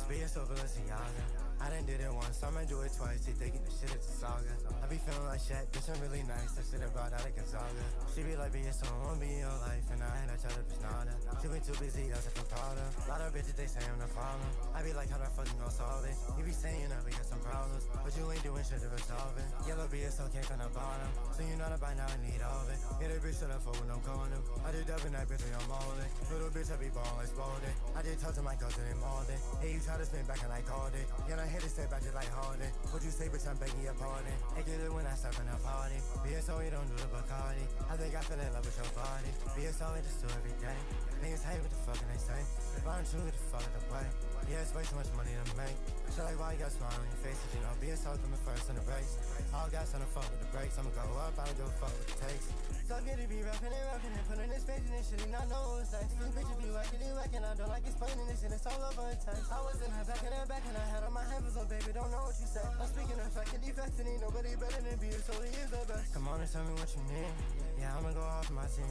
Be so Balenciaga. I done did it once, I'ma do it twice. They thinking the shit is a saga. I be feeling like shit, bitch, I'm really nice. I should've brought out a Gonzaga. She be like, be so I won't be in your life. And I had to tell her it's not her. She been too busy, that's what I'm proud of. A lot of bitches, they say I'm the problem. I be like, how the fuck you gon' solve it? You be saying that we got some problems, but you ain't doing shit to resolve it. Yellow BSO came from the bottom, so you know that by now I need all of it. Hit a bitch to the phone when I'm calling him. I did dubbing that bitch when I'm molded. Little bitch, I be ballin' like Spalding. I did talk to my cousin and molded. Hey, you try to spin back and I called it. Yeah, I hit it, step back just like Harden. What you say, bitch, I'm begging your pardon. I get it when I step in a party. BSO, you don't do the Bacardi. I think I fell in love with your body. BSO, I just do every day. Niggas hate what the fuck can they say. If I don't choose what the fuck the way. Yeah, it's way too much money to make. So like, why you got a smile on your face? Cause you know, BSO coming first in the race. All gas on the fuck with the brakes. I'ma go up, I don't give a fuck what it takes. So I'm gonna be rapping and putting this face in this shit, and I know it's nice. These bitches be whacking, I don't like explaining this shit, it's all over the time. I was in her back, and I had on my headphones on, baby, don't know what you said. I'm speaking of fact and defects, and ain't nobody better than BSO, he is the best. Come on and tell me what you need. Yeah, I'ma go off my team.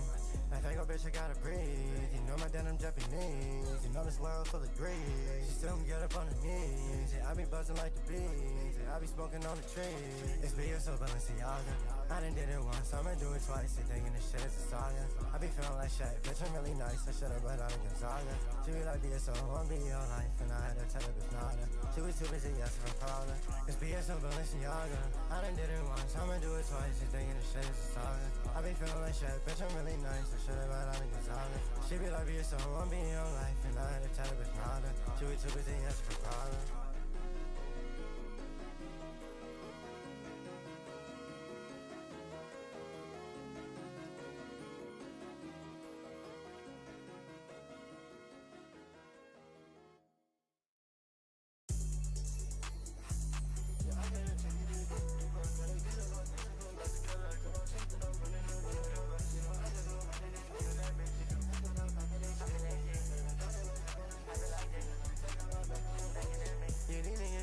Like, I go, bitch, I gotta breathe. You know my denim Japanese. You know this world full of greed. She still can get up on her knees. Yeah, I be buzzing like the bees. Yeah, I be smoking on the trees. It's BSO Balenciaga. I done did it once, I'ma do it twice. They thinking this shit is a saga. I be feeling like shit, bitch, I'm really nice. I should've brought out a Gonzaga. She be like, BSO, I won't be your life. And I had to tell her it's not her. She was too busy, yes, for a problem. It's BSO Balenciaga. I done did it once, I'ma do it twice. They thinking this shit is a saga. I be feeling like shit, bitch, I'm really nice. I should've brought out a Gonzaga. She be like, BSO, I won't be your life. And I had to tell her it's not her. She was too busy, yes, for a problem.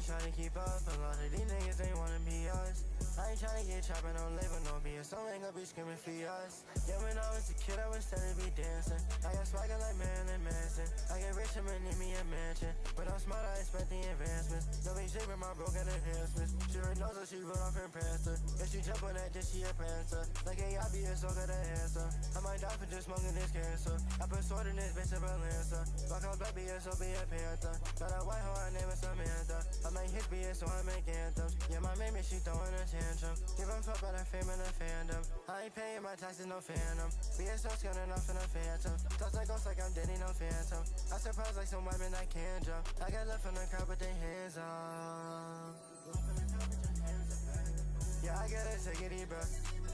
Trying to keep up, a lot of these niggas ain't wanna be us. I ain't tryna get chopped, don't label no BS. Ain't gonna be screaming for us. Yeah, when I was a kid, I was steady be dancing. I got swagger like Marilyn Manson. I get rich, I'ma need me a mansion. But I'm smart, I expect the advancements. No big shit with my broken enhancements. She already knows that she run off and pranced her. If she jump on that, then she a prancer. Like a BSO got an answer. I might die for just smoking this cancer. I put sword in this bitch, a balancer. Rock on black BSO, be a panther. Got a white hoe, I name it Samantha. I make hits BSO, I make anthems. Yeah, my baby, she throwing a tantrum. Give a fuck about her fame and her fandom. I ain't paying my taxes, no phantom. BSO scanning off in a phantom. Toss like ghost like I'm Diddy, no phantom. I surprise like some women I can't jump. I got left from the crowd with their hands up. Yeah, I gotta take it deep, bro.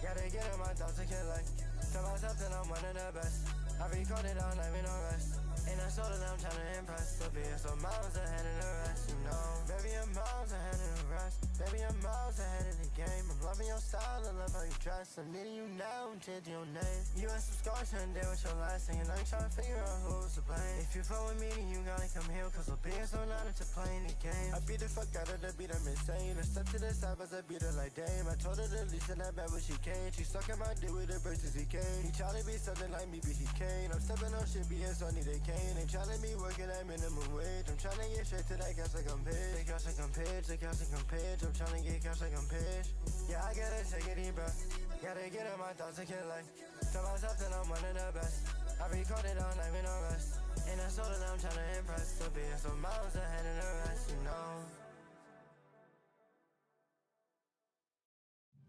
Gotta get in my thoughts to kill like. Tell myself that I'm one of the best. I recorded all night with no rest. And I saw that I'm tryna impress. So BSO miles ahead of the rest, you know. Baby, I'm miles ahead of the rest. Baby, I'm miles ahead of the game. I'm loving your style, I love how you dress. I'm needing you now and changing your name. You and some scars trying to deal with your last thing. And I ain't trying to figure out who's to blame. If you flow with me, then you gotta come here. Cause the BSO not into playing the game. I beat the fuck out of the beat, I'm insane. I step to the side as I beat her like Dame. I told her the least that bad when she came. She stuck in my dick with the braces he came. He tried to be something like me, but he can't. I'm stepping on shit, BSO need a cane. Ain't trying to be working at minimum wage. I'm trying to get straight to that cash like I'm paid. The cash like I'm paid, the cash like I'm paid. I'm trying to get cash like I'm paid. Yeah, I gotta take it deep, bro. Gotta get in my thoughts, I can't like. Tell myself that I'm one of the best. I recorded all night with no rest. And I saw that I'm trying to impress. So be some miles ahead of the rest, you know.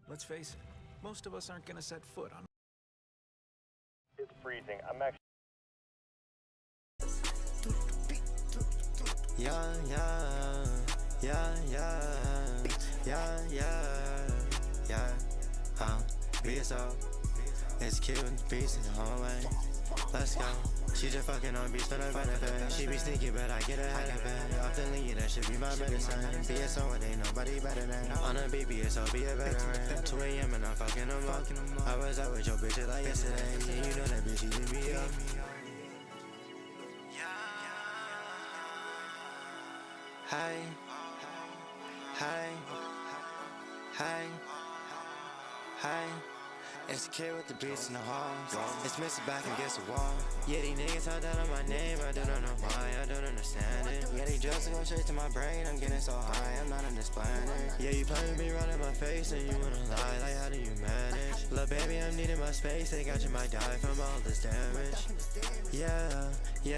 Let's face it, most of us aren't gonna set foot on. It's freezing. I'm actually. Yeah, yeah, yeah, yeah, yeah, yeah, yeah. BSO, it's cute, beats in the hallway. Let's go. She just fucking on beats for the benefit. She be sneaky, but I get ahead of it. Often lean, that should be my medicine. BSO, it ain't nobody better than. On a BSO, be a veteran. 2 a.m. and I'm fucking them up. I was out with your bitch like yesterday. Yeah, you know that bitch, she did me up. Hi, hi, hi, hi. It's a kid with the beats in the hall. It's missing back against the wall. Yeah, these niggas talk down on my name. I don't know why, I don't understand it. Yeah, they just go straight to my brain. I'm getting so high, I'm not on this planet. Yeah, you planning me running my face and you wanna lie, like how do you manage? Lil' baby, I'm needing my space, they got you might die from all this damage. Yeah,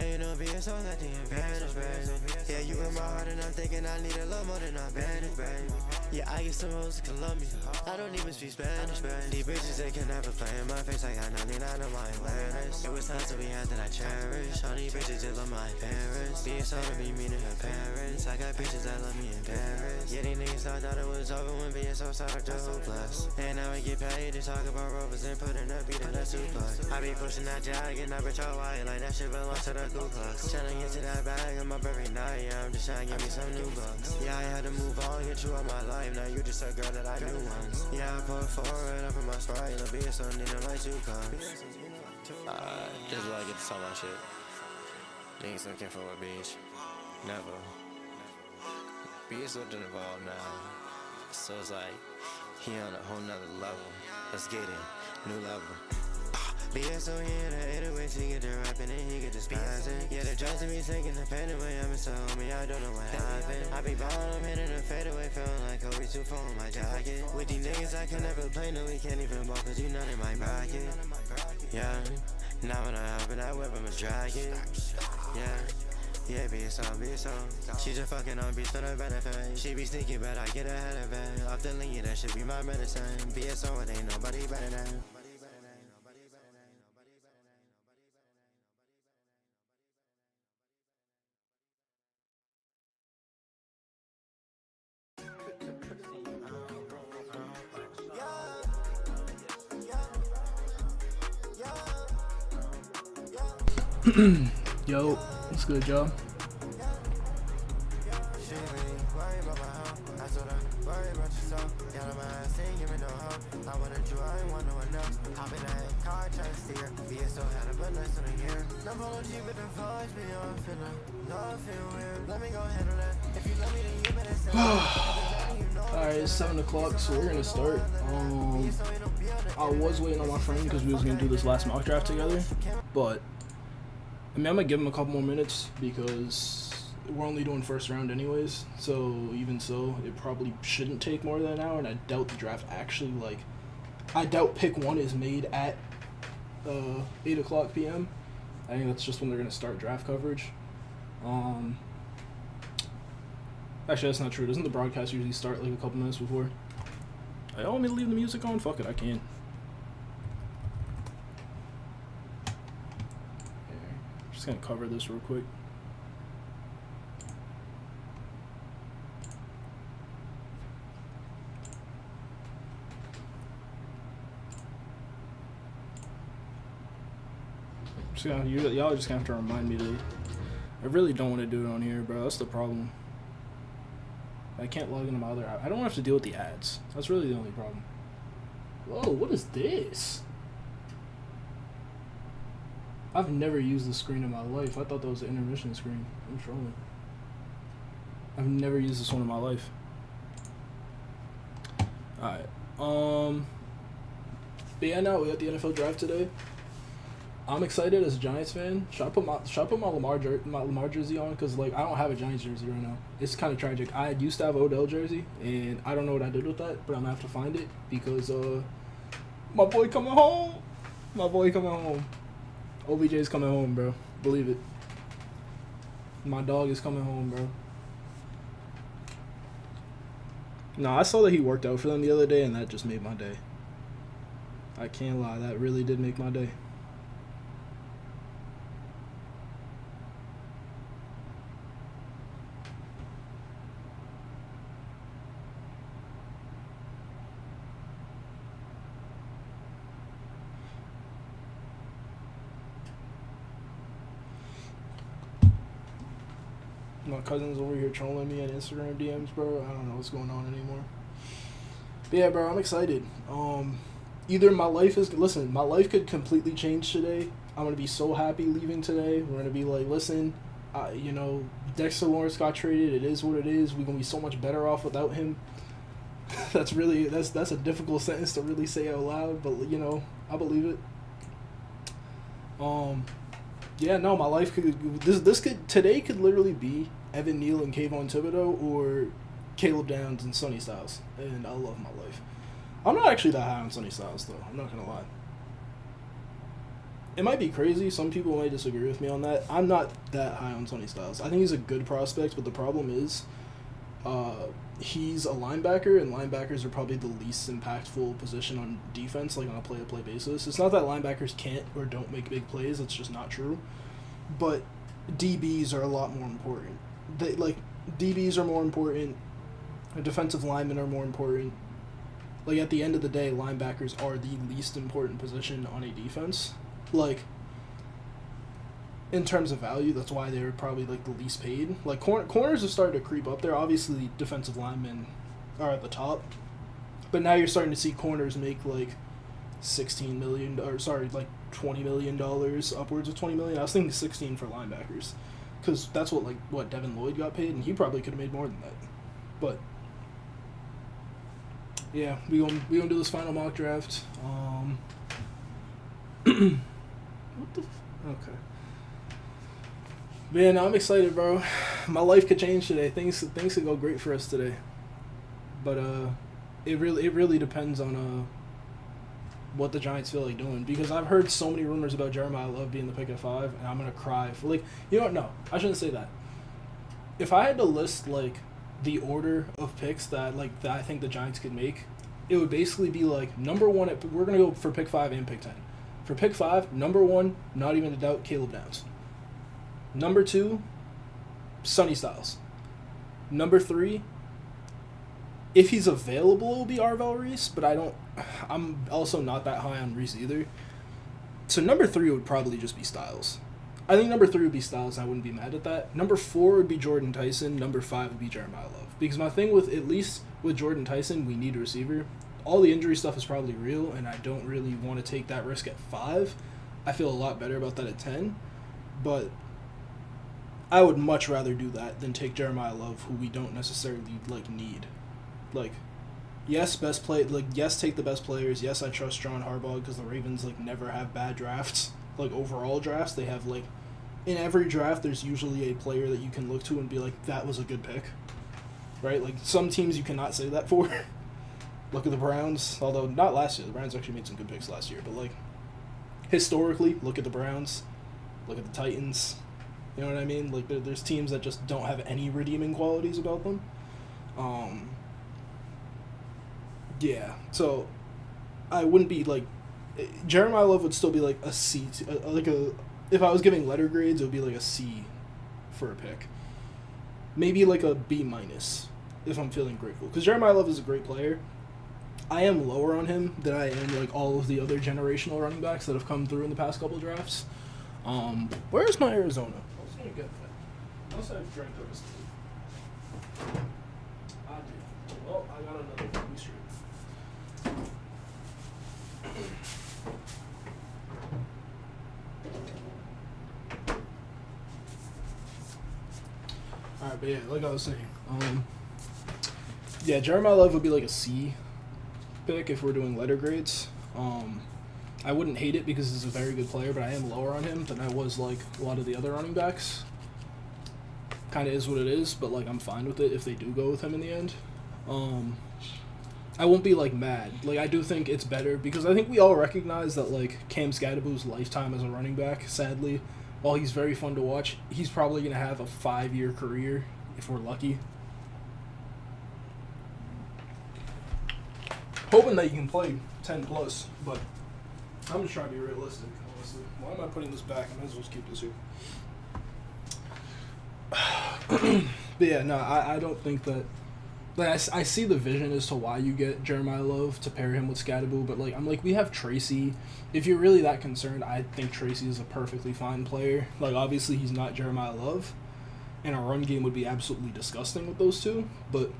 you know being so that the advantage, baby. Yeah, you in my heart and I'm thinking I need a lot more than a bandage, baby. Yeah, I get some hoes in Colombia, I don't even speak Spanish, baby. These bitches, they can never play in my face, I got 99 of my awareness. It was times that we had that I cherish. All these bitches, they love my parents. Being so to be meaning her parents. I got bitches that love me in Paris. Yeah, these niggas thought that it was over when being so started to hopeless. And now we get paid to talk about rovers and putting a beat in a suplex. I be pushing that jag and I bitch all white like that shit belongs to the Ku Klux. Tryna get to that bag, I'm up every night. Yeah, I'm just trying to get me some new bucks. Yeah, I had to move on, get you out my life. Now you just a girl that I knew once. Yeah, I put forward up in my sprite. It'll be a son in my 2 cups. Just like get to talk about shit. Niggas looking for a beach. Never. Beach looking involved now. So it's like, he on a whole nother level. Let's get it. New level. Being so here the 808 to get the rapping and he get the spazzing. Yeah, the drugs to be taking the pain away. I'm so homie, I don't know what happened. I be ballin', I'm hitting a fadeaway, feeling like Kobe 2 4 on my jacket. With these niggas I can never play, no we can't even ball cause you not in my bracket. Yeah, now when I hop in that whip I'ma drag it. Yeah, be a song. She just fucking on beats for the benefit. She be sneaky, but I get ahead of it. Off the lean, that should be my medicine. Be a song, it ain't nobody better than. Yo, what's good, y'all? Alright, it's 7 o'clock, so we're gonna start. I was waiting on my friend because we was gonna do this last mock draft together, but I mean, I'm gonna give him a couple more minutes because we're only doing first round anyways. So even so, it probably shouldn't take more than an hour, and I doubt the draft actually, like, I doubt pick 1 is made at 8 o'clock p.m. I think that's just when they're gonna start draft coverage. Actually, that's not true. Doesn't the broadcast usually start like a couple minutes before? I want me to leave the music on? Fuck it, I can. Just gonna cover this real quick. Y'all just gonna have to remind me to. I really don't want to do it on here, bro. That's the problem. I can't log into my other app. I don't have to deal with the ads. That's really the only problem. Whoa, what is this? I've never used this screen in my life. I thought that was the intermission screen. I'm trolling. I've never used this one in my life. Alright. But yeah, now we got the NFL draft today. I'm excited as a Giants fan. Should I put my Lamar jersey on? Because, like, I don't have a Giants jersey right now. It's kind of tragic. I used to have Odell jersey, and I don't know what I did with that, but I'm going to have to find it because my boy coming home. OBJ's coming home, bro. Believe it. My dog is coming home, bro. No, I saw that he worked out for them the other day, and that just made my day. I can't lie. That really did make my day. My cousin's over here trolling me on Instagram DMs, bro. I don't know what's going on anymore. But yeah, bro, I'm excited. Either my life could completely change today. I'm going to be so happy leaving today. We're going to be like, listen, Dexter Lawrence got traded. It is what it is. We're going to be so much better off without him. That's a difficult sentence to really say out loud, but, I believe it. Yeah, no, my life today could literally be Evan Neal and Kayvon Thibodeau or Caleb Downs and Sonny Styles, and I love my life. I'm not actually that high on Sonny Styles, though. I'm not going to lie. It might be crazy. Some people might disagree with me on that. I'm not that high on Sonny Styles. I think he's a good prospect, but the problem is he's a linebacker, and linebackers are probably the least impactful position on defense, like on a play-to-play basis. It's not that linebackers can't or don't make big plays. It's just not true. But DBs are a lot more important. DBs are more important. Defensive linemen are more important. Like, at the end of the day, linebackers are the least important position on a defense. Like, in terms of value, that's why they're probably, like, the least paid. Like, corners have started to creep up there. Obviously, defensive linemen are at the top. But now you're starting to see corners make, like, $16 million, or sorry, like, $20 million, upwards of $20 million. I was thinking 16 for linebackers. Because that's what Devin Lloyd got paid, and he probably could have made more than that. But yeah, we gonna do this final mock draft. Okay. Man, I'm excited, bro. My life could change today. Things could go great for us today. But it really depends on what the Giants feel like doing, because I've heard so many rumors about Jeremiah Love being the pick at 5, and I'm gonna cry. You know what? No, I shouldn't say that. If I had to list like the order of picks that I think the Giants could make, it would basically be like number 1. We're gonna go for pick 5 and pick 10. For pick 5, number 1, not even a doubt, Caleb Downs. Number 2, Sonny Styles. Number 3, if he's available, it will be Arvell Reese, but I'm also not that high on Reese either. So number 3 would probably just be Styles. I think number 3 would be Styles, and I wouldn't be mad at that. Number 4 would be Jordan Tyson. Number 5 would be Jeremiah Love. Because my thing at least with Jordan Tyson, we need a receiver. All the injury stuff is probably real, and I don't really want to take that risk at 5. I feel a lot better about that at 10. But I would much rather do that than take Jeremiah Love, who we don't necessarily need. Yes, yes, take the best players. Yes, I trust John Harbaugh because the Ravens never have bad drafts. Overall drafts, they have in every draft there's usually a player that you can look to and be like, that was a good pick, right? Some teams you cannot say that for. Look at the Browns, although not last year. The Browns actually made some good picks last year, but historically, look at the Browns, look at the Titans. You know what I mean? There's teams that just don't have any redeeming qualities about them. Yeah, so I wouldn't be Jeremiah Love would still be a C, if I was giving letter grades, it would be a C for a pick. Maybe a B- if I'm feeling grateful. Because Jeremiah Love is a great player. I am lower on him than I am all of the other generational running backs that have come through in the past couple drafts. Where's my Arizona? I was going to get that. Unless I drank those. I did. Well, I got another one. Straight. Alright, but yeah, like I was saying, yeah, Jeremiah Love would be a C pick if we're doing letter grades. I wouldn't hate it because he's a very good player, but I am lower on him than I was a lot of the other running backs. Kind of is what it is, but I'm fine with it if they do go with him in the end. I won't be mad. I do think it's better because I think we all recognize that Cam Skatteboo's lifetime as a running back, sadly, while he's very fun to watch, he's probably going to have a 5-year career if we're lucky. Hoping that you can play 10 plus, but I'm just trying to be realistic, honestly. Why am I putting this back? I might as well just keep this here. But yeah, no, I don't think that. I see the vision as to why you get Jeremiah Love to pair him with Skattebo, but we have Tracy. If you're really that concerned, I think Tracy is a perfectly fine player. Obviously he's not Jeremiah Love, and a run game would be absolutely disgusting with those two, but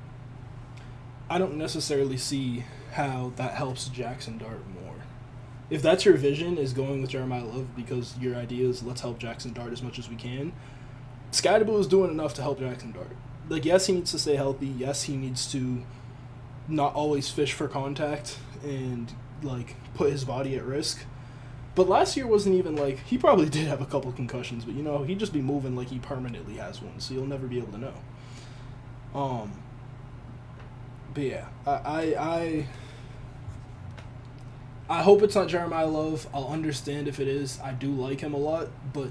I don't necessarily see how that helps Jackson Dart more. If that's your vision, is going with Jeremiah Love because your idea is let's help Jackson Dart as much as we can, Skattebo is doing enough to help Jackson Dart. Yes, he needs to stay healthy. Yes, he needs to not always fish for contact and, put his body at risk. But last year wasn't even like, he probably did have a couple concussions, but you know, he'd just be moving like he permanently has one, so you'll never be able to know. But yeah, I hope it's not Jeremiah Love. I'll understand if it is. I do like him a lot, but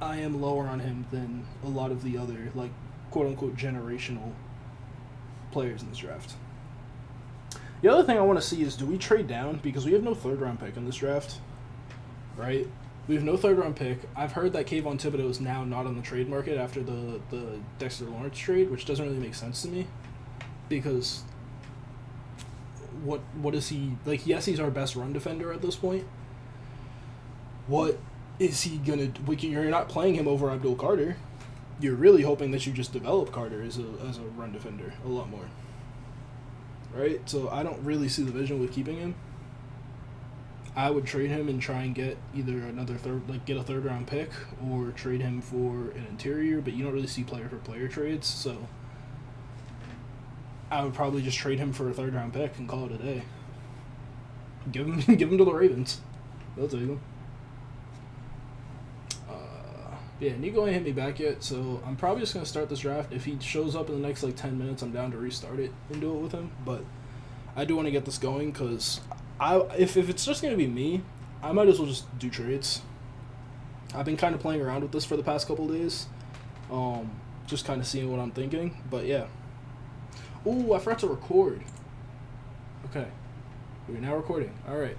I am lower on him than a lot of the other, like, quote-unquote generational players in this draft. The other thing I want to see is, do we trade down? Because we have no third-round pick in this draft, right? We have no third-round pick. I've heard that Kayvon Thibodeau is now not on the trade market after the Dexter Lawrence trade, which doesn't really make sense to me, because what is he, like, yes, he's our best run defender at this point. What is he going to, like, you're not playing him over Abdul Carter. You're really hoping that you just develop Carter as a run defender a lot more. Right? So I don't really see the vision with keeping him. I would trade him and try and get either another get a third round pick, or trade him for an interior, but you don't really see player for player trades, so I would probably just trade him for a third round pick and call it a day. Give him to the Ravens. They'll take him. Yeah, Nico ain't hit me back yet, so I'm probably just going to start this draft. If he shows up in the next, 10 minutes, I'm down to restart it and do it with him. But I do want to get this going, because if it's just going to be me, I might as well just do trades. I've been kind of playing around with this for the past couple of days. Just kind of seeing what I'm thinking. But, yeah. Ooh, I forgot to record. Okay. We're now recording. All right.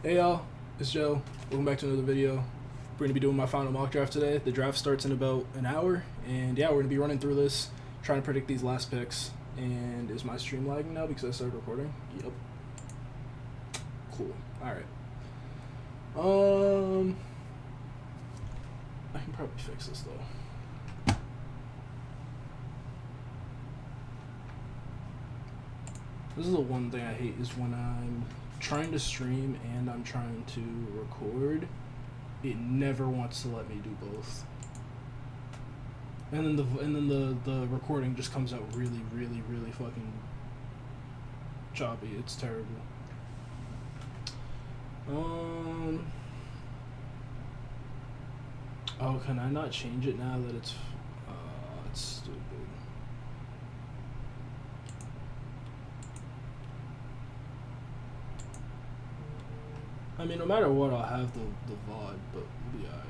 Hey, y'all. It's Joe. Welcome back to another video. We're going to be doing my final mock draft today. The draft starts in about an hour. And, yeah, we're going to be running through this, trying to predict these last picks. And is my stream lagging now because I started recording? Yep. Cool. All right. I can probably fix this, though. This is the one thing I hate, is when I'm trying to stream and I'm trying to record, it never wants to let me do both. And then the recording just comes out really, really, really fucking choppy. It's terrible. Oh, can I not change it now that it's stupid. I mean, no matter what, I'll have the VOD, but we'll be alright.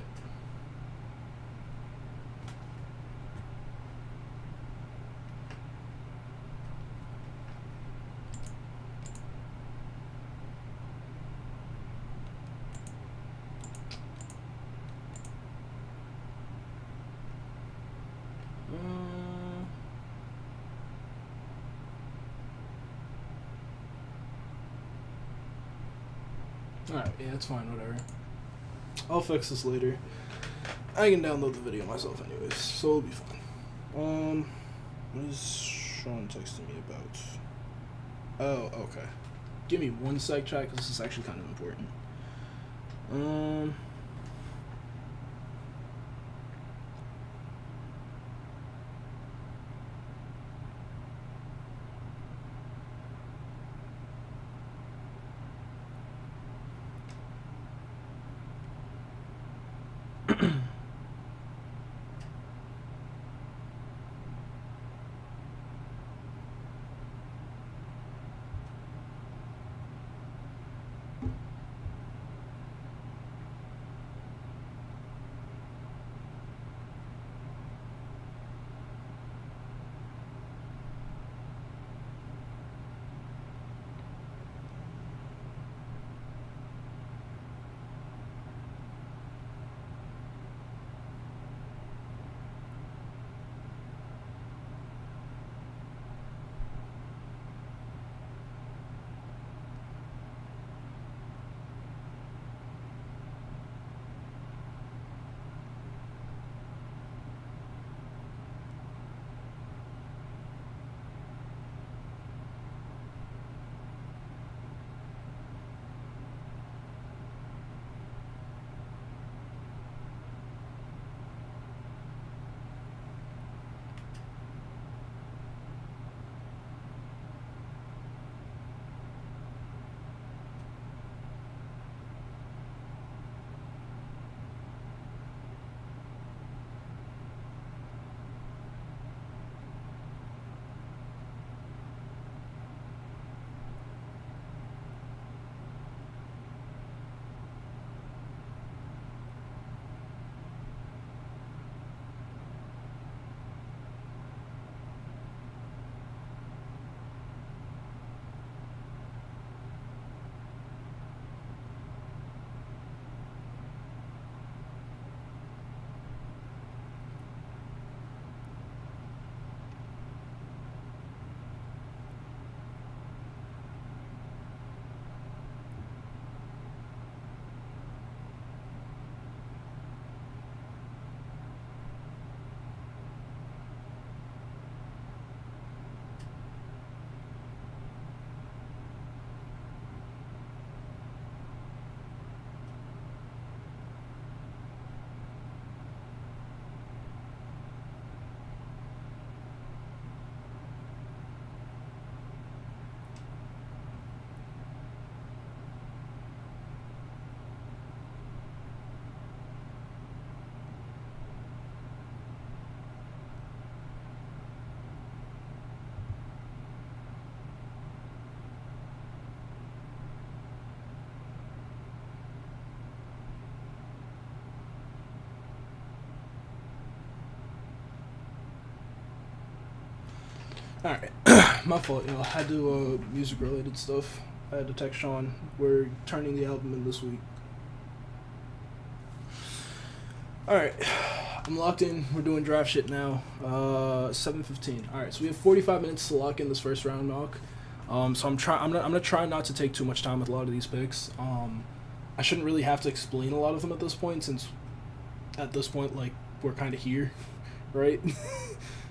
Alright, yeah, it's fine, whatever. I'll fix this later. I can download the video myself anyways, so it'll be fine. What is Sean texting me about? Oh, okay. Give me one sec, chat, because this is actually kind of important. Alright, my fault, I had to, music-related stuff. I had to text Sean. We're turning the album in this week. Alright, I'm locked in. We're doing draft shit now. 7:15. Alright, so we have 45 minutes to lock in this first round mock. So I'm gonna try not to take too much time with a lot of these picks. I shouldn't really have to explain a lot of them at this point, since at this point, like, we're kind of here, right?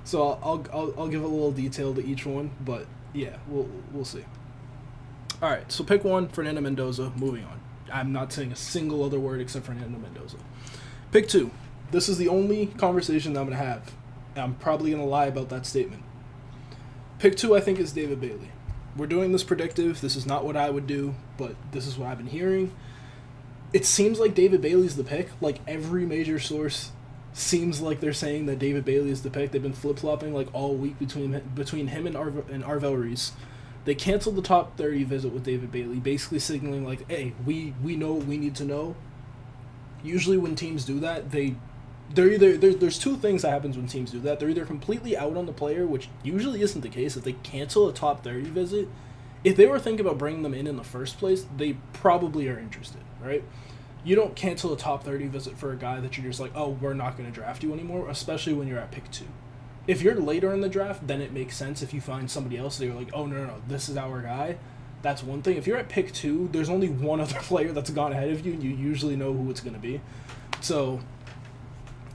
So I'll give a little detail to each one, but yeah, we'll see. All right, so pick one, Fernando Mendoza. Moving on. I'm not saying a single other word except Fernando Mendoza. Pick two. This is the only conversation that I'm gonna have. I'm probably gonna lie about that statement. Pick two, I think, is David Bailey. We're doing this predictive. This is not what I would do, but this is what I've been hearing. It seems like David Bailey's the pick. Like, every major source seems like they're saying that David Bailey is the pick. They've been flip-flopping like all week between him and Arvel Reese. They canceled the top 30 visit with David Bailey, basically signaling like, hey, we know what we need to know. Usually when teams do that, there's two things that happens when teams do that. They're either completely out on the player, which usually isn't the case. If they cancel a top 30 visit, if they were thinking about bringing them in the first place, they probably are interested, right? You don't cancel a top 30 visit for a guy that you're just like, oh, we're not going to draft you anymore, especially when you're at pick 2. If you're later in the draft, then it makes sense if you find somebody else that you're like, oh, no, this is our guy. That's one thing. If you're at pick 2, there's only one other player that's gone ahead of you, and you usually know who it's going to be. So,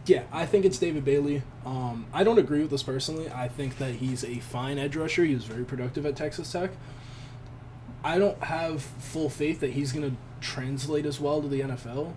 yeah, I think it's David Bailey. I don't agree with this personally. I think that he's a fine edge rusher. He was very productive at Texas Tech. I don't have full faith that he's going to translate as well to the NFL.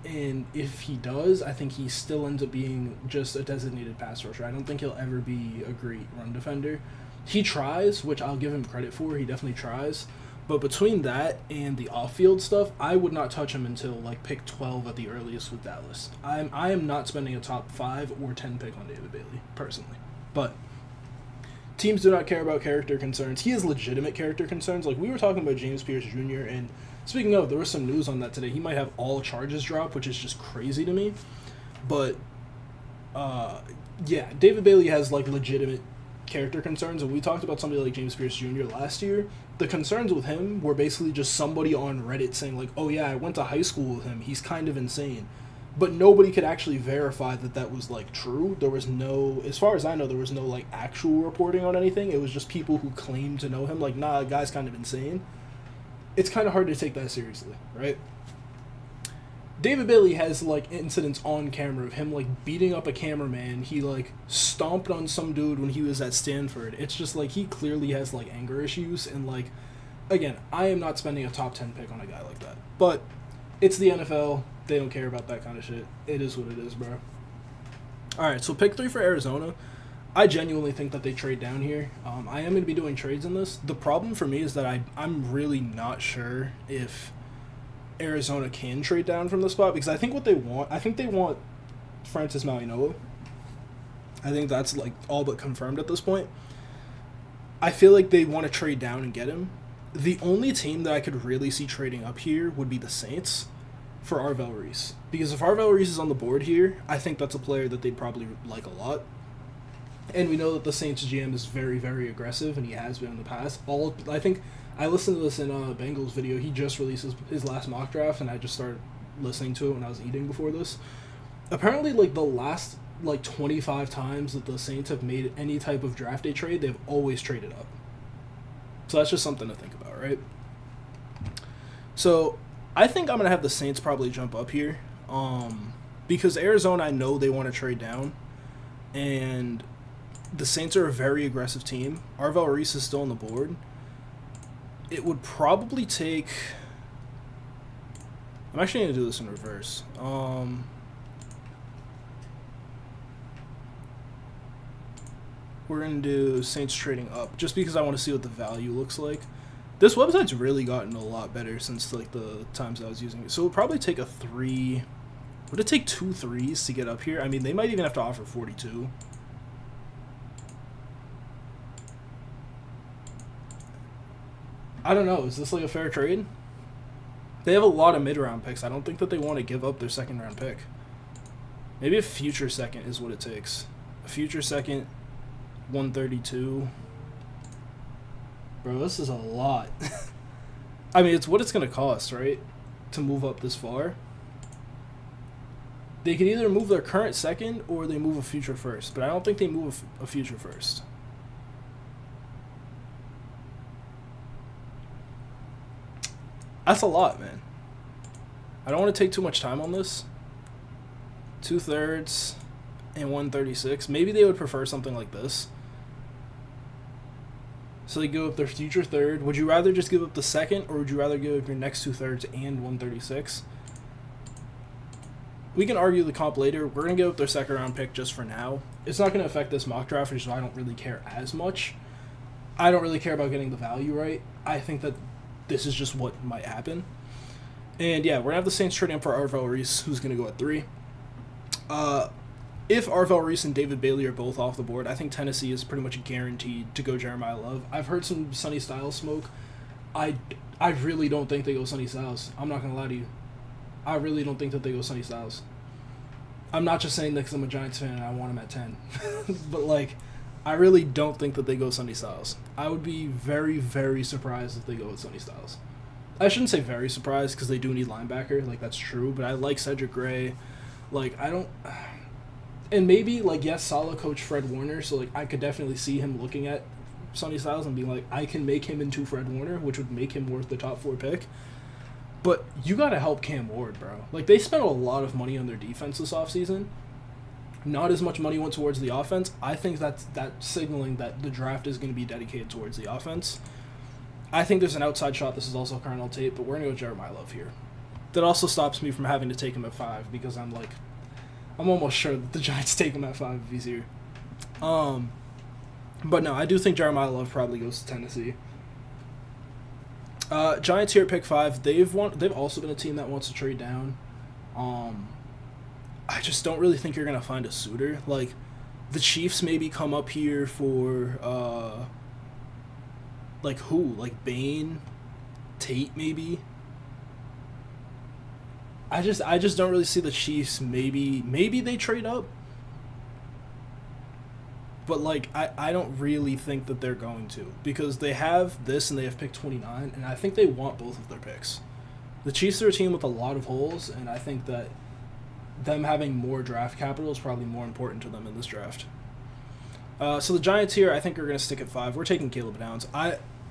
And if he does, I think he still ends up being just a designated pass rusher. I don't think he'll ever be a great run defender. He tries, which I'll give him credit for. He definitely tries. But between that and the off-field stuff, I would not touch him until like pick 12 at the earliest with Dallas. I am not spending a top 5 or 10 pick on David Bailey, personally. But teams do not care about character concerns. He has legitimate character concerns. Like, we were talking about James Pierce Jr., and speaking of, there was some news on that today. He might have all charges dropped, which is just crazy to me. But, yeah, David Bailey has, like, legitimate character concerns. And we talked about somebody like James Pierce Jr. last year. The concerns with him were basically just somebody on Reddit saying, like, oh, yeah, I went to high school with him. He's kind of insane. But nobody could actually verify that that was, like, true. There was no, as far as I know, there was no, like, actual reporting on anything. It was just people who claimed to know him. Like, nah, the guy's kind of insane. It's kind of hard to take that seriously, right? David Bailey has, like, incidents on camera of him, like, beating up a cameraman. He, like, stomped on some dude when he was at Stanford. It's just, like, he clearly has, like, anger issues. And, like, again, I am not spending a top 10 pick on a guy like that. But it's the NFL. They don't care about that kind of shit. It is what it is, bro. All right, so pick 3 for Arizona. I genuinely think that they trade down here. I am going to be doing trades in this. The problem for me is that I'm really not sure if Arizona can trade down from the spot, because I think what they want, they want Francis Mauigoa. I think that's, like, all but confirmed at this point. I feel like they want to trade down and get him. The only team that I could really see trading up here would be the Saints for Arvel Reese. Because if Arvel Reese is on the board here, I think that's a player that they'd probably like a lot. And we know that the Saints GM is very, very aggressive, and he has been in the past. I think I listened to this in Bengals video. He just released his last mock draft, and I just started listening to it when I was eating before this. Apparently, like, the last, like, 25 times that the Saints have made any type of draft day trade, they've always traded up. So that's just something to think about, right? So I think I'm going to have the Saints probably jump up here. Because Arizona, I know they want to trade down. And the Saints are a very aggressive team. Arvel Reese is still on the board. It would probably take... I'm actually going to do this in reverse. We're going to do Saints trading up, just because I want to see what the value looks like. This website's really gotten a lot better since, like, the times I was using it. So it would probably take a 3... Would it take 2 3s to get up here? I mean, they might even have to offer 42. I don't know. Is this, like, a fair trade? They have a lot of mid-round picks. I don't think that they want to give up their second-round pick. Maybe a future second is what it takes. A future second, 132. Bro, this is a lot. I mean, it's what it's going to cost, right? To move up this far. They can either move their current second or they move a future first. But I don't think they move a future first. That's a lot, man. I don't want to take too much time on this. 2/3 and 136. Maybe they would prefer something like this. So they give up their future third. Would you rather just give up the second, or would you rather give up your next 2/3 and 136? We can argue the comp later. We're going to give up their second round pick just for now. It's not going to affect this mock draft, which is why I don't really care as much. I don't really care about getting the value right. I think that this is just what might happen. And yeah, we're going to have the Saints trading up for Arvell Reese, who's going to go at 3. If Arvell Reese and David Bailey are both off the board, I think Tennessee is pretty much guaranteed to go Jeremiah Love. I've heard some Sonny Styles smoke. I really don't think they go Sonny Styles. I'm not going to lie to you. I really don't think that they go Sonny Styles. I'm not just saying that because I'm a Giants fan and I want him at 10. But, like, I really don't think that they go Sonny Styles. I would be very, very surprised if they go with Sonny Styles. I shouldn't say very surprised because they do need linebacker. Like, that's true. But I like Cedric Gray. Like, I don't... And maybe, like, yes, Saleh coached Fred Warner, so, like, I could definitely see him looking at Sonny Styles and being like, I can make him into Fred Warner, which would make him worth the top 4 pick. But you got to help Cam Ward, bro. Like, they spent a lot of money on their defense this offseason. Not as much money went towards the offense. I think that's signaling that the draft is going to be dedicated towards the offense. I think there's an outside shot. This is also Carnell Tate, but we're going to go Jeremiah Love here. That also stops me from having to take him at 5 because I'm almost sure that the Giants take him at 5 if he's here. But no, I do think Jeremiah Love probably goes to Tennessee. Giants here at pick 5. They've also been a team that wants to trade down. I just don't really think you're gonna find a suitor. Like, the Chiefs maybe come up here for like who? Like Bain, Tate maybe. I just don't really see the Chiefs. Maybe they trade up. But, like, I don't really think that they're going to. Because they have this and they have pick 29, and I think they want both of their picks. The Chiefs are a team with a lot of holes, and I think that them having more draft capital is probably more important to them in this draft. So the Giants here, I think, are going to stick at 5. We're taking Caleb Downs.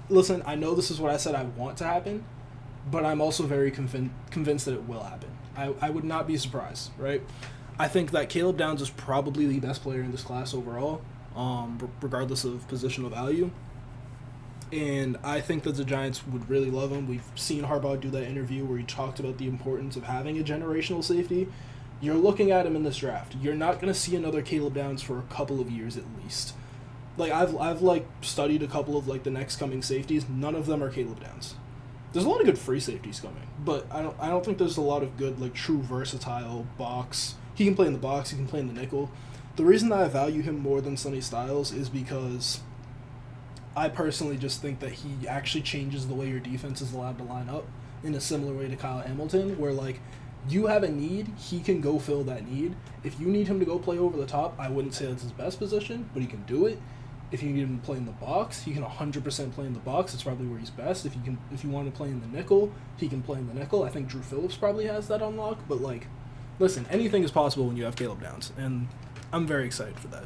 Listen, I know this is what I said I want to happen, but I'm also very convinced that it will happen. I would not be surprised, right? I think that Caleb Downs is probably the best player in this class overall, regardless of positional value. And I think that the Giants would really love him. We've seen Harbaugh do that interview where he talked about the importance of having a generational safety. You're looking at him in this draft. You're not going to see another Caleb Downs for a couple of years at least. Like, I've studied a couple of, the next coming safeties. None of them are Caleb Downs. There's a lot of good free safeties coming, but I don't think there's a lot of good, true versatile box. He can play in the box. He can play in the nickel. The reason that I value him more than Sonny Styles is because I personally just think that he actually changes the way your defense is allowed to line up in a similar way to Kyle Hamilton, where, you have a need, he can go fill that need. If you need him to go play over the top, I wouldn't say that's his best position, but he can do it. If you need him to play in the box, he can 100% play in the box. It's probably where he's best. If you want to play in the nickel, he can play in the nickel. I think Drew Phillips probably has that on lock, but, listen, anything is possible when you have Caleb Downs, and I'm very excited for that.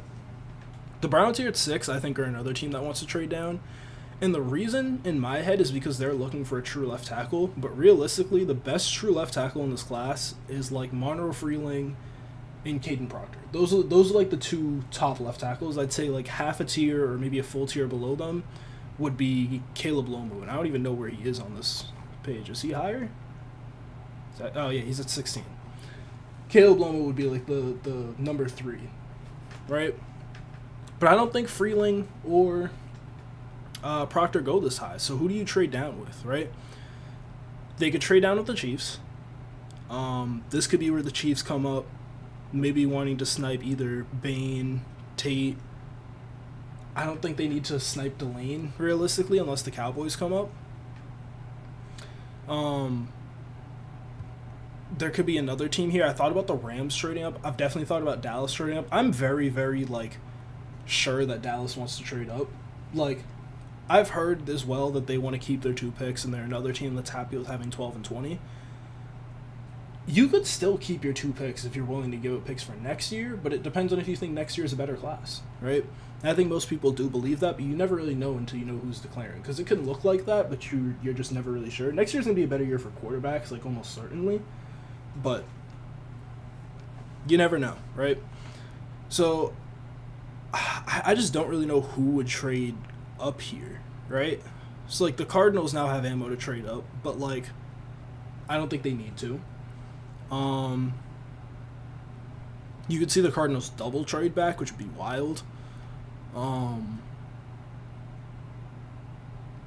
The Browns here at 6, I think, are another team that wants to trade down. And the reason, in my head, is because they're looking for a true left tackle. But realistically, the best true left tackle in this class is, Monroe Freeling and Caden Proctor. Those are the 2 top left tackles. I'd say, half a tier or maybe a full tier below them would be Caleb Lomu. And I don't even know where he is on this page. Is he higher? Oh, yeah, he's at 16. Caleb Lomu would be, the number 3, right? But I don't think Freeling or Proctor go this high. So who do you trade down with, right? They could trade down with the Chiefs. This could be where the Chiefs come up, maybe wanting to snipe either Bain, Tate. I don't think they need to snipe Delane, realistically, unless the Cowboys come up. There could be another team here. I thought about the Rams trading up. I've definitely thought about Dallas trading up. I'm very, very, sure that Dallas wants to trade up. I've heard as well that they want to keep their 2 picks, and they're another team that's happy with having 12 and 20. You could still keep your 2 picks if you're willing to give up picks for next year, but it depends on if you think next year is a better class, right? And I think most people do believe that, but you never really know until you know who's declaring, because it can look like that, but you're just never really sure. Next year's going to be a better year for quarterbacks, like almost certainly, but you never know, right? So I just don't really know who would trade up here, right? So, like, the Cardinals now have ammo to trade up, but, like, I don't think they need to. You could see the Cardinals double trade back, which would be wild.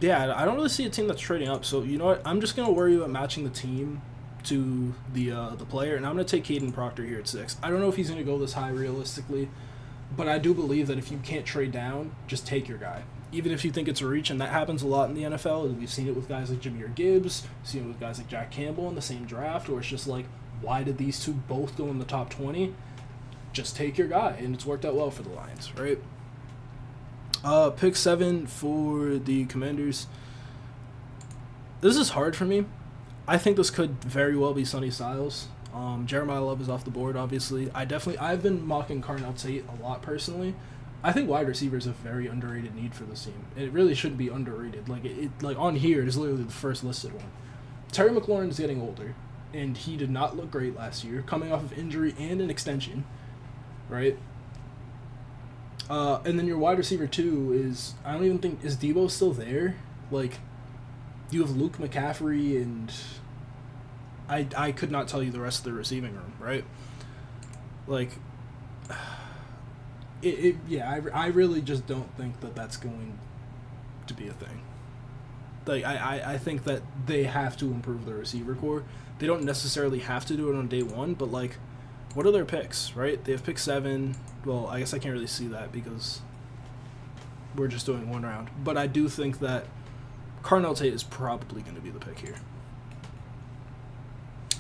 Yeah, I don't really see a team that's trading up, so you know what? I'm just going to worry about matching the team to the player, and I'm going to take Caden Proctor here at 6. I don't know if he's going to go this high realistically, but I do believe that if you can't trade down, just take your guy. Even if you think it's a reach, and that happens a lot in the NFL. We've seen it with guys like Jahmyr Gibbs, seen it with guys like Jack Campbell in the same draft, where it's just like, why did these two both go in the top 20? Just take your guy, and it's worked out well for the Lions, right? Pick 7 for the Commanders. This is hard for me. I think this could very well be Sonny Styles. Jeremiah Love is off the board, obviously. I've been mocking Carnell Tate a lot personally. I think wide receiver is a very underrated need for this team. It really shouldn't be underrated. Like on here, it is literally the first listed one. Terry McLaurin is getting older, and he did not look great last year, coming off of injury and an extension, right? And then your wide receiver 2 is, I don't even think, is Debo still there? Like, you have Luke McCaffrey, and I could not tell you the rest of the receiving room, right? Like, I really just don't think that that's going to be a thing. Like, I think that they have to improve their receiver core. They don't necessarily have to do it on day 1, but, like, what are their picks, right? They have pick 7. Well, I guess I can't really see that because we're just doing 1 round. But I do think that Carnell Tate is probably going to be the pick here.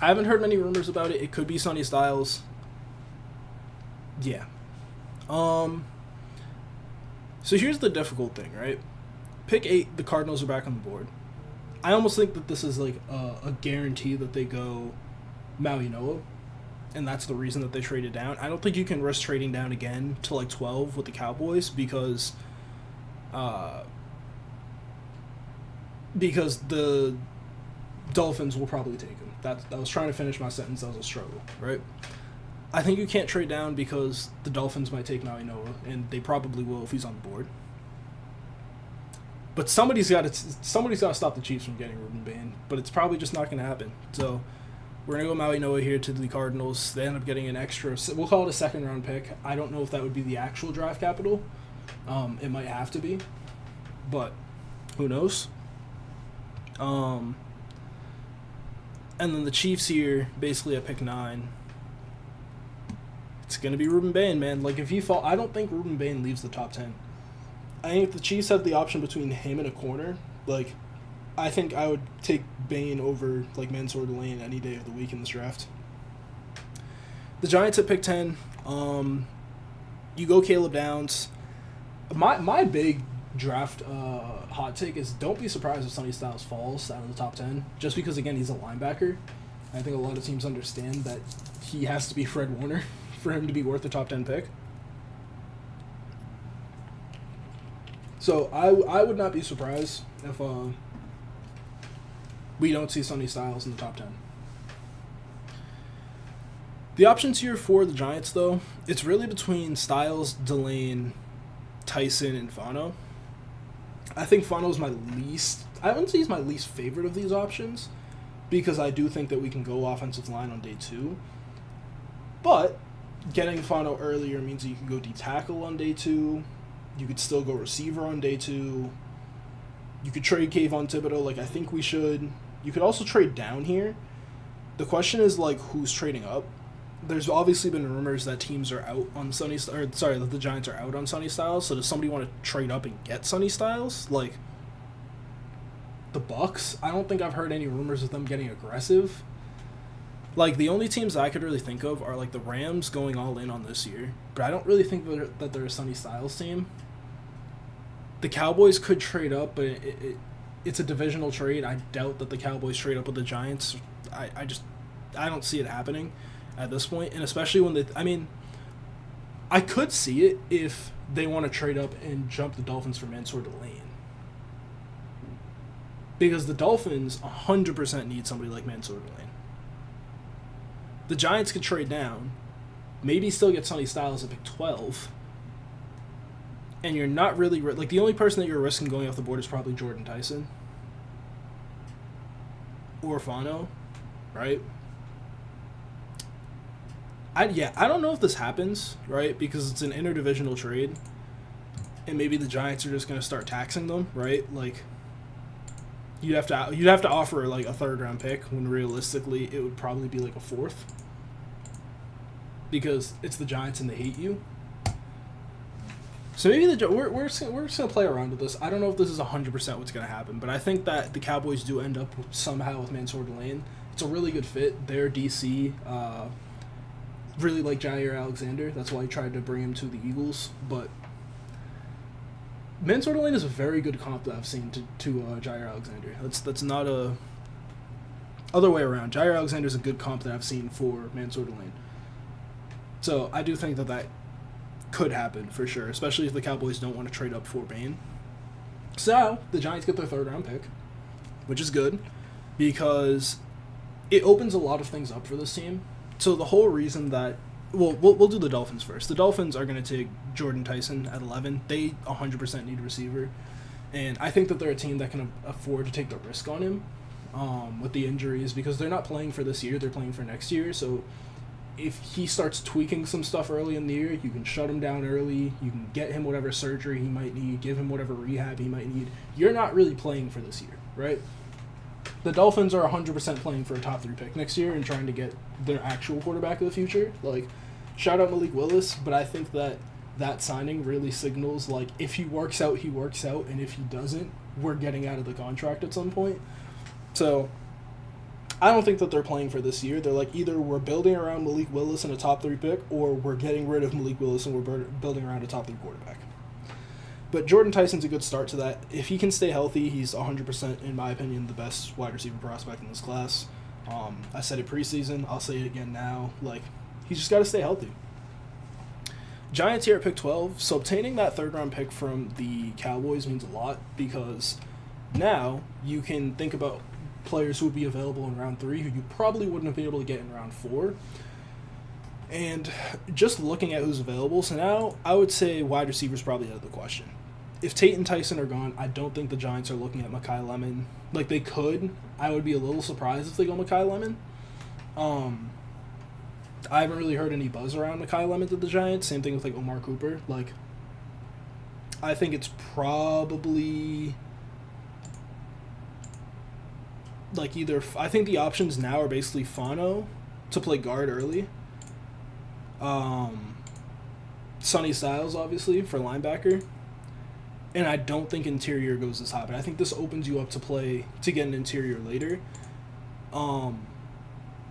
I haven't heard many rumors about it. It could be Sonny Styles. Yeah. So here's the difficult thing, right? Pick 8, the Cardinals are back on the board. I almost think that this is like a guarantee that they go Maui Noah, and that's the reason that they traded down. I don't think you can risk trading down again to like 12 with the Cowboys because the Dolphins will probably take him. I was trying to finish my sentence. That was a struggle, right? I think you can't trade down because the Dolphins might take Maui Noah, and they probably will if he's on the board. But somebody's got to stop the Chiefs from getting Ruben Bain, but it's probably just not going to happen. So we're going to go Maui Noah here to the Cardinals. They end up getting an extra, we'll call it a second-round pick. I don't know if that would be the actual draft capital. It might have to be, but who knows? And then the Chiefs here, basically at pick 9. It's going to be Ruben Bain, man. Like, if he fall, I don't think Ruben Bain leaves the top 10. I think if the Chiefs have the option between him and a corner, like, I think I would take Bain over, like, Mansour Delane any day of the week in this draft. The Giants at pick 10. You go Caleb Downs. My big draft hot take is don't be surprised if Sonny Styles falls out of the top 10, just because, again, he's a linebacker. I think a lot of teams understand that he has to be Fred Warner for him to be worth the top 10 pick. So I would not be surprised if we don't see Sonny Styles in the top 10. The options here for the Giants, though, it's really between Styles, Delane, Tyson, and Fano. I think Fano's I wouldn't say he's my least favorite of these options, because I do think that we can go offensive line on day 2. But getting Fano earlier means that you can go D-tackle on day 2. You could still go receiver on day 2. You could trade Kayvon Thibodeau, like I think we should. You could also trade down here. The question is, like, who's trading up? There's obviously been rumors that teams are out on that the Giants are out on Sonny Styles. So does somebody want to trade up and get Sonny Styles? Like, the Bucks? I don't think I've heard any rumors of them getting aggressive. Like, the only teams I could really think of are, like, the Rams going all in on this year. But I don't really think that they're a Sonny Styles team. the Cowboys could trade up, but it's a divisional trade. I doubt that the Cowboys trade up with the Giants. I don't see it happening at this point, and especially when I could see it if they want to trade up and jump the Dolphins for Mansour Delane. Because the Dolphins 100% need somebody like Mansour Delane. The Giants could trade down, maybe still get Sonny Styles at pick 12, and you're not really... the only person that you're risking going off the board is probably Jordan Tyson. Or Fano, right? I don't know if this happens, right? Because it's an interdivisional trade, and maybe the Giants are just going to start taxing them, right? You'd have to offer a 3rd round pick when realistically it would probably be a 4th, because it's the Giants and they hate you. So maybe we're just gonna play around with this. I don't know if this is 100% what's gonna happen, but I think that the Cowboys do end up somehow with Mansour Delane. It's a really good fit. Their DC really like Jair Alexander. That's why he tried to bring him to the Eagles. But Mansour Delane is a very good comp that I've seen to Jair Alexander. That's not a other way around. Jair Alexander is a good comp that I've seen for Mansour Delane. So I do think that could happen for sure, especially if the Cowboys don't want to trade up for Bain. So the Giants get their 3rd round pick, which is good because it opens a lot of things up for this team. So the whole reason that we'll do the Dolphins first. The Dolphins are going to take Jordan Tyson at 11. They 100% need a receiver, and I think that they're a team that can afford to take the risk on him with the injuries, because they're not playing for this year, they're playing for next year. So if he starts tweaking some stuff early in the year, you can shut him down early, you can get him whatever surgery he might need, give him whatever rehab he might need. You're not really playing for this year, right? The Dolphins are 100% playing for a top 3 pick next year and trying to get their actual quarterback of the future. Shout out Malik Willis, but I think that signing really signals, if he works out, he works out, and if he doesn't, we're getting out of the contract at some point. So I don't think that they're playing for this year. They're either we're building around Malik Willis and a top 3 pick, or we're getting rid of Malik Willis and we're building around a top 3 quarterback. But Jordan Tyson's a good start to that. If he can stay healthy, he's 100%, in my opinion, the best wide receiver prospect in this class. I said it preseason. I'll say it again now. He's just got to stay healthy. Giants here at pick 12. So obtaining that 3rd round pick from the Cowboys means a lot, because now you can think about players who would be available in round 3 who you probably wouldn't have been able to get in round 4. And just looking at who's available, so now I would say wide receivers probably out of the question. If Tate and Tyson are gone, I don't think the Giants are looking at Mekhi Lemon. They could. I would be a little surprised if they go Mekhi Lemon. I haven't really heard any buzz around Mekhi Lemon to the Giants. Same thing with Omar Cooper. I think it's probably I think the options now are basically Fano to play guard early. Sonny Styles, obviously, for linebacker. And I don't think interior goes this high, but I think this opens you up to get an interior later. But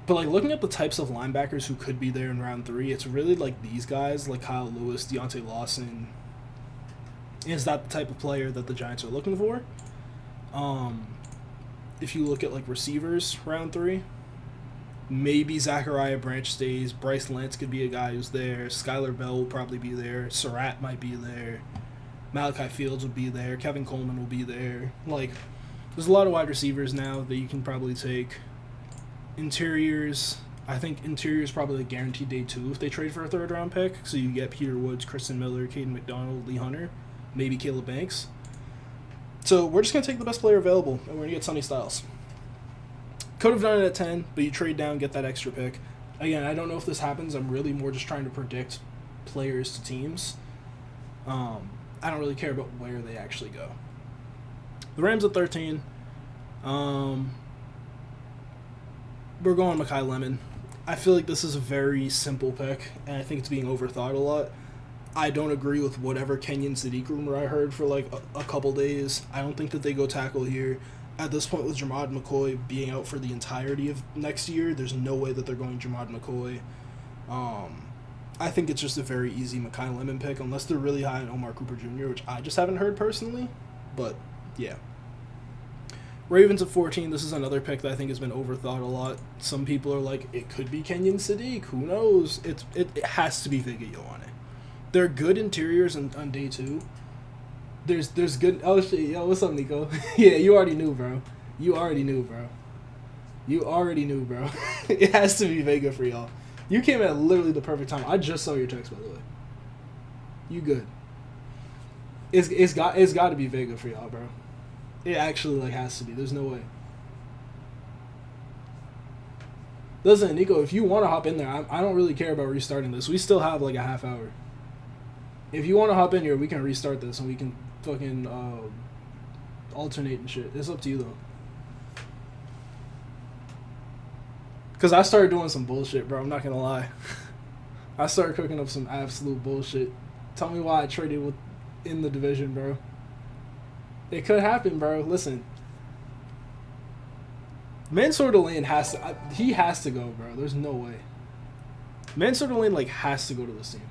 looking at the types of linebackers who could be there in round 3, it's really these guys, Kyle Lewis, Deontay Lawson. Is that the type of player that the Giants are looking for? If you look at receivers round 3, maybe Zachariah Branch stays. Bryce Lance could be a guy who's there. Skylar Bell will probably be there. Surratt might be there. Malachi Fields would be there. Kevin Coleman will be there. There's a lot of wide receivers now that you can probably take. Interiors, I think interiors probably guaranteed day 2 if they trade for a 3rd round pick. So you get Peter Woods, Kristen Miller, Caden McDonald, Lee Hunter, maybe Caleb Banks. So we're just going to take the best player available, and we're going to get Sonny Styles. Could have done it at 10, but you trade down, get that extra pick. Again, I don't know if this happens. I'm really more just trying to predict players to teams. I don't really care about where they actually go. The Rams at 13. We're going Mekhi Lemon. I feel like this is a very simple pick, and I think it's being overthought a lot. I don't agree with whatever Kenyon Sadiq rumor I heard for a couple days. I don't think that they go tackle here. At this point, with Jermod McCoy being out for the entirety of next year, there's no way that they're going Jermod McCoy. I think it's just a very easy Makai Lemon pick, unless they're really high on Omar Cooper Jr., which I just haven't heard personally. But, yeah. Ravens at 14, this is another pick that I think has been overthought a lot. Some people are like, it could be Kenyon Sadiq, who knows? It has to be Vega Ioane. They're good interiors on day 2. There's good... Oh, shit. Yo, what's up, Nico? Yeah, you already knew, bro. You already knew, bro. It has to be Vega for y'all. You came at literally the perfect time. I just saw your text, by the way. You good. It's got to be Vega for y'all, bro. It actually, like, has to be. There's no way. Listen, Nico, if you want to hop in there, I don't really care about restarting this. We still have, like, a half hour. If you want to hop in here, we can restart this, and we can fucking alternate and shit. It's up to you, though. Because I started doing some bullshit, bro. I'm not going to lie. I started cooking up some absolute bullshit. Tell me why I traded in the division, bro. It could happen, bro. Listen. Mansour Delaney has to go, bro. There's no way. Mansour Delaney, like, has to go to this team.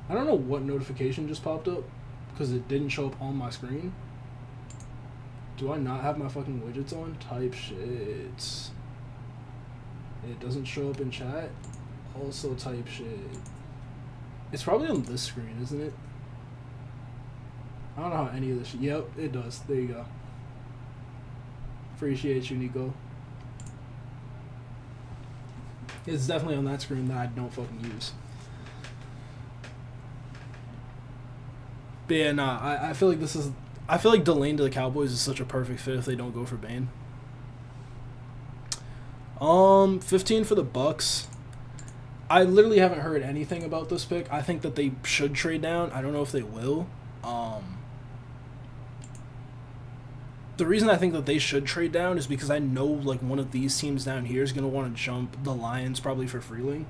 I don't know what notification just popped up because it didn't show up on my screen. Do I not have my fucking widgets on? Type shit. It doesn't show up in chat. Also type shit. It's probably on this screen, isn't it? I don't know how any of this shit. Yep, it does. There you go. Appreciate you, Nico. It's definitely on that screen that I don't fucking use. But yeah, nah, I feel like I feel like Delane to the Cowboys is such a perfect fit if they don't go for Bane. 15 for the Bucks. I literally haven't heard anything about this pick. I think that they should trade down. I don't know if they will. The reason I think that they should trade down is because I know, like, one of these teams down here is going to want to jump the Lions probably for Freeling.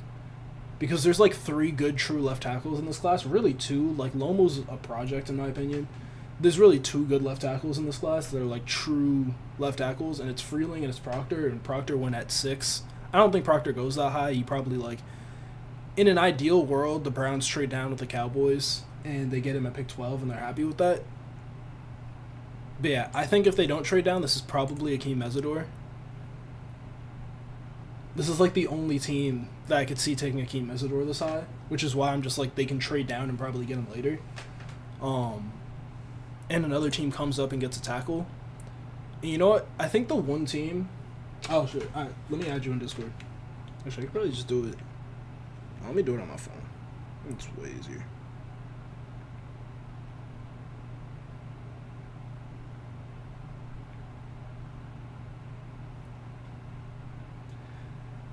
Because there's, like, 3 good true left tackles in this class. Really 2. Like, Lomo's a project, in my opinion. There's really 2 good left tackles in this class that are, like, true left tackles. And it's Freeling and it's Proctor. And Proctor went at 6. I don't think Proctor goes that high. He probably, like... In an ideal world, the Browns trade down with the Cowboys. And they get him at pick 12 and they're happy with that. But yeah, I think if they don't trade down, this is probably Akeem Mesidor. This is like the only team that I could see taking Akeem Mesidor this high, which is why I'm just like, they can trade down and probably get him later. And another team comes up and gets a tackle. And you know what? I think the one team... Oh, shit. Alright, let me add you in Discord. Actually, I could probably just do it. Let me do it on my phone. It's way easier.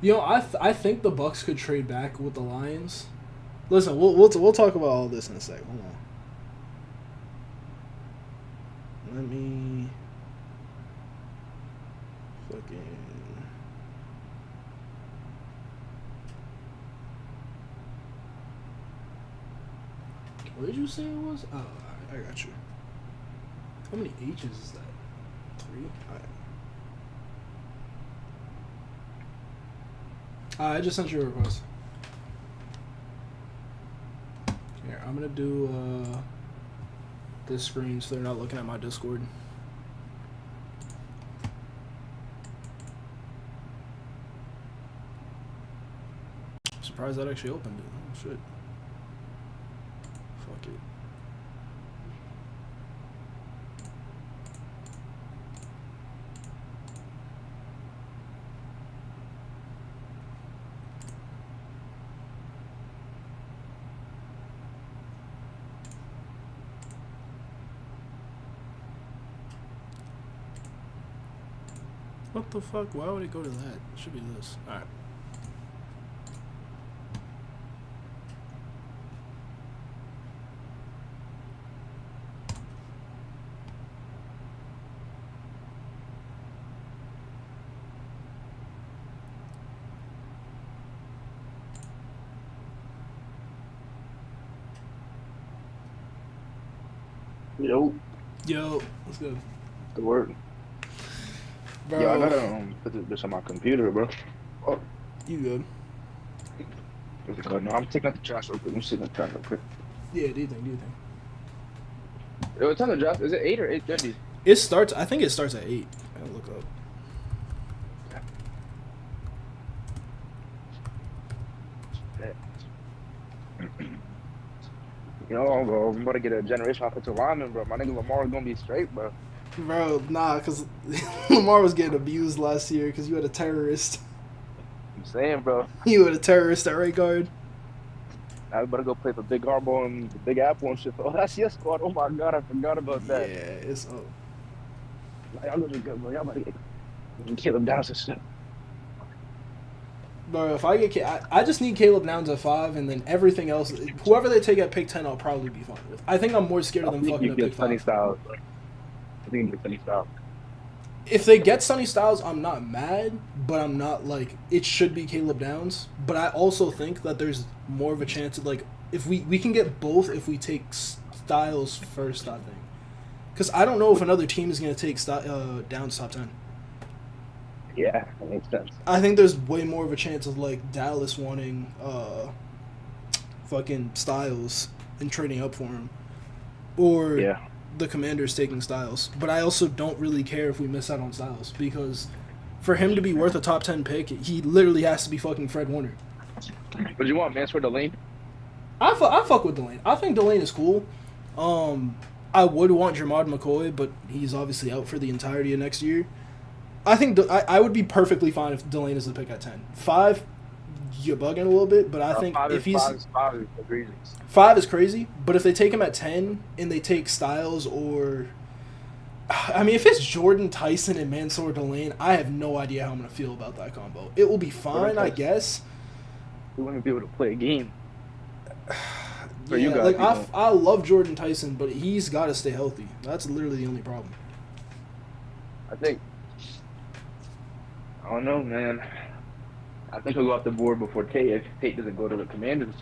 You know, I think the Bucks could trade back with the Lions. Listen, we'll talk about all this in a sec. Hold on. Let me fucking... What did you say it was? Oh, I got you. How many H's is that? 3? Alright. I just sent you a request. Here, I'm gonna do this screen so they're not looking at my Discord. I'm surprised that actually opened it. Oh, shit. Fuck it. What the fuck? Why would it go to that? It should be this. Alright. Yo, what's good? The word. Bro. Yo, I gotta put this bitch on my computer, bro. Oh. You good? What's it called? No, I'm taking out the trash real quick. I'm sitting in the trash real quick. Yeah, do you think? Yo, what time the draft? Is it 8 or 8:30? It starts. I think it starts at 8. I'll look up. You know, bro, I'm about to get a generation offensive lineman, bro. My nigga Lamar is gonna be straight, bro. Bro, nah, because Lamar was getting abused last year because you had a terrorist. I'm saying, bro. You had a terrorist at right guard. I was about to go play for Big Harbaugh and the Big Apple and shit. Oh, that's your squad. Oh my god, I forgot about Yeah, that. it's up. Y'all looking good, bro. Y'all about to get Caleb Downs and shit. Bro, if I get, I just need Caleb Downs at 5, and then everything else, whoever they take at pick 10, I'll probably be fine with. I think I'm more scared of them fucking at pick 5. Styles, bro. I think you get Sonny Styles. If they get Sonny Styles, I'm not mad, but I'm not like, it should be Caleb Downs. But I also think that there's more of a chance of, like, if we can get both if we take Styles first, I think. Because I don't know if another team is going to take Downs top 10. Yeah, that makes sense. I think there's way more of a chance of, like, Dallas wanting fucking Styles and trading up for him. Or Yeah. the Commanders taking Styles. But I also don't really care if we miss out on Styles, because for him to be worth a top 10 pick, he literally has to be fucking Fred Warner. What do you want, Mansford Delane? I fuck with Delane. I think Delane is cool. I would want Jermod McCoy, but he's obviously out for the entirety of next year. I think I would be perfectly fine if Delane is the pick at 10. 5, you're bugging a little bit, but I think if he's... 5 is egregious. 5 is crazy, but if they take him at 10 and they take Styles or... I mean, if it's Jordan Tyson and Mansour Delane, I have no idea how I'm going to feel about that combo. It will be fine, I guess. We want to be able to play a game. For Yeah, you guys, like you know. I love Jordan Tyson, but he's got to stay healthy. That's literally the only problem. I think. I don't know, man. I think he'll go off the board before Tate if Tate doesn't go to the Commanders.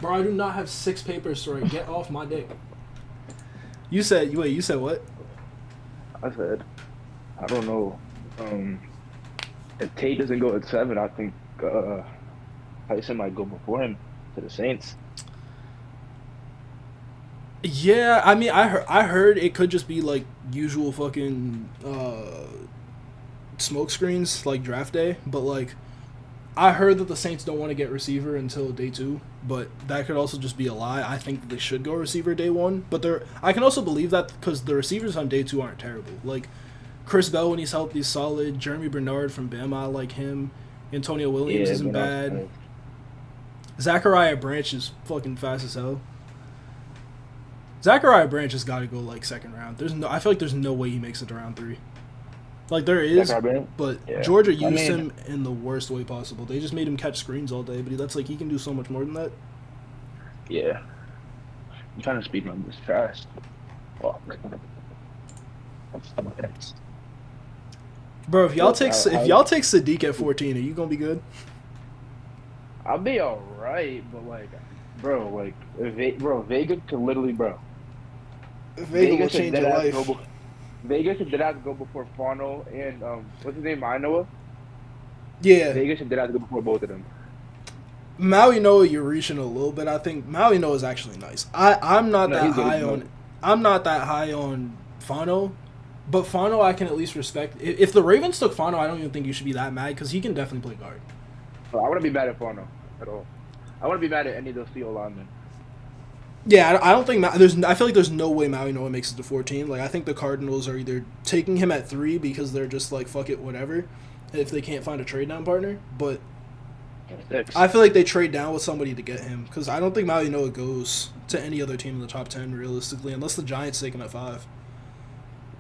Bro, I do not have 6 papers, so get off my dick. You said what? I said, I don't know. If Tate doesn't go at 7, I think Tyson might go before him to the Saints. Yeah, I mean, I heard it could just be like usual fucking smoke screens like draft day, but like I heard that the Saints don't want to get receiver until day 2, but that could also just be a lie. I think that they should go receiver day 1, but I can also believe that because the receivers on day 2 aren't terrible. Like Chris Bell when he's healthy is solid. Jeremy Bernard from Bama, I like him. Antonio Williams isn't bad. Zachariah Branch is fucking fast as hell. Zachariah Branch has got to go like second round. I feel like there's no way he makes it to round 3. Like there is, but yeah. Georgia used him in the worst way possible. They just made him catch screens all day, but that's like he can do so much more than that. Yeah, I'm trying to speed run this fast. Fuck. Bro, if y'all take Sadiq at 14, are you gonna be good? I'll be alright, but like, bro, Vegas could literally, bro. Vegas will change your life. Vegas did have to go before Fano and what's his name, Inoa? Yeah. Vegas did have to go before both of them. Maui Noah, you're reaching a little bit. I think Maui Noah is actually nice. I'm not that high on Fano, but Fano I can at least respect. If the Ravens took Fano, I don't even think you should be that mad because he can definitely play guard. I wouldn't be mad at Fano at all. I wouldn't be mad at any of those CO linemen. Yeah, I don't think I feel like there's no way Maui Noah makes it to 14. Like I think the Cardinals are either taking him at 3 because they're just like fuck it, whatever, if they can't find a trade down partner. But 6. I feel like they trade down with somebody to get him because I don't think Maui Noah goes to any other team in the top 10 realistically, unless the Giants take him at 5.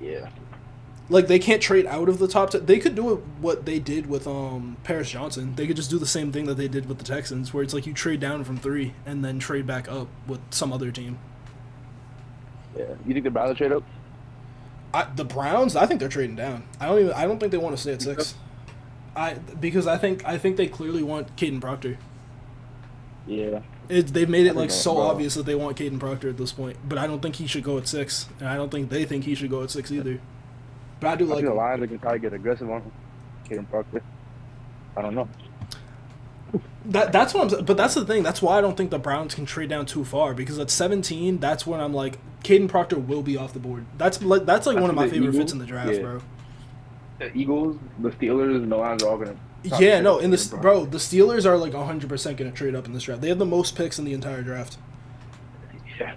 Yeah. Like they can't trade out of the top 10. They could do it what they did with Paris Johnson. They could just do the same thing that they did with the Texans, where it's like you trade down from 3 and then trade back up with some other team. Yeah. You think the Browns trade up? The Browns, I think they're trading down. I don't think they want to stay at 6. Because I think they clearly want Caden Proctor. Yeah. They've made it like so obvious that they want Caden Proctor at this point, but I don't think he should go at 6, and I don't think they think he should go at 6 either. But I do like the Lions can try to get aggressive on him. Caden Proctor. I don't know. That's what I'm. But that's the thing. That's why I don't think the Browns can trade down too far because at 17, that's when I'm like, Caden Proctor will be off the board. That's like one of my favorite fits in the draft, bro. The Eagles, the Steelers, and the Lions are all gonna. Yeah, no, the Steelers are like 100% gonna trade up in this draft. They have the most picks in the entire draft. Yeah.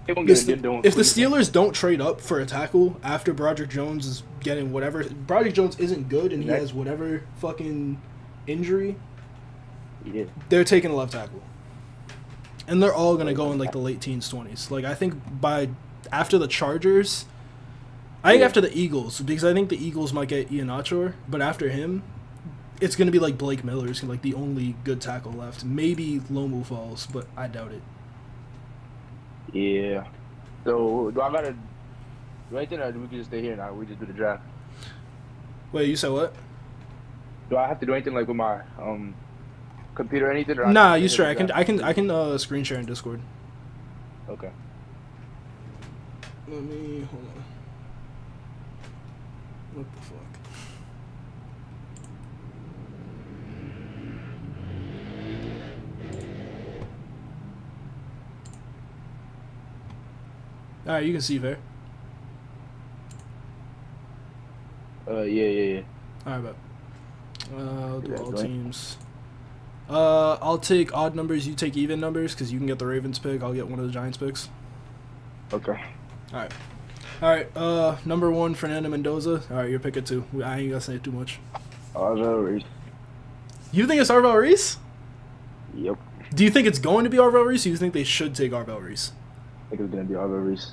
They won't get a good If the Steelers don't trade up for a tackle after Broderick Jones is getting whatever, Broderick Jones isn't good and he has whatever fucking injury. Yeah. They're taking a left tackle. And they're all going to go in like the late teens, 20s. Like I think after the Chargers, after the Eagles, because I think the Eagles might get Ian Achor, but after him, it's going to be like Blake Miller's like the only good tackle left. Maybe Lomu falls, but I doubt it. Yeah. So do I gotta do anything or do we can just stay here now? We just do the draft. Wait, you said what? Do I have to do anything like with my computer or anything? Or Nah, you straight. I can screen share in Discord. Okay. Let me hold on. What the fuck? All right, you can see there. Yeah. All right, bet. I'll do all teams. I'll take odd numbers. You take even numbers because you can get the Ravens pick. I'll get one of the Giants picks. Okay. All right. Number 1, Fernando Mendoza. All right, your pick at 2. I ain't gonna say too much. Arvell Reese. You think it's Arvell Reese? Yep. Do you think it's going to be Arvell Reese, or you think they should take Arvell Reese? I think it's gonna be Arvell Reese.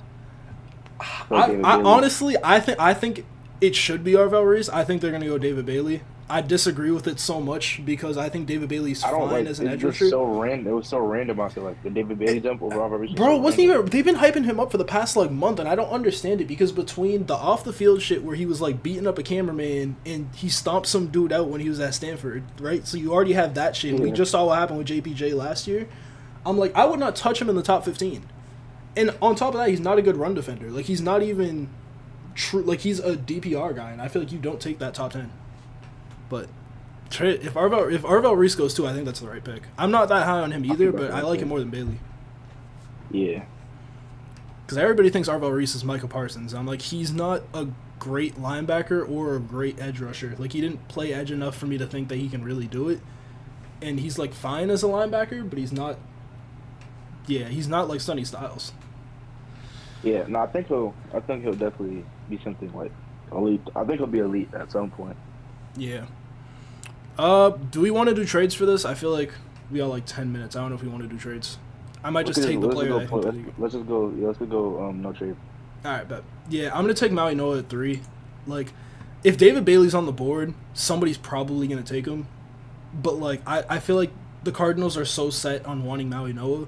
I honestly, I think it should be Arvell Reese. I think they're gonna go David Bailey. I disagree with it so much because I think David Bailey's fine as an edge rusher. It was so random. I feel like the David Bailey jump over Arvell Reese. Bro, wasn't even. They've been hyping him up for the past like month, and I don't understand it because between the off the field shit where he was like beating up a cameraman and he stomped some dude out when he was at Stanford, right? So you already have that shit. Yeah. We just saw what happened with JPJ last year. I'm like, I would not touch him in the top 15. And on top of that, he's not a good run defender. Like he's not even true. Like he's a DPR guy, and I feel like you don't take that top 10. But if Arvell Reese goes too, I think that's the right pick. I'm not that high on him either, but I like him more than Bailey. Yeah. Because everybody thinks Arvell Reese is Michael Parsons. I'm like, he's not a great linebacker or a great edge rusher. Like, he didn't play edge enough for me to think that he can really do it. And he's, like, fine as a linebacker, but he's not... Yeah, he's not like Sonny Styles. Yeah, no, I think he'll definitely be something like elite. I think he'll be elite at some point. Yeah. Do we want to do trades for this? I feel like we got like 10 minutes. I don't know if we want to do trades. I might just take the player. Let's just go. Yeah, let's go. No trade. All right, bet. Yeah, I'm gonna take Maui Noah at 3. Like, if David Bailey's on the board, somebody's probably gonna take him. But like, I feel like the Cardinals are so set on wanting Maui Noah,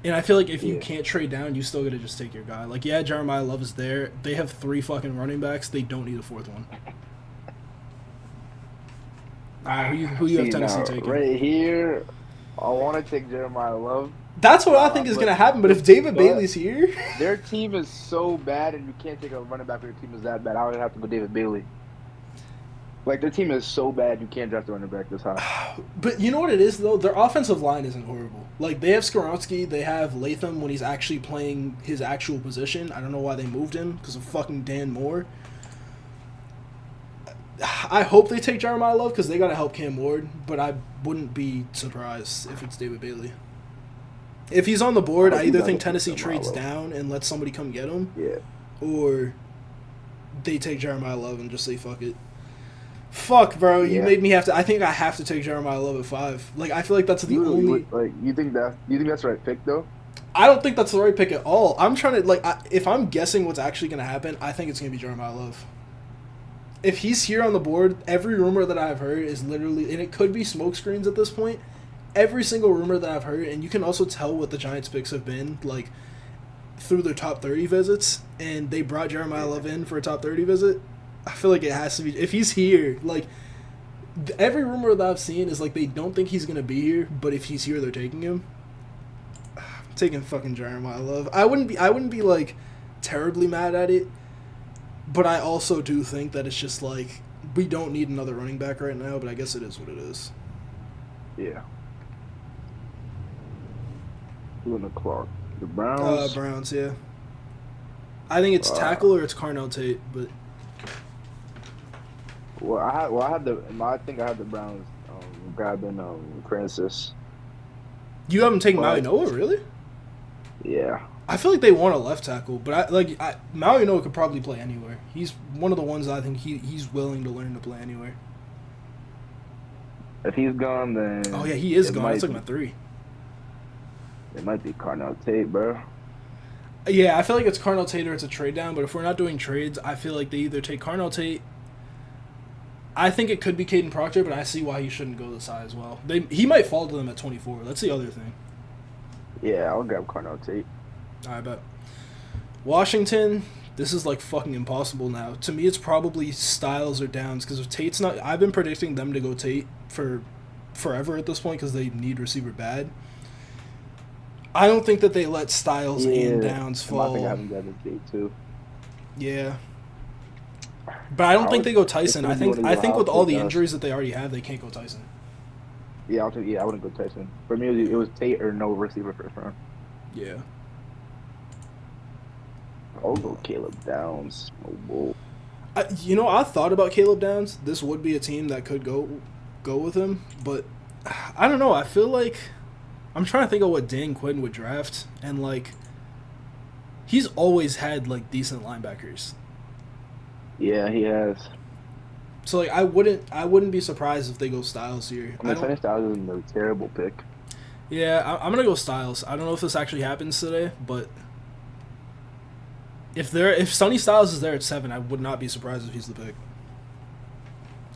and I feel like if you can't trade down, you still gotta just take your guy. Like, yeah, Jeremiah Love is there. They have 3 fucking running backs. They don't need a 4th one. Who you have Tennessee taking? Right here, I want to take Jeremiah Love. That's what I think is going to happen, but if David Bailey's here... Their team is so bad, and you can't take a running back when your team is that bad. I would have to go David Bailey. Like, their team is so bad, you can't draft a running back this high. But you know what it is, though? Their offensive line isn't horrible. Like, they have Skoronski, they have Latham when he's actually playing his actual position. I don't know why they moved him, because of fucking Dan Moore. I hope they take Jeremiah Love because they got to help Cam Ward, but I wouldn't be surprised if it's David Bailey. If he's on the board, I either think Tennessee trades down and lets somebody come get him, or they take Jeremiah Love and just say, fuck it. Fuck, bro, you made me have to... I think I have to take Jeremiah Love at 5. Like, I feel like that's the only... Like, you think that's the right pick, though? I don't think that's the right pick at all. I'm trying to, like... if I'm guessing what's actually going to happen, I think it's going to be Jeremiah Love. If he's here on the board, every rumor that I've heard is literally, and it could be smokescreens at this point, every single rumor that I've heard, and you can also tell what the Giants' picks have been, like, through their top 30 visits, and they brought Jeremiah Love in for a top 30 visit, I feel like it has to be, if he's here, like, every rumor that I've seen is, like, they don't think he's going to be here, but if he's here, they're taking him. I'm taking fucking Jeremiah Love. I wouldn't be, like, terribly mad at it. But I also do think that it's just like, we don't need another running back right now, but I guess it is what it is. Yeah. Who in the clock? The Browns. Browns, yeah. I think it's tackle or it's Carnell Tate, but I think I had the Browns grabbing Francis. you haven't taken But- Maui Noah, really? Yeah. I feel like they want a left tackle, but Maui Noah could probably play anywhere. He's one of the ones I think he's willing to learn to play anywhere. If he's gone, then Oh yeah, he is it gone. might That's like be- my 3. It might be Carnell Tate, bro. Yeah, I feel like it's Carnell Tate or it's a trade down, but if we're not doing trades, I feel like they either take Carnell Tate. I think it could be Caden Proctor, but I see why he shouldn't go this high as well. He might fall to them at 24. That's the other thing. Yeah, I'll grab Carnell Tate. I bet. Washington, this is like fucking impossible now. To me, it's probably Styles or Downs because if Tate's not, I've been predicting them to go Tate for forever at this point because they need receiver bad. I don't think that they let Styles and Downs I fall. think I haven't grabbed Tate too. Yeah. But I don't think they go Tyson. I think with all the injuries that they already have, they can't go Tyson. Yeah, I wouldn't go Tyson. For me, it was Tate or no receiver first round. Yeah. I'll go Caleb Downs. Oh, whoa. I thought about Caleb Downs. This would be a team that could go with him, but I don't know. I feel like I'm trying to think of what Dan Quinn would draft, and like he's always had like decent linebackers. Yeah, he has. So like I wouldn't be surprised if they go Styles here. I mean, Sonny Styles isn't a terrible pick. Yeah, I'm gonna go Styles. I don't know if this actually happens today, but if Sonny Styles is there at 7, I would not be surprised if he's the pick.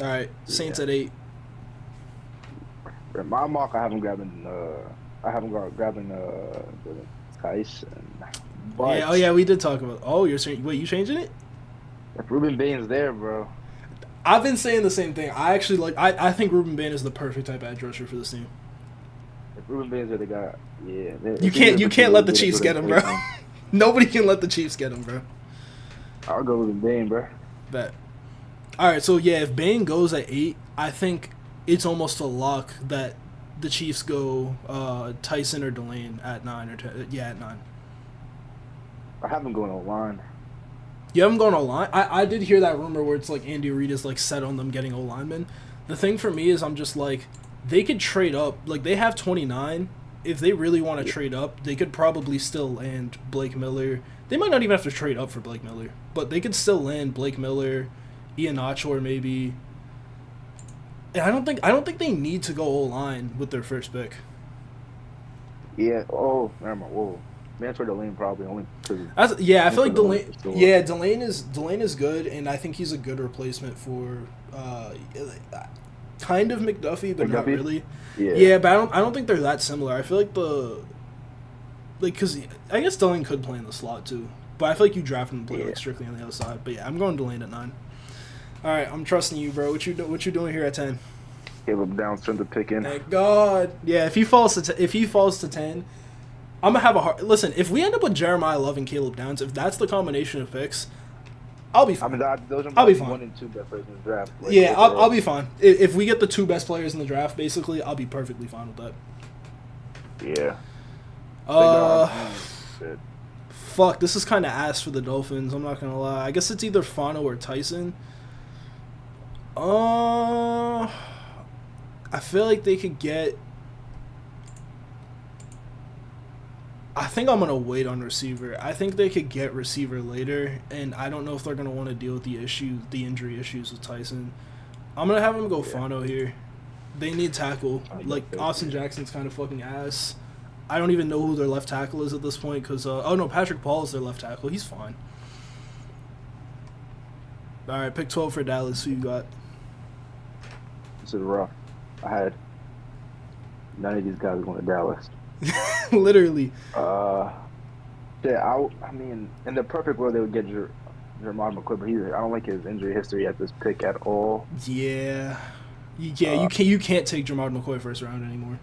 All right, Saints at 8. In my mock, I haven't grabbing Tyson. But Yeah, oh yeah, we did talk about. Oh, you changing it? if Ruben Bain's there, bro. I've been saying the same thing. I actually I think Ruben Bain is the perfect type of edge rusher for this team. If Ruben Bain's there, they got You can't let the Chiefs get him, bro. Nobody can let the Chiefs get him, bro. I'll go Ruben Bain, bro. Bet. All right, so yeah, if Bain goes at 8, I think it's almost a lock that the Chiefs go Tyson or Delane at 9 or 10. Yeah, at 9. I haven't gone O-line. You haven't gone O-line? I did hear that rumor where it's like Andy Reid is like set on them getting O-linemen. The thing for me is I'm just like, they could trade up. Like, they have 29. If they really want to trade up, they could probably still land Blake Miller. They might not even have to trade up for Blake Miller, but they could still land Blake Miller, Ian Achor maybe. And I don't think they need to go O-line with their first pick. Yeah. Oh, never mind. Whoa. Mantor Delane probably only because. I feel like Delane. Sure. Yeah, Delane is good, and I think he's a good replacement for kind of McDuffie, but not McDuffie? really. Yeah. But I don't think they're that similar. I feel like because I guess Delane could play in the slot too, but I feel like you draft him to play like strictly on the other side. But yeah, I'm going Delane at 9. All right, I'm trusting you, bro. What you doing here at 10? Caleb Downs trying to pick in. Thank God. Yeah, if he falls to 10, I'm gonna have a hard. Listen, if we end up with Jeremiah Love and Caleb Downs, if that's the combination of picks, I'll be fine. I mean, those are I'll be my fine. 1 and 2 best players in the draft. Like, Yeah, overall. I'll be fine. If we get the 2 best players in the draft, basically, I'll be perfectly fine with that. Yeah. Shit. Fuck, this is kind of ass for the Dolphins. I'm not gonna lie. I guess it's either Fano or Tyson. I feel like they could get. I think I'm gonna wait on receiver. I think they could get receiver later, and I don't know if they're gonna want to deal with the injury issues with Tyson. I'm gonna have them go Fano here. They need tackle. Like Austin Jackson's kind of fucking ass. I don't even know who their left tackle is at this point because Patrick Paul is their left tackle. He's fine. All right, pick 12 for Dallas. Who you got? This is rough. I had none of these guys going to Dallas. Literally. Yeah, I mean, in the perfect world, they would get Jermod McCoy, but I don't like his injury history at this pick at all. Yeah. You can't take Jermod McCoy first round anymore.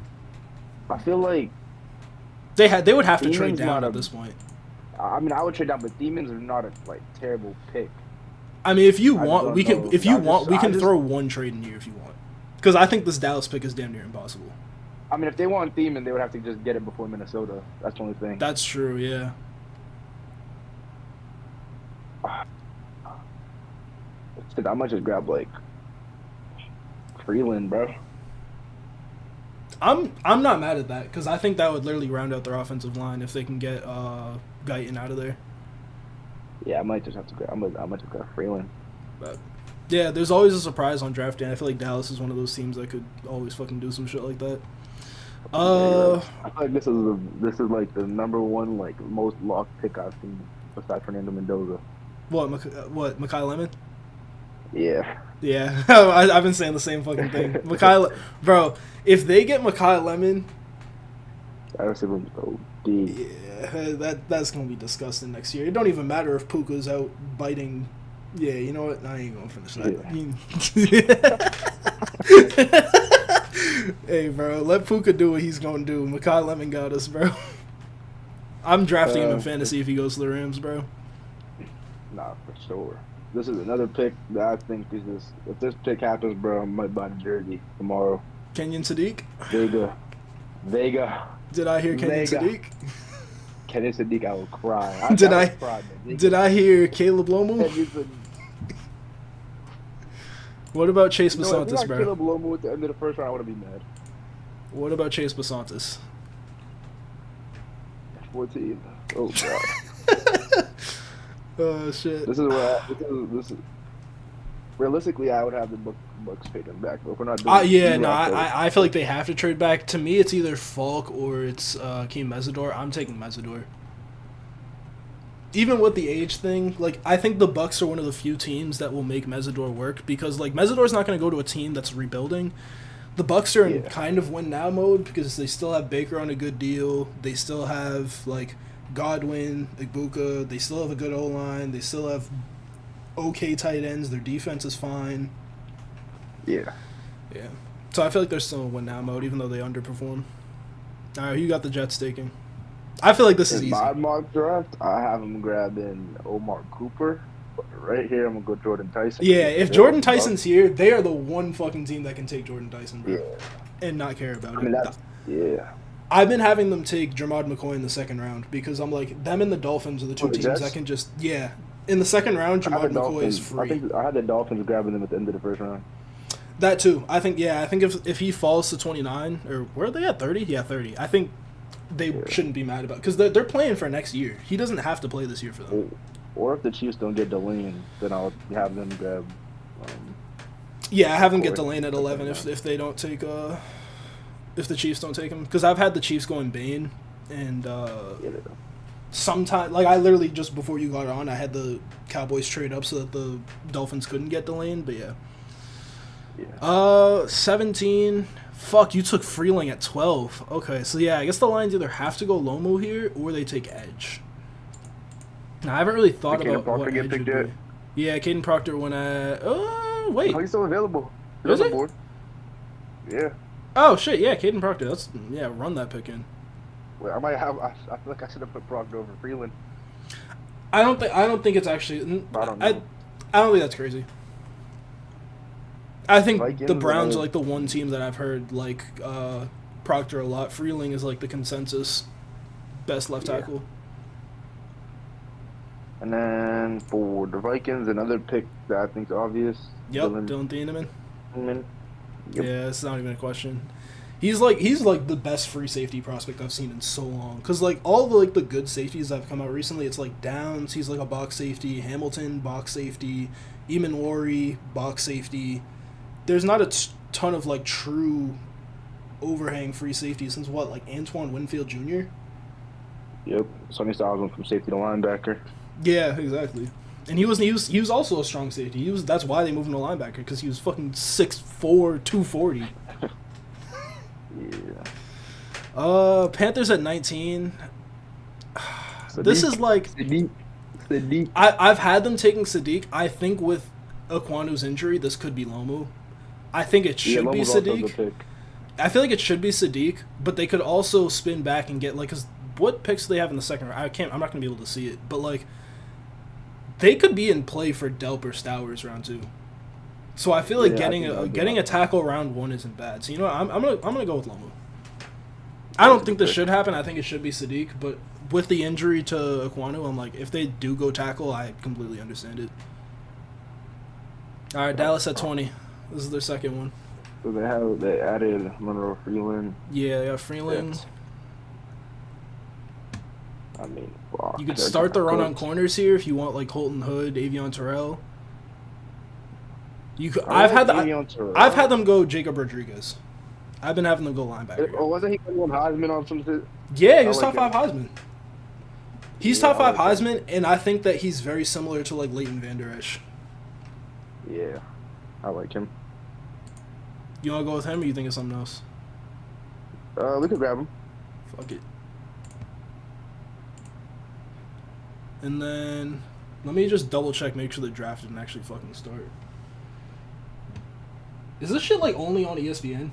I feel like They would have to Demon's trade down not at a- this point. I mean, I would trade down, but Demons are not a terrible pick. I mean, if you I want, don't we can. know. We can throw one trade in here if you want. Because I think this Dallas pick is damn near impossible. I mean, if they want Thiemann, they would have to just get it before Minnesota. That's the only thing. That's true, yeah. I might just grab like Freeland, bro. I'm not mad at that because I think that would literally round out their offensive line if they can get Guyton out of there. Yeah, I might just have to grab. I might just grab Freeland. But yeah, there's always a surprise on draft day. I feel like Dallas is one of those teams that could always fucking do some shit like that. I feel like this is like the number one like most locked pick I've seen besides Fernando Mendoza. What Mekhi Lemon? Yeah. Yeah, I've been saying the same fucking thing. Bro, if they get Mekhi Lemon, That's so deep. yeah, that's gonna be disgusting next year. It don't even matter if Puka's out biting. Yeah, you know what? I ain't gonna finish that. Hey, bro, let Puka do what he's gonna do. Mekhi Lemon got us, bro. I'm drafting him in fantasy if he goes to the Rams, bro. Nah, for sure. This is another pick that I think is just, if this pick happens, bro, I might buy the jersey tomorrow. Kenyon Sadiq? Vega. Did I hear Kenyon Vega. Sadiq? Kenyon Sadiq, I will cry. Did I hear Caleb Lomu? What about Chase Basantis, bro? Caleb Lomu at the end of the first round, I would be mad. What about Chase Basantis? 14. Oh, God. Oh, shit. This is realistically, I would have the Bucks pick him back, but if we're not doing I feel like they have to trade back. To me, it's either Falk or it's Keem Mesidor. I'm taking Mesidor. Even with the age thing, like, I think the Bucks are one of the few teams that will make Mesidor work because, like, Mesidor's not going to go to a team that's rebuilding. The Bucks are in kind of win now mode because they still have Baker on a good deal. They still have, like, Godwin, Ibuka. They still have a good O-line. They still have okay tight ends. Their defense is fine. Yeah. Yeah. So I feel like they're still in win now mode, even though they underperform. All right, who you got the Jets taking? I feel like this is easy. In my mock draft, I have him grabbing Omar Cooper. But right here, I'm going to go Jordan Tyson. Yeah, if Jordan Tyson's here, they are the one fucking team that can take Jordan Tyson, bro. Yeah. And not care about it. I mean, yeah. I've been having them take Jermod McCoy in the second round because I'm like, them and the Dolphins are the two teams that can just, in the second round, Jermod McCoy is free. I had the Dolphins grabbing them at the end of the first round. That too. I think if he falls to 29, or where are they at, 30? Yeah, 30. I think they shouldn't be mad about it because they're playing for next year. He doesn't have to play this year for them. Or if the Chiefs don't get Delane, then I'll have them grab. I have them get Delane at 11 if they don't take if the Chiefs don't take him, because I've had the Chiefs going Bane and sometime, like, I literally just before you got on, I had the Cowboys trade up so that the Dolphins couldn't get Delane, but yeah. 17. Fuck, you took Freeling at 12. Okay, so yeah, I guess the Lions either have to go Lomo here or they take Edge. Now, I haven't really thought about what Edge would be. Yeah, Caden Proctor went at... Oh, wait. Oh, he's still available. Is he? Board. Yeah. Oh, shit, yeah, Caden Proctor. Run that pick in. Wait, I feel like I should have put Proctor over Freeland. I don't think it's actually... I don't know. I don't think that's crazy. I think Vikings, the Browns are like the one team that I've heard like Proctor a lot. Freeling is like the consensus best left tackle. And then for the Vikings, another pick that I think is obvious. Yep, Dylan Thieneman. Yep. Yeah, it's not even a question. He's like the best free safety prospect I've seen in so long. Cause like all the good safeties that have come out recently, it's like Downs, he's like a box safety. Hamilton, box safety. Eamon box safety. There's not a ton of like true overhang free safety since what, like Antoine Winfield Jr. Yep, Sonny Styles went from safety to linebacker. Yeah, exactly. And he was also a strong safety. That's why they moved him to linebacker, because he was fucking 6'4", 240. Yeah. Panthers at 19. Sadiq. This is like Sadiq. I've had them taking Sadiq. I think with Aquanu's injury, this could be Lomu. I think it should be Sadiq. I feel like it should be Sadiq, but they could also spin back and get like, cause what picks do they have in the second round? I'm not gonna be able to see it, but like, they could be in play for Delp or Stowers round 2. So I feel like getting a tackle round 1 isn't bad. So you know what? I'm gonna go with Lomu. I don't think this should happen. I think it should be Sadiq, but with the injury to Aquanu, I'm like, if they do go tackle, I completely understand it. All right, Dallas at 20. This is their second one. So they added Monroe Freeland. Yeah, they got Freeland. Yes. I mean, fuck. You could start the run on corners here if you want, like Holton Hood, Avion Terrell. You could. I've had them go Jacob Rodriguez. I've been having them go linebacker. Oh, wasn't he going Heisman on some shit? Yeah, he was top 5 Heisman. He's top 5 Heisman, and I think that he's very similar to like Leighton Vander Esch. Yeah, I like him. You want to go with him, or you think of something else? We could grab him. Fuck it. And then let me just double check, make sure the draft didn't actually fucking start. Is this shit like only on ESPN?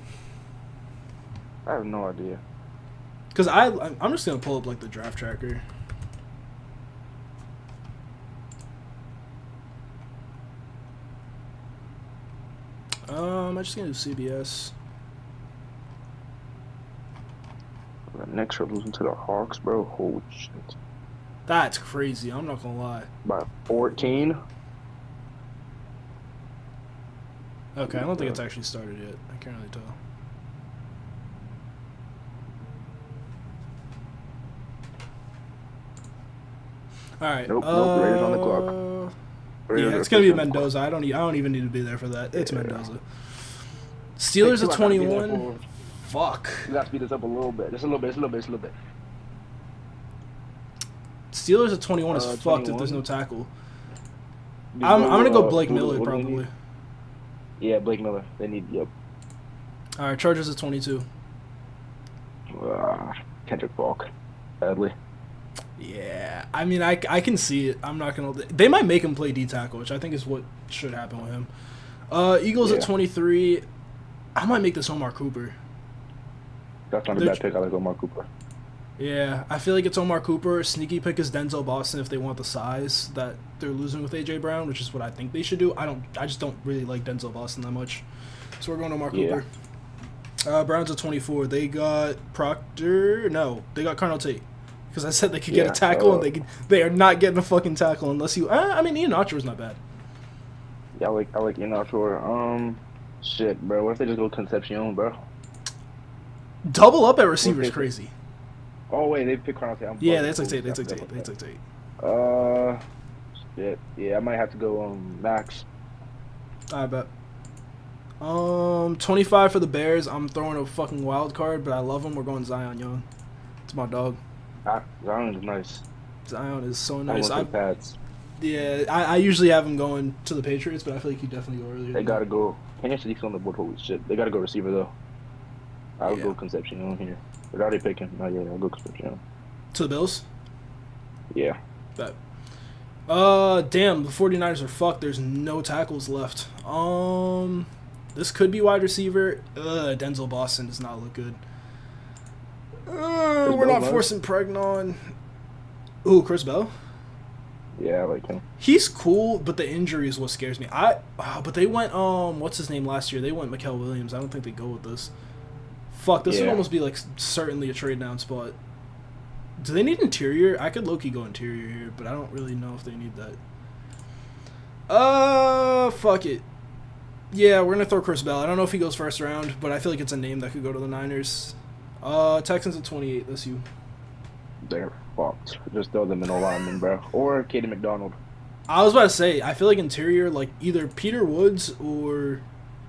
I have no idea. Cause I'm just gonna pull up like the draft tracker. I'm just gonna do CBS. The next we're losing to the Hawks, bro. Holy shit. That's crazy. I'm not gonna lie. By 14. Okay, I don't think it's actually started yet. I can't really tell. All right. Nope. Raiders on the clock. Raiders Yeah, it's are gonna be officially on the clock. Mendoza. I don't even need to be there for that. It's Yeah. Mendoza. Steelers Hey, at I gotta be there 21. Fuck. We gotta speed this up a little bit. Just a little bit. Steelers at 21 is fucked if 21. there's no tackle. I'm gonna go Blake Miller what do they probably. need? Yeah, Blake Miller. They need, yep. All right, Chargers at 22. Kendrick Falk. Sadly. Yeah, I mean, I can see it. I'm not gonna. They might make him play D tackle, which I think is what should happen with him. Eagles at 23. I might make this Omar Cooper. That's not a bad pick. I like Omar Cooper. Yeah, I feel like it's Omar Cooper. Sneaky pick is Denzel Boston if they want the size that they're losing with AJ Brown, which is what I think they should do. I just don't really like Denzel Boston that much. So we're going Omar Cooper. Browns at 24. They got Proctor. No, they got Carnell Tate. Because I said they could get a tackle, and they are not getting a fucking tackle unless you. I mean, Ian Archer's not bad. Yeah, I like Ian Archer. Shit, bro. What if they just go Concepcion, bro? Double up at receiver is crazy. Oh wait, they pick Carnell Tate. Yeah, they took Tate. Shit. Yeah, I might have to go Max. I bet. 25 for the Bears. I'm throwing a fucking wild card, but I love him. We're going Zion Young. It's my dog. Zion is nice. Zion is so nice. Pads. Yeah, I usually have him going to the Patriots, but I feel like he definitely go earlier. They gotta go. Kenyon Sadiq's on the board. Holy shit. They gotta go receiver though. I would Yeah. go Concepcion here. They're already picking. Oh yeah, I'll go Concepcion. To the Bills? Yeah. Bet. Damn, the 49ers are fucked. There's no tackles left. This could be wide receiver. Denzel Boston does not look good. We're not forcing Pregnon. Ooh, Chris Bell? Yeah, I like him. He's cool, but the injury is what scares me. But they went, what's his name last year? They went Mikael Williams. I don't think they go with this. Fuck, this would almost be like certainly a trade down spot. Do they need interior? I could low-key go interior here, but I don't really know if they need that. Fuck it. Yeah, we're gonna throw Chris Bell. I don't know if he goes first round, but I feel like it's a name that could go to the Niners. Texans at 28. That's you. They're fucked. Just throw them in a lineman, bro. Or Katie McDonald. I was about to say, I feel like interior, like either Peter Woods or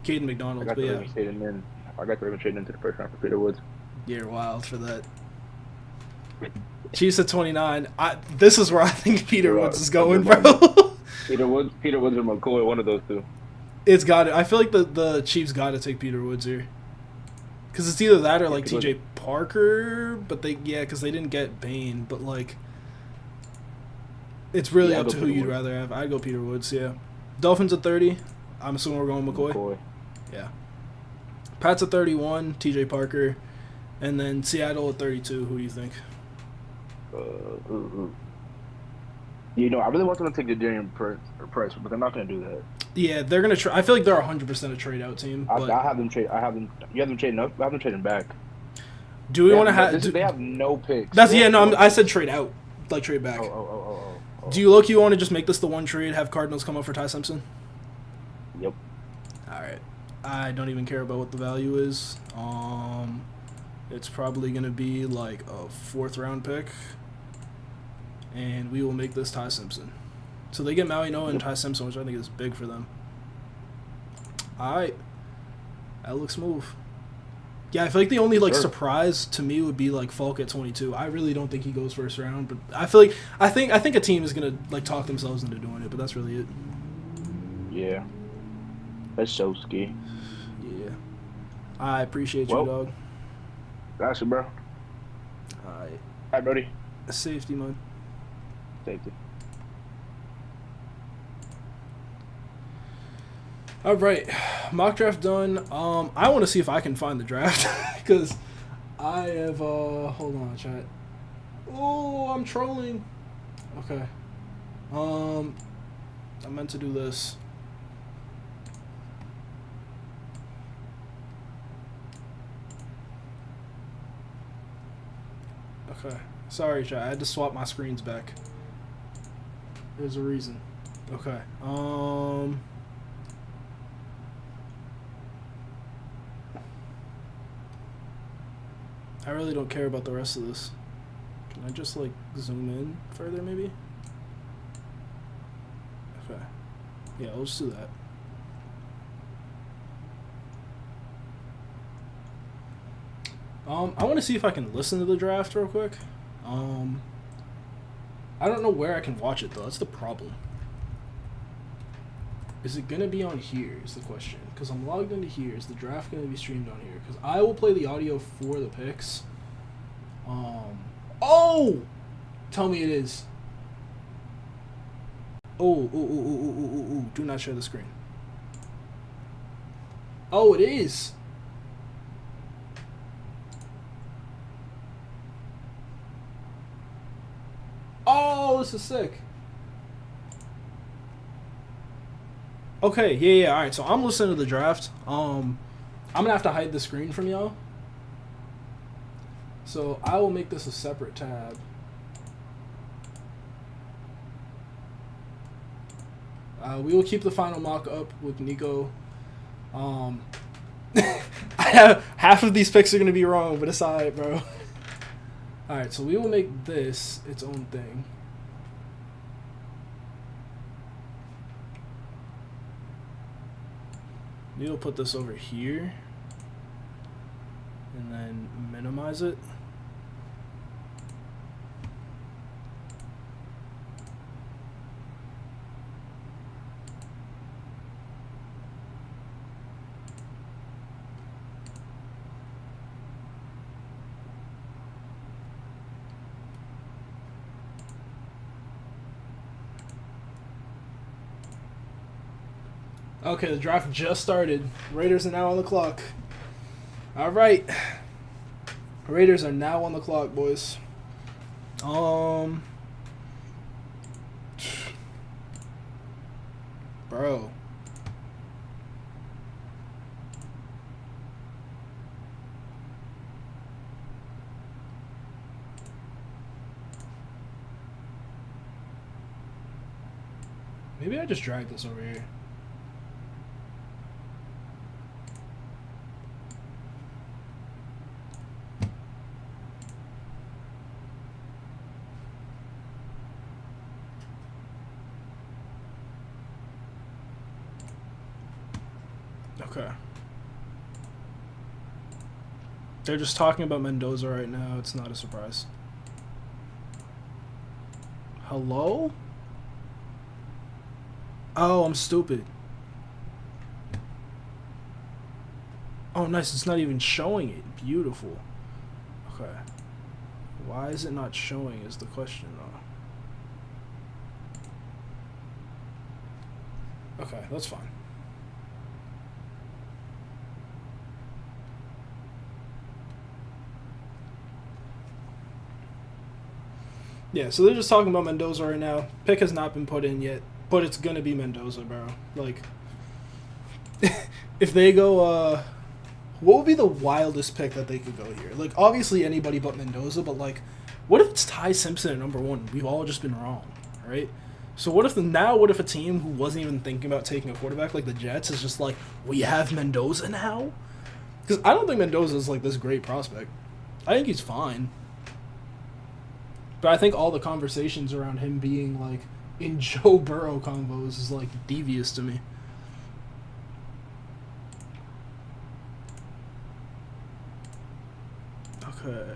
Caden I McDonald. got But the yeah, Ravens trading in. I got the Ravens trading into the first round for Peter Woods. you're wild for that. Chiefs at 29. This is where I think Peter Woods is going, bro. Peter Woods or McCoy, one of those two. It's got it. I feel like the Chiefs got to take Peter Woods here. Because it's either that or like TJ Parker, but because they didn't get Bain, but like it's really up to who you'd rather have. I'd go Peter Woods, yeah. Dolphins at 30. I'm assuming we're going McCoy. Yeah. Pats at 31, TJ Parker, and then Seattle at 32. Who do you think? You know, I really want them to take the Jadarian Price, but they're not going to do that. Yeah, they're gonna try. I feel like they're 100% a trade out team. But I have them trade. You have them trading up. I have them trading back. Do we want to have? They have no picks. That's I said trade out, like trade back. Oh. Do you look? You want to just make this the one trade? Have Cardinals come up for Ty Simpson? Yep. All right. I don't even care about what the value is. It's probably gonna be like a 4th round pick, and we will make this Ty Simpson. So they get Maui Noah and Ty Simpson, which I think is big for them. All right. That looks smooth. Yeah, I feel like the only surprise to me would be like Falk at 22. I really don't think he goes first round, but I feel like I think a team is gonna like talk themselves into doing it, but that's really it. Yeah. That's so ski. Yeah. I appreciate you, dog. That's it, bro. Alright. Alright, buddy. Safety, man. Safety. All right, mock draft done. I want to see if I can find the draft because I have. Hold on, chat. Oh, I'm trolling. Okay. I meant to do this. Okay. Sorry, chat. I had to swap my screens back. There's a reason. Okay. I really don't care about the rest of this. Can I just like zoom in further maybe? Okay. Yeah, we'll just do that. I want to see if I can listen to the draft real quick. I don't know where I can watch it though. That's the problem. Is it gonna be on here? Is the question. Because I'm logged into here. Is the draft gonna be streamed on here? Because I will play the audio for the picks. Oh! Tell me it is. Oh, do not share the screen. Oh, it is. Oh, this is sick. Okay, yeah, all right. So I'm listening to the draft. I'm gonna have to hide the screen from y'all. So I will make this a separate tab. We will keep the final mock up with Nico. I have half of these picks are gonna be wrong, but it's alright, bro. All right, so we will make this its own thing. We'll put this over here and then minimize it. Okay, the draft just started. Raiders are now on the clock. All right. Raiders are now on the clock, boys. Bro. Maybe I just dragged this over here. Okay. They're just talking about Mendoza right now. It's not a surprise. Hello? Oh, I'm stupid. Oh, nice. It's not even showing it. Beautiful. Okay. Why is it not showing is the question, though. Okay, that's fine. Yeah, so they're just talking about Mendoza right now. Pick has not been put in yet, but it's gonna be Mendoza, bro. Like, if they go, What would be the wildest pick that they could go here? Like, obviously anybody but Mendoza, but like, what if it's Ty Simpson at number 1? We've all just been wrong, right? So what if a team who wasn't even thinking about taking a quarterback like the Jets is just like, we have Mendoza now? Because I don't think Mendoza is like this great prospect. I think he's fine. But I think all the conversations around him being like in Joe Burrow combos is like devious to me. Okay.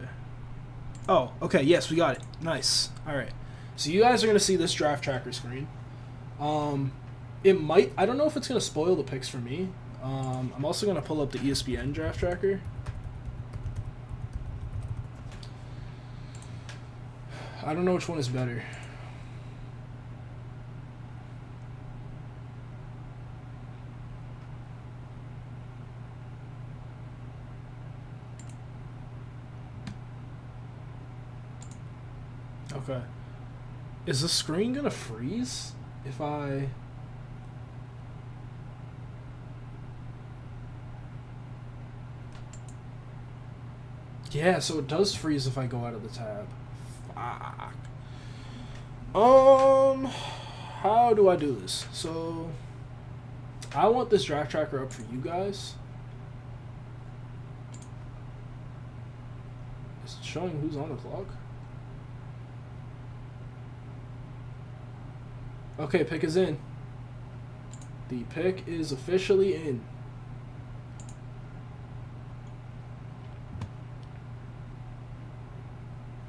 Oh, okay, yes, we got it. Nice. Alright. So you guys are going to see this draft tracker screen. It might... I don't know if it's going to spoil the picks for me. I'm also going to pull up the ESPN draft tracker. I don't know which one is better. Okay. Is the screen gonna freeze if I... Yeah, so it does freeze if I go out of the tab. Fuck. How do I do this? So, I want this draft tracker up for you guys. Is it showing who's on the clock? Okay, pick is in. The pick is officially in.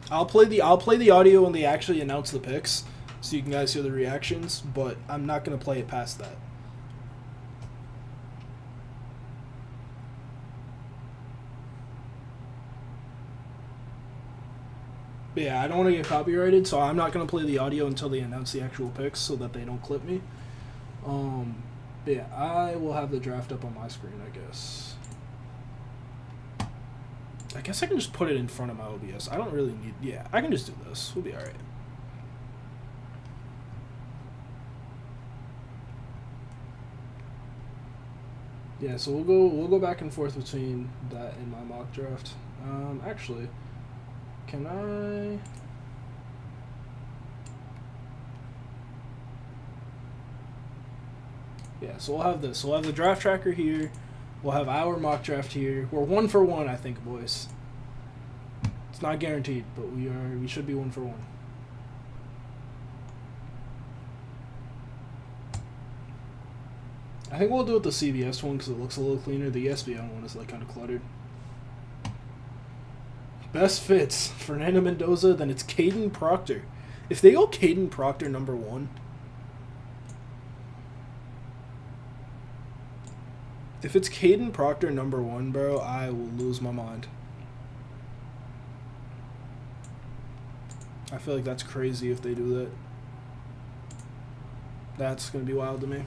I'll play the audio when they actually announce the picks, so you can guys hear the reactions. But I'm not gonna play it past that. But yeah, I don't want to get copyrighted, so I'm not gonna play the audio until they announce the actual picks, so that they don't clip me. But yeah, I will have the draft up on my screen, I guess. I guess I can just put it in front of my OBS. I don't really need... Yeah, I can just do this. We'll be alright. Yeah, so we'll go back and forth between that and my mock draft. Actually, can I... Yeah, so we'll have this. We'll have the draft tracker here. We'll have our mock draft here. We're 1 for 1, I think, boys. It's not guaranteed, but we should be 1 for 1. I think we'll do it the CBS one because it looks a little cleaner. The ESPN one is like kind of cluttered. Best fits Fernando Mendoza, then it's Caden Proctor. If they go Caden Proctor number 1, if it's Caden Proctor number 1, bro, I will lose my mind. I feel like that's crazy if they do that. That's gonna be wild to me.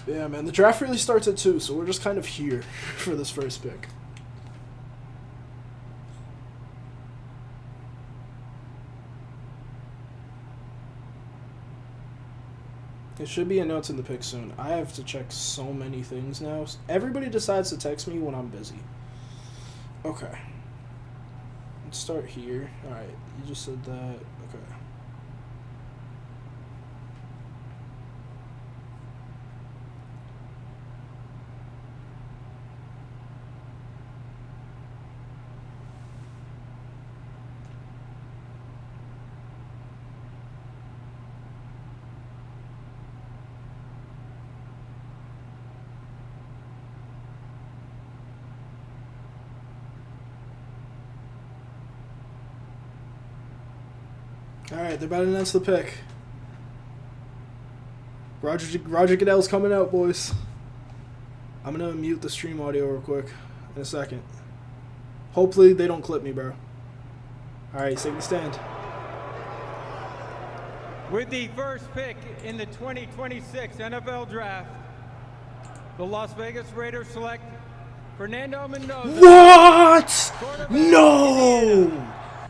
Yeah, man, the draft really starts at 2, so we're just kind of here for this first pick. It should be announcing the pick soon. I have to check so many things now. Everybody decides to text me when I'm busy. Okay. Let's start here. Alright, you just said that. Okay. Alright, they're about to announce the pick. Roger Goodell's coming out, boys. I'm going to mute the stream audio real quick in a second. Hopefully they don't clip me, bro. Alright, take the stand. With the first pick in the 2026 NFL Draft, the Las Vegas Raiders select Fernando Mendoza. What? No!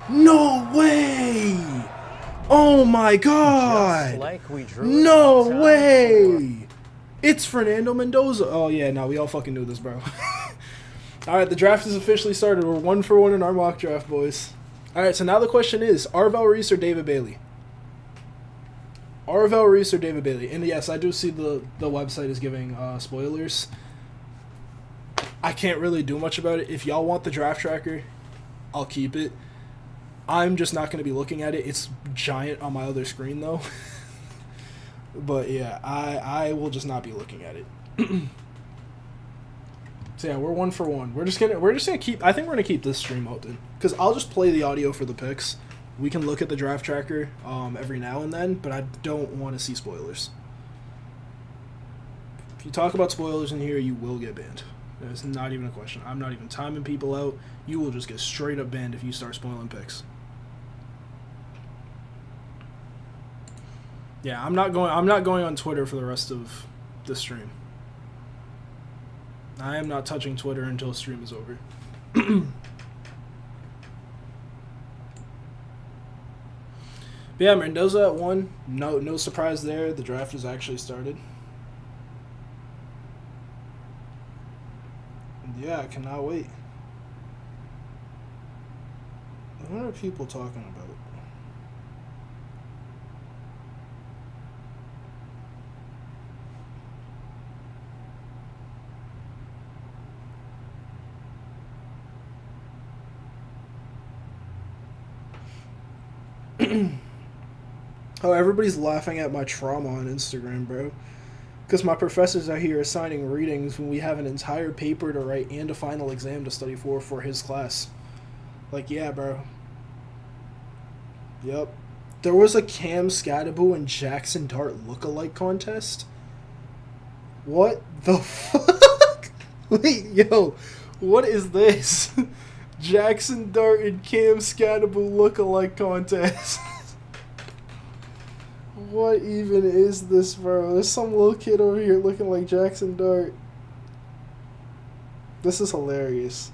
No way! Oh my god! Just like we drew No way! It's Fernando Mendoza. Oh, yeah, no, we all fucking knew this, bro. All right, the draft is officially started. We're 1 for 1 in our mock draft, boys. All right, so now the question is, Arvel Reese or David Bailey? Arvel Reese or David Bailey? And yes, I do see the website is giving spoilers. I can't really do much about it. If y'all want the draft tracker, I'll keep it. I'm just not going to be looking at it. It's giant on my other screen, though. But yeah, I will just not be looking at it. So yeah, we're 1 for 1. We're just gonna keep. I think we're gonna keep this stream open because I'll just play the audio for the picks. We can look at the draft tracker every now and then, but I don't want to see spoilers. If you talk about spoilers in here, you will get banned. It's not even a question. I'm not even timing people out. You will just get straight up banned if you start spoiling picks. Yeah, I'm not going on Twitter for the rest of the stream. I am not touching Twitter until the stream is over. But yeah, Mendoza at 1. No surprise there. The draft has actually started. And yeah, I cannot wait. What are people talking about? Oh, everybody's laughing at my trauma on Instagram, bro. Because my professors are here assigning readings when we have an entire paper to write and a final exam to study for his class. Like, yeah, bro. Yep. There was a Cam Scadaboo and Jackson Dart look-alike contest? What the fuck? Wait, yo. What is this? Jackson Dart and Cam Scadaboo look-alike contest. What even is this, bro? There's some little kid over here looking like Jackson Dart. This is hilarious.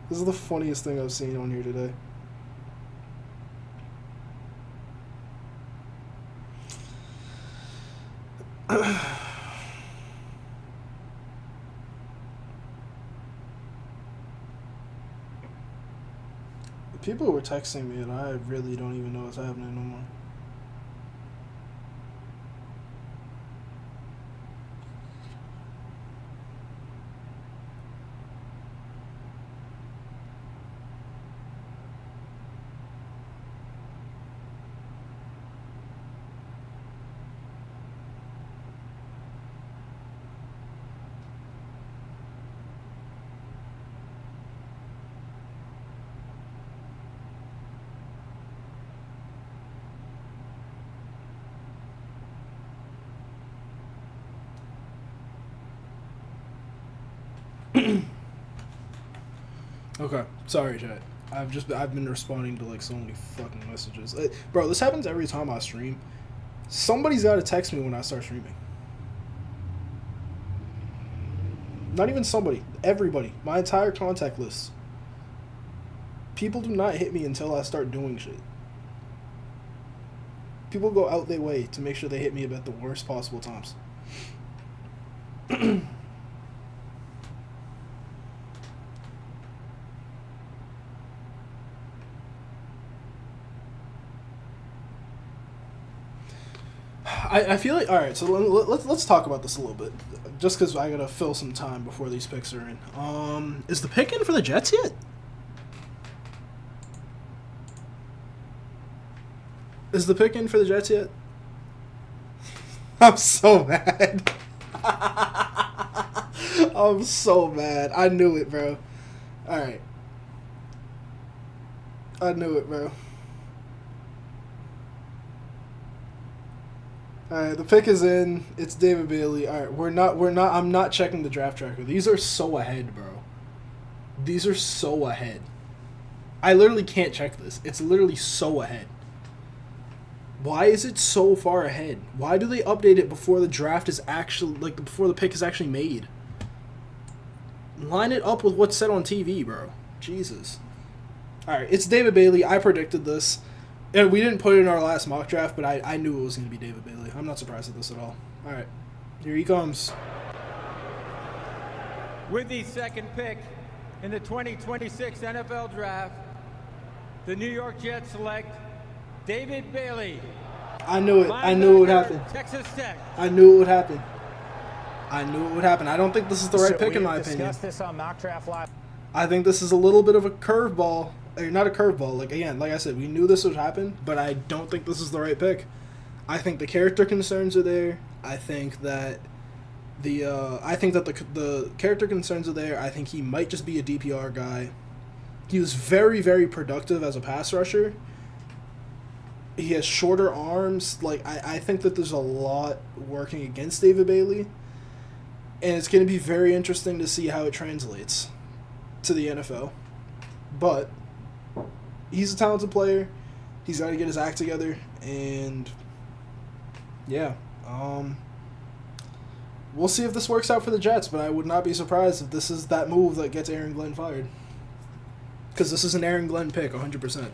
This is the funniest thing I've seen on here today. People were texting me and I really don't even know what's happening no more. Okay, sorry, chat. I've been responding to like so many fucking messages. Bro, this happens every time I stream. Somebody's got to text me when I start streaming. Not even somebody, everybody, my entire contact list. People do not hit me until I start doing shit. People go out their way to make sure they hit me at the worst possible times. I feel like, all right, so let's talk about this a little bit, just because I gotta fill some time before these picks are in. Is the pick in for the Jets yet? Is the pick in for the Jets yet? I'm so mad. I'm so mad. I knew it, bro. All right. I knew it, bro. Alright, the pick is in. It's David Bailey. Alright, I'm not checking the draft tracker. These are so ahead, bro. These are so ahead. I literally can't check this. It's literally so ahead. Why is it so far ahead? Why do they update it before the draft is actually, like, before the pick is actually made? Line it up with what's said on TV, bro. Jesus. Alright, it's David Bailey. I predicted this. And we didn't put it in our last mock draft, but I knew it was going to be David Bailey. I'm not surprised at this at all. All right. Here he comes. With the second pick in the 2026 NFL Draft, the New York Jets select David Bailey. I knew it. I knew it would happen. Texas Tech. I knew it would happen. I knew it would happen. I don't think this is the right pick in my opinion. Discussed this on Mock Draft Live. I think this is a little bit of a curveball. Not a curveball. Like, again, like I said, we knew this would happen, but I don't think this is the right pick. I think the character concerns are there. I think that the character concerns are there. I think he might just be a DPR guy. He was very, very productive as a pass rusher. He has shorter arms. Like, I think that there's a lot working against David Bailey. And it's going to be very interesting to see how it translates to the NFL. But he's a talented player. He's got to get his act together. And, yeah. We'll see if this works out for the Jets, but I would not be surprised if this is that move that gets Aaron Glenn fired. Because this is an Aaron Glenn pick, 100%.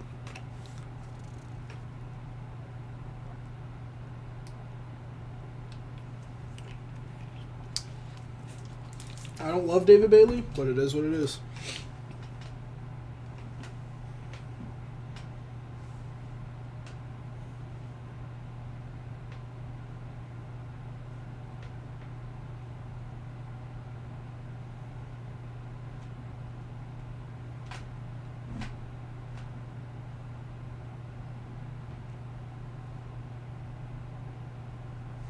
I don't love David Bailey, but it is what it is.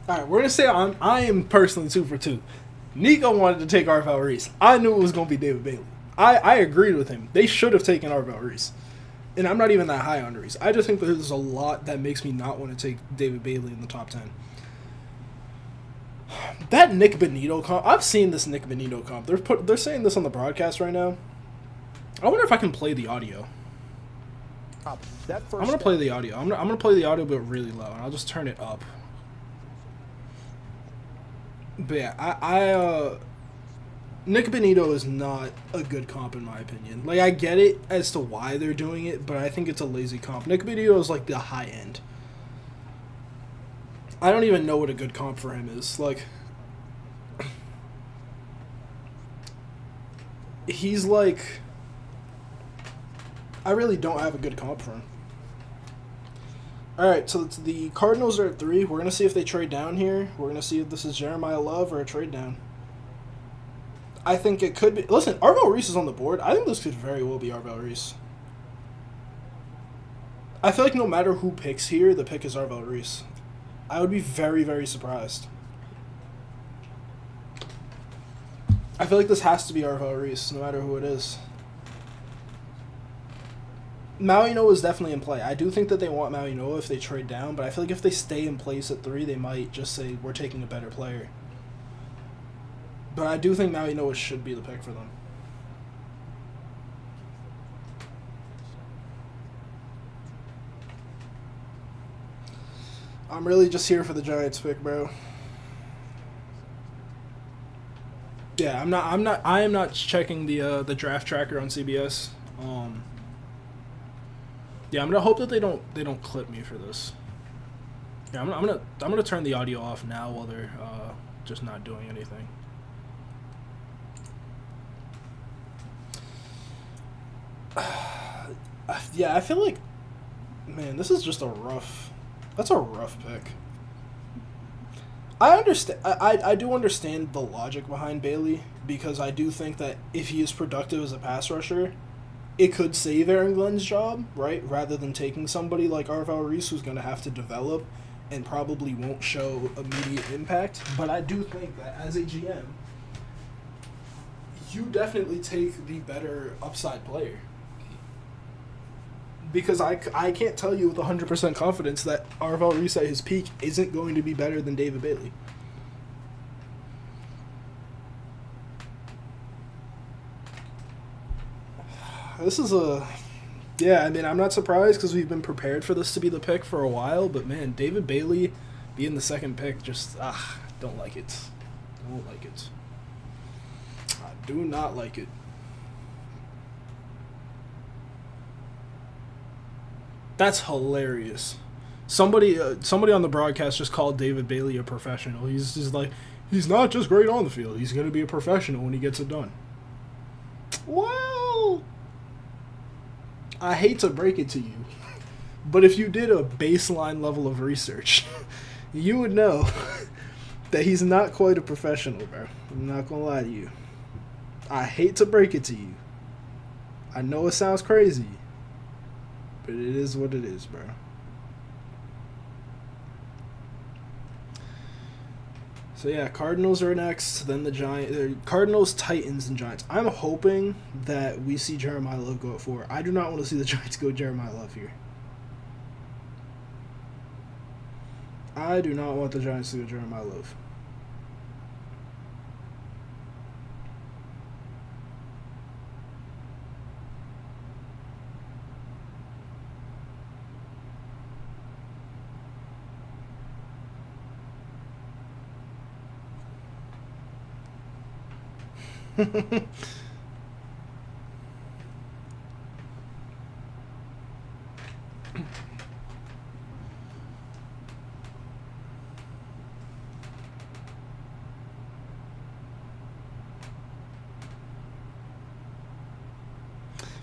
All right, we're going to say I am personally 2 for 2. Nico wanted to take Arvell Reese. I knew it was going to be David Bailey. I agreed with him. They should have taken Arvell Reese. And I'm not even that high on Reese. I just think that there's a lot that makes me not want to take David Bailey in the top 10. That Nick Benito comp, I've seen this Nick Benito comp. They're saying this on the broadcast right now. I wonder if I can play the audio. I'm going to play the audio. I'm going to play the audio but really low, and I'll just turn it up. But yeah, Nick Benito is not a good comp in my opinion. Like, I get it as to why they're doing it, but I think it's a lazy comp. Nick Benito is like the high end. I don't even know what a good comp for him is. Like, he's like, I really don't have a good comp for him. Alright, so the Cardinals are at 3. We're going to see if they trade down here. We're going to see if this is Jeremiah Love or a trade down. I think it could be... Listen, Arvell Reese is on the board. I think this could very well be Arvell Reese. I feel like no matter who picks here, the pick is Arvell Reese. I would be very, very surprised. I feel like this has to be Arvell Reese, no matter who it is. Maui Noah is definitely in play. I do think that they want Maui Noah if they trade down, but I feel like if they stay in place at 3, they might just say, we're taking a better player. But I do think Maui Noah should be the pick for them. I'm really just here for the Giants pick, bro. Yeah, I am not checking the draft tracker on CBS. Yeah, I'm gonna hope that they don't clip me for this. Yeah, I'm gonna turn the audio off now while they're just not doing anything. Yeah, I feel like, man, this is just that's a rough pick. I understand. I do understand the logic behind Bailey, because I do think that if he is productive as a pass rusher, it could save Aaron Glenn's job, right? Rather than taking somebody like Arvell Reese, who's going to have to develop and probably won't show immediate impact. But I do think that as a GM, you definitely take the better upside player. Because I can't tell you with 100% confidence that Arvell Reese at his peak isn't going to be better than David Bailey. This is yeah, I mean, I'm not surprised because we've been prepared for this to be the pick for a while, but man, David Bailey being the second pick, just, don't like it. Don't like it. I do not like it. That's hilarious. Somebody on the broadcast just called David Bailey a professional. He's just like, He's not just great on the field. He's going to be a professional when he gets it done. Well, I hate to break it to you, but if you did a baseline level of research, you would know that he's not quite a professional, bro. I'm not going to lie to you. I hate to break it to you. I know it sounds crazy, but it is what it is, bro. So yeah, Cardinals are next, then the Giants. Cardinals, Titans, and Giants. I'm hoping that we see Jeremiah Love go at 4. I do not want to see the Giants go Jeremiah Love here. I do not want the Giants to go Jeremiah Love.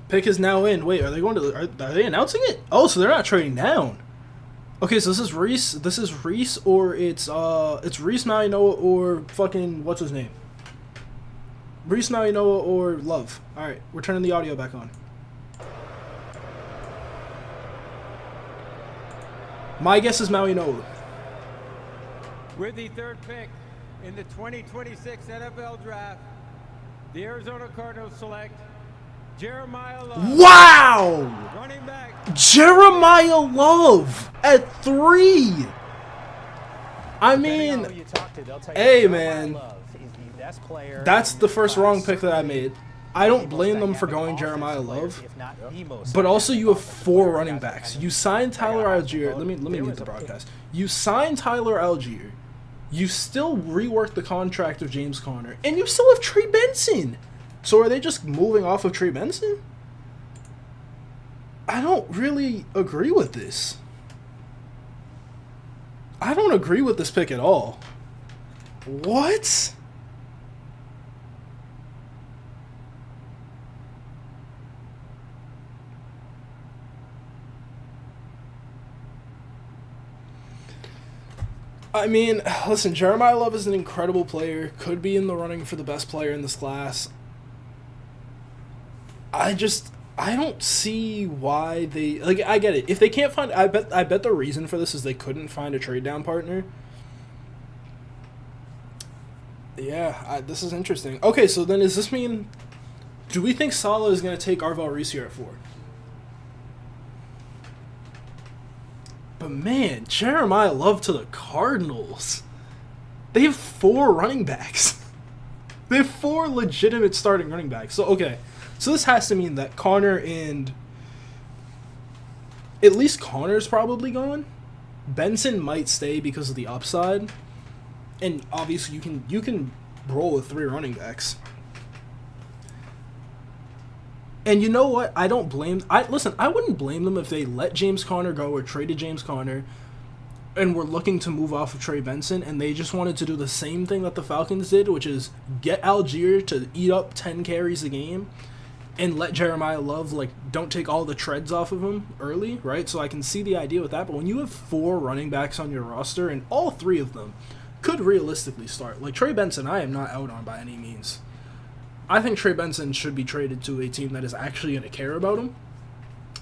Pick is now in. Wait, are they going to? Are they announcing it? Oh, so they're not trading down. Okay, so this is Reese. This is Reese, or it's Reese Mauigoa or fucking what's his name? Reese Mauigoa or Love. All right, we're turning the audio back on. My guess is Mauigoa. With the third pick in the 2026 NFL Draft, the Arizona Cardinals select Jeremiah Love. Wow! Running back. Jeremiah Love at 3. I mean, hey man, that's the first wrong pick that I made. I don't blame them for going Jeremiah Love, but also you have 4 running backs. You signed Tyler Algier. Let me read the broadcast. You signed Tyler Algier. You still reworked the contract of James Conner, and you still have Trey Benson. So are they just moving off of Trey Benson? I don't really agree with this. I don't agree with this pick at all. What? I mean, listen, Jeremiah Love is an incredible player. Could be in the running for the best player in this class. I don't see why they, like, I get it. If they can't find, I bet the reason for this is they couldn't find a trade down partner. Yeah, this is interesting. Okay, so then does this mean, do we think Saleh is going to take Arvel Reese here at 4? But man, Jeremiah Love to the Cardinals. They have 4 running backs. They have 4 legitimate starting running backs. So, okay. So this has to mean that Conner and at least Conner's probably gone. Benson might stay because of the upside, and obviously you can roll with 3 running backs. And you know what? I don't blame. I wouldn't blame them if they let James Conner go or traded James Conner, and were looking to move off of Trey Benson, and they just wanted to do the same thing that the Falcons did, which is get Algier to eat up 10 carries a game. And let Jeremiah Love, like, don't take all the treads off of him early, right? So I can see the idea with that. But when you have 4 running backs on your roster, and all 3 of them could realistically start. Like, Trey Benson, I am not out on by any means. I think Trey Benson should be traded to a team that is actually going to care about him.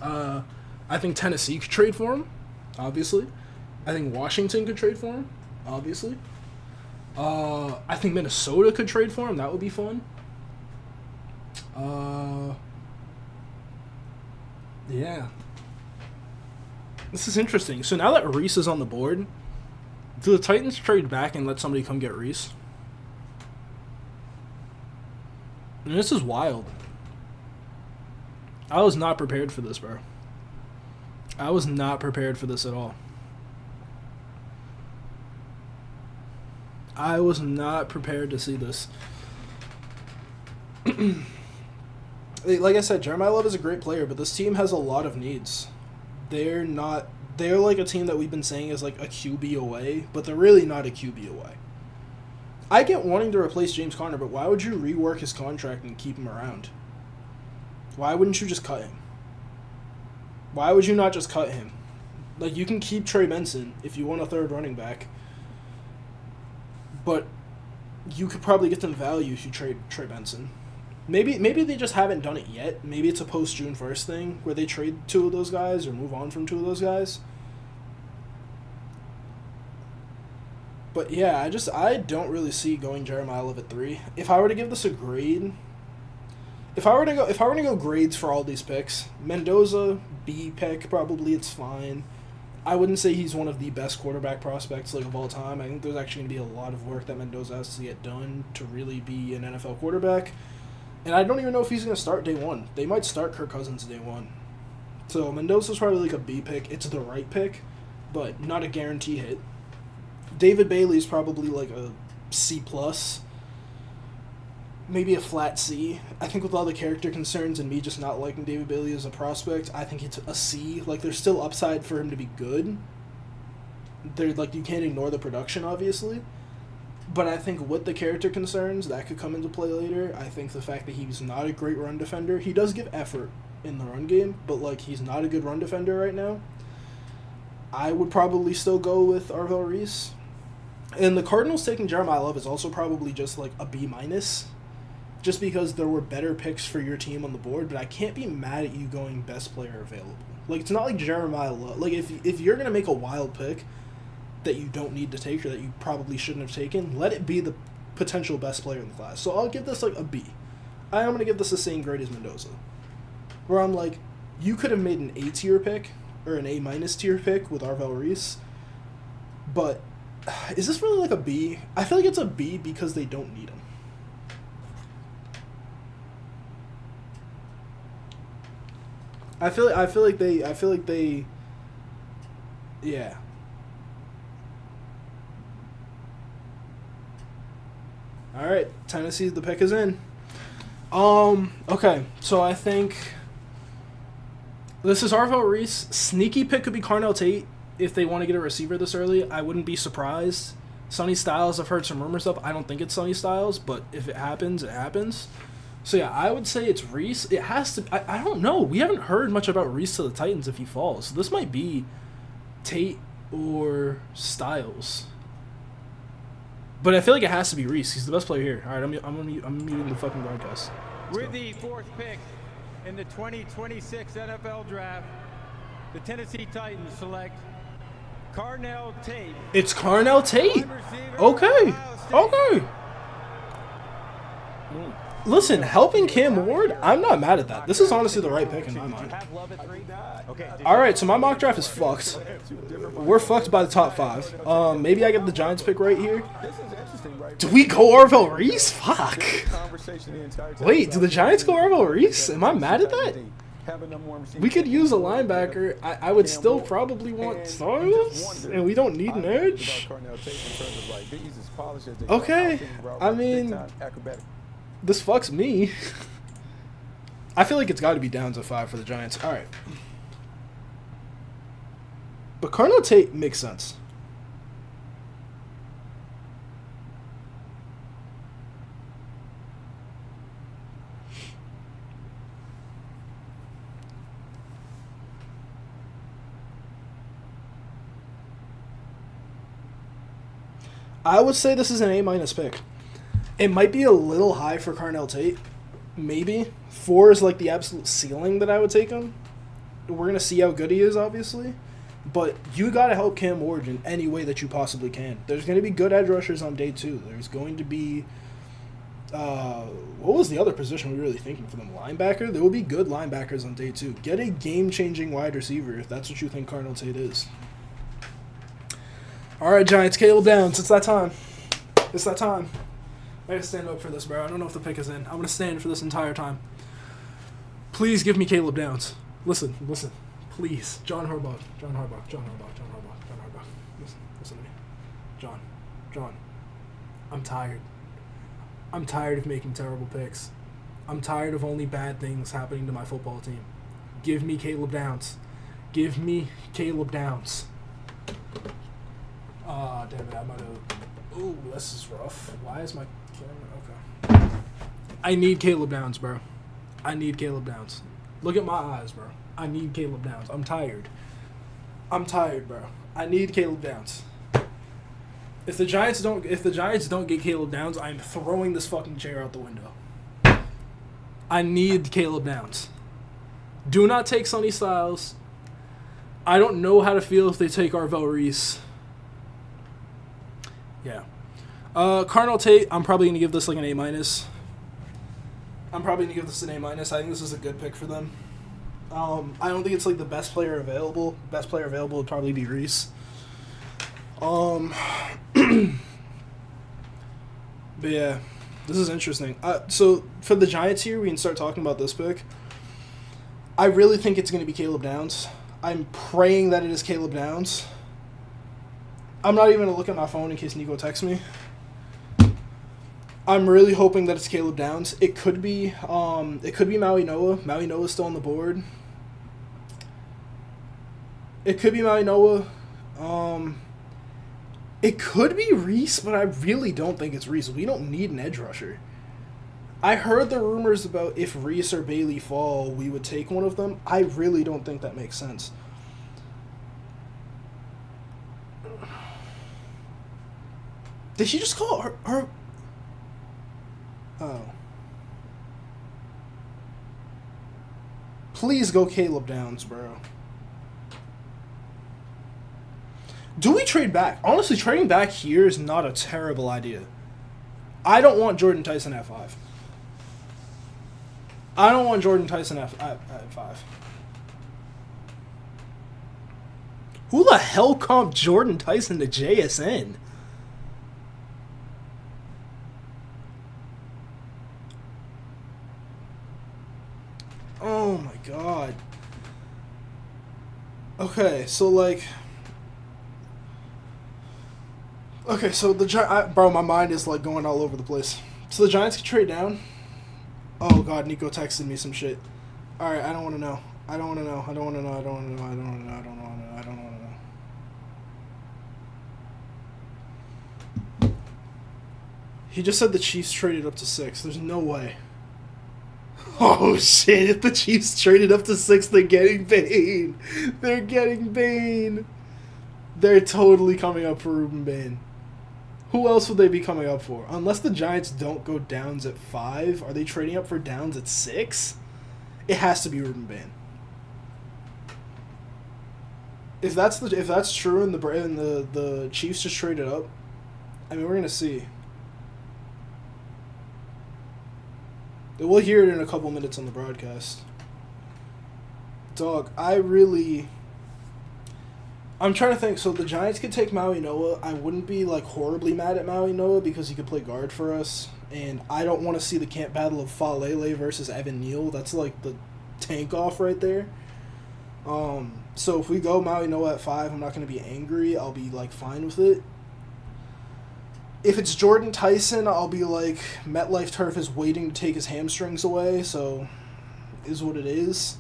I think Tennessee could trade for him, obviously. I think Washington could trade for him, obviously. I think Minnesota could trade for him. That would be fun. Yeah. This is interesting. So now that Reese is on the board, do the Titans trade back and let somebody come get Reese? And this is wild. I was not prepared for this, bro. I was not prepared for this at all. I was not prepared to see this. Like I said, Jeremiah Love is a great player, but this team has a lot of needs. They're like a team that we've been saying is like a QB away, but they're really not a QB away. I get wanting to replace James Conner, but why would you rework his contract and keep him around? Why wouldn't you just cut him? Why would you not just cut him? Like, you can keep Trey Benson if you want a third running back, but you could probably get some value if you trade Trey Benson. Maybe they just haven't done it yet. Maybe it's a post-June 1st thing where they trade 2 of those guys or move on from 2 of those guys. But yeah, I don't really see going Jeremiah Love at 3. If I were to give this a grade, if I were to go grades for all these picks, Mendoza B pick, probably it's fine. I wouldn't say he's one of the best quarterback prospects of all time. I think there's actually going to be a lot of work that Mendoza has to get done to really be an NFL quarterback. And I don't even know if he's going to start day 1. They might start Kirk Cousins day 1. So Mendoza's probably like a B pick. It's the right pick, but not a guarantee hit. David Bailey's probably like a C+, maybe a flat C. I think with all the character concerns and me just not liking David Bailey as a prospect, I think it's a C. Like, there's still upside for him to be good. You can't ignore the production, obviously. But I think with the character concerns, that could come into play later. I think the fact that he's not a great run defender, he does give effort in the run game, but he's not a good run defender right now. I would probably still go with Arvell Reese. And the Cardinals taking Jeremiah Love is also probably just a B-, just because there were better picks for your team on the board, but I can't be mad at you going best player available. It's not like Jeremiah Love. If you're going to make a wild pick that you don't need to take or that you probably shouldn't have taken, let it be the potential best player in the class. So I'll give this a B. I am going to give this the same grade as Mendoza, where I'm you could have made an A tier pick or an A- tier pick with Arvell Reese, but is this really a B? I feel like it's a B because they don't need him. I feel like they yeah. All right, Tennessee, the pick is in. Okay, so I think this is Arvell Reese. Sneaky pick could be Carnell Tate if they want to get a receiver this early. I wouldn't be surprised. Sonny Styles, I've heard some rumors of. I don't think it's Sonny Styles, but if it happens, it happens. So yeah, I would say it's Reese. It has to. I don't know. We haven't heard much about Reese to the Titans if he falls. So this might be Tate or Styles. But I feel like it has to be Reese. He's the best player here. All right, I'm muting the fucking broadcast. With the 4th pick in the 2026 NFL Draft, the Tennessee Titans select Carnell Tate. It's Carnell Tate. Okay. Okay. Listen, helping Cam Ward, I'm not mad at that. This is honestly the right pick in my mind. Alright, so my mock draft is fucked. We're fucked by the top 5. Maybe I get the Giants pick right here. Do we go Arvell Reese? Fuck. Wait, do the Giants go Arvell Reese? Am I mad at that? We could use a linebacker. I would still probably want Styles, and we don't need an edge. Okay, I mean, this fucks me. I feel like it's got to be Downs at 5 for the Giants. All right. But Carnell Tate makes sense. I would say this is an A- pick. It might be a little high for Carnell Tate. Maybe. 4 is the absolute ceiling that I would take him. We're going to see how good he is, obviously. But you got to help Cam Ward in any way that you possibly can. There's going to be good edge rushers on day 2. There's going to be... what was the other position we were really thinking for them? Linebacker? There will be good linebackers on day 2. Get a game-changing wide receiver if that's what you think Carnell Tate is. All right, Giants, Caleb Downs. It's that time. It's that time. I gotta stand up for this, bro. I don't know if the pick is in. I'm gonna stand for this entire time. Please give me Caleb Downs. Listen. Please. John Harbaugh. Listen to me. John. I'm tired. I'm tired of making terrible picks. I'm tired of only bad things happening to my football team. Give me Caleb Downs. Damn it, I might have Ooh, this is rough. Why is my camera... Okay. I need Caleb Downs, bro. I need Caleb Downs. Look at my eyes, bro. I need Caleb Downs. I'm tired. I'm tired, bro. I need Caleb Downs. If the Giants don't get Caleb Downs, I'm throwing this fucking chair out the window. I need Caleb Downs. Do not take Sonny Styles. I don't know how to feel if they take Arvell Reese. Yeah. Carnell Tate, I'm probably going to give this like an A-. I'm probably going to give this an A-. I think this is a good pick for them. I don't think it's like the best player available. Best player available would probably be Reese. But yeah, this is interesting. So for the Giants here, we can start talking about this pick. I really think it's going to be Caleb Downs. I'm praying that it is Caleb Downs. I'm not even going to look at my phone in case Nico texts me. I'm really hoping that it's Caleb Downs. It could be Maui Noah. Maui Noah's still on the board. It could be Maui Noah. It could be Reese, but I really don't think it's Reese. We don't need an edge rusher. I heard the rumors about if Reese or Bailey fall, we would take one of them. I really don't think that makes sense. Did she just call her? Oh. Please go Caleb Downs, bro. Do we trade back? Honestly, trading back here is not a terrible idea. I don't want Jordan Tyson at 5. I don't want Jordan Tyson at 5. Who the hell comped Jordan Tyson to JSN? Oh my god. Okay, so like... Okay, so bro, my mind is like going all over the place. So the Giants can trade down. Oh god, Nico texted me some shit. All right, I don't want to know. I don't want to know. I don't want to know. I don't want to know. I don't want to know. I don't want to know. I don't want to know. He just said the Chiefs traded up to 6. There's no way. Oh shit! If the Chiefs traded up to 6, they're getting Bain. They're getting Bain. They're totally coming up for Ruben Bain. Who else would they be coming up for? Unless the Giants don't go Downs at 5, are they trading up for Downs at 6? It has to be Ruben Bain. If that's true and the Chiefs just traded up, I mean, we're gonna see. We'll hear it in a couple minutes on the broadcast. Dog, I'm trying to think. So the Giants could take Maui Noah. I wouldn't be like horribly mad at Maui Noah because he could play guard for us. And I don't want to see the camp battle of Falele versus Evan Neal. That's like the tank off right there. So if we go Maui Noah at 5, I'm not going to be angry. I'll be like fine with it. If it's Jordan Tyson, I'll be like, MetLife Turf is waiting to take his hamstrings away, so is what it is.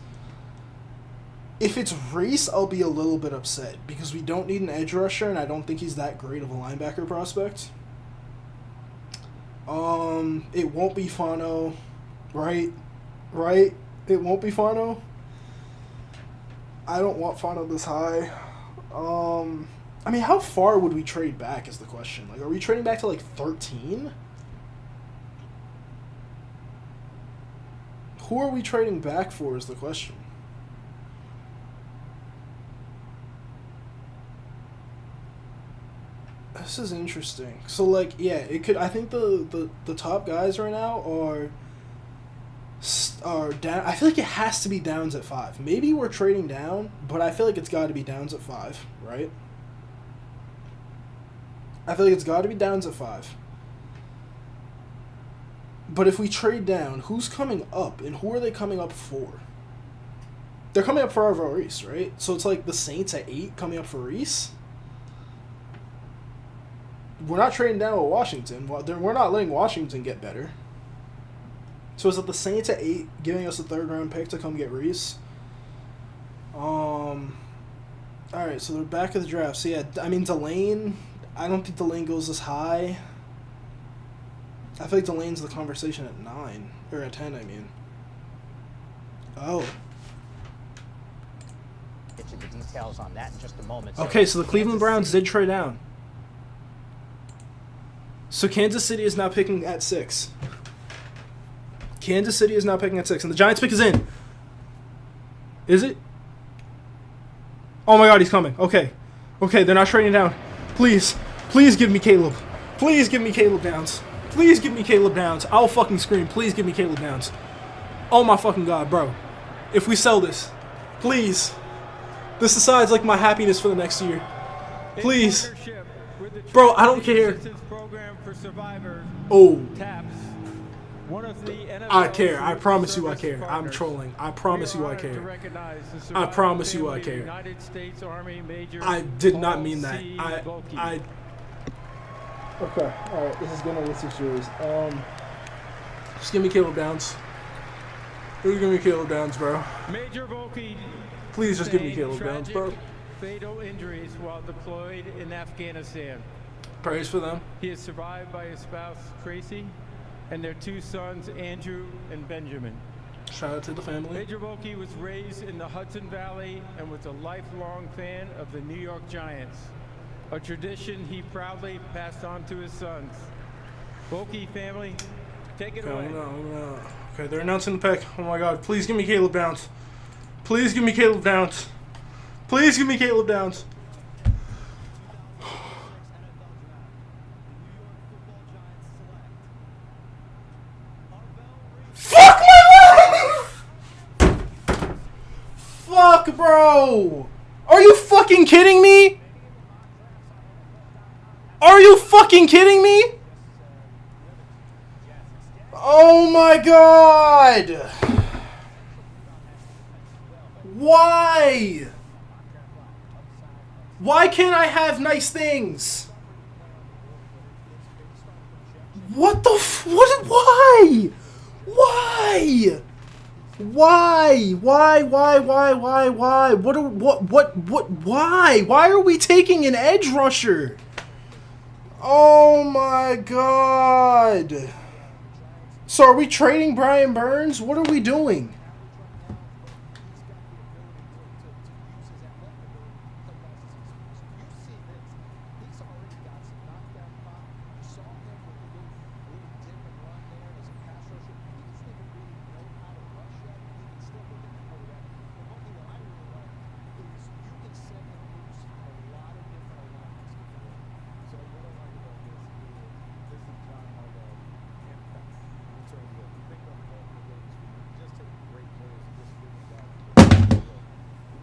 If it's Reese, I'll be a little bit upset because we don't need an edge rusher, and I don't think he's that great of a linebacker prospect. It won't be Fano, right? Right? It won't be Fano. I don't want Fano this high. I mean, how far would we trade back is the question. Like, are we trading back to, like, 13? Who are we trading back for is the question. This is interesting. So, like, yeah, it could... I think the top guys right now are down. I feel like it has to be Downs at 5. Maybe we're trading down, but I feel like it's got to be Downs at 5, right? I feel like it's got to be Downs at 5. But if we trade down, who's coming up, and who are they coming up for? They're coming up for Arvell Reese, right? So it's like the Saints at 8 coming up for Reese? We're not trading down with Washington. We're not letting Washington get better. So is it the Saints at 8 giving us a 3rd-round pick to come get Reese? All right, so they're back at the draft. So, yeah, I mean, Delane... I don't think the lane goes this high. I feel like the lane's the conversation at 9. Or at 10, I mean. Oh. Get you the details on that in just a moment. Okay, so the Cleveland Browns did trade down. So Kansas City is now picking at 6. Kansas City is now picking at 6. And the Giants pick is in. Is it? Oh my god, he's coming. Okay. Okay, they're not trading down. Please. Please give me Caleb. Please give me Caleb Downs. Please give me Caleb Downs. I'll fucking scream. Please give me Caleb Downs. Oh my fucking god, bro. If we sell this. Please. This decides like my happiness for the next year. Please. Bro, I don't care. Oh. I care. I promise you I care. I'm trolling. I promise you I care. I promise you I care. I did not mean that. I Okay, alright, this is gonna be 6 years. Just give me Caleb Downs. Please give me Caleb Downs, bro. Major Volkey. Please just give me Caleb Downs, bro. Fatal injuries while deployed in Afghanistan. Praise for them. He is survived by his spouse, Tracy, and their 2 sons, Andrew and Benjamin. Shout out to the family. Major Volkey was raised in the Hudson Valley and was a lifelong fan of the New York Giants, a tradition he proudly passed on to his sons. Volkey family, take it away. Okay, they're announcing the pick. Oh my god, please give me Caleb Downs. Please give me Caleb Downs. Please give me Caleb Downs. Fuck my life! Fuck, bro! Are you fucking kidding me? Are you fucking kidding me? Oh my god! Why? Why can't I have nice things? What the what? Why? Why? Why? Why? What? Why? Why are we taking an edge rusher? Oh my god. So are we trading Brian Burns? What are we doing?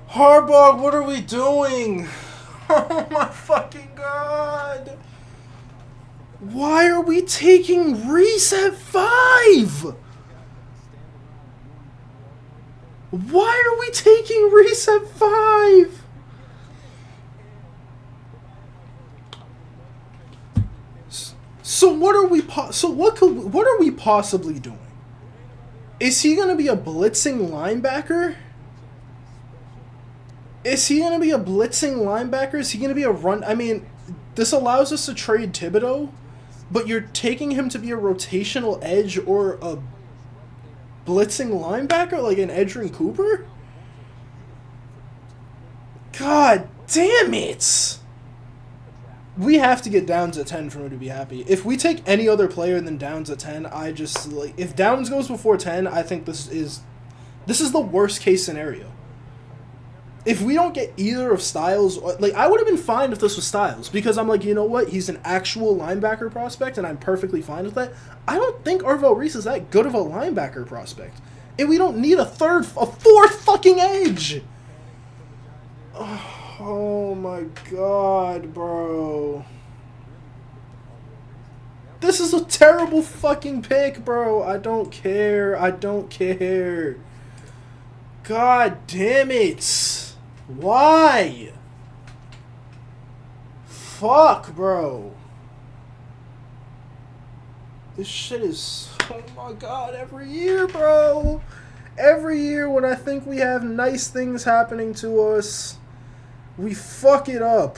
Harbaugh, what are we doing? Oh my fucking god. Why are we taking Reese at 5? Why are we taking Reese at 5? So what are we what are we possibly doing? Is he going to be a blitzing linebacker? Is he going to be a blitzing linebacker? Is he going to be a run? I mean, this allows us to trade Thibodeau, but you're taking him to be a rotational edge or a blitzing linebacker like an Edgerrin Cooper? God damn it! We have to get Downs at 10 for me to be happy. If we take any other player than Downs at 10, I just, like, if Downs goes before 10, I think this is the worst case scenario. If we don't get either of Styles, like, I would have been fine if this was Styles, because I'm like, you know what, he's an actual linebacker prospect, and I'm perfectly fine with that. I don't think Arvell Reese is that good of a linebacker prospect, and we don't need a fourth fucking edge. Oh my god, bro. This is a terrible fucking pick, bro. I don't care. I don't care. God damn it. Why? Fuck, bro. This shit is... Oh my god, every year, bro. Every year when I think we have nice things happening to us, we fuck it up.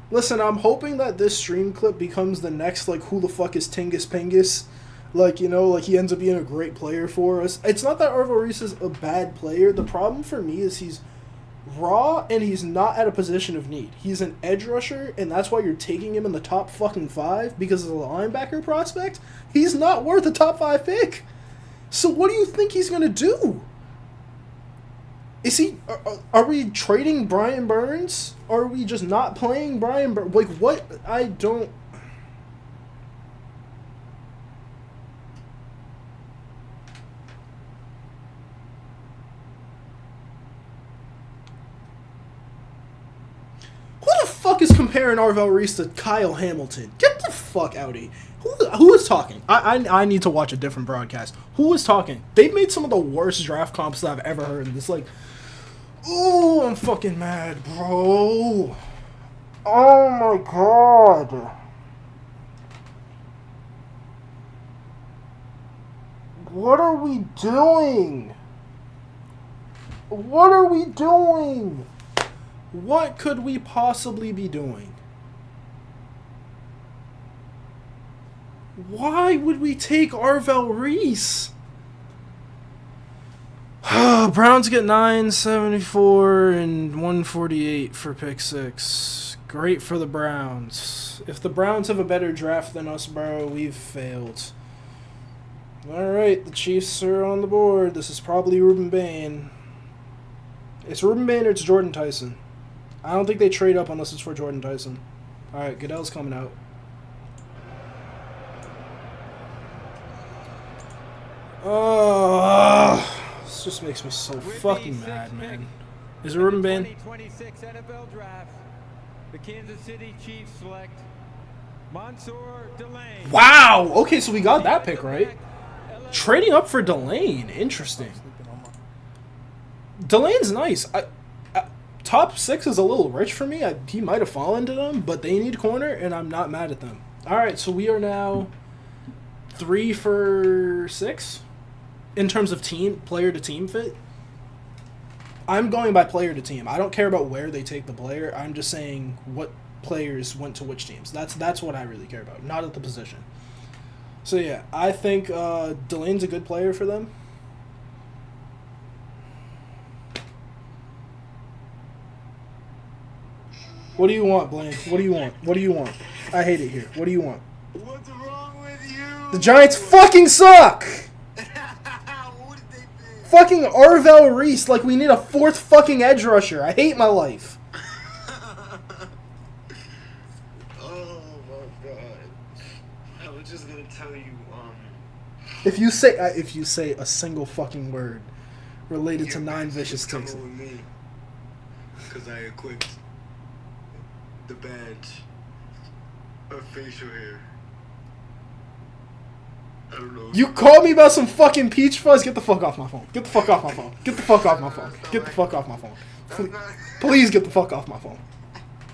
Listen, I'm hoping that this stream clip becomes the next, like, who the fuck is Tingus Pingus? Like, you know, like, he ends up being a great player for us. It's not that Arvo Reese is a bad player. The problem for me is he's raw, and he's not at a position of need. He's an edge rusher, and that's why you're taking him in the top fucking 5, because as a linebacker prospect, he's not worth a top 5 pick. So what do you think he's going to do? Is he... Are we trading Brian Burns? Or are we just not playing Brian Burns? Like, what? I don't... Who the fuck is comparing Arvel Reese to Kyle Hamilton? Get the fuck out of here. Who is talking? I need to watch a different broadcast. Who is talking? They've made some of the worst draft comps that I've ever heard. It's like, oh, I'm fucking mad, bro. Oh my god. What are we doing? What are we doing? What could we possibly be doing? Why would we take Arvel Reese? Browns get 974 and 148 for pick 6. Great for the Browns. If the Browns have a better draft than us, bro, we've failed. Alright, the Chiefs are on the board. This is probably Ruben Bain. It's Ruben Bain or it's Jordan Tyson. I don't think they trade up unless it's for Jordan Tyson. Alright, Goodell's coming out. This just makes me so fucking mad, man. Is it Ruben Bain? 2026 NFL Draft, the Kansas City Chiefs select Mansour Delane. Wow! Okay, so we got that pick right. Trading up for Delane. Interesting. Delane's nice. Top 6 is a little rich for me. He might have fallen to them, but they need corner, and I'm not mad at them. Alright, so we are now 3 for 6 in terms of player to team fit. I'm going by player to team. I don't care about where they take the player. I'm just saying what players went to which teams. That's what I really care about, not at the position. So yeah, I think Delane's a good player for them. What do you want, Blaine? What do you want? What do you want? I hate it here. What do you want? What's wrong with you? The Giants fucking suck! What did they do? Fucking Arvel Reese, like we need a 4th fucking edge rusher. I hate my life. Oh my god. I was just gonna tell you, If you say a single fucking word related to 9 vicious ticks. with me. Cause I equipped the badge of facial hair. I don't know. You called me about some fucking peach fuzz? Get the fuck off my phone. Get the fuck off my phone. Get the fuck off my phone. Get the fuck off my phone. Please get the fuck off my phone.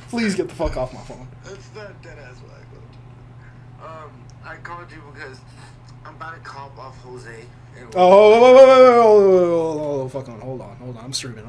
Please get the fuck off my phone. That's not dead ass what I called you. I called you because I'm about to comp off Jose. Oh, fuck on. Hold on. I'm streaming.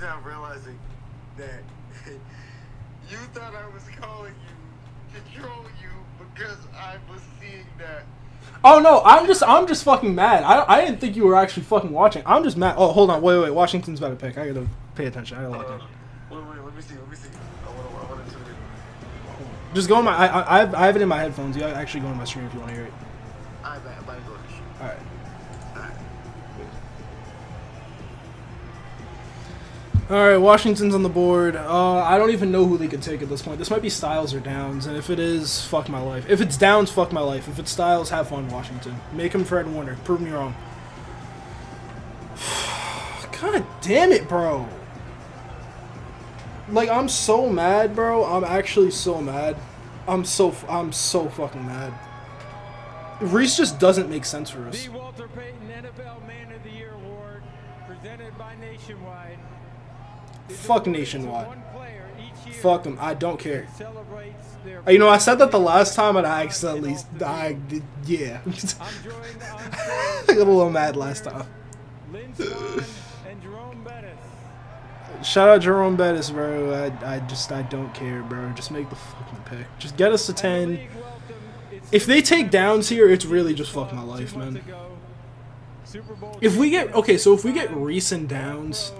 now realizing that you thought I was calling you to troll you because I was seeing that. Oh no, I'm just fucking mad. I didn't think you were actually fucking watching. I'm just mad. Oh, hold on, wait. Washington's about to pick. I gotta pay attention. I gotta lock in. Wait, let me see. I want to tune in. Just go in my. I have it in my headphones. You actually go on my stream if you want to hear it. I'm about to go to shoot. All right. Alright, Washington's on the board. I don't even know who they could take at this point. This might be Styles or Downs, and if it is, fuck my life. If it's Downs, fuck my life. If it's Styles, have fun, Washington. Make him Fred Warner. Prove me wrong. God damn it, bro. Like, I'm so mad, bro. I'm actually so mad. I'm so fucking mad. Reese just doesn't make sense for us. The Walter Payton NFL Man of the Year Award, presented by Nationwide. Fuck Nationwide. Fuck them. I don't care. You know, I said that the last time and I accidentally... yeah. I got a little mad last time. Shout out Jerome Bettis, bro. I don't care, bro. Just make the fucking pick. Just get us to 10. If they take Downs here, it's really just fuck my life, man. If we get... Okay, so if we get Reese and Downs...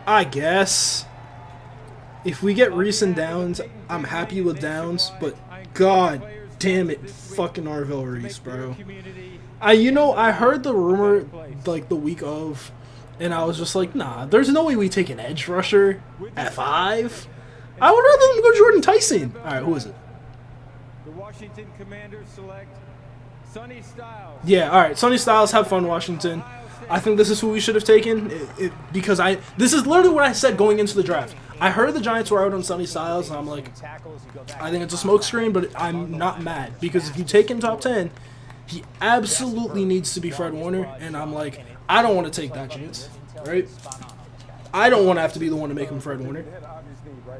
I guess. If we get Reese and Downs, I'm happy with Downs, but god damn it, fucking Arvell Reese, bro. I heard the rumor, like, the week of, and I was just like, nah, there's no way we take an edge rusher at 5. I would rather them go Jordan Tyson. Alright, who is it? The Washington Commanders select Sonny Styles. Yeah, alright, Sonny Styles, have fun, Washington. I think this is who we should have taken, because this is literally what I said going into the draft. I heard the Giants were out on Sonny Styles, and I'm like, I think it's a smokescreen, but I'm not mad, because if you take him top 10, he absolutely needs to be Fred Warner, and I'm like, I don't want to take that chance, right? I don't want to have to be the one to make him Fred Warner.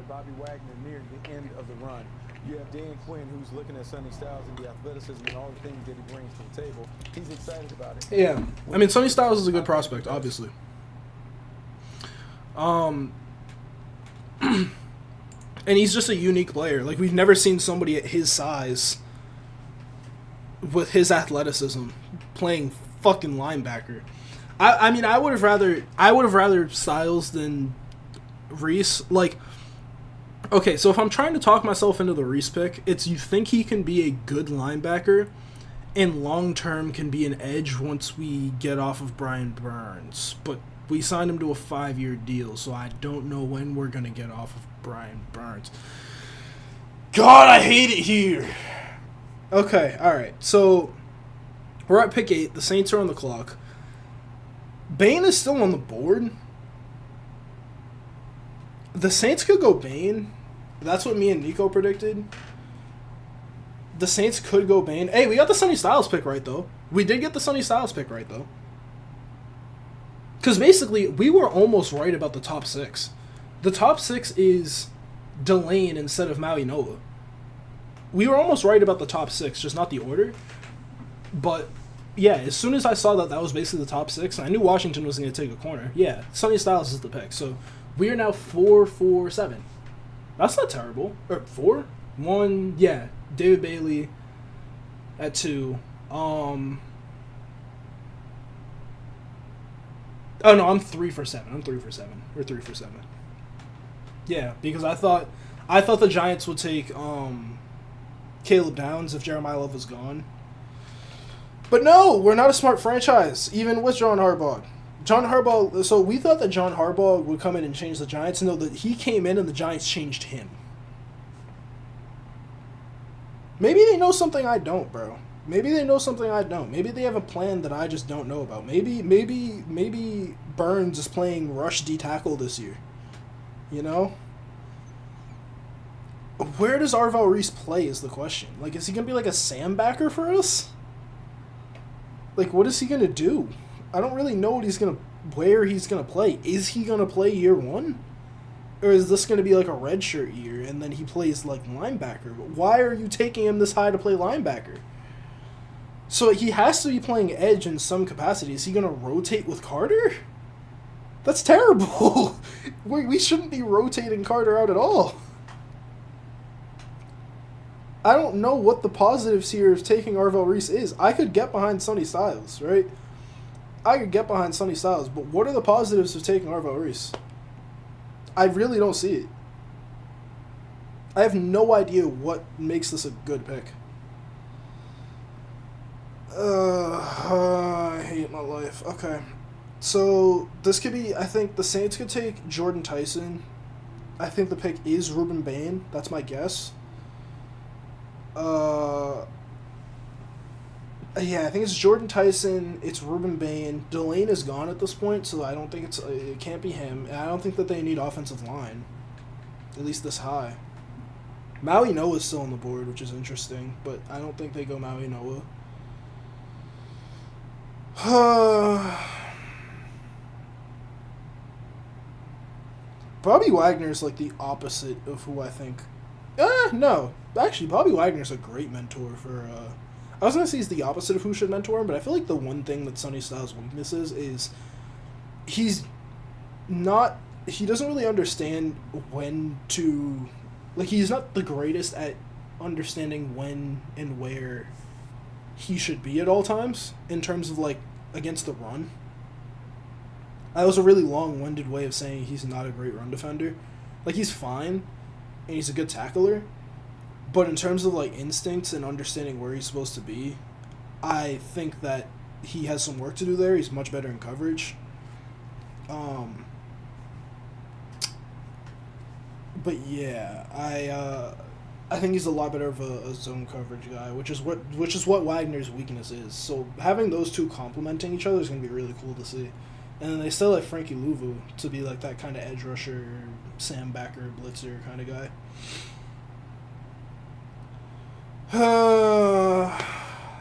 Bobby Wagner near the end of the run. You have Dan Quinn, who's looking at Sonny Styles and the athleticism and all the things that he brings to the table. He's excited about it. Yeah, I mean, Sonny Styles is a good prospect, obviously. And he's just a unique player. Like, we've never seen somebody at his size with his athleticism playing fucking linebacker. I mean, I would have rather Styles than Reese. Like, okay, so if I'm trying to talk myself into the Reese pick, it's you think he can be a good linebacker and long-term can be an edge once we get off of Brian Burns. But we signed him to a 5-year deal, so I don't know when we're going to get off of Brian Burns. God, I hate it here. Okay, alright, so we're at pick 8. The Saints are on the clock. Bain is still on the board. The Saints could go Bain. That's what me and Nico predicted. The Saints could go Bain. Hey, we got the Sonny Styles pick right, though. We did get the Sonny Styles pick right, though. Because basically, we were almost right about the top 6. The top 6 is Delane instead of Maui Noa. We were almost right about the top 6, just not the order. But, yeah, as soon as I saw that that was basically the top 6, and I knew Washington was going to take a corner, yeah, Sonny Styles is the pick. So, we are now 4-4-7. That's not terrible. Or 4? 1, yeah. David Bailey at 2. Oh no, I'm 3 for 7. I'm 3 for 7. We're 3 for 7. Yeah, because I thought the Giants would take Caleb Downs if Jeremiah Love was gone. But no, we're not a smart franchise, even with John Harbaugh. So we thought that John Harbaugh would come in and change the Giants. No, that he came in and the Giants changed him. Maybe they know something I don't, bro. Maybe they know something I don't. Maybe they have a plan that I just don't know about. Maybe Burns is playing rush D tackle this year. You know? Where does Arvell Reese play is the question. Like, is he going to be like a Sam backer for us? Like, what is he going to do? I don't really know where he's going to play. Is he going to play year 1? Or is this going to be like a redshirt year and then he plays like linebacker? Why are you taking him this high to play linebacker? So he has to be playing edge in some capacity. Is he going to rotate with Carter? That's terrible. We shouldn't be rotating Carter out at all. I don't know what the positives here of taking Arvell Reese is. I could get behind Sonny Styles, right? I could get behind Sonny Styles, but what are the positives of taking Arvell Reese? I really don't see it. I have no idea what makes this a good pick. I hate my life. Okay. So, this could be, I think the Saints could take Jordan Tyson. I think the pick is Ruben Bain. That's my guess. Yeah, I think it's Jordan Tyson, it's Ruben Bain. Delane is gone at this point, so I don't think it can't be him. And I don't think that they need offensive line, at least this high. Maui Noah is still on the board, which is interesting, but I don't think they go Maui Noah. Bobby Wagner is like the opposite of who I think. No. Actually, Bobby Wagner's a great mentor for. I was going to say he's the opposite of who should mentor him, but I feel like the one thing that Sonny Styles' weakness is he's not. He doesn't really understand when to. Like, he's not the greatest at understanding when and where he should be at all times in terms of, like, against the run. That was a really long-winded way of saying he's not a great run defender. Like, he's fine, and he's a good tackler, but in terms of, like, instincts and understanding where he's supposed to be, I think that he has some work to do there. He's much better in coverage. But yeah, I think he's a lot better of a zone coverage guy, which is what Wagner's weakness is. So having those two complementing each other is going to be really cool to see. And then they still have Frankie Louvu to be like that kind of edge rusher, Sam Backer, blitzer kind of guy.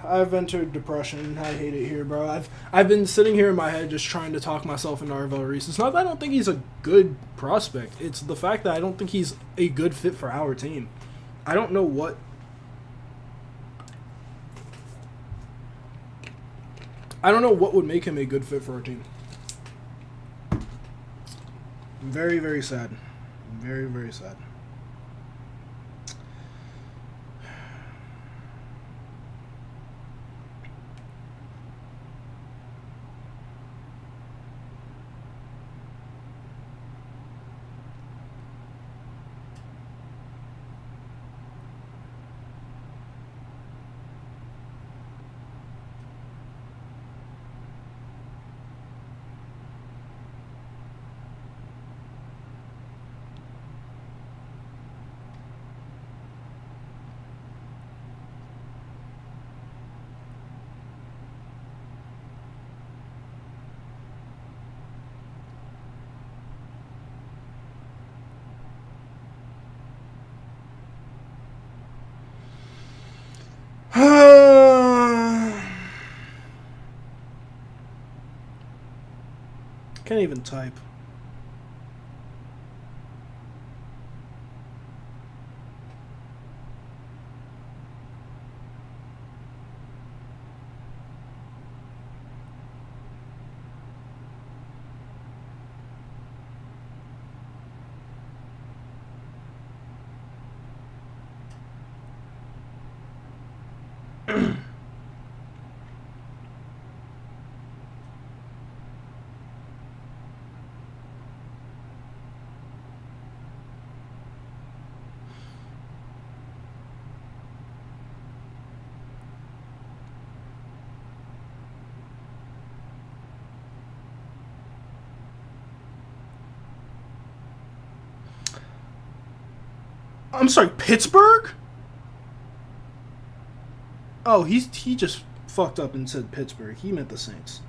I've entered depression. I hate it here, bro. I've been sitting here in my head just trying to talk myself into Arvell Reese. It's not that I don't think he's a good prospect. It's the fact that I don't think he's a good fit for our team. I don't know what... I don't know what would make him a good fit for our team. I'm very, very sad. Very, very sad. Can't even type. I'm sorry, Pittsburgh? Oh, he just fucked up and said Pittsburgh. He meant the Saints.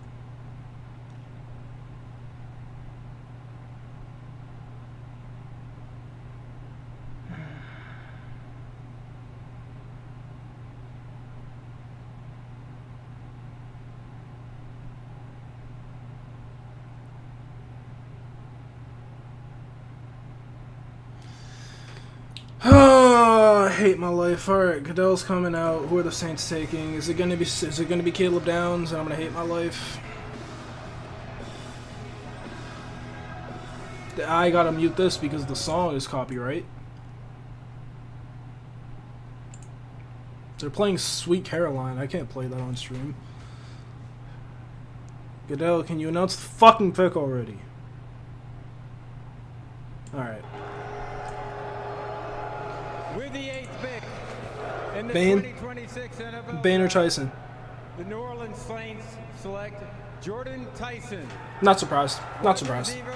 I hate my life. All right, Goodell's coming out. Who are the Saints taking? Is it gonna be Caleb Downs? And I'm gonna hate my life. I gotta mute this because the song is copyright. They're playing Sweet Caroline. I can't play that on stream. Goodell, can you announce the fucking pick already? Alright. With the 8th pick in the Bane. 2026 NFL Bane or Draft, Tyson? the New Orleans Saints select Jordan Tyson. Not surprised. Not surprised. Receiver.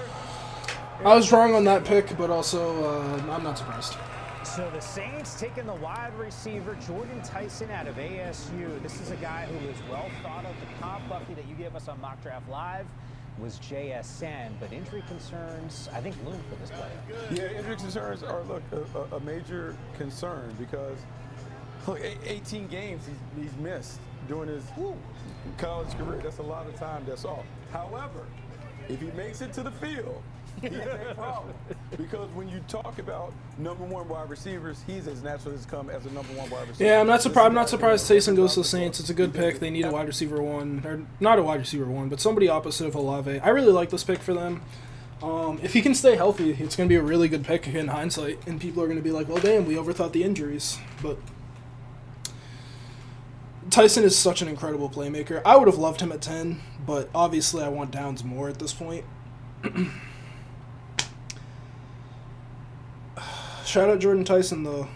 I was wrong on that pick, but also I'm not surprised. So the Saints taking the wide receiver, Jordan Tyson out of ASU. This is a guy who is well thought of. The comp, Bucky, that you gave us on Mock Draft Live was JSN, but injury concerns, I think, loom for this player. Yeah, injury concerns are, look, a major concern because, look, 18 games he's missed during his college career. That's a lot of time that's off. However, if he makes it to the field, he's a problem. Because when you talk about number one wide receivers, he's as natural as come as a number one wide receiver. Yeah, I'm not surprised Tyson goes to the Saints. It's a good pick. They need a wide receiver one, or not a wide receiver one, but somebody opposite of Olave. I really like this pick for them. If he can stay healthy, it's going to be a really good pick in hindsight, and people are going to be like, well, damn, we overthought the injuries. But Tyson is such an incredible playmaker. I would have loved him at 10, but obviously I want Downs more at this point. Shout out Jordan Tyson, though.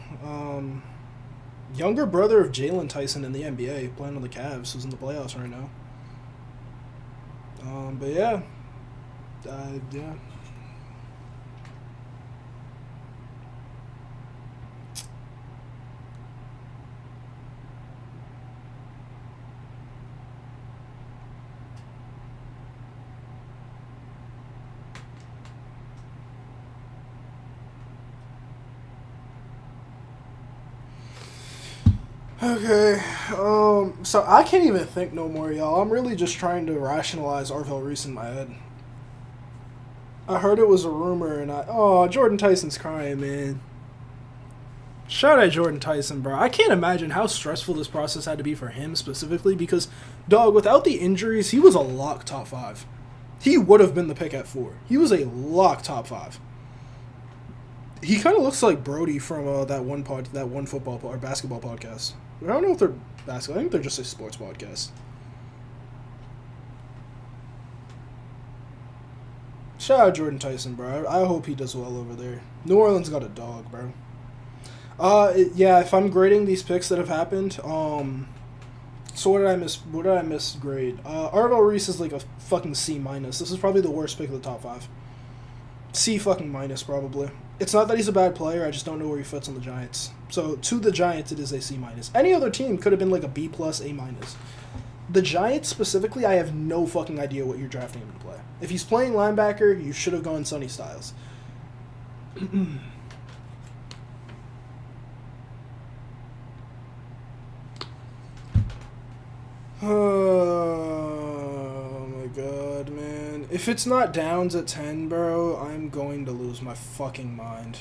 Younger brother of Jalen Tyson in the NBA, playing on the Cavs, who's in the playoffs right now. But yeah. Yeah. Okay, so I can't even think no more, y'all. I'm really just trying to rationalize Arvell Reese in my head. I heard it was a rumor, and Jordan Tyson's crying, man. Shout out Jordan Tyson, bro. I can't imagine how stressful this process had to be for him specifically, because, dog, without the injuries, he was a lock top 5. He would have been the pick at 4. He was a lock top 5. He kind of looks like Brody from that one football or basketball podcast. I don't know if they're basketball. I think they're just a sports podcast. Shout out Jordan Tyson, bro. I hope he does well over there. New Orleans got a dog, bro. Yeah, if I'm grading these picks that have happened, so what did I miss? What did I misgrade? Arvell Reese is like a fucking C-. This is probably the worst pick of the top 5. C fucking minus, probably. It's not that he's a bad player, I just don't know where he fits on the Giants. So, to the Giants, it is a C-. Any other team could have been like a B+, A-. The Giants, specifically, I have no fucking idea what you're drafting him to play. If he's playing linebacker, you should have gone Sonny Styles. Oh my god, man. If it's not Downs at 10, bro, I'm going to lose my fucking mind.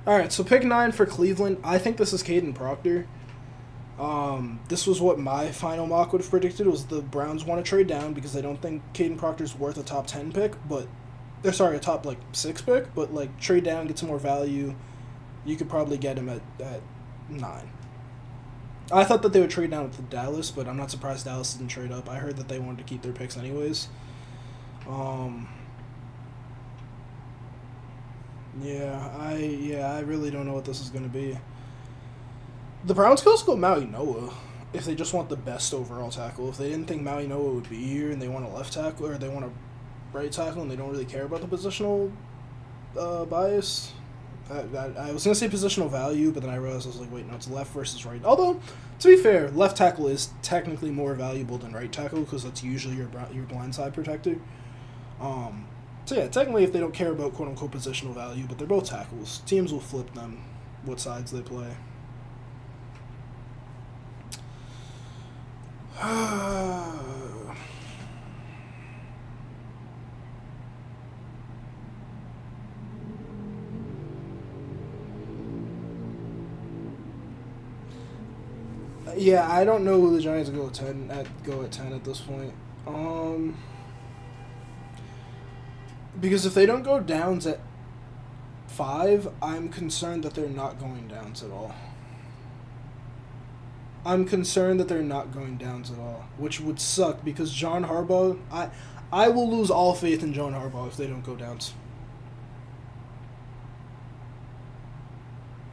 Alright, so pick 9 for Cleveland. I think this is Caden Proctor. This was what my final mock would have predicted, was the Browns want to trade down because they don't think Caden Proctor's worth a top 10 pick, but they're sorry, a top 6 pick, but like trade down, get some more value. You could probably get him at 9. I thought that they would trade down with Dallas, but I'm not surprised Dallas didn't trade up. I heard that they wanted to keep their picks anyways. I really don't know what this is going to be. The Browns could also go Maui Noah if they just want the best overall tackle. If they didn't think Maui Noah would be here and they want a left tackle or they want a right tackle and they don't really care about the positional bias. I was going to say positional value, but then I realized I was like, wait, no, it's left versus right. Although, to be fair, left tackle is technically more valuable than right tackle because that's usually your blindside protector. So yeah, technically if they don't care about quote-unquote positional value, but they're both tackles, teams will flip them what sides they play. Yeah, I don't know who the Giants go at 10 at this point. Because if they don't go downs at 5, I'm concerned that they're not going downs at all. I'm concerned that they're not going downs at all, which would suck because John Harbaugh, I will lose all faith in John Harbaugh if they don't go downs.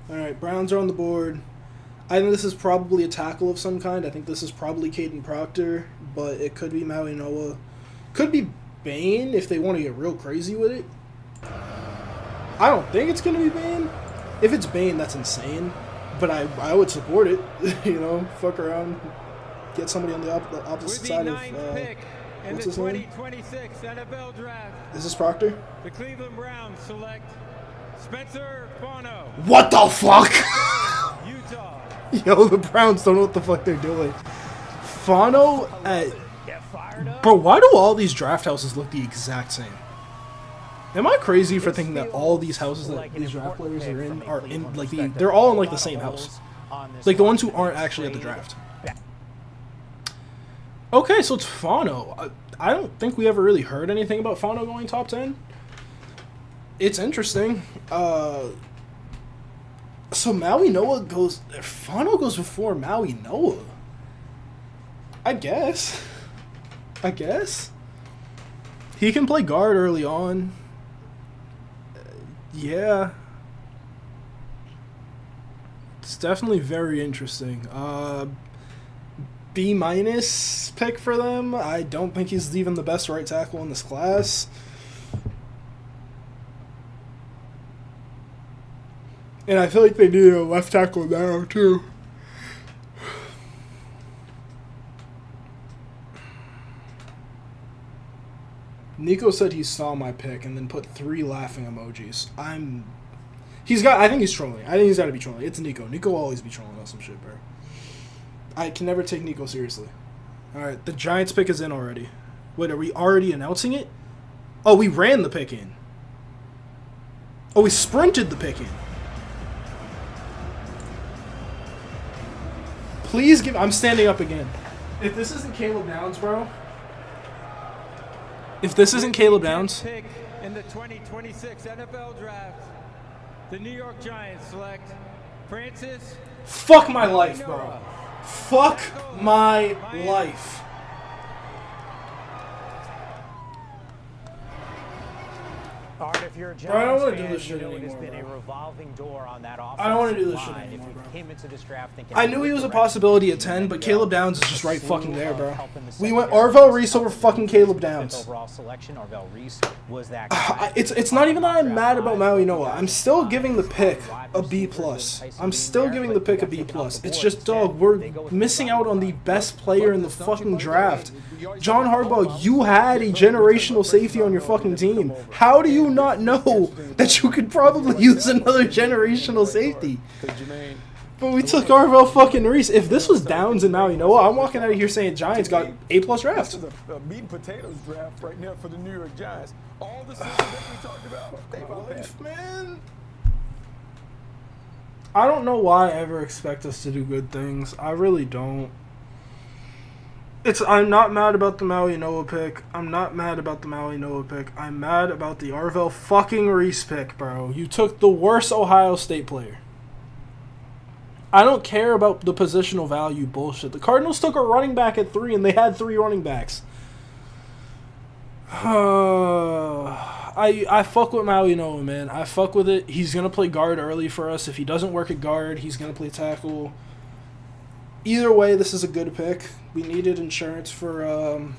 All right, Browns are on the board. I think this is probably a tackle of some kind. I think this is probably Caden Proctor, but it could be Maui Noah. Could be Bane if they want to get real crazy with it. I don't think it's going to be Bane. If it's Bane, that's insane. But I would support it. You know, fuck around. Get somebody on the opposite side of... what's his name? 2026 NFL Draft. Is this Proctor? The Cleveland Browns select Spencer Fano. What the fuck? Utah. Yo, the Browns don't know what the fuck they're doing. Fano at... Bro, why do all these draft houses look the exact same? Am I crazy for thinking that all these houses that these draft players are in like they're all in like the same house? Like the ones who aren't actually at the draft. Okay, so it's Fano. I don't think we ever really heard anything about Fano going top 10. It's interesting. So Maui Noah goes... Fano goes before Maui Noah. I guess. He can play guard early on. Yeah. It's definitely very interesting. B- pick for them. I don't think he's even the best right tackle in this class. And I feel like they need a left tackle now, too. Nico said he saw my pick and then put 3 laughing emojis. I think he's trolling. I think he's got to be trolling. It's Nico. Nico will always be trolling on some shit, bro. I can never take Nico seriously. Alright, the Giants pick is in already. Wait, are we already announcing it? Oh, we ran the pick in. Oh, we sprinted the pick in. Please give... I'm standing up again. If this isn't Caleb Downs, bro... If this isn't Caleb Downs... Pick in the 2026 NFL Draft, the New York Giants select Francis... Fuck my life, bro. Fuck my life. All right, if you're a Bro, I don't want to Giants do this fan, shit you know it has anymore, been a bro. revolving door on that offensive I don't want to do this shit line. anymore, If you bro. came into this draft thinking I knew he was a possibility at 10, but Caleb Downs is just right fucking there, bro. We went Arvell Reese over fucking Caleb Downs. Overall selection, Arvell Reese was that guy. It's not even that I'm mad about Maui Noah. I'm still giving the pick a B+. I'm still giving the pick a B+. It's just, dog, we're missing out on the best player in the fucking draft. John Harbaugh, you had a generational safety on your fucking team. How do you not know that you could probably use another generational safety? But we took Arvell fucking Reese. If this was Downs and Maui Noah, I'm walking out of here saying Giants got A+ draft. This is a meat and potatoes draft right now for the New York Giants. All the systems that we talked about, they about that. Man. I don't know why I ever expect us to do good things. I really don't. I'm not mad about the Maui Noah pick. I'm not mad about the Maui Noah pick. I'm mad about the Arvell fucking Reese pick, bro. You took the worst Ohio State player. I don't care about the positional value bullshit. The Cardinals took a running back at 3 and they had 3 running backs. I fuck with Maui Noah, man. I fuck with it. He's going to play guard early for us. If he doesn't work at guard, he's going to play tackle. Either way, this is a good pick. We needed insurance for...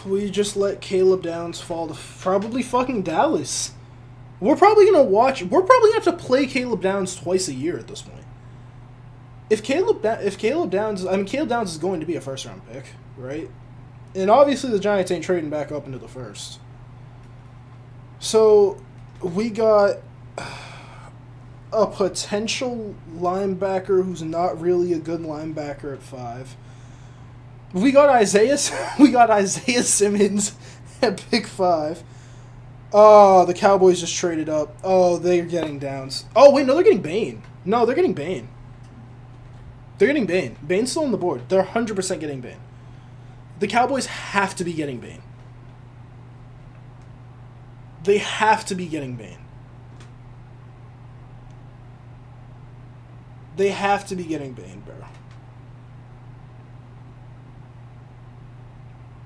We just let Caleb Downs fall to probably fucking Dallas. We're probably gonna have to play Caleb Downs twice a year at this point. If Caleb Downs is going to be a first round pick, right? And obviously the Giants ain't trading back up into the first. So we got a potential linebacker who's not really a good linebacker at 5. We got Isaiah Simmons at pick 5. Oh, the Cowboys just traded up. Oh, they're getting Downs. Oh, wait, no, they're getting Bane. No, they're getting Bane. They're getting Bane. Bane's still on the board. They're 100% getting Bane. The Cowboys have to be getting Bane. They have to be getting Bane. They have to be getting Bane, bro.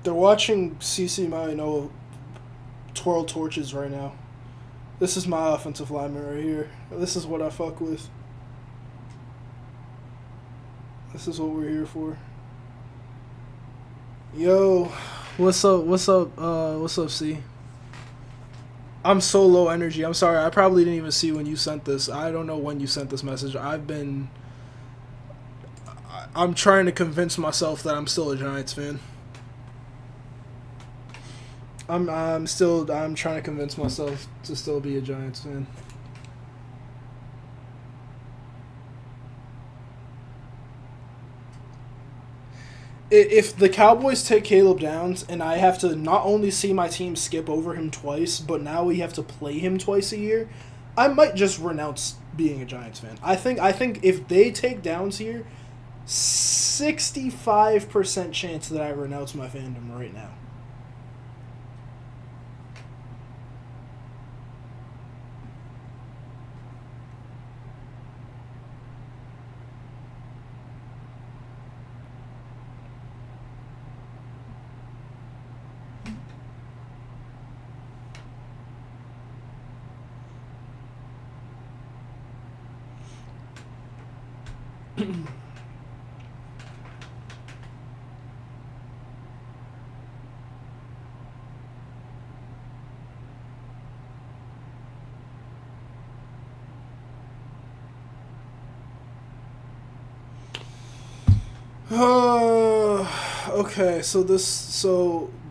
They're watching CC Mainoa twirl torches right now. This is my offensive lineman right here. This is what I fuck with. This is what we're here for. Yo, what's up? What's up, C? I'm so low energy. I'm sorry. I probably didn't even see when you sent this. I don't know when you sent this message. I'm trying to convince myself that I'm still a Giants fan. I'm trying to convince myself to still be a Giants fan. If the Cowboys take Caleb Downs and I have to not only see my team skip over him twice, but now we have to play him twice a year, I might just renounce being a Giants fan. I think if they take Downs here, 65% chance that I renounce my fandom right now. Okay, so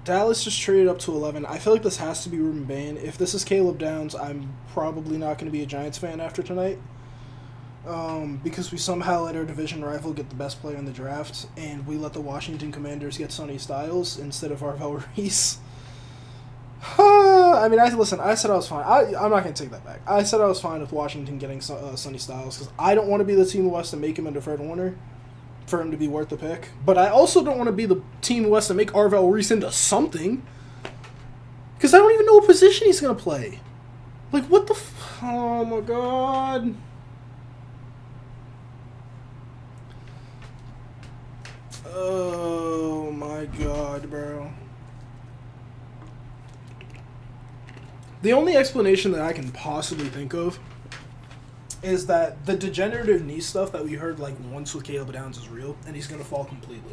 Dallas just traded up to 11. I feel like this has to be Ruben Bain. If this is Caleb Downs, I'm probably not going to be a Giants fan after tonight. Because we somehow let our division rival get the best player in the draft, and we let the Washington Commanders get Sonny Styles instead of Arvell Reese. I mean, I said I was fine. I'm not going to take that back. I said I was fine with Washington getting Sonny Styles because I don't want to be the team West to make him into Fred Warner for him to be worth the pick. But I also don't want to be the team West to make Arvell Reese into something because I don't even know what position he's going to play. Like, what the oh, my God. Oh, my God, bro. The only explanation that I can possibly think of is that the degenerative knee stuff that we heard like once with Caleb Downs is real, and he's going to fall completely.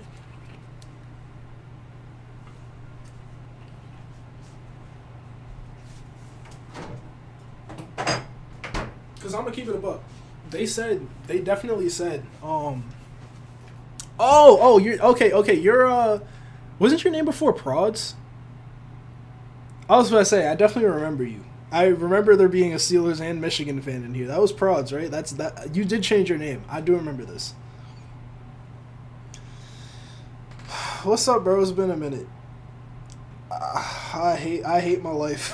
Because I'm going to keep it a buck. They definitely said, you're, okay, you're, wasn't your name before Prods? I was about to say, I definitely remember you. I remember there being a Steelers and Michigan fan in here. That was Prods, right? That you did change your name. I do remember this. What's up, bro? It's been a minute. I hate my life.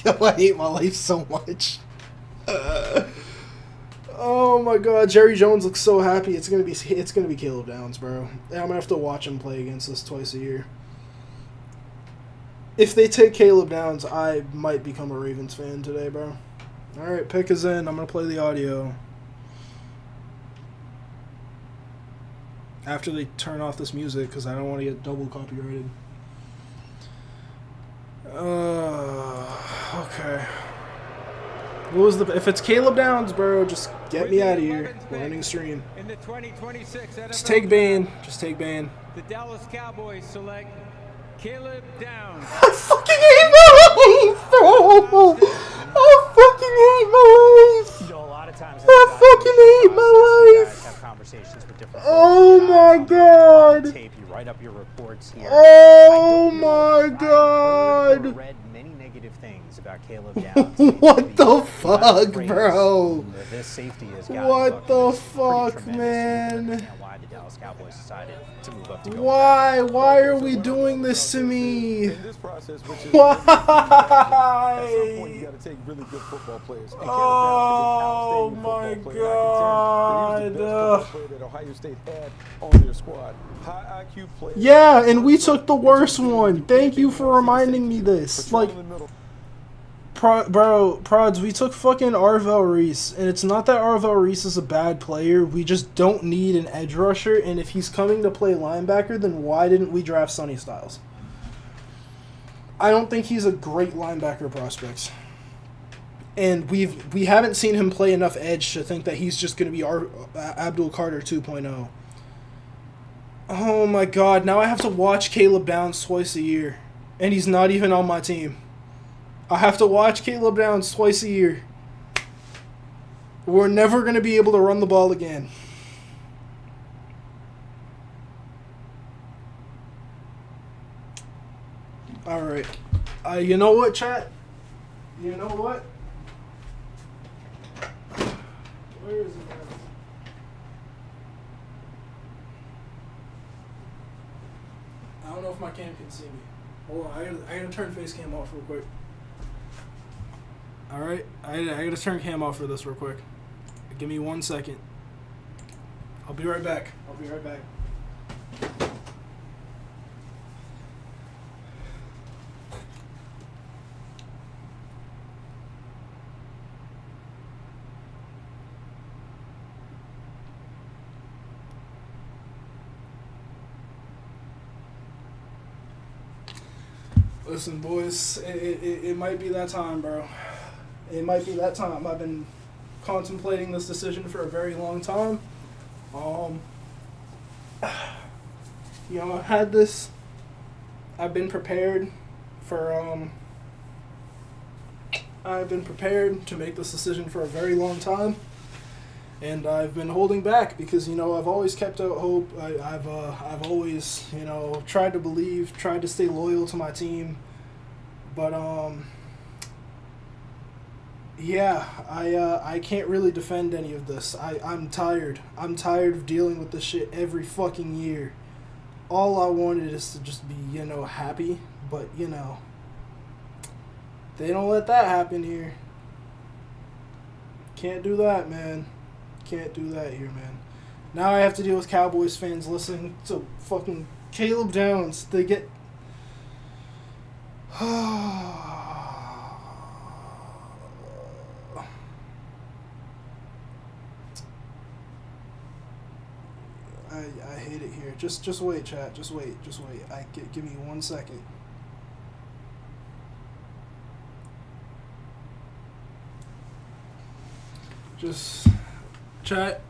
Yo, I hate my life so much. Oh my God, Jerry Jones looks so happy. It's gonna be Caleb Downs, bro. And I'm gonna have to watch him play against us twice a year. If they take Caleb Downs, I might become a Ravens fan today, bro. All right, pick is in. I'm going to play the audio. After they turn off this music, because I don't want to get double copyrighted. Okay. What was the? If it's Caleb Downs, bro, just get me out of here. We're ending stream. In the 2026 NFL Just take Bane. Draft, Just take Bane. the Dallas Cowboys select Caleb Downs. I fucking hate my life, bro. I fucking hate my life. You know, a lot of times I fucking hate my life. have conversations with different Oh my god. tape. You write up your reports here. Oh my god. Read many negative things about Caleb Downs. What the fuck, bro? This safety has What the fuck, man? Why the Dallas Cowboys decided to move up to go. Why? Why are we doing this to me? In this process, which is at some point Why? you got to take really good football players. And Oh Caleb Downs is an my outstanding football player. I contend that he was the best god. football player that Ohio State had on their squad. High IQ player. Yeah, and we took the worst one. Thank you for reminding me this. Like, bro, Prods, we took fucking Arvell Reese, and it's not that Arvell Reese is a bad player. We just don't need an edge rusher, and if he's coming to play linebacker, then why didn't we draft Sonny Styles? I don't think he's a great linebacker prospect. And we haven't seen him play enough edge to think that he's just going to be our Abdul Carter 2.0. Oh my god, now I have to watch Caleb Downs twice a year. And he's not even on my team. I have to watch Caleb Downs twice a year. We're never going to be able to run the ball again. Alright. You know what, chat? You know what? Where is it? I don't know if my cam can see me. Hold on, I gotta turn face cam off real quick. Alright, I gotta turn cam off for this real quick. Give me 1 second. I'll be right back. Listen, boys, it might be that time, bro. It might be that time. I've been contemplating this decision for a very long time. You know, I've been prepared for, I've been prepared to make this decision for a very long time. And I've been holding back because, you know, I've always kept out hope. I've always, you know, tried to believe, tried to stay loyal to my team. But, yeah, I can't really defend any of this. I'm tired. I'm tired of dealing with this shit every fucking year. All I wanted is to just be, you know, happy. But, you know, they don't let that happen here. Can't do that, man. Can't do that here, man. Now I have to deal with Cowboys fans listening to fucking Caleb Downs. They get... I hate it here. Just wait, chat. Just wait. Give me 1 second. Just... Chat,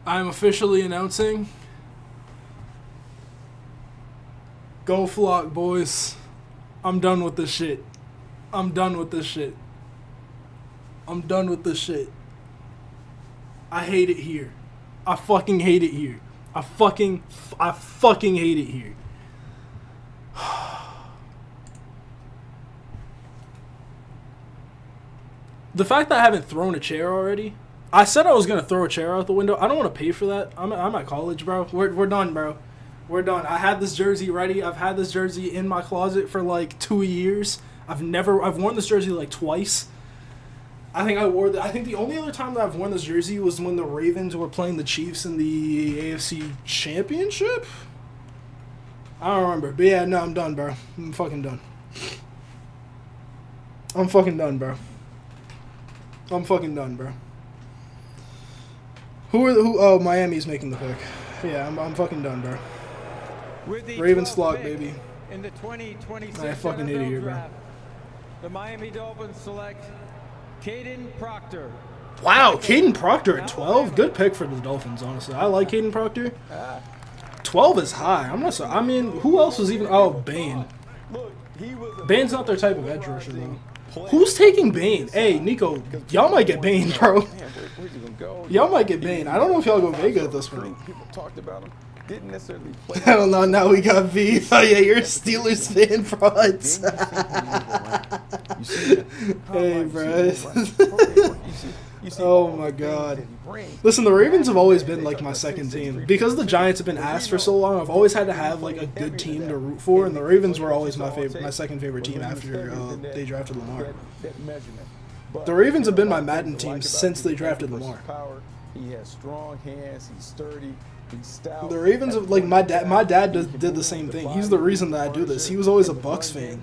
I'm officially announcing, go Flock, boys. I'm done with this shit. I'm done with this shit. I hate it here. I fucking hate it here. I fucking hate it here. The fact that I haven't thrown a chair already... I said I was going to throw a chair out the window. I don't want to pay for that. I'm at college, bro. We're done, bro. We're done. I had this jersey ready. I've had this jersey in my closet for like 2 years. I've worn this jersey like twice. I think the only other time that I've worn this jersey was when the Ravens were playing the Chiefs in the AFC Championship. I don't remember. But yeah, no, I'm done, bro. I'm fucking done. I'm fucking done, bro. I'm fucking done, bro. Oh, Miami's making the pick. Yeah, I'm fucking done, bro. With the Ravens 12th flock, pick baby. In the 2026 I fucking hate it NFL here, bro. draft, the Miami Dolphins select Caden Proctor. Wow, Caden Proctor at 12? Good pick for the Dolphins, honestly. I like Caden Proctor. 12 is high. I'm not so. I mean, who else was even? Oh, Bane. Bane's not their type of edge rusher, though. Who's taking Bane? Hey, Nico, y'all might get Bane, bro. Y'all might get Bane. I don't know if y'all go Vega at this point. People talked about him. Didn't necessarily play. I don't know. Now we got V. Oh yeah, you're a Steelers fan, frauds. Hey, bro. Oh my God. Listen, the Ravens have always been like my second team because the Giants have been ass for so long. I've always had to have like a good team to root for, and the Ravens were always my second favorite team after they drafted Lamar. The Ravens have been my Madden team since they drafted Lamar. He has strong hands. He's sturdy. The Ravens have, like, my dad did the same thing. He's the reason that I do this. He was always a Bucks fan.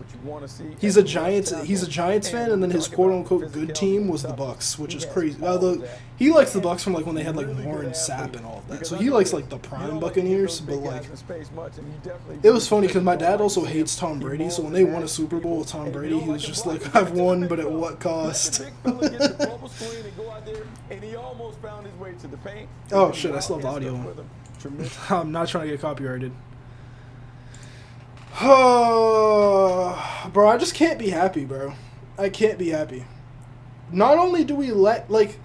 He's a Giants fan, and then his quote unquote good team was the Bucks, which is crazy. Although he likes the Bucks from like when they had like Warren Sapp and all of that. So he likes like the prime Buccaneers, but like it was funny because my dad also hates Tom Brady. So when they won a Super Bowl with Tom Brady, he was just like, I've won, but at what cost? Oh shit, I still have the audio on. I'm not trying to get copyrighted. Bro, I just can't be happy, bro. I can't be happy. Not only do we let, like...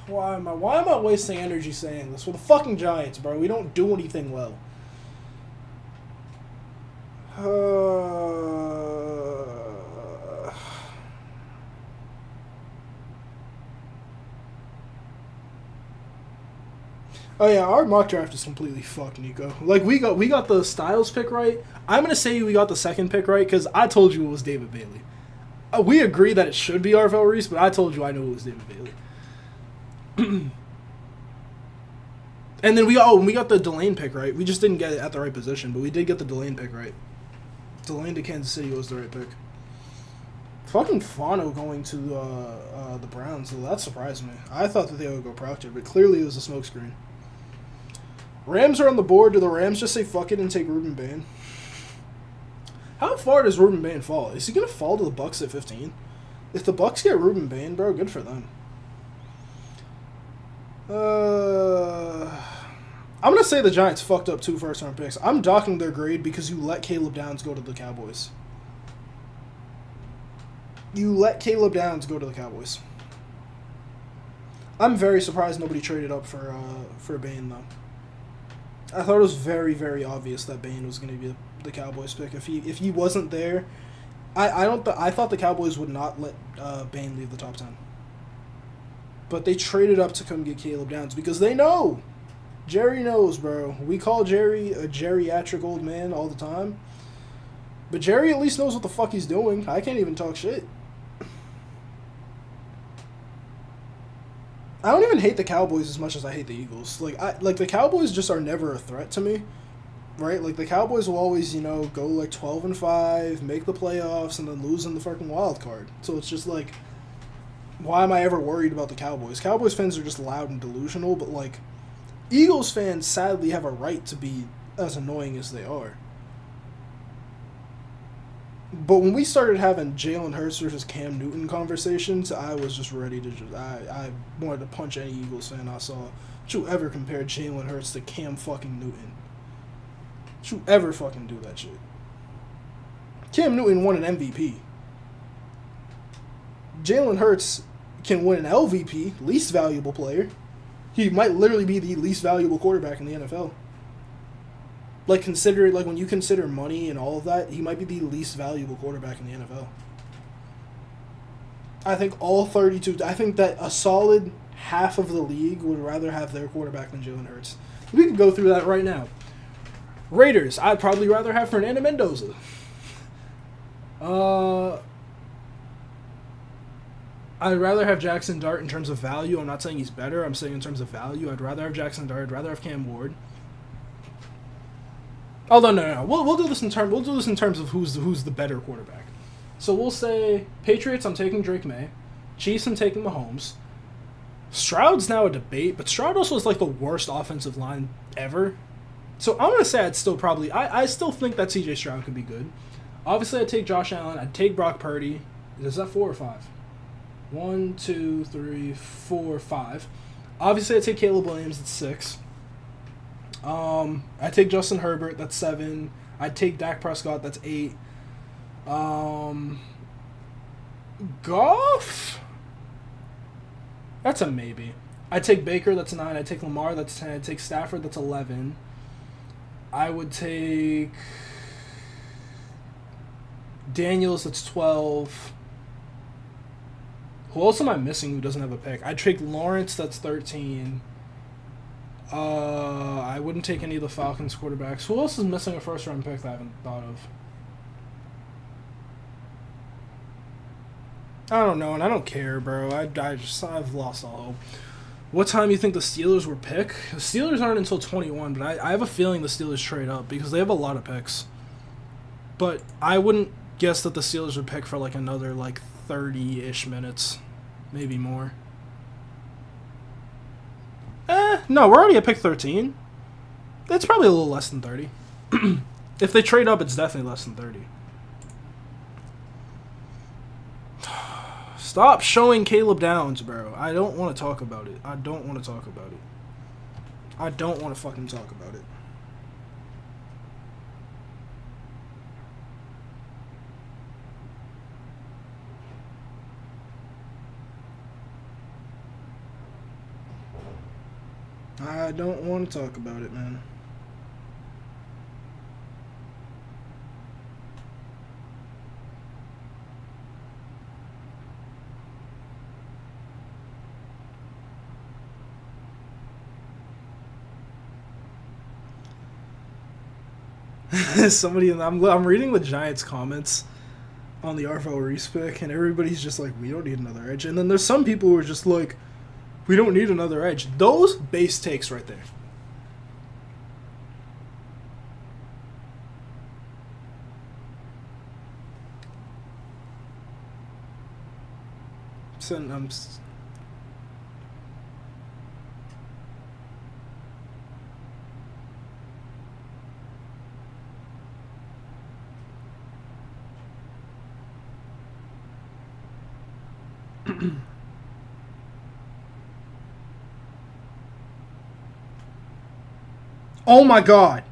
Why am I wasting energy saying this? We're the fucking Giants, bro. We don't do anything well. Oh yeah, our mock draft is completely fucked, Nico. Like we got the Styles pick right. I'm gonna say we got the second pick right because I told you it was David Bailey. We agree that it should be Arvell Reese, but I told you I knew it was David Bailey. And then we got the Delane pick right. We just didn't get it at the right position, but we did get the Delane pick right. Delane to Kansas City was the right pick. Fucking Fano going to the Browns, so that surprised me. I thought that they would go Proctor, but clearly it was a smokescreen. Rams are on the board. Do the Rams just say fuck it and take Ruben Bain? How far does Ruben Bain fall? Is he going to fall to the Bucks at 15? If the Bucks get Ruben Bain, bro, good for them. I'm going to say the Giants fucked up 2 first-round picks. I'm docking their grade because you let Caleb Downs go to the Cowboys. You let Caleb Downs go to the Cowboys. I'm very surprised nobody traded up for Bain, though. I thought it was very, very obvious that Bain was going to be the Cowboys pick. If he wasn't there, I thought the Cowboys would not let Bain leave the top 10. But they traded up to come get Caleb Downs because they know. Jerry knows, bro. We call Jerry a geriatric old man all the time. But Jerry at least knows what the fuck he's doing. I can't even talk shit. I don't even hate the Cowboys as much as I hate the Eagles. Like the Cowboys just are never a threat to me, right? Like the Cowboys will always, go like 12-5, make the playoffs, and then lose in the fucking wild card. So it's just like, why am I ever worried about the Cowboys? Cowboys fans are just loud and delusional, but like, Eagles fans sadly have a right to be as annoying as they are. But when we started having Jalen Hurts versus Cam Newton conversations, I was just ready to I wanted to punch any Eagles fan I saw. Don't you ever compare Jalen Hurts to Cam fucking Newton. Don't you ever fucking do that shit. Cam Newton won an MVP. Jalen Hurts can win an LVP, least valuable player. He might literally be the least valuable quarterback in the NFL. Like when you consider money and all of that, he might be the least valuable quarterback in the NFL. I think I think that a solid half of the league would rather have their quarterback than Jalen Hurts. We can go through that right now. Raiders, I'd probably rather have Fernando Mendoza. I'd rather have Jackson Dart in terms of value. I'm not saying he's better. I'm saying in terms of value. I'd rather have Jackson Dart. I'd rather have Cam Ward. Although no. We'll do this in terms of who's the better quarterback. So we'll say Patriots, I'm taking Drake May. Chiefs, I'm taking Mahomes. Stroud's now a debate, but Stroud also is like the worst offensive line ever. So I'm going to say I'd still probably... I still think that CJ Stroud could be good. Obviously, I'd take Josh Allen. I'd take Brock Purdy. Is that 4 or 5? 1, 2, 3, 4, 5. Obviously, I'd take Caleb Williams. That's 6. I'd take Justin Herbert. That's 7. I'd take Dak Prescott. That's 8. Goff? That's a maybe. I'd take Baker. That's 9. I'd take Lamar. That's 10. I'd take Stafford. That's 11. I would take Daniels. That's 12. Who else am I missing who doesn't have a pick? I'd take Lawrence. That's 13. I wouldn't take any of the Falcons quarterbacks. Who else is missing a first-round pick that I haven't thought of? I don't know, and I don't care, bro. I've lost all hope. What time do you think the Steelers will pick? The Steelers aren't until 21, but I have a feeling the Steelers trade up because they have a lot of picks. But I wouldn't guess that the Steelers would pick for like another like 30-ish minutes, maybe more. No, we're already at pick 13. It's probably a little less than 30. If they trade up, it's definitely less than 30. Stop showing Caleb Downs, bro. I don't want to talk about it. I don't want to talk about it. I don't want to fucking talk about it. I don't want to talk about it, man. Somebody, I'm reading the Giants comments on the Arvo Reese pick, and everybody's just like, we don't need another edge. And then there's some people who are just like, we don't need another edge. Those base takes right there. Oh my god.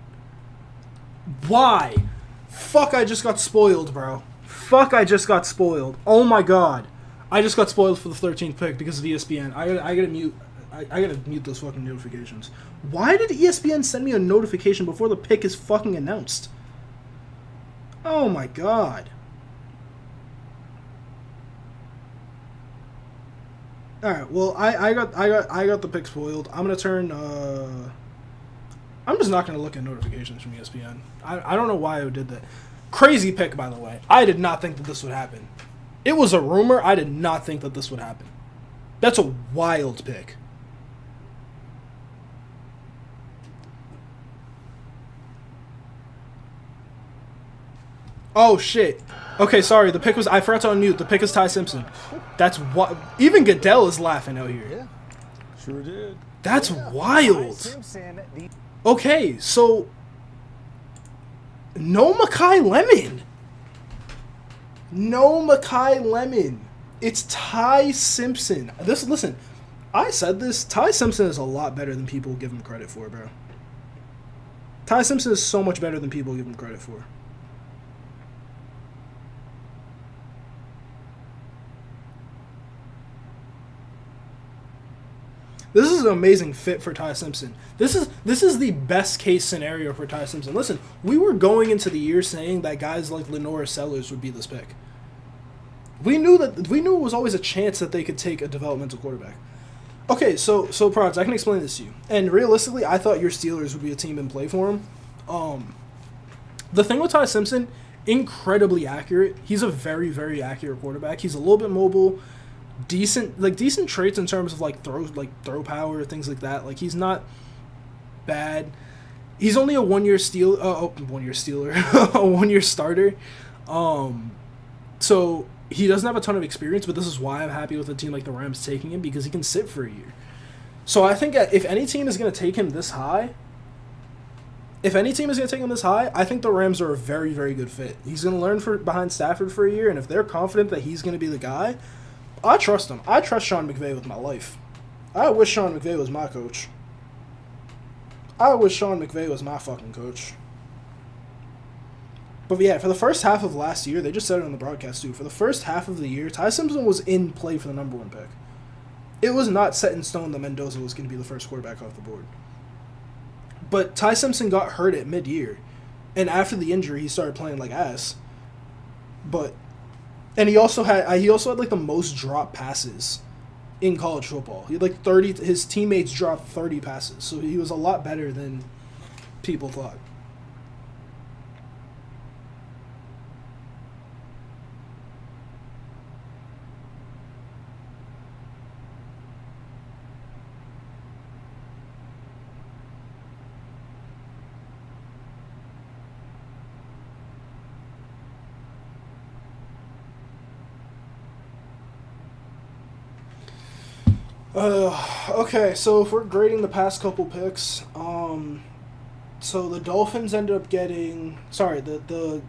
Why? Fuck, I just got spoiled, bro. Fuck, I just got spoiled. Oh my god. I just got spoiled for the 13th pick because of ESPN. I gotta mute. I gotta mute those fucking notifications. Why did ESPN send me a notification before the pick is fucking announced? Oh my god. Alright, well, I got the pick spoiled. I'm gonna turn I'm just not gonna look at notifications from ESPN. I don't know why I did that. Crazy pick, by the way. I did not think that this would happen. It was a rumor. I did not think that this would happen. That's a wild pick. Oh shit. Okay, sorry. The pick was, I forgot to unmute. The pick is Ty Simpson. That's what. Even Goodell is laughing out here. Yeah, sure did. That's wild. Okay, so no Makai Lemon. No Makai Lemon. It's Ty Simpson. Listen, I said this. Ty Simpson is a lot better than people give him credit for, bro. Ty Simpson is so much better than people give him credit for. This is an amazing fit for Ty Simpson. This is the best case scenario for Ty Simpson. Listen, we were going into the year saying that guys like Lenora Sellers would be this pick. We knew it was always a chance that they could take a developmental quarterback. Okay, so Prods, I can explain this to you. And realistically, I thought your Steelers would be a team in play for him. The thing with Ty Simpson, incredibly accurate. He's a very, very accurate quarterback. He's a little bit mobile. Decent traits in terms of throw power, things like that. Like, he's not bad. He's only a 1 year stealer, a 1 year starter. So he doesn't have a ton of experience, but this is why I'm happy with a team like the Rams taking him, because he can sit for a year. So I think if any team is going to take him this high, I think the Rams are a very, very good fit. He's going to learn behind Stafford for a year, and if they're confident that he's going to be the guy, I trust him. I trust Sean McVay with my life. I wish Sean McVay was my coach. I wish Sean McVay was my fucking coach. But yeah, for the first half of last year, they just said it on the broadcast too, for the first half of the year, Ty Simpson was in play for the number 1 pick. It was not set in stone that Mendoza was going to be the first quarterback off the board. But Ty Simpson got hurt at mid-year, and after the injury, he started playing like ass. And he also had like the most drop passes in college football. He had like 30. His teammates dropped 30 passes, so he was a lot better than people thought. Okay, so if we're grading the past couple picks, so the Dolphins ended up getting, the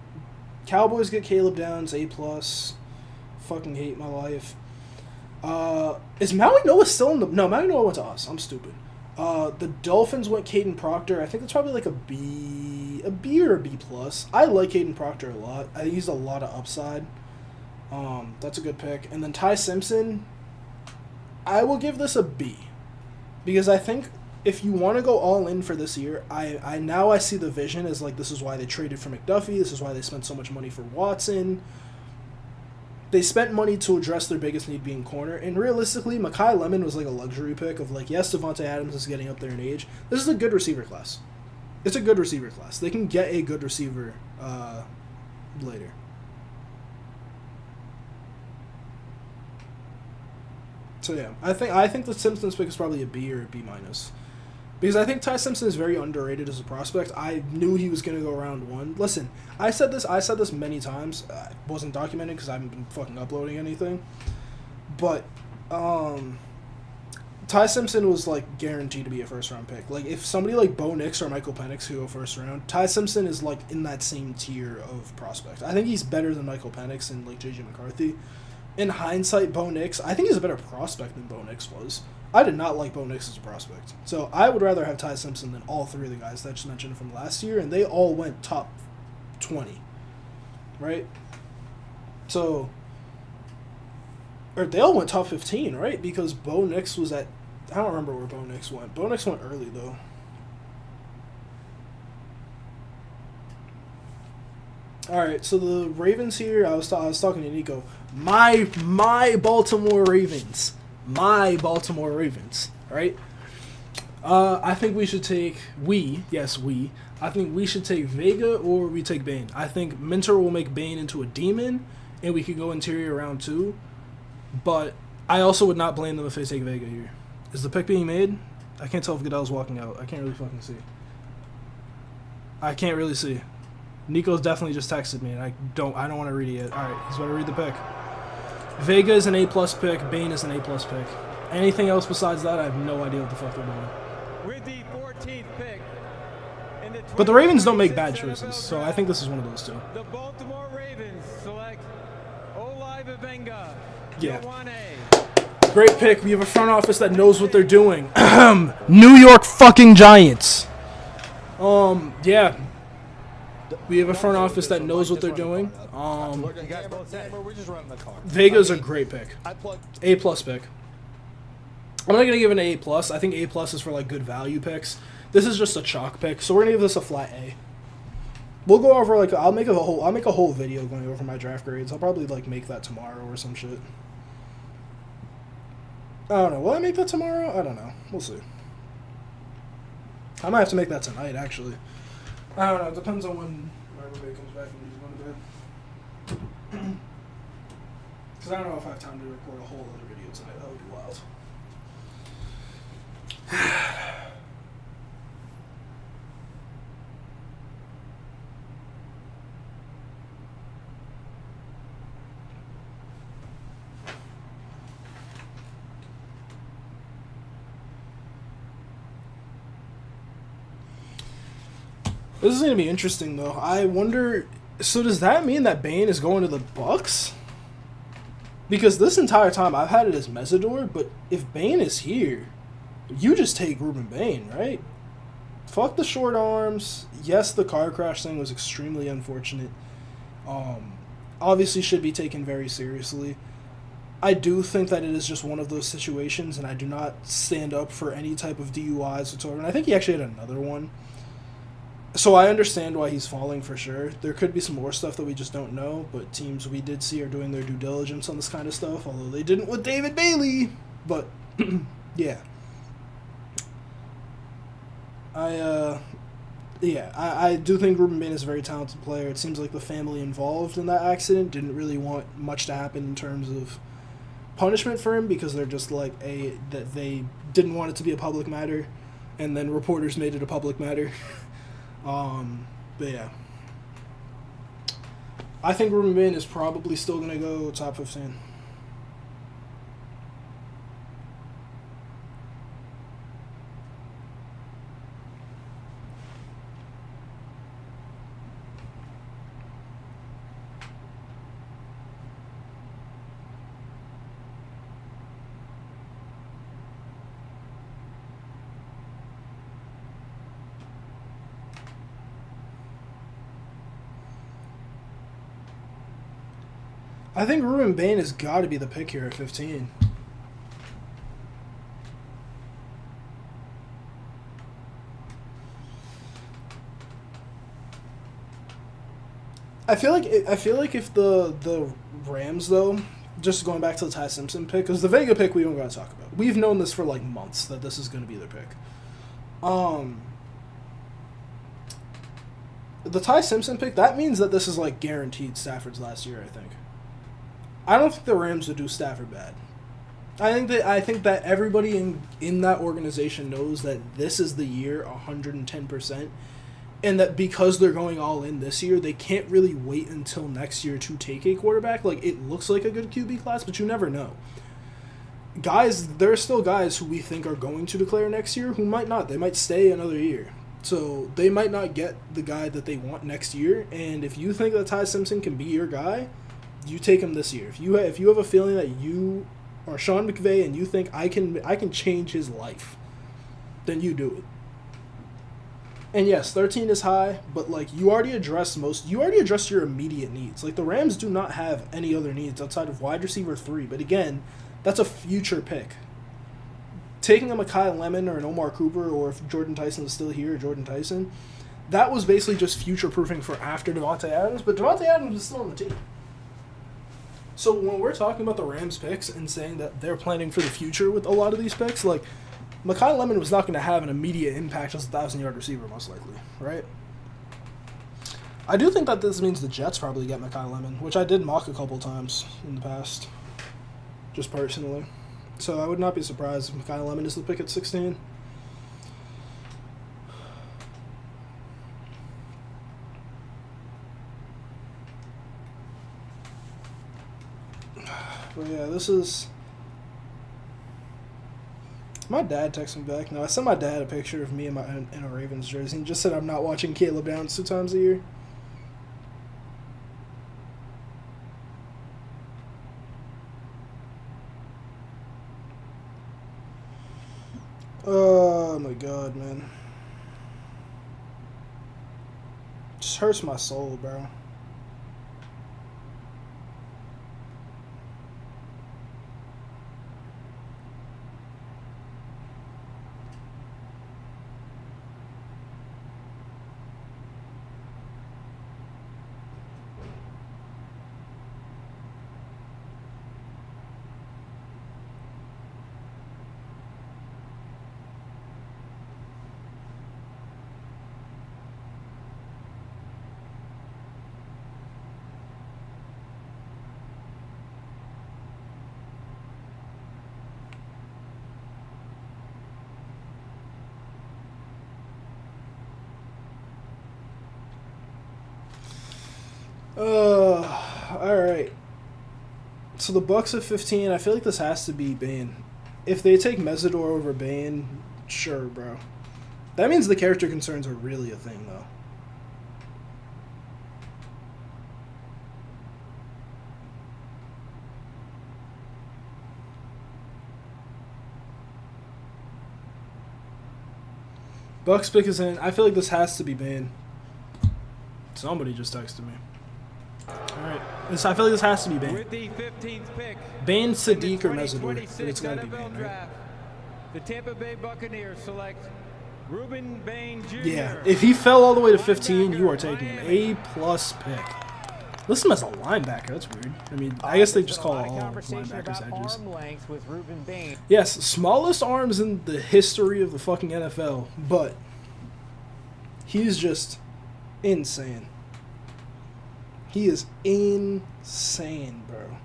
Cowboys get Caleb Downs, A+. Fucking hate my life. Is Maui Noah still in the, no, Maui Noah went to us, I'm stupid. The Dolphins went Caden Proctor. I think that's probably like a B or a B+. I like Caden Proctor a lot. I think he's a lot of upside. That's a good pick. And then Ty Simpson, I will give this a B, because I think if you want to go all in for this year, I see the vision as like, this is why they traded for McDuffie, this is why they spent so much money for Watson. They spent money to address their biggest need being corner, and realistically, Mekhi Lemon was like a luxury pick of like, yes, Devontae Adams is getting up there in age. This is a good receiver class. It's a good receiver class. They can get a good receiver later. So yeah, I think the Simpsons pick is probably a B or a B-, because I think Ty Simpson is very underrated as a prospect. I knew he was going to go round 1. Listen, I said this many times. It wasn't documented because I haven't been fucking uploading anything. But Ty Simpson was like guaranteed to be a first round pick. Like if somebody like Bo Nix or Michael Penix could go first round, Ty Simpson is like in that same tier of prospect. I think he's better than Michael Penix and like JJ McCarthy. In hindsight, Bo Nix, I think he's a better prospect than Bo Nix was. I did not like Bo Nix as a prospect. So I would rather have Ty Simpson than all 3 of the guys that I just mentioned from last year, and they all went top 20. Right? So, or they all went top 15, right? Because Bo Nix was at, I don't remember where Bo Nix went. Bo Nix went early, though. All right, so the Ravens here, I was talking to Nico. My Baltimore Ravens. My Baltimore Ravens, right? I think we should take, I think we should take Vega or we take Bane. I think Minter will make Bane into a demon, and we could go interior round 2. But I also would not blame them if they take Vega here. Is the pick being made? I can't tell if Goodell's walking out. I can't really fucking see. I can't really see. Nico's definitely just texted me, and I don't want to read it yet. All right, he's about to read the pick. Vega is an A+ pick. Bane is an A+ pick. Anything else besides that, I have no idea what the fuck they're doing. With the 14th pick in the But the Ravens don't make bad choices, so I think this is one of those two. The Baltimore Ravens select Olai Vavenga. Yeah. Yowane. Great pick. We have a front office that knows what they're doing. New York fucking Giants. Yeah. We have a front office that knows what they're doing. Vega's a great pick. A+ pick. I'm not gonna give it an A+. I think A+ is for like good value picks. This is just a chalk pick, so we're gonna give this a flat A. We'll go over like I'll make a whole video going over my draft grades. I'll probably like make that tomorrow or some shit. I don't know. Will I make that tomorrow? I don't know. We'll see. I might have to make that tonight, actually. I don't know. It depends on when my roommate comes back and he's going to bed. Because I don't know if I have time to record a whole other video tonight. That would be wild. This is gonna be interesting though. I wonder. So does that mean that Bane is going to the Bucks? Because this entire time I've had it as Mesidor, but if Bane is here, you just take Ruben Bane, right? Fuck the short arms. Yes, the car crash thing was extremely unfortunate. Obviously should be taken very seriously. I do think that it is just one of those situations, and I do not stand up for any type of DUIs whatsoever. And I think he actually had another one. So I understand why he's falling for sure. There could be some more stuff that we just don't know, but teams we did see are doing their due diligence on this kind of stuff, although they didn't with David Bailey. But, yeah. I do think Ruben Bane is a very talented player. It seems like the family involved in that accident didn't really want much to happen in terms of punishment for him, because they're just like that they didn't want it to be a public matter, and then reporters made it a public matter. But yeah, I think Ruben Bane is probably still gonna go top 15. I think Ruben Bane has got to be the pick here at 15. I feel like if the Rams, though, just going back to the Ty Simpson pick, because the Vega pick we don't got to talk about. We've known this for like months that this is going to be their pick. The Ty Simpson pick, that means that this is like guaranteed Stafford's last year, I think. I don't think the Rams would do Stafford bad. I think that everybody in that organization knows that this is the year 110%, and that because they're going all in this year, they can't really wait until next year to take a quarterback. Like, it looks like a good QB class, but you never know. Guys, there are still guys who we think are going to declare next year who might not. They might stay another year. So they might not get the guy that they want next year, and if you think that Ty Simpson can be your guy, you take him this year. If you have a feeling that you are Sean McVay and you think I can change his life, then you do it. And yes, 13 is high, but like you already addressed your immediate needs. Like the Rams do not have any other needs outside of wide receiver 3, but again, that's a future pick. Taking a Mekhi Lemon or an Omar Cooper, or if Jordan Tyson is still here, Jordan Tyson, that was basically just future-proofing for after Davante Adams, but Davante Adams is still on the team. So when we're talking about the Rams picks and saying that they're planning for the future with a lot of these picks, like, Mekhi Lemon was not going to have an immediate impact as a 1,000-yard receiver, most likely, right? I do think that this means the Jets probably get Mekhi Lemon, which I did mock a couple times in the past, just personally. So I would not be surprised if Mekhi Lemon is the pick at 16. But yeah, this is... My dad texted me back. No, I sent my dad a picture of me in a Ravens jersey and just said I'm not watching Caleb Downs 2 times a year. Oh my god, man. Just hurts my soul, bro. Alright. So the Bucks at 15, I feel like this has to be Bane. If they take Mesidor over Bane, sure, bro. That means the character concerns are really a thing, though. Bucks pick is in. I feel like this has to be Bane. Somebody just texted me. Alright. I feel like this has to be Bane. With the 15th pick, Bane, Sadiq, or in the Mesidor. But 2026 it's gotta be NFL Bane, right? draft, the Tampa Bay Buccaneers select Ruben Bane Jr. Yeah. If he fell all the way to 15, you are taking him. A-plus pick. List him as a linebacker. That's weird. I mean, I guess they just call all linebackers edges. Arm length with Ruben Bane. Yes, smallest arms in the history of the fucking NFL, but he's just insane. He is insane, bro.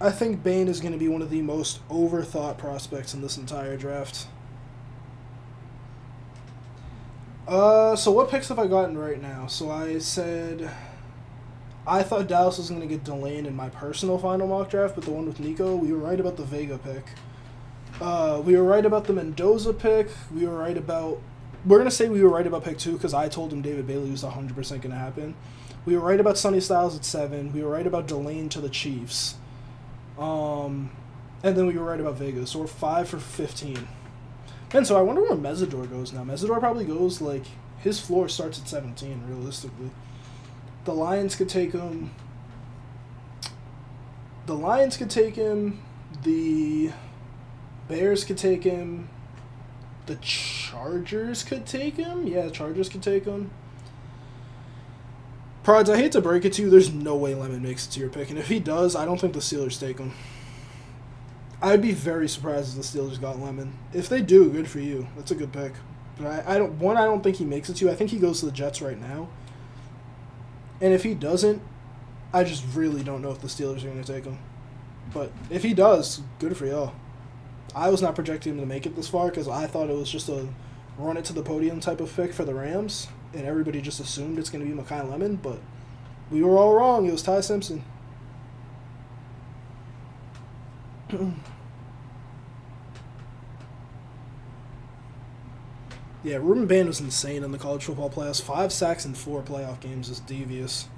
I think Bane is going to be one of the most overthought prospects in this entire draft. So what picks have I gotten right now? So I said I thought Dallas was going to get Delane in my personal final mock draft, but the one with Nico, we were right about the Vega pick. We were right about the Mendoza pick. We were right about... We're going to say we were right about pick 2 because I told him David Bailey was 100% going to happen. We were right about Sonny Styles at 7. We were right about Delane to the Chiefs. And then we were right about Vega. So we're 5 for 15. And so I wonder where Mesidor goes now. Mesidor probably goes, like, his floor starts at 17, realistically. The Lions could take him. The Lions could take him. The Bears could take him. The Chargers could take him. Yeah, the Chargers could take him. Prods, I hate to break it to you, there's no way Lemon makes it to your pick. And if he does, I don't think the Steelers take him. I'd be very surprised if the Steelers got Lemon. If they do, good for you. That's a good pick. But I don't think he makes it to you. I think he goes to the Jets right now. And if he doesn't, I just really don't know if the Steelers are going to take him. But if he does, good for y'all. I was not projecting him to make it this far because I thought it was just a run it to the podium type of pick for the Rams. And everybody just assumed it's going to be Mekhi Lemon. But we were all wrong. It was Ty Simpson. Yeah, Ruben Bane was insane in the college football playoffs. 5 sacks in 4 playoff games is devious.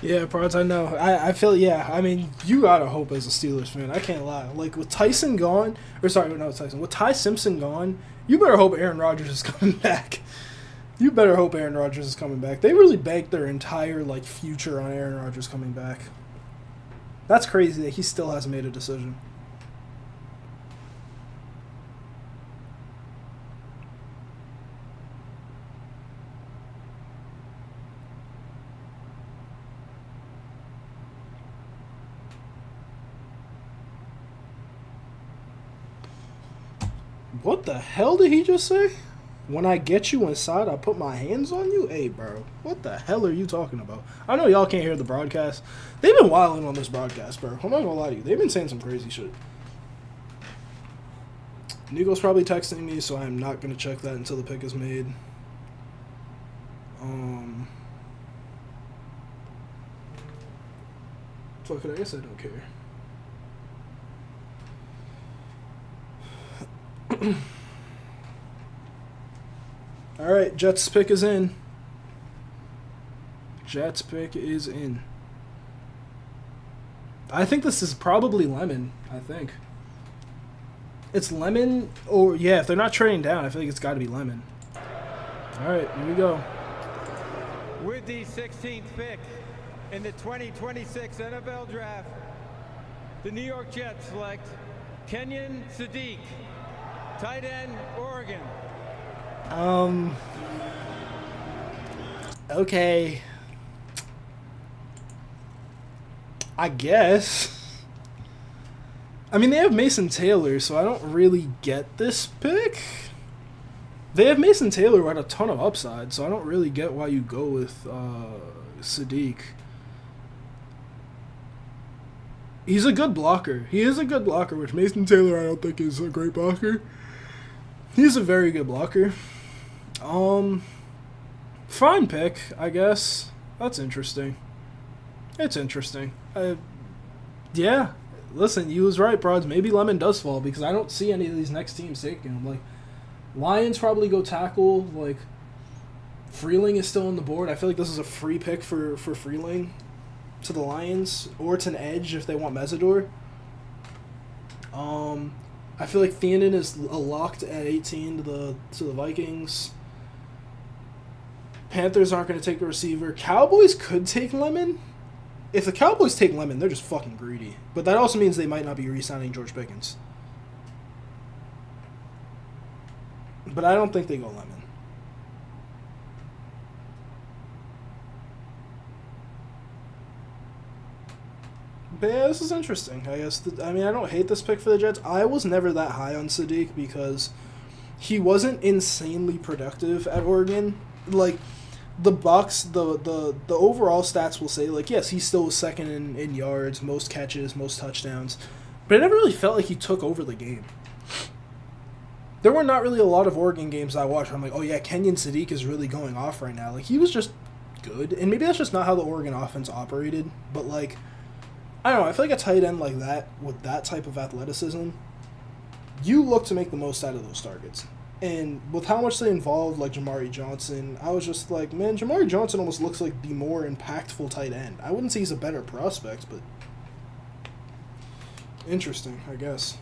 Yeah, Prods, I know. I feel, yeah, I mean, you gotta hope as a Steelers fan. I can't lie. Like, with Tyson gone, or sorry, not Tyson, with Ty Simpson gone, you better hope Aaron Rodgers is coming back. You better hope Aaron Rodgers is coming back. They really banked their entire, like, future on Aaron Rodgers coming back. That's crazy that he still hasn't made a decision. What the hell did he just say? When I get you inside, I put my hands on you? Hey, bro. What the hell are you talking about? I know y'all can't hear the broadcast. They've been wilding on this broadcast, bro. I'm not gonna lie to you. They've been saying some crazy shit. Nico's probably texting me, so I'm not gonna check that until the pick is made. Fuck it, I guess I don't care. Alright, Jets pick is in. Jets pick is in. I think this is probably Lemon, I think. It's Lemon, or yeah, if they're not trading down, I feel like it's got to be Lemon. Alright, here we go. With the 16th pick in the 2026 NFL Draft, the New York Jets select Kenyon Sadiq, tight end, Oregon. Okay. I guess. I mean, they have Mason Taylor, so I don't really get this pick. They have Mason Taylor who had a ton of upside, so I don't really get why you go with Sadiq. He's a good blocker. He is a good blocker, which Mason Taylor I don't think is a great blocker. He's a very good blocker. Fine pick, I guess. That's interesting. It's interesting. Yeah. Listen, you was right, Broads. Maybe Lemon does fall because I don't see any of these next teams taking him. Like, Lions probably go tackle. Like, Freeling is still on the board. I feel like this is a free pick for Freeling to the Lions, or it's an edge if they want Mesidor. I feel like Theonin is locked at 18 to the Vikings. Panthers aren't going to take a receiver. Cowboys could take Lemon. If the Cowboys take Lemon, they're just fucking greedy. But that also means they might not be re-signing George Pickens. But I don't think they go Lemon. But yeah, this is interesting. I guess. I mean, I don't hate this pick for the Jets. I was never that high on Sadiq because he wasn't insanely productive at Oregon. Like, the Bucks, the overall stats will say, like, yes, he still was second in yards, most catches, most touchdowns. But I never really felt like he took over the game. There were not really a lot of Oregon games I watched where I'm like, oh yeah, Kenyon Sadiq is really going off right now. Like, he was just good. And maybe that's just not how the Oregon offense operated. But, like, I don't know. I feel like a tight end like that, with that type of athleticism, you look to make the most out of those targets. And with how much they involved, like, Jamari Johnson, I was just like, man, Jamari Johnson almost looks like the more impactful tight end. I wouldn't say he's a better prospect, but interesting, I guess.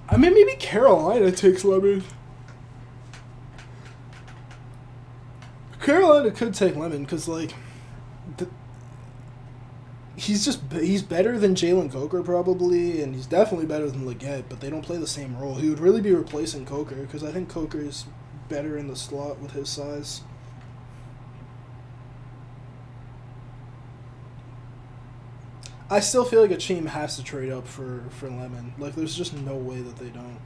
I mean, maybe Carolina takes Lemon. Carolina could take Lemon because, like, he's better than Jalen Coker probably, and he's definitely better than Leggett, but they don't play the same role. He would really be replacing Coker because I think Coker is better in the slot with his size. I still feel like a team has to trade up for Lemon. Like, there's just no way that they don't.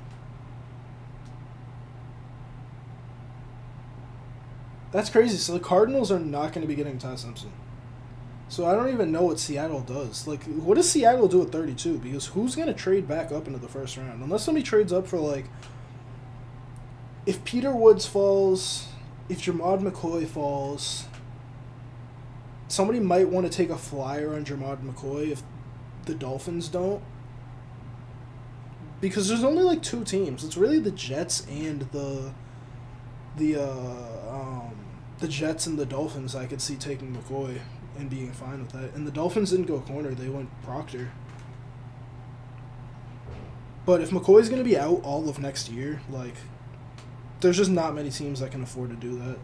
That's crazy. So the Cardinals are not going to be getting Ty Simpson. So I don't even know what Seattle does. Like, what does Seattle do at 32? Because who's going to trade back up into the first round? Unless somebody trades up for, like, if Peter Woods falls, if Jermod McCoy falls, somebody might want to take a flyer on Jermod McCoy if the Dolphins don't. Because there's only, like, two teams. It's really the Jets and the Jets and the Dolphins I could see taking McCoy and being fine with that. And the Dolphins didn't go corner. They went Proctor. But if McCoy's going to be out all of next year, like, there's just not many teams that can afford to do that.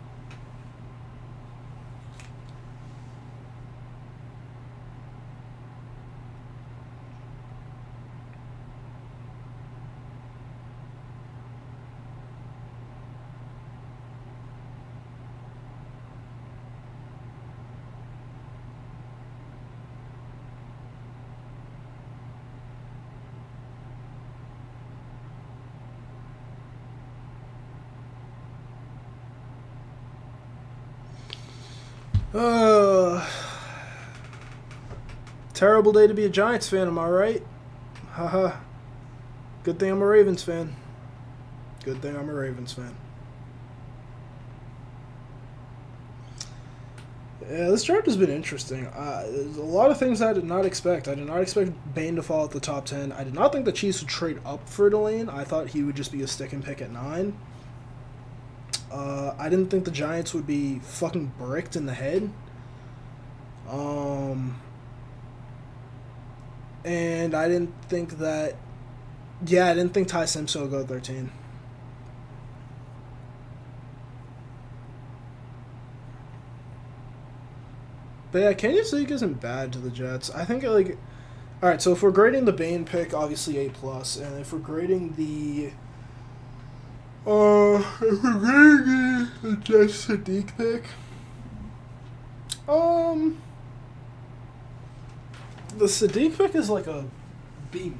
Terrible day to be a Giants fan, am I right? Haha. Good thing I'm a Ravens fan. Good thing I'm a Ravens fan. Yeah, this draft has been interesting. There's a lot of things I did not expect. I did not expect Bane to fall at the top 10. I did not think the Chiefs would trade up for Delane. I thought he would just be a stick and pick at 9. I didn't think the Giants would be fucking bricked in the head. And I didn't think that... Yeah, I didn't think Ty Simpson would go 13. But yeah, Kenny Sadiq isn't bad to the Jets. I think, like... Alright, so if we're grading the Bane pick, obviously A+. And if we're grading the... if we're grading the Jets Sadiq pick... The Sadiq pick is like a B-.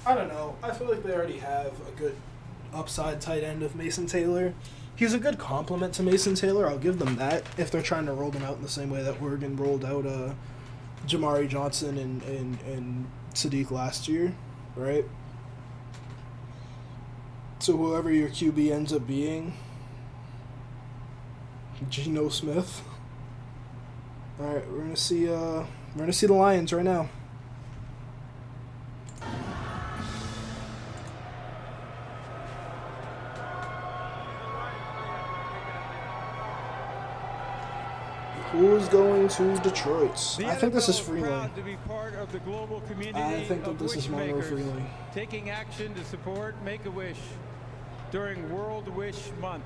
I don't know. I feel like they already have a good upside tight end of Mason Taylor. He's a good complement to Mason Taylor. I'll give them that if they're trying to roll them out in the same way that Oregon rolled out Jamari Johnson and Sadiq last year, right? So whoever your QB ends up being, Geno Smith. All right, we're gonna see the Lions right now. Who's going to Detroit? I think this is Freeling. I think that this is Monroe Freeling. Taking action to support Make-A-Wish during World Wish Month.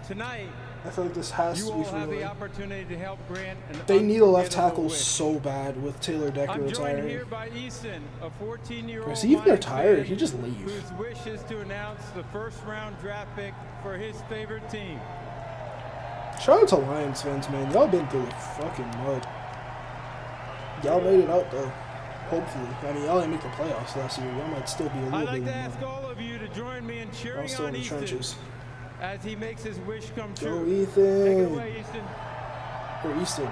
Tonight, I feel like this has to be you will have the Freeling. opportunity to help grant an They need a left unforgettable tackle wish. so bad with Taylor Decker I'm joined retiring. here by Easton, a 14-year-old Is he even Lions retired? fan He just leave. whose wish is to announce the first-round draft pick for his favorite team. Shout out to Lions fans, man. Y'all been through the fucking mud. Y'all made it out, though. Hopefully. I mean, y'all didn't make the playoffs last year. Y'all might still be a little I'd bit like to in ask the all of you to join me in Y'all cheering still on in the Easton trenches. as he makes his wish come Go true. Take it Ethan. away, Easton. Or Easton.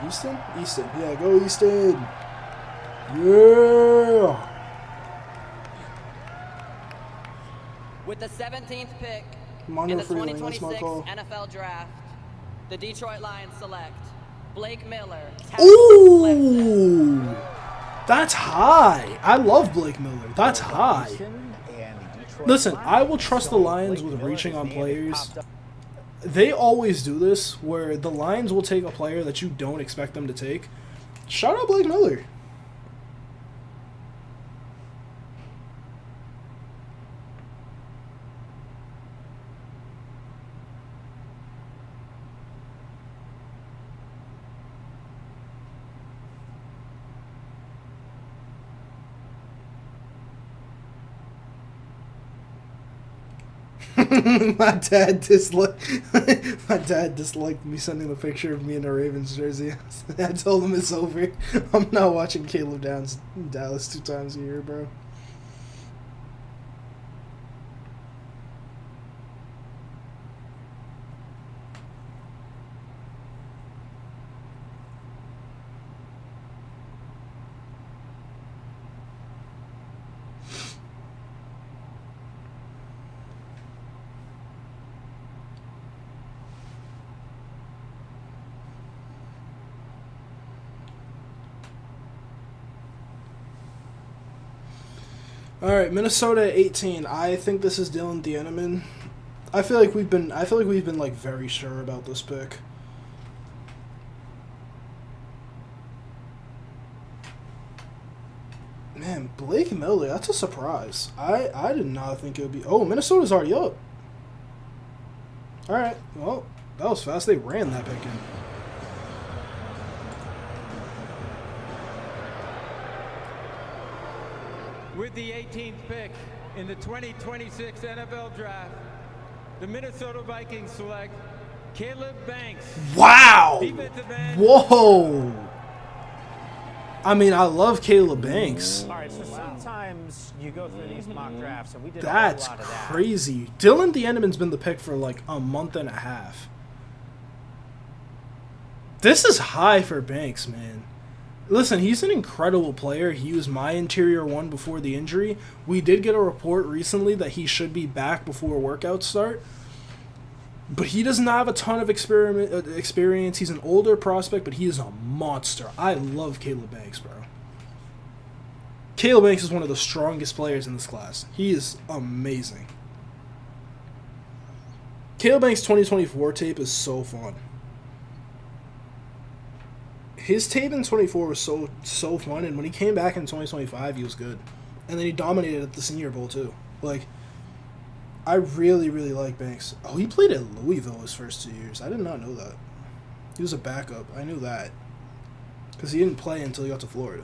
Easton? Easton. Yeah, go Easton. Yeah. With the 17th pick Monroe in the Freeling, that's my 2026 call. NFL Draft, the Detroit Lions select Blake Miller. tackle Clemson. Ooh. That's high. I love Blake Miller. That's high. Listen, I will trust the Lions with reaching on players. They always do this, where the Lions will take a player that you don't expect them to take. Shout out Blake Miller. my dad disliked me sending the picture of me in a Ravens jersey. I told him it's over. I'm not watching Caleb Downs in Dallas 2 times a year, bro. All right, Minnesota 18. I think this is Dylan Thieneman. I feel like we've been like very sure about this pick. Man, Blake Miller, that's a surprise. I did not think it would be. Oh, Minnesota's already up. All right, well, that was fast. They ran that pick in. With the 18th pick in the 2026 NFL Draft, the Minnesota Vikings select Caleb Banks. Wow! Defensive end. Whoa! I mean, I love Caleb Banks. All right, so sometimes you go through these mock drafts, and we did That's a whole lot of that. crazy. Dylan Thieneman's been the pick for like a month and a half. This is high for Banks, man. Listen, he's an incredible player. He was my interior one before the injury. We did get a report recently that he should be back before workouts start. But he doesn't have a ton of experience. He's an older prospect, but he is a monster. I love Caleb Banks, bro. Caleb Banks is one of the strongest players in this class. He is amazing. Caleb Banks' 2024 tape is so fun. His tape in 24 was so fun, and when he came back in 2025, he was good. And then he dominated at the Senior Bowl, too. Like, I really, really like Banks. Oh, he played at Louisville his first 2 years. I did not know that. He was a backup. I knew that. Because he didn't play until he got to Florida.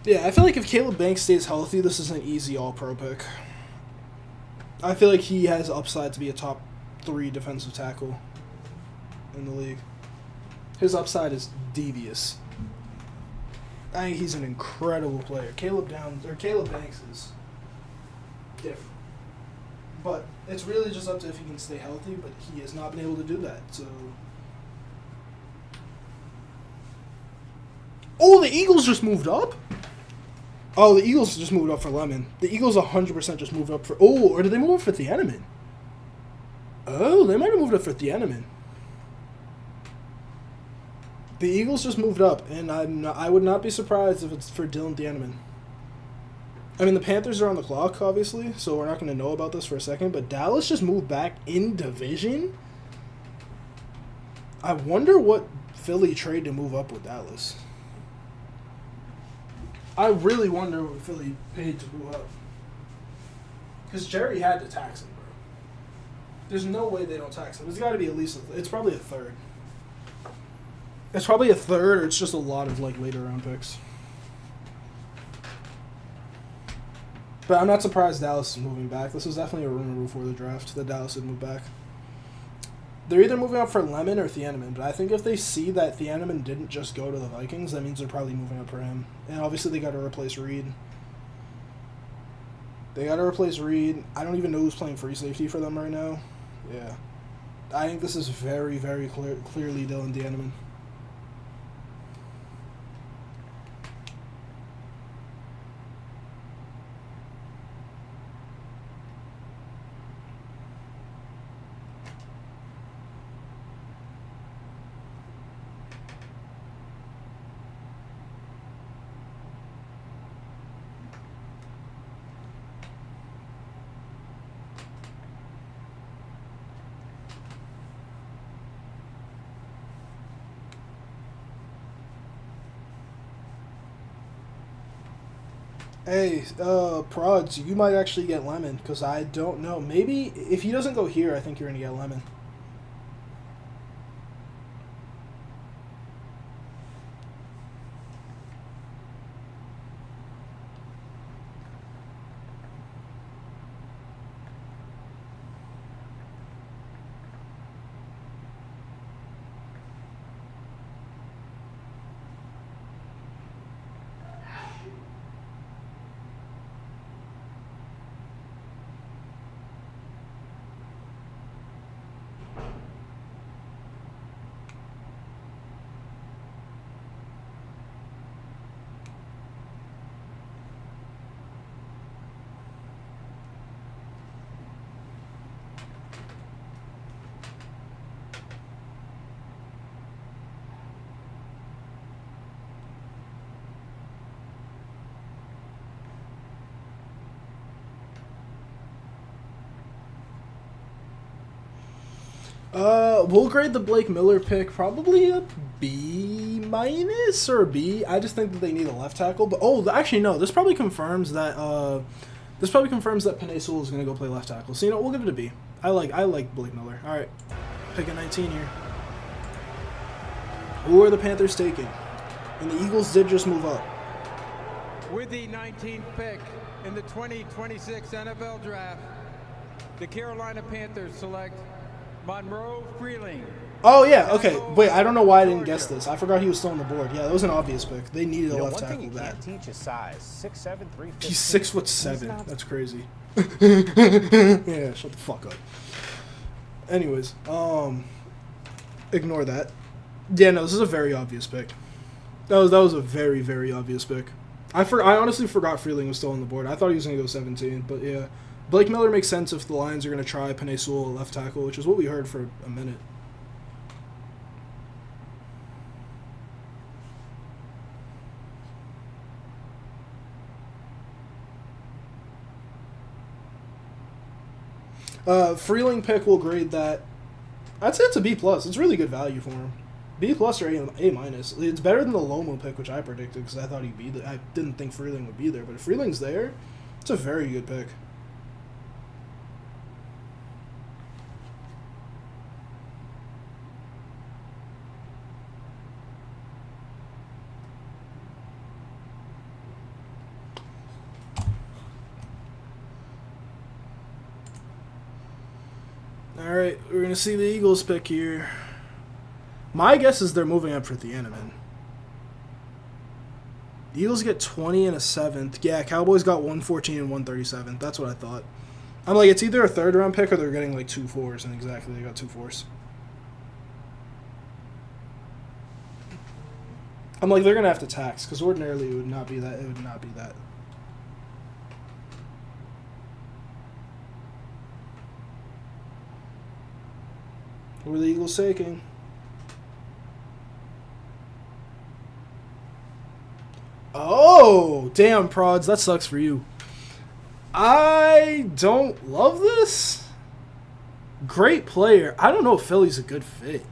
Yeah, I feel like if Caleb Banks stays healthy, this is an easy all-pro pick. I feel like he has upside to be a top 3 defensive tackle in the league. His upside is devious. I think he's an incredible player. Caleb Banks is different. But it's really just up to if he can stay healthy, but he has not been able to do that, so... Oh, the Eagles just moved up? Oh, the Eagles just moved up for Lemon. The Eagles 100% just moved up for... Oh, or did they move up for Thieneman? Oh, they might have moved up for Thieneman. The Eagles just moved up, and I would not be surprised if it's for Dylan Thieneman. I mean, the Panthers are on the clock, obviously, so we're not going to know about this for a second, but Dallas just moved back in division? I wonder what Philly traded to move up with Dallas. I really wonder what Philly paid to move up. Because Jerry had to tax him, bro. There's no way they don't tax him. It's got to be at least... It's probably a third. It's probably a third, or it's just a lot of, like, later round picks. But I'm not surprised Dallas is moving back. This was definitely a rumor before the draft that Dallas would move back. They're either moving up for Lemon or Thieneman, but I think if they see that Thieneman didn't just go to the Vikings, that means they're probably moving up for him. And obviously they got to replace Reed. They got to replace Reed. I don't even know who's playing free safety for them right now. Yeah. I think this is very, very clearly Dylan Thieneman. Hey, Prods, you might actually get Lemon, because I don't know. Maybe, if he doesn't go here, I think you're going to get Lemon. We'll grade the Blake Miller pick probably a B- or a B. I just think that they need a left tackle. But actually no, this probably confirms that Penei Sewell is going to go play left tackle. So we'll give it a B. I like Blake Miller. All right, pick a 19 here. Who are the Panthers taking? And the Eagles did just move up. With the 19th pick in the 2026 NFL Draft, the Carolina Panthers select Monroe Freeling. Oh, yeah, okay. Wait, I don't know why I didn't guess this. I forgot he was still on the board. Yeah, that was an obvious pick. They needed a left tackle bad. Teach his size. 6'7", 350. He's 6'7". That's crazy. Yeah, shut the fuck up. Anyways, ignore that. Yeah, no, this is a very obvious pick. That was a very, very obvious pick. I honestly forgot Freeling was still on the board. I thought he was going to go 17, but yeah. Blake Miller makes sense if the Lions are going to try Penei Sewell at left tackle, which is what we heard for a minute. Freeling pick will grade that. I'd say it's a B+. It's really good value for him. B+ or A-. It's better than the Lomo pick, which I predicted because I thought he'd be there. I didn't think Freeling would be there, but if Freeling's there, it's a very good pick. Alright, we're going to see the Eagles pick here. My guess is they're moving up for Thieneman. The Eagles get 20 and a 7th. Yeah, Cowboys got 114 and 137. That's what I thought. I'm like, it's either a 3rd round pick or they're getting like 2 4s, and exactly, they got 2 4s. I'm like, they're going to have to tax, because ordinarily it would not be that. It would not be that. What were the Eagles taking? Oh, damn, Prods. That sucks for you. I don't love this. Great player. I don't know if Philly's a good fit.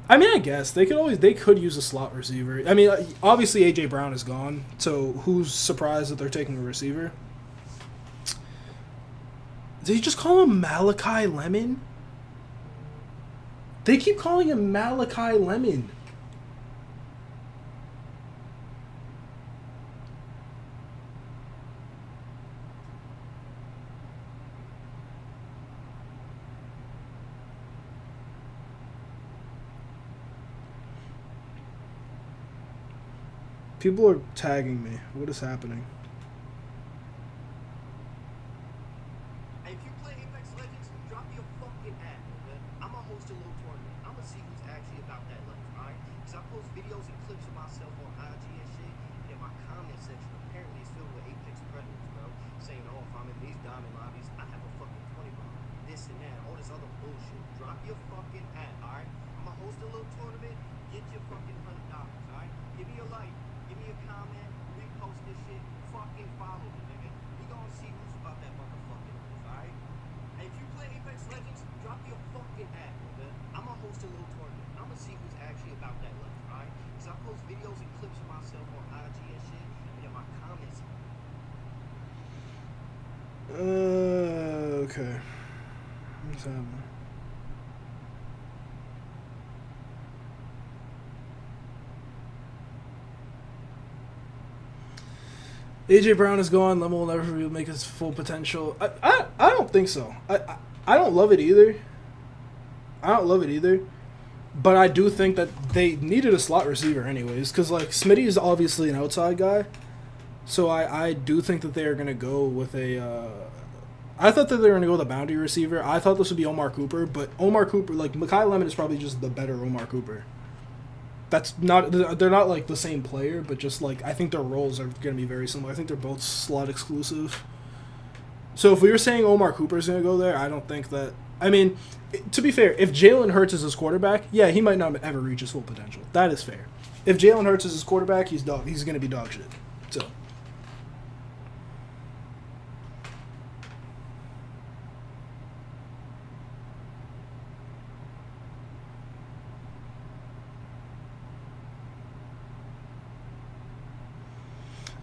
I mean, I guess they could use a slot receiver. I mean, obviously AJ Brown is gone, so who's surprised that they're taking a receiver? Did you just call him Malachi Lemon? They keep calling him Malachi Lemon. People are tagging me. What is happening? If you play Apex Legends, drop me a fucking ad, man. I'm gonna host a little tournament. I'm gonna see who's actually about that life, alright? Because I post videos and clips of myself on IG and shit, and my comment section apparently is filled with Apex predators, bro. Saying, oh, if I'm in these diamond lobbies, I have a fucking 20 bomb. This and that, all this other bullshit. Drop your fucking ad, alright? I'm gonna host a little tournament. Get your fucking $100, alright? Give me a like. Give me a comment, repost this shit, fucking follow me, nigga. We gonna see who's about that motherfucking life, alright? And if you play Apex Legends, drop your fucking ad, nigga. I'm gonna host a little tournament. I'm gonna see who's actually about that life, alright? Because I post videos and clips of myself on IG and shit, and in my comments. Okay. What's happening? AJ Brown is gone. Lemon will never make his full potential. I don't think so. I don't love it either. But I do think that they needed a slot receiver anyways, because like Smitty is obviously an outside guy. So I do think that they are gonna go with a. I thought that they were gonna go with a boundary receiver. I thought this would be Omar Cooper, but Omar Cooper, like Mekhi Lemon, is probably just the better Omar Cooper. That's not, they're not like the same player, but just like I think their roles are going to be very similar. I think they're both slot exclusive. So if we were saying Omar Cooper's going to go there, I don't think that. I mean, to be fair, if Jalen Hurts is his quarterback, yeah, he might not ever reach his full potential. That is fair. If Jalen Hurts is his quarterback, he's going to be dog shit. So.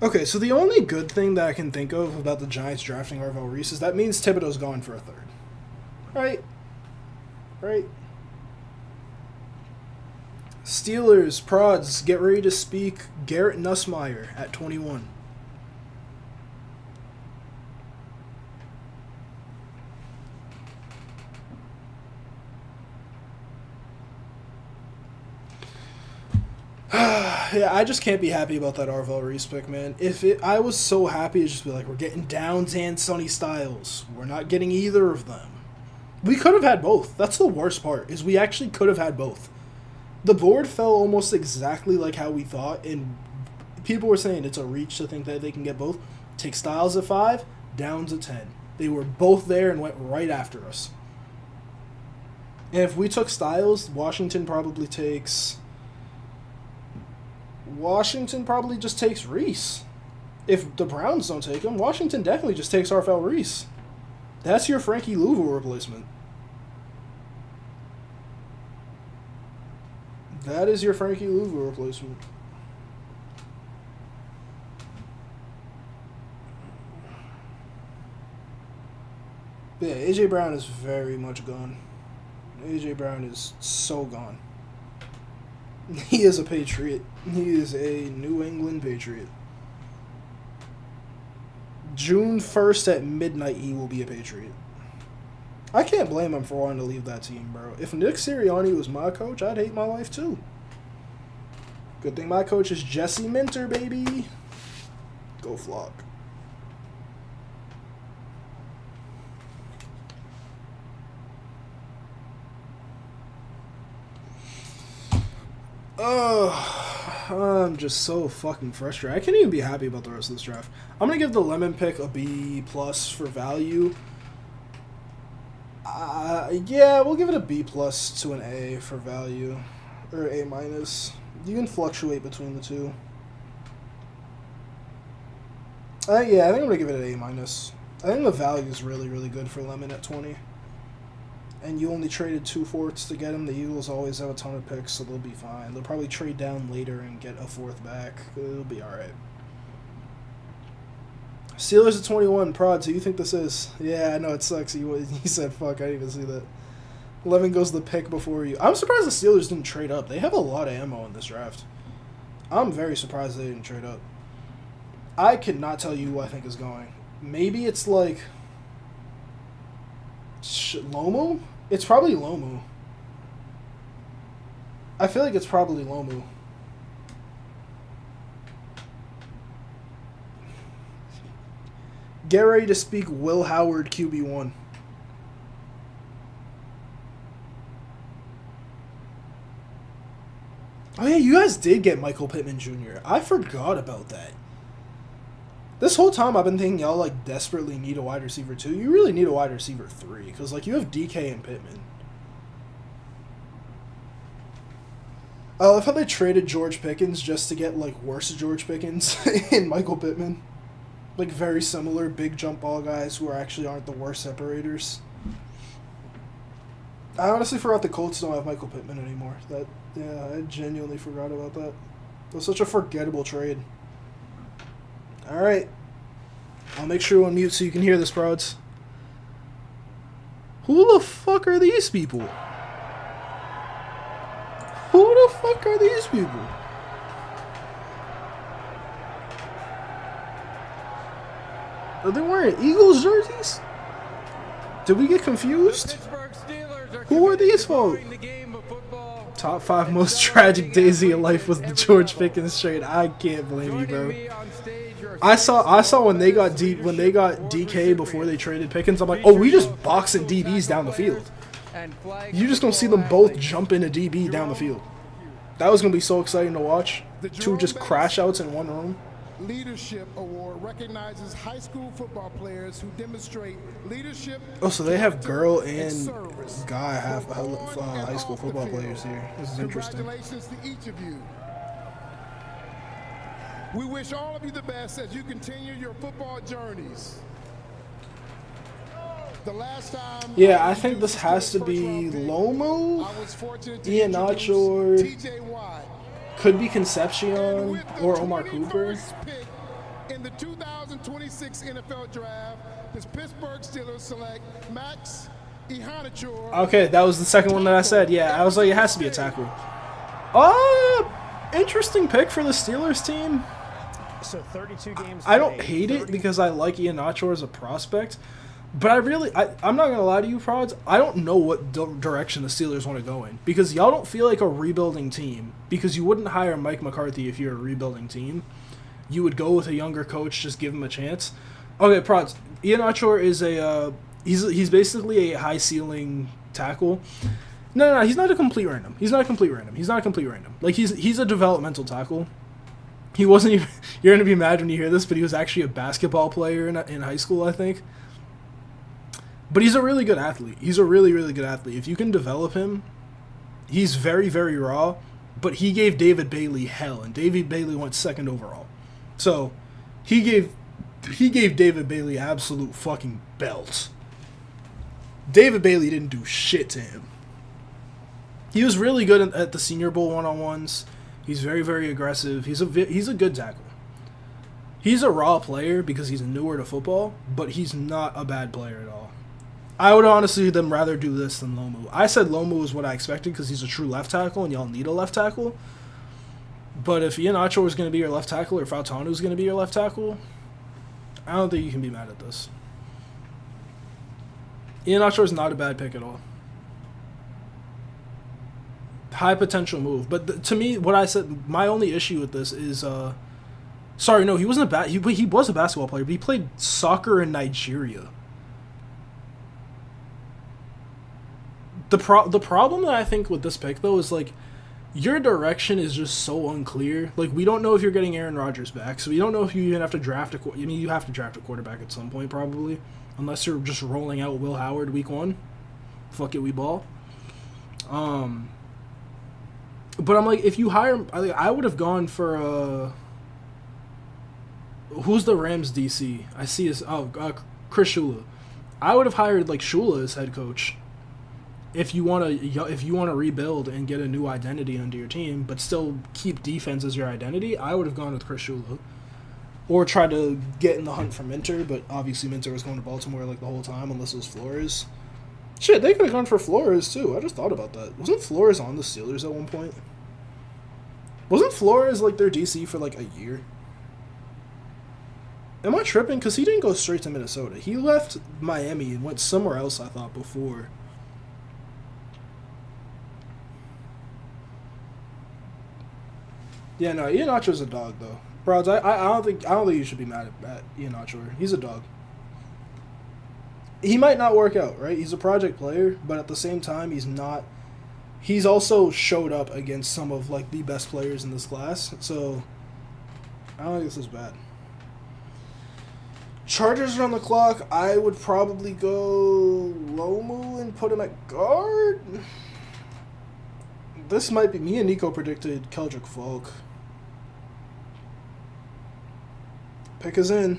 Okay, so the only good thing that I can think of about the Giants drafting Arvell Reese is that means Thibodeau's gone for a 3rd. Right? Steelers, Prods, get ready to speak Garrett Nussmeier at 21. Yeah, I just can't be happy about that Arvell Reese pick, man. I was so happy to just be like, we're getting Downs and Sonny Styles. We're not getting either of them. We could have had both. That's the worst part, is we actually could have had both. The board fell almost exactly like how we thought, and people were saying it's a reach to think that they can get both. Take Styles at 5, Downs at 10. They were both there and went right after us. And if we took Styles, Washington probably just takes Reese. If the Browns don't take him, Washington definitely just takes Arfel Reese. That's your Frankie Louisville replacement. That is your Frankie Louisville replacement. Yeah, A.J. Brown is very much gone. A.J. Brown is so gone. He is a Patriot. He is a New England Patriot. June 1st at midnight, he will be a Patriot. I can't blame him for wanting to leave that team, bro. If Nick Sirianni was my coach, I'd hate my life too. Good thing my coach is Jesse Minter, baby. Go Flock. Oh, I'm just so fucking frustrated. I can't even be happy about the rest of this draft. I'm going to give the Lemon pick a B+ for value. Yeah, we'll give it a B+ to an A for value. Or A-. You can fluctuate between the two. Yeah, I think I'm going to give it an A-. I think the value is really, really good for Lemon at 20. And you only traded 2 fourths to get him. The Eagles always have a ton of picks, so they'll be fine. They'll probably trade down later and get a 4th back. It'll be alright. Steelers at 21. Prods, who you think this is? Yeah, I know it sucks. He said, fuck, I didn't even see that. 11 goes the pick before you. I'm surprised the Steelers didn't trade up. They have a lot of ammo in this draft. I'm very surprised they didn't trade up. I cannot tell you who I think is going. Maybe it's like... Lomu? It's probably Lomu. I feel like it's probably Lomu. Get ready to speak Will Howard QB1. Oh yeah, you guys did get Michael Pittman Jr. I forgot about that. This whole time I've been thinking y'all like desperately need a wide receiver 2. You really need a wide receiver 3 because like you have DK and Pittman. I love how they traded George Pickens just to get like worse George Pickens and Michael Pittman. Like very similar big jump ball guys who actually aren't the worst separators. I honestly forgot the Colts don't have Michael Pittman anymore. I genuinely forgot about that. It was such a forgettable trade. Alright. I'll make sure to unmute so you can hear this, Prods. Who the fuck are these people? Who the fuck are these people? Are they wearing Eagles jerseys? Did we get confused? Who are these folks? Top 5 most tragic days of your life was the George Pickens trade. I can't blame you, bro. I saw when they got DK before they traded Pickens. I'm like, oh, we just boxing DBs down the field. You just gonna see them both jump into DB down the field. That was gonna be so exciting to watch. 2 just crash outs in one room. Leadership Award recognizes high school football players who demonstrate leadership. Oh, so they have girl and guy high school football players here. This is interesting. Congratulations to each of you. We wish all of you the best as you continue your football journeys. The last time I think this has to be Lomo, Iheanacho, could be Concepcion or Omar Cooper. In the 2026 NFL Draft, the Pittsburgh Steelers select Max Iheanacho. Okay, that was the second one that I said. Yeah, I was like, it has to be a tackle. Interesting pick for the Steelers team. So 32 games. I don't hate it because I like Iheanacho as a prospect. But I'm not going to lie to you, Prods, I don't know what direction the Steelers want to go in. Because y'all don't feel like a rebuilding team. Because you wouldn't hire Mike McCarthy if you're a rebuilding team. You would go with a younger coach, just give him a chance. Okay, Prods, Iheanacho is he's basically a high-ceiling tackle. No, he's not a complete random. Like, he's a developmental tackle. He wasn't even... You're going to be mad when you hear this, but he was actually a basketball player in high school, I think. But he's a really good athlete. He's a really, really good athlete. If you can develop him, he's very, very raw. But he gave David Bailey hell, and David Bailey went 2nd overall. So he gave David Bailey absolute fucking belts. David Bailey didn't do shit to him. He was really good at the Senior Bowl one-on-ones. He's very, very aggressive. He's a good tackle. He's a raw player because he's newer to football, but he's not a bad player at all. I would honestly rather do this than Lomu. I said Lomu is what I expected because he's a true left tackle, and y'all need a left tackle. But if Iheanacho is going to be your left tackle or Fautanu is going to be your left tackle, I don't think you can be mad at this. Iheanacho is not a bad pick at all. High potential move. But to me, what I said, my only issue with this is, sorry, no, he wasn't a bad, he was a basketball player, but he played soccer in Nigeria. The problem that I think with this pick, though, is, like, your direction is just so unclear. Like, we don't know if you're getting Aaron Rodgers back, so we don't know if you even have to draft you have to draft a quarterback at some point, probably. Unless you're just rolling out Will Howard week 1. Fuck it, we ball. But I'm like, if you hire... I would have gone for... who's the Rams DC? I see his... Chris Shula. I would have hired, like, Shula as head coach. If you want to rebuild and get a new identity under your team, but still keep defense as your identity, I would have gone with Chris Shula. Or try to get in the hunt for Minter, but obviously Minter was going to Baltimore like the whole time, unless it was Flores. Shit, they could have gone for Flores too. I just thought about that. Wasn't Flores on the Steelers at one point? Wasn't Flores like their DC for like a year? Am I tripping? Because he didn't go straight to Minnesota. He left Miami and went somewhere else, I thought, before. Yeah, no, Iheanacho's a dog, though. Bros, I don't think you should be mad at Iheanacho. He's a dog. He might not work out, right? He's a project player, but at the same time, he's not. He's also showed up against some of like the best players in this class, so I don't think this is bad. Chargers are on the clock. I would probably go Lomu and put him at guard. This might be me and Nico predicted Keldrick Falk. Pick is in.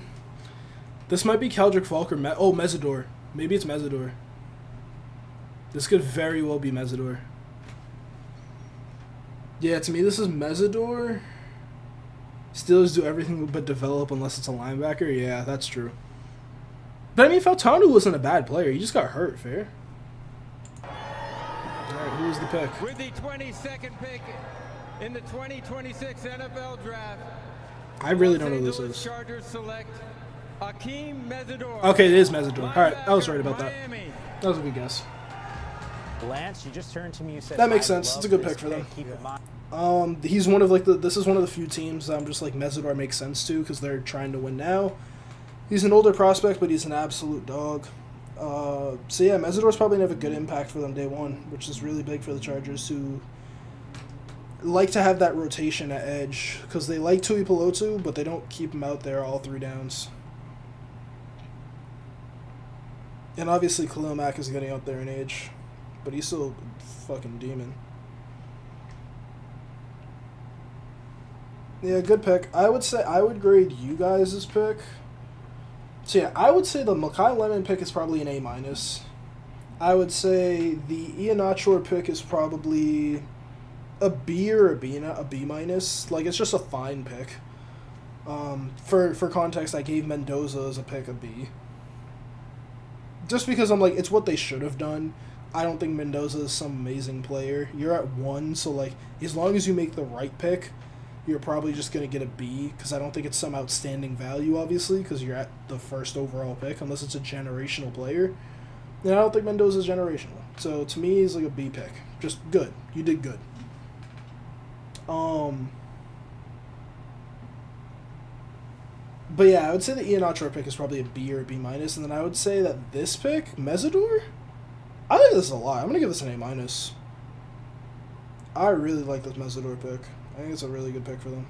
This might be Keldrick Falk or Mesidor. Maybe it's Mesidor. This could very well be Mesidor. Yeah, to me this is Mesidor. Steelers do everything but develop unless it's a linebacker. Yeah, that's true. But I mean, Fautanu wasn't a bad player. He just got hurt, fair. Alright, who was the pick? With the 22nd pick in the 2026 NFL Draft, I really don't know who this is. Chargers select Akeem Mesidor. Okay, it is Mesidor. Alright, I was right about that. That was a good guess. Lance, you just turned to me. You said that makes sense. It's a good pick for them. He's one of like this is one of the few teams that I'm just like Mesidor makes sense to because they're trying to win now. He's an older prospect, but he's an absolute dog. So yeah, Mesidor's probably gonna have a good impact for them day one, which is really big for the Chargers, who like to have that rotation at edge because they like Tui Pelotu, but they don't keep him out there all 3 downs. And obviously Khalil Mack is getting up there in age, but he's still a fucking demon. Yeah, good pick. I would say I would grade you guys' pick. So yeah, I would say the Makai Lemon pick is probably an A-. I would say the Iheanacho pick is probably a B or a B, not a B-. Like, it's just a fine pick. For context, I gave Mendoza as a pick a B. Just because I'm like, it's what they should have done. I don't think Mendoza is some amazing player. You're at 1, so like, as long as you make the right pick, you're probably just going to get a B, because I don't think it's some outstanding value, obviously, because you're at the first overall pick, unless it's a generational player. And I don't think Mendoza's generational. So, to me, he's like a B pick. Just good. You did good. But yeah, I would say the Iheanacho pick is probably a B or a B-. And then I would say that this pick, Mesidor, I like this a lot. I'm going to give this an A-. I really like this Mesidor pick. I think it's a really good pick for them.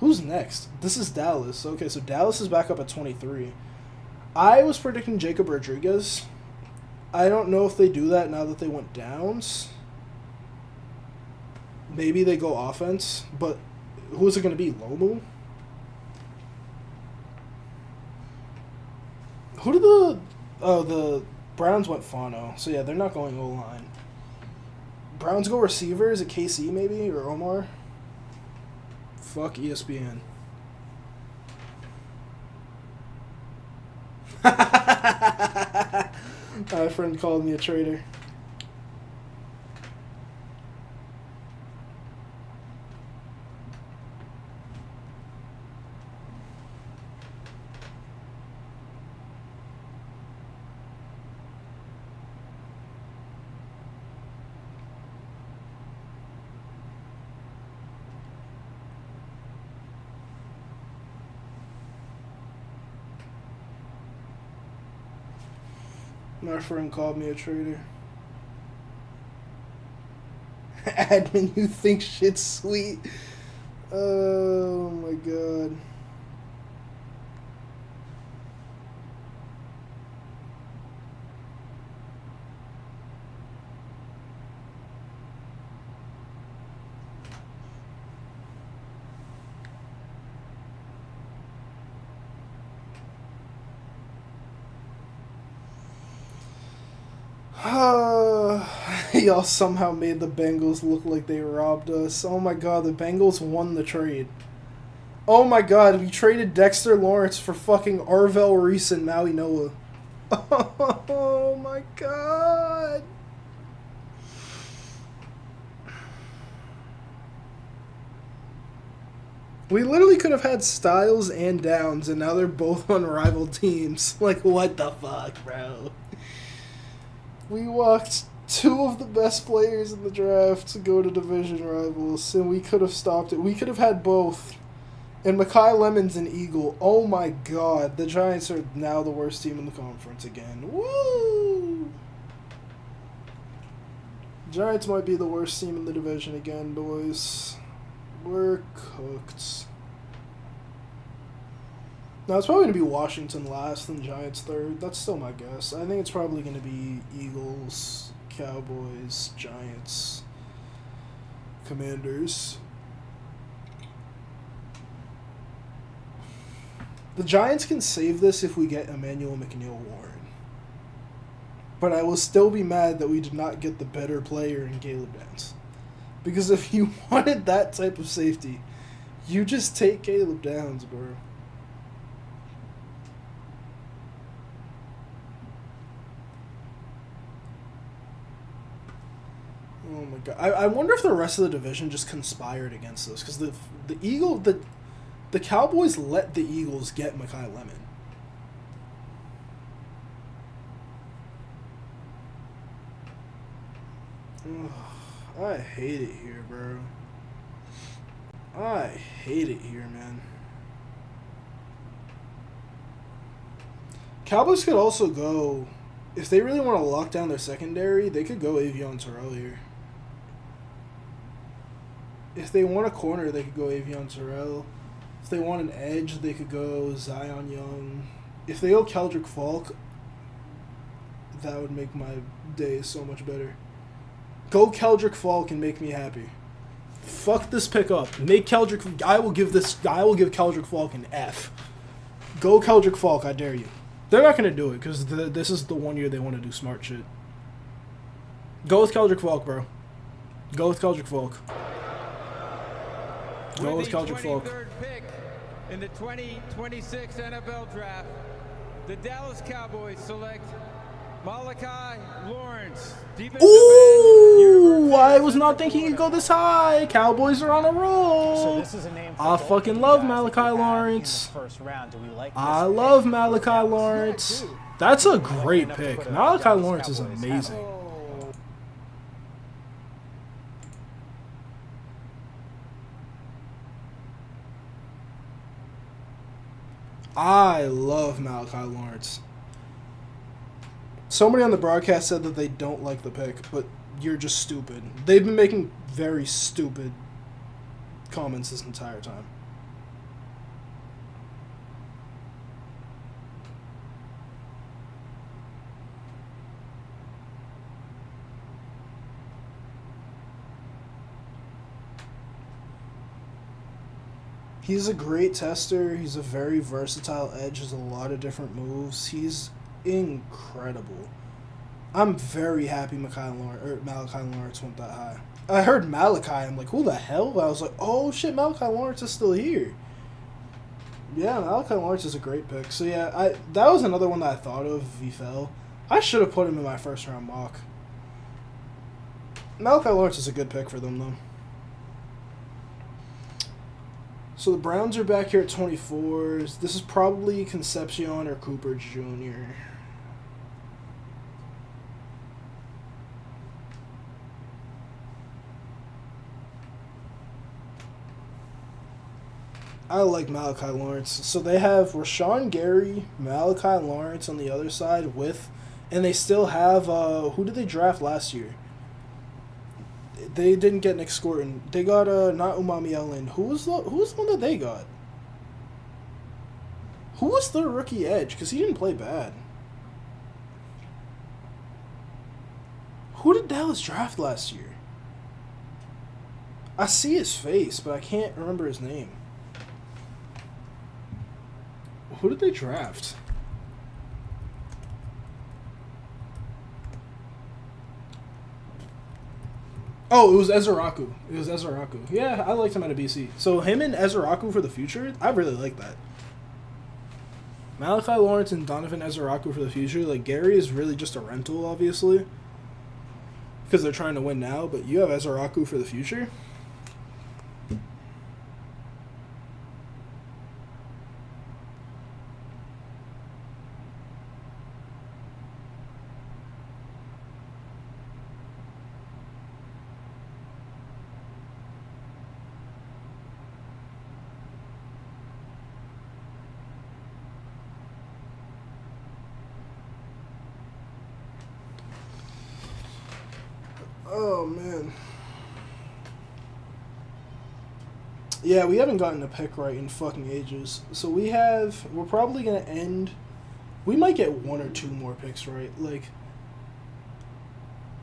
Who's next? This is Dallas. Okay, so Dallas is back up at 23. I was predicting Jacob Rodriguez. I don't know if they do that now that they went downs. Maybe they go offense, but who is it going to be? Lomu? Who did the Browns went Fano. So yeah, they're not going O-line. Browns go receiver. Is it KC maybe or Omar? Fuck ESPN. My friend called me a traitor. My friend called me a traitor. Admin, you think shit's sweet? Oh my god. Y'all somehow made the Bengals look like they robbed us. Oh my god, the Bengals won the trade. Oh my god, we traded Dexter Lawrence for fucking Arvell Reese and Maui Noah. Oh my god. We literally could have had Styles and Downs, and now they're both on rival teams. Like, what the fuck, bro? We walked two of the best players in the draft to go to division rivals, and we could have stopped it. We could have had both. And Mekhi Lemon's an Eagle. Oh my god, the Giants are now the worst team in the conference again. Woo! Giants might be the worst team in the division again, boys. We're cooked. Now, it's probably going to be Washington last and Giants third. That's still my guess. I think it's probably going to be Eagles, Cowboys, Giants, Commanders. The Giants can save this if we get Emmanuel McNeil-Warren. But I will still be mad that we did not get the better player in Caleb Downs. Because if you wanted that type of safety, you just take Caleb Downs, bro. Oh my god! I wonder if the rest of the division just conspired against us, because the Cowboys let the Eagles get Mekhi Lemon. Ugh, I hate it here, bro. I hate it here, man. Cowboys could also go, if they really want to lock down their secondary, they could go Avion Terrell here. If they want a corner, they could go Avion Terrell. If they want an edge, they could go Zion Young. If they go Keldrick Falk, that would make my day so much better. Go Keldrick Falk and make me happy. Fuck this pickup. Make Keldrick. I will give Keldrick Falk an F. Go Keldrick Falk, I dare you. They're not gonna do it because this is the one year they want to do smart shit. Go with Keldrick Falk, bro. Go with Keldrick Falk. Go with Keldrick Falk. With the 23rd pick in the 2026 NFL Draft, the Dallas Cowboys select Malachi Lawrence. Ooh, I was not thinking he'd go this high. Cowboys are on a roll. So this is a name for I fucking love Malachi Lawrence. First round. Do we like this I pick? love Malachi Lawrence. That's a great pick. Malachi Lawrence is amazing. I love Malachi Lawrence. Somebody on the broadcast said that they don't like the pick, but you're just stupid. They've been making very stupid comments this entire time. He's a great tester. He's a very versatile edge. Has a lot of different moves. He's incredible. I'm very happy Malachi Lawrence went that high. I heard Malachi. I'm like, who the hell? But I was like, oh shit, Malachi Lawrence is still here. Yeah, Malachi Lawrence is a great pick. So yeah, that was another one that I thought of if he fell. I should have put him in my first round mock. Malachi Lawrence is a good pick for them though. So the Browns are back here at 24s. This is probably Concepcion or Cooper Jr. I like Malachi Lawrence. So they have Rashawn Gary, Malachi Lawrence on the other side with, and they still have, who did they draft last year? They didn't get Nick Scorton. They got, not Umami Ellen. Who was the one that they got? Who was the rookie edge? Because he didn't play bad. Who did Dallas draft last year? I see his face, but I can't remember his name. Who did they draft? Oh, it was Ezeraku. Yeah, I liked him out of BC. So him and Ezeraku for the future, I really like that. Malachi Lawrence and Donovan Ezeraku for the future. Like, Gary is really just a rental, obviously, because they're trying to win now, but you have Ezeraku for the future. Oh, man. Yeah, we haven't gotten a pick right in fucking ages. So we're probably going to end, we might get one or two more picks right. Like,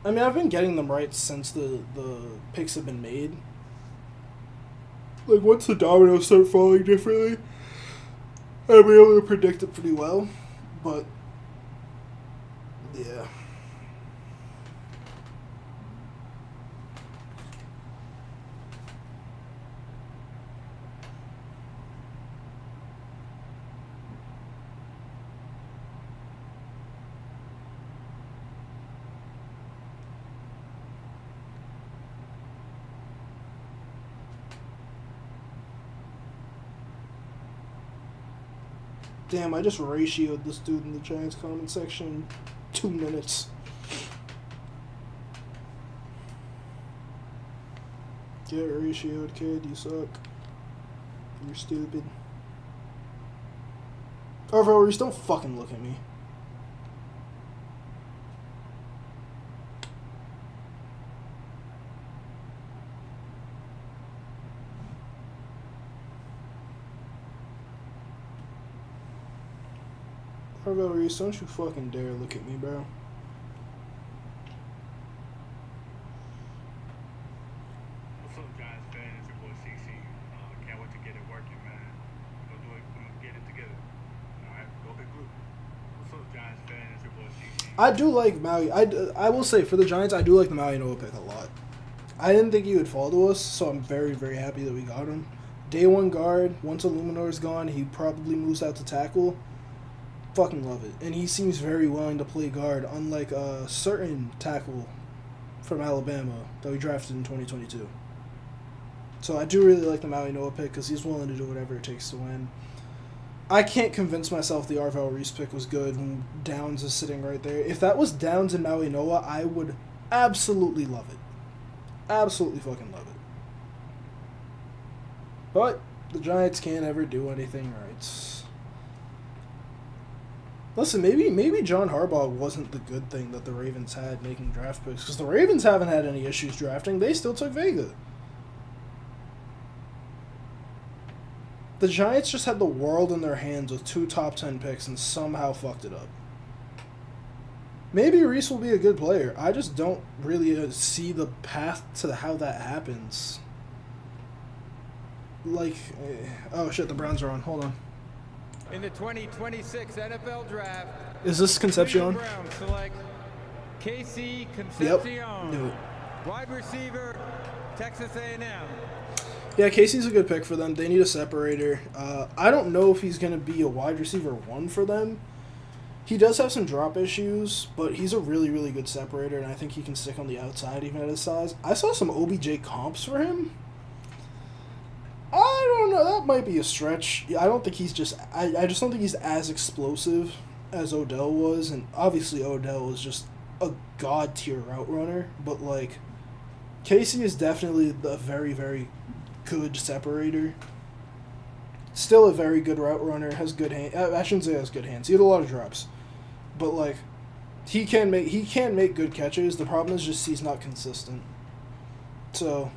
I mean, I've been getting them right since the picks have been made. Like, once the dominoes start falling differently, I'll be able to predict it pretty well. But, yeah. Damn, I just ratioed this dude in the Giants comment section in 2 minutes. Get ratioed, kid. You suck. You're stupid. Arvo, Reese, don't fucking look at me. Arvo, Reese, don't you fucking dare look at me, bro. What's up, Giants fans? It's your boy CC. Can't wait to get it working, man. We're gonna get it together. Alright, go big blue. What's up, Giants fans? It's your boy CC. I do like Maui. I will say, for the Giants, I do like the Maui Noah pick a lot. I didn't think he would fall to us, so I'm very, very happy that we got him. Day one guard. Once Illuminor's gone, he probably moves out to tackle. Fucking love it. And he seems very willing to play guard, unlike a certain tackle from Alabama that we drafted in 2022. So I do really like the Maui Noah pick because he's willing to do whatever it takes to win. I can't convince myself the Arvell Reese pick was good when Downs is sitting right there. If that was Downs and Maui Noah, I would absolutely love it. Absolutely fucking love it. But the Giants can't ever do anything right. Listen, maybe John Harbaugh wasn't the good thing that the Ravens had making draft picks, because the Ravens haven't had any issues drafting. They still took Vega. The Giants just had the world in their hands with 2 top 10 picks and somehow fucked it up. Maybe Reese will be a good player. I just don't really see the path to how that happens. like, oh shit, the Browns are on. Hold on. In the 2026 NFL Draft, Is this Concepcion? Cleveland Browns select KC Concepcion, Do it. wide receiver, Texas A&M. Yeah, Casey's a good pick for them. They need a separator. I don't know if he's going to be a wide receiver 1 for them. He does have some drop issues, but he's a really, really good separator, and I think he can stick on the outside even at his size. I saw some OBJ comps for him. I don't know. That might be a stretch. I don't think he's just... I just don't think he's as explosive as Odell was, and obviously Odell was just a god-tier route runner, but, like, Casey is definitely a very, very good separator. Still a very good route runner, has good hands. I shouldn't say has good hands. He had a lot of drops. But, like, he can make good catches. The problem is just he's not consistent. So,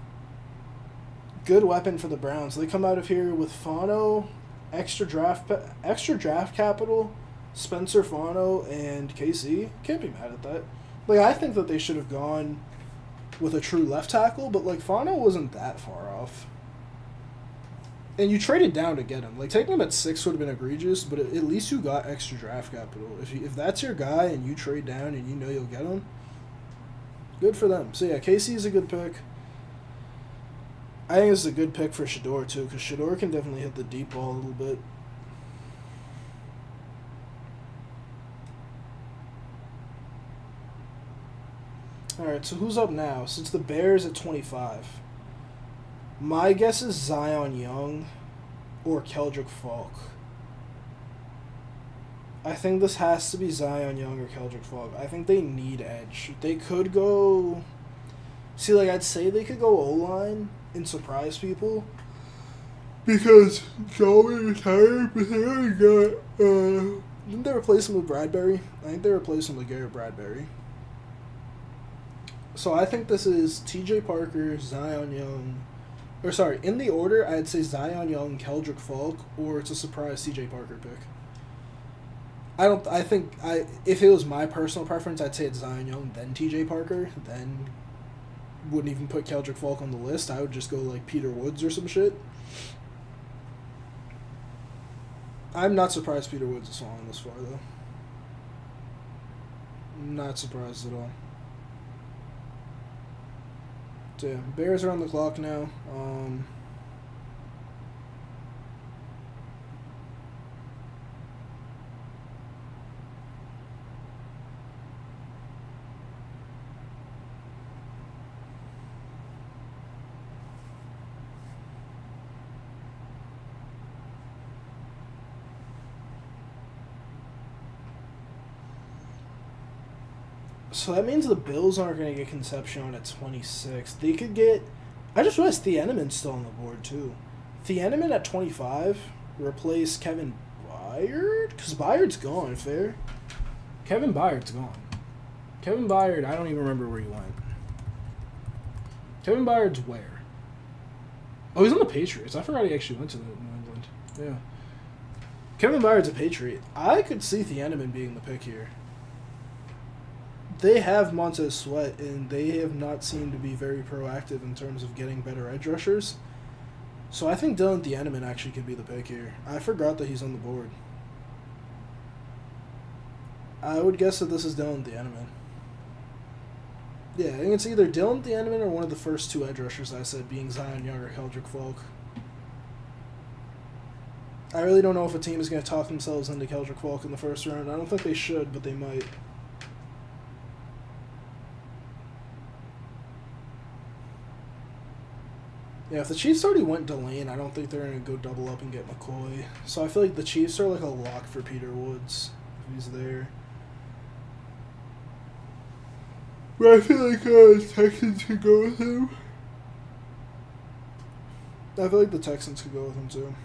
good weapon for the Browns. They come out of here with Fano, extra draft capital, Spencer Fano, and KC. Can't be mad at that. Like, I think that they should have gone with a true left tackle, but, like, Fano wasn't that far off. And you traded down to get him. Like, taking him at 6 would have been egregious, but at least you got extra draft capital. If that's your guy and you trade down and you know you'll get him, good for them. So, yeah, KC is a good pick. I think this is a good pick for Shedeur, too, because Shedeur can definitely hit the deep ball a little bit. Alright, so who's up now? Since the Bears at 25. My guess is Zion Young or Keldrick Falk. I think this has to be Zion Young or Keldrick Falk. I think they need edge. They could go... See, like, I'd say they could go O-line and surprise people. Because Joey retired, but they already got... didn't they replace him with Bradbury? I think they replaced him with Garrett Bradbury. So I think this is TJ Parker, Zion Young... Or sorry, in the order, I'd say Zion Young, Keldrick Falk, or it's a surprise TJ Parker pick. If it was my personal preference, I'd say it's Zion Young, then TJ Parker, then wouldn't even put Keldrick Falk on the list. I would just go like Peter Woods or some shit. I'm not surprised Peter Woods is falling this far, though. Not surprised at all. So yeah, Bears are on the clock now. So that means the Bills aren't going to get Concepcion at 26. They could get... I just realized Thieneman's still on the board, too. Thieneman at 25, replace Kevin Byard? Because Byard's gone, fair. Kevin Byard's gone. Kevin Byard, I don't even remember where he went. Kevin Byard's where? Oh, he's on the Patriots. I forgot he actually went to New England. Yeah. Kevin Byard's a Patriot. I could see Thieneman being the pick here. They have Montez Sweat, and they have not seemed to be very proactive in terms of getting better edge rushers. So I think Dylan Thieneman actually could be the pick here. I forgot that he's on the board. I would guess that this is Dylan Thieneman. Yeah, I think it's either Dylan Thieneman or one of the first 2 edge rushers I said, being Zion Young or Keldrick Falk. I really don't know if a team is going to talk themselves into Keldrick Falk in the first round. I don't think they should, but they might. Yeah, if the Chiefs already went Delane, I don't think they're going to go double up and get McCoy. So I feel like the Chiefs are like a lock for Peter Woods, if he's there. But I feel like Texans could go with him. I feel like the Texans could go with him too.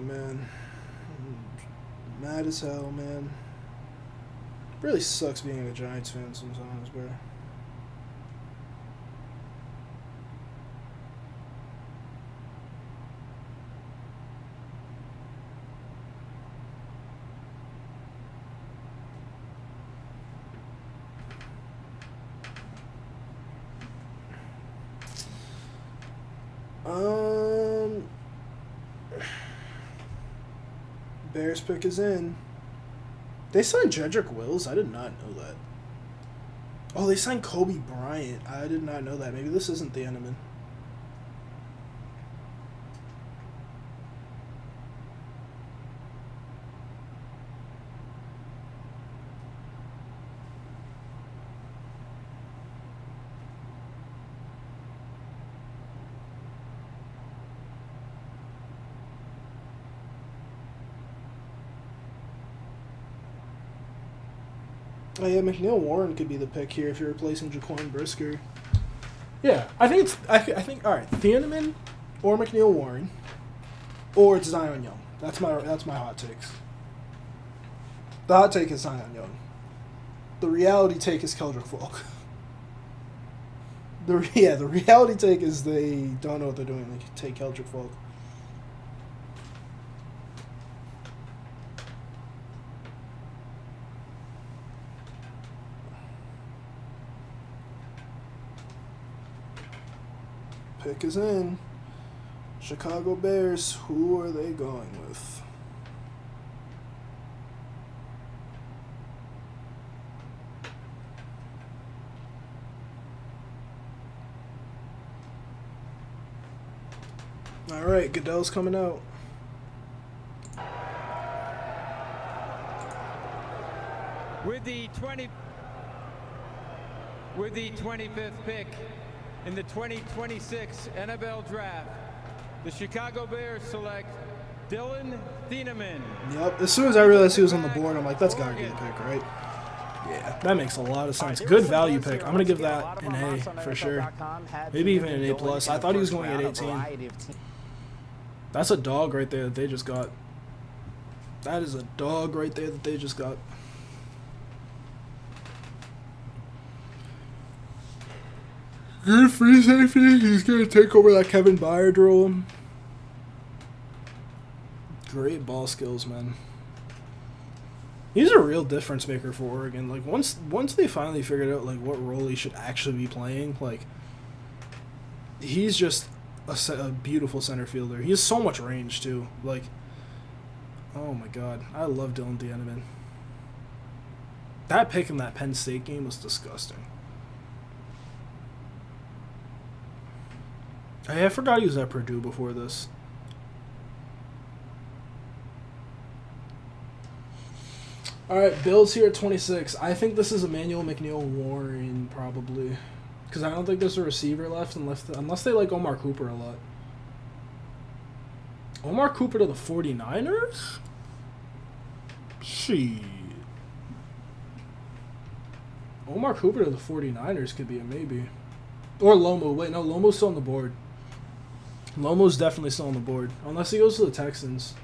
Man. Mad as hell, man. Really sucks being a Giants fan sometimes, bro. Bears pick is in. They signed Jedrick Wills? I did not know that. Oh, they signed Kobe Bryant. I did not know that. Maybe this isn't the Eneman. Oh yeah, McNeil Warren could be the pick here if you're replacing Jaquan Brisker. Yeah, I think it's I think all right, Thieneman or McNeil Warren, or it's Zion Young. That's my hot takes. The hot take is Zion Young. The reality take is Keldrick Falk. The reality take is they don't know what they're doing. They take Keldrick Falk. Pick is in. Chicago Bears, who are they going with? All right, Goodell's coming out. With the 25th pick in the 2026 NFL Draft, the Chicago Bears select Dylan Thieneman. Yep. As soon as I realized he was on the board, I'm like, that's gotta be the pick, right? Yeah, that makes a lot of sense. Good value pick. I'm gonna give that an A for sure. Maybe even an A+. I thought he was going at 18. That's a dog right there that they just got. That is a dog right there that they just got. Good free safety. He's going to take over that Kevin Byard role. Great ball skills, man. He's a real difference maker for Oregon. Like once they finally figured out like what role he should actually be playing, like he's just a beautiful center fielder. He has so much range too. Like, oh my god, I love Dylan Thieneman. That pick in that Penn State game was disgusting. I forgot he was at Purdue before this. Alright, Bills here at 26. I think this is Emmanuel McNeil Warren, probably. Because I don't think there's a receiver left unless they like Omar Cooper a lot. Omar Cooper to the 49ers? Shit. Omar Cooper to the 49ers could be a maybe. Or Lomo. Wait, no, Lomo's still on the board. Lomo's definitely still on the board. Unless he goes to the Texans.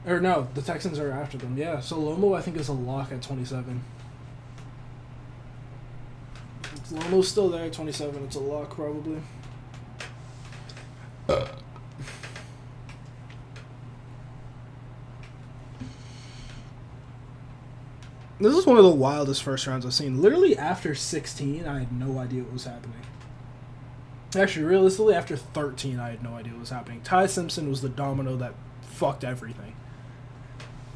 Or no, the Texans are after them. Yeah, so Lomo I think is a lock at 27. If Lomo's still there at 27, it's a lock probably. This is one of the wildest first rounds I've seen. Literally after 16, I had no idea what was happening. Actually, realistically, after 13, I had no idea what was happening. Ty Simpson was the domino that fucked everything.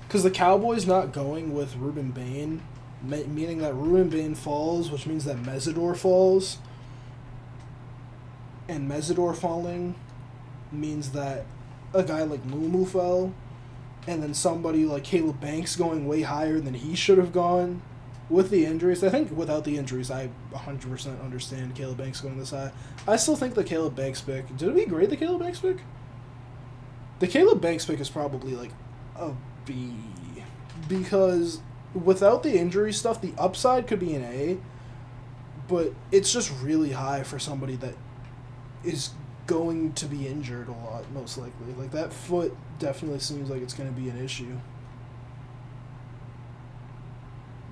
Because the Cowboys not going with Ruben Bain, meaning that Ruben Bain falls, which means that Mesidor falls. And Mesidor falling means that a guy like Lumu fell. And then somebody like Caleb Banks going way higher than he should have gone. With the injuries, I think without the injuries, I 100% understand Caleb Banks going this high. I still think the Caleb Banks pick... Did we grade the Caleb Banks pick? The Caleb Banks pick is probably like a B. Because without the injury stuff, the upside could be an A. But it's just really high for somebody that is going to be injured a lot, most likely. Like, that foot definitely seems like it's going to be an issue.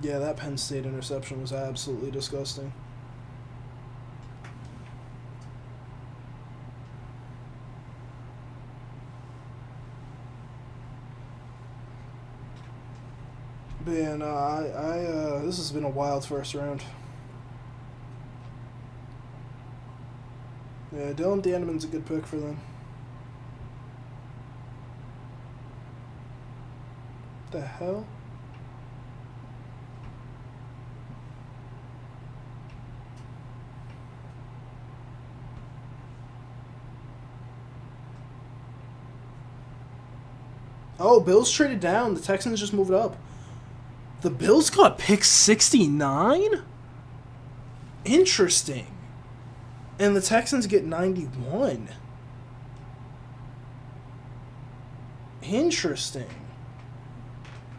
Yeah, that Penn State interception was absolutely disgusting. But yeah, no, this has been a wild first round. Yeah, Dylan Thieneman's a good pick for them. The hell? Oh, Bills traded down. The Texans just moved up. The Bills got pick 69? Interesting. And the Texans get 91. Interesting.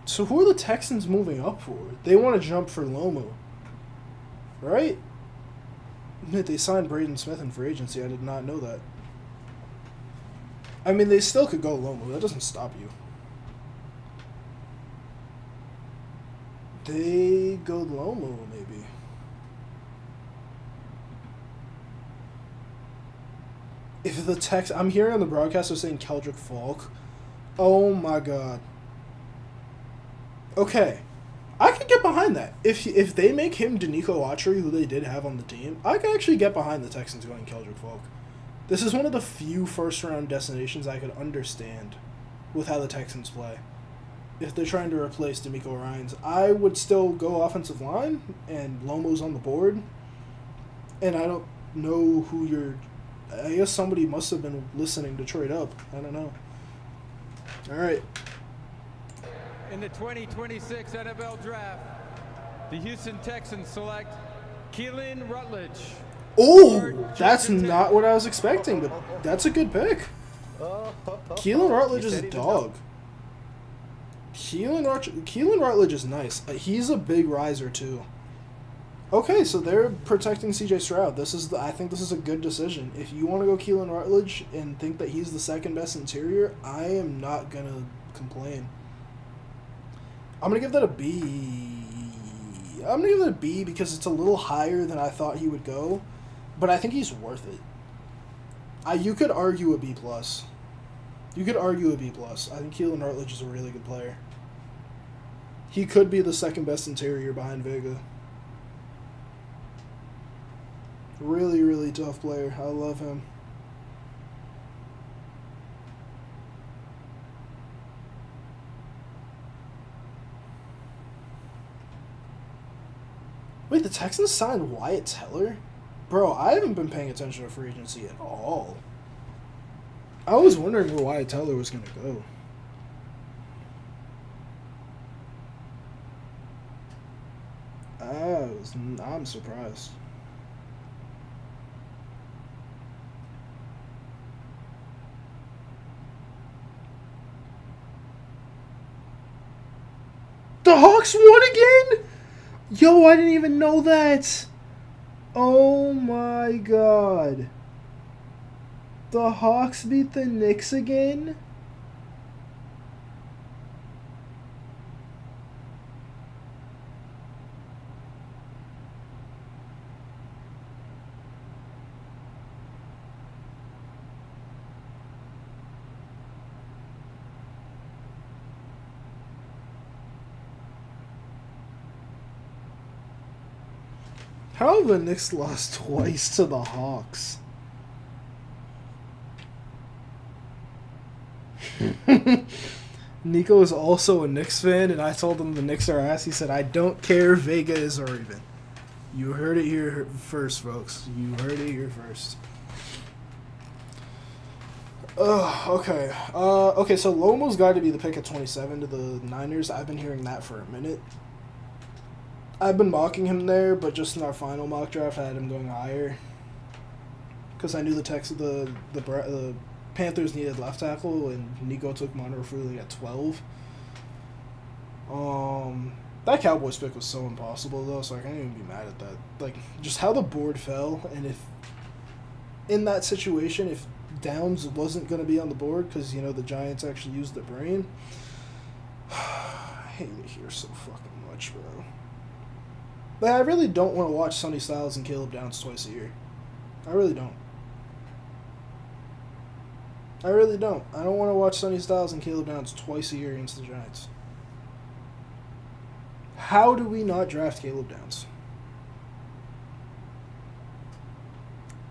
So who are the Texans moving up for? They want to jump for Lomo. Right? They signed Braden Smith in free agency. I did not know that. I mean, they still could go Lomo. That doesn't stop you. They go Lomo, maybe. If the text... I'm hearing on the broadcast they're saying Keldrick Falk. Oh my god. Okay. I could get behind that. If they make him Danico Autry, who they did have on the team, I could actually get behind the Texans going Keldrick Falk. This is one of the few first-round destinations I could understand with how the Texans play. If they're trying to replace D'Amico Ryans, I would still go offensive line, and Lomo's on the board. And I don't know who you're... I guess somebody must have been listening to trade up. I don't know. All right. In the 2026 NFL Draft, the Houston Texans select Keelan Rutledge. Oh, that's not what I was expecting, but that's a good pick. Keelan Rutledge is a dog. Keelan Rutledge is nice. He's a big riser too. Okay, so they're protecting C.J. Stroud. I think this is a good decision. If you want to go Keelan Rutledge and think that he's the second best interior, I am not gonna complain. I'm gonna give that a B. I'm gonna give it a B because it's a little higher than I thought he would go, but I think he's worth it. You could argue a B+. You could argue a B+. I think Keelan Rutledge is a really good player. He could be the second best interior behind Vega. Really, really tough player. I love him. Wait, the Texans signed Wyatt Teller? Bro, I haven't been paying attention to free agency at all. I was wondering where Wyatt Teller was going to go. I'm surprised. The Hawks won again? Yo, I didn't even know that. Oh my god. The Hawks beat the Knicks again? How have the Knicks lost twice to the Hawks? Nico is also a Knicks fan, and I told him the Knicks are ass. He said, I don't care if Vega is or even. You heard it here first, folks. You heard it here first. Okay. Okay, so Lomo's got to be the pick at 27 to the Niners. I've been hearing that for a minute. I've been mocking him there, but just in our final mock draft, I had him going higher. Because I knew the Panthers needed left tackle, and Nico took Monroe Freely at 12. That Cowboys pick was so impossible, though, so I can't even be mad at that. Like, just how the board fell, and if, in that situation, if Downs wasn't going to be on the board, because, you know, the Giants actually used their brain, I hate it here so fucking much, bro. But I really don't want to watch Sonny Styles and Caleb Downs twice a year. I really don't. I really don't. I don't want to watch Sonny Styles and Caleb Downs twice a year against the Giants. How do we not draft Caleb Downs?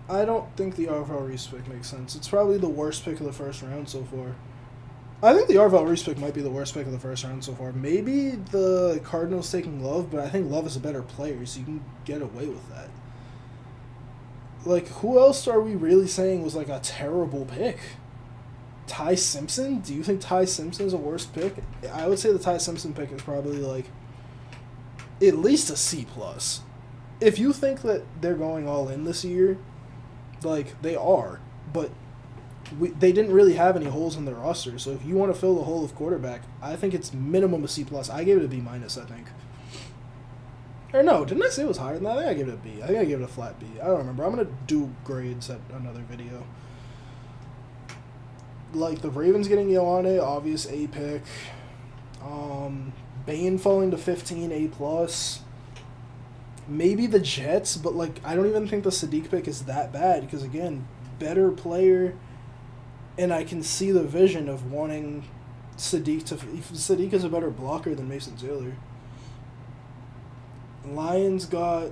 I don't think the RFL Reese pick makes sense. It's probably the worst pick of the first round so far. I think the Arvell Reese pick might be the worst pick of the first round so far. Maybe the Cardinals taking Love, but I think Love is a better player, so you can get away with that. Like, who else are we really saying was, like, a terrible pick? Ty Simpson? Do you think Ty Simpson is a worse pick? I would say the Ty Simpson pick is probably, like, at least a C+. If you think that they're going all in this year, like, they are, but they didn't really have any holes in their roster, so if you want to fill the hole of quarterback, I think it's minimum a C+. I gave it a B-, I think. Or no, didn't I say it was higher than that? I think I gave it a B. I think I gave it a flat B. I don't remember. I'm going to do grades at another video. Like, the Ravens getting Ioane, obvious A pick. Bane falling to 15, A+. Maybe the Jets, but, like, I don't even think the Sadiq pick is that bad, because, again, better player, and I can see the vision of wanting Sadiq to... Sadiq is a better blocker than Mason Taylor. Lions got...